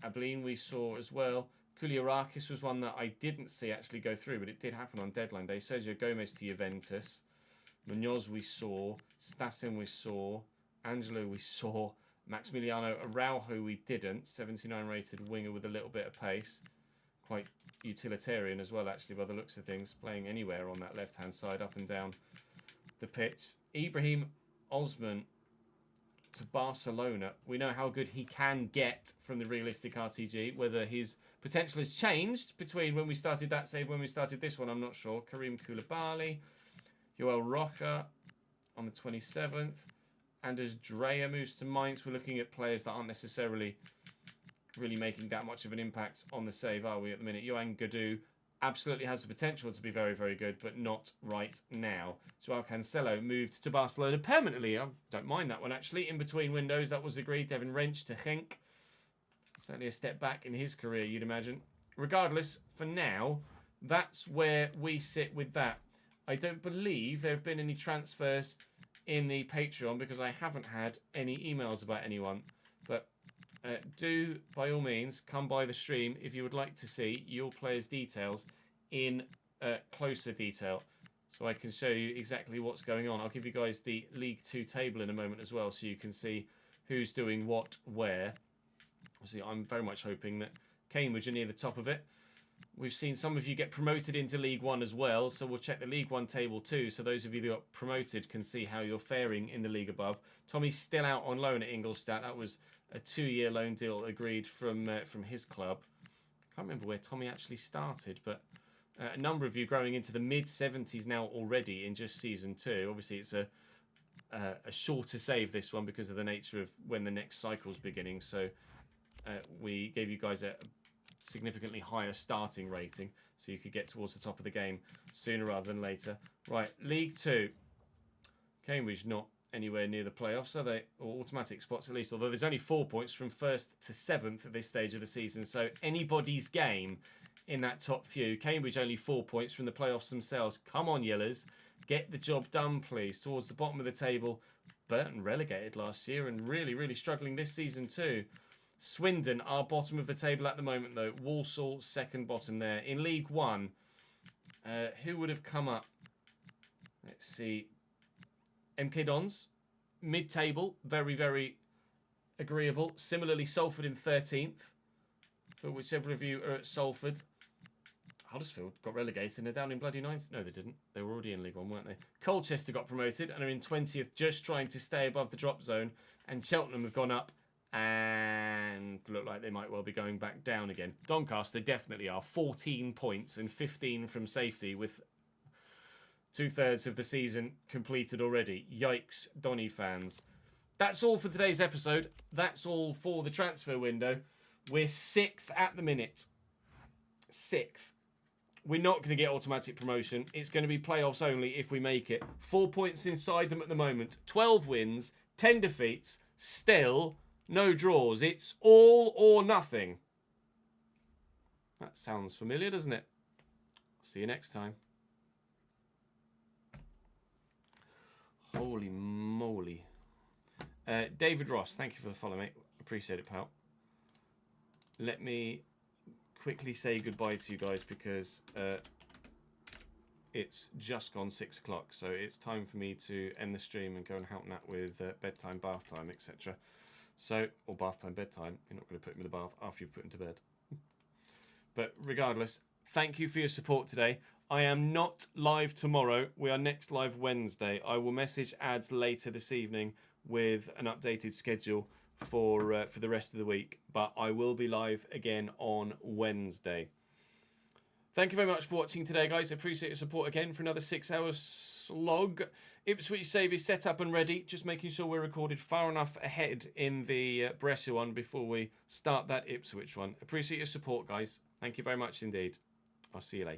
Ablin we saw as well. Kouliarakis was one that I didn't see actually go through, but it did happen on deadline day. Sergio Gomez to Juventus. Munoz we saw. Stassin we saw. Angelo we saw. Maximiliano Araujo we didn't. 79 rated winger with a little bit of pace. Quite utilitarian as well, actually, by the looks of things. Playing anywhere on that left-hand side, up and down the pitch. Ibrahim Osman to Barcelona. We know how good he can get from the realistic RTG. Whether his potential has changed between when we started that save, when we started this one, I'm not sure. Karim Koulibaly, Joel Roca on the 27th. And as Dreyer moves to Mainz, we're looking at players that aren't necessarily really making that much of an impact on the save, are we, at the minute? Yoann Godou absolutely has the potential to be very, very good, but not right now. Joao Cancelo moved to Barcelona permanently. I don't mind that one, actually. In between windows, that was agreed. Devin Wrench to Genk. Certainly a step back in his career, you'd imagine. Regardless, for now, that's where we sit with that. I don't believe there have been any transfers in the Patreon because I haven't had any emails about anyone. But do, by all means, come by the stream if you would like to see your players' details in closer detail, so I can show you exactly what's going on. I'll give you guys the League 2 table in a moment as well, so you can see who's doing what where. Obviously, I'm very much hoping that Cambridge are near the top of it. We've seen some of you get promoted into League 1 as well, so we'll check the League 1 table too, so those of you that got promoted can see how you're faring in the league above. Tommy's still out on loan at Ingolstadt. That was a 2-year loan deal agreed from his club. I can't remember where Tommy actually started, but a number of you growing into the mid-70s now already in just Season 2. Obviously, it's a shorter save, this one, because of the nature of when the next cycle's beginning. So we gave you guys a significantly higher starting rating, so you could get towards the top of the game sooner rather than later. Right, League 2. Cambridge not anywhere near the playoffs, are they? Or automatic spots at least, although there's only 4 points from 1st to 7th at this stage of the season, so anybody's game in that top few. Cambridge only 4 points from the playoffs themselves. Come on, Yellers. Get the job done, please. Towards the bottom of the table. Burton relegated last year and really, really struggling this season too. Swindon are bottom of the table at the moment, though. Walsall, second bottom there. In League 1, who would have come up? Let's see. MK Dons, mid-table, very, very agreeable. Similarly, Salford in 13th, for whichever of you are at Salford. Huddersfield got relegated and they're down in bloody 9th. No, they didn't. They were already in League One, weren't they? Colchester got promoted and are in 20th, just trying to stay above the drop zone. And Cheltenham have gone up and look like they might well be going back down again. Doncaster definitely are. 14 points and 15 from safety with 2/3 of the season completed already. Yikes, Donny fans. That's all for today's episode. That's all for the transfer window. We're 6th at the minute. 6th. We're not going to get automatic promotion. It's going to be playoffs only if we make it. 4 points inside them at the moment. 12 wins, 10 defeats. Still, no draws. It's all or nothing. That sounds familiar, doesn't it? See you next time. Holy moly. David Ross, thank you for the follow, mate. Appreciate it, pal. Let me quickly say goodbye to you guys because it's just gone 6 o'clock, so it's time for me to end the stream and go and help Nat with bedtime, bath time, etc. So, or bath time, bedtime. You're not going to put him in the bath after you've put him to bed. But regardless, thank you for your support today. I am not live tomorrow. We are next live Wednesday. I will message ads later this evening with an updated schedule for the rest of the week, but I will be live again on Wednesday. Thank you very much for watching today, guys. I appreciate your support again for another 6 hours slog. Ipswich save is set up and ready, just making sure we're recorded far enough ahead in the Brescia one before we start that Ipswich one. Appreciate your support, guys. Thank you very much indeed. I'll see you later.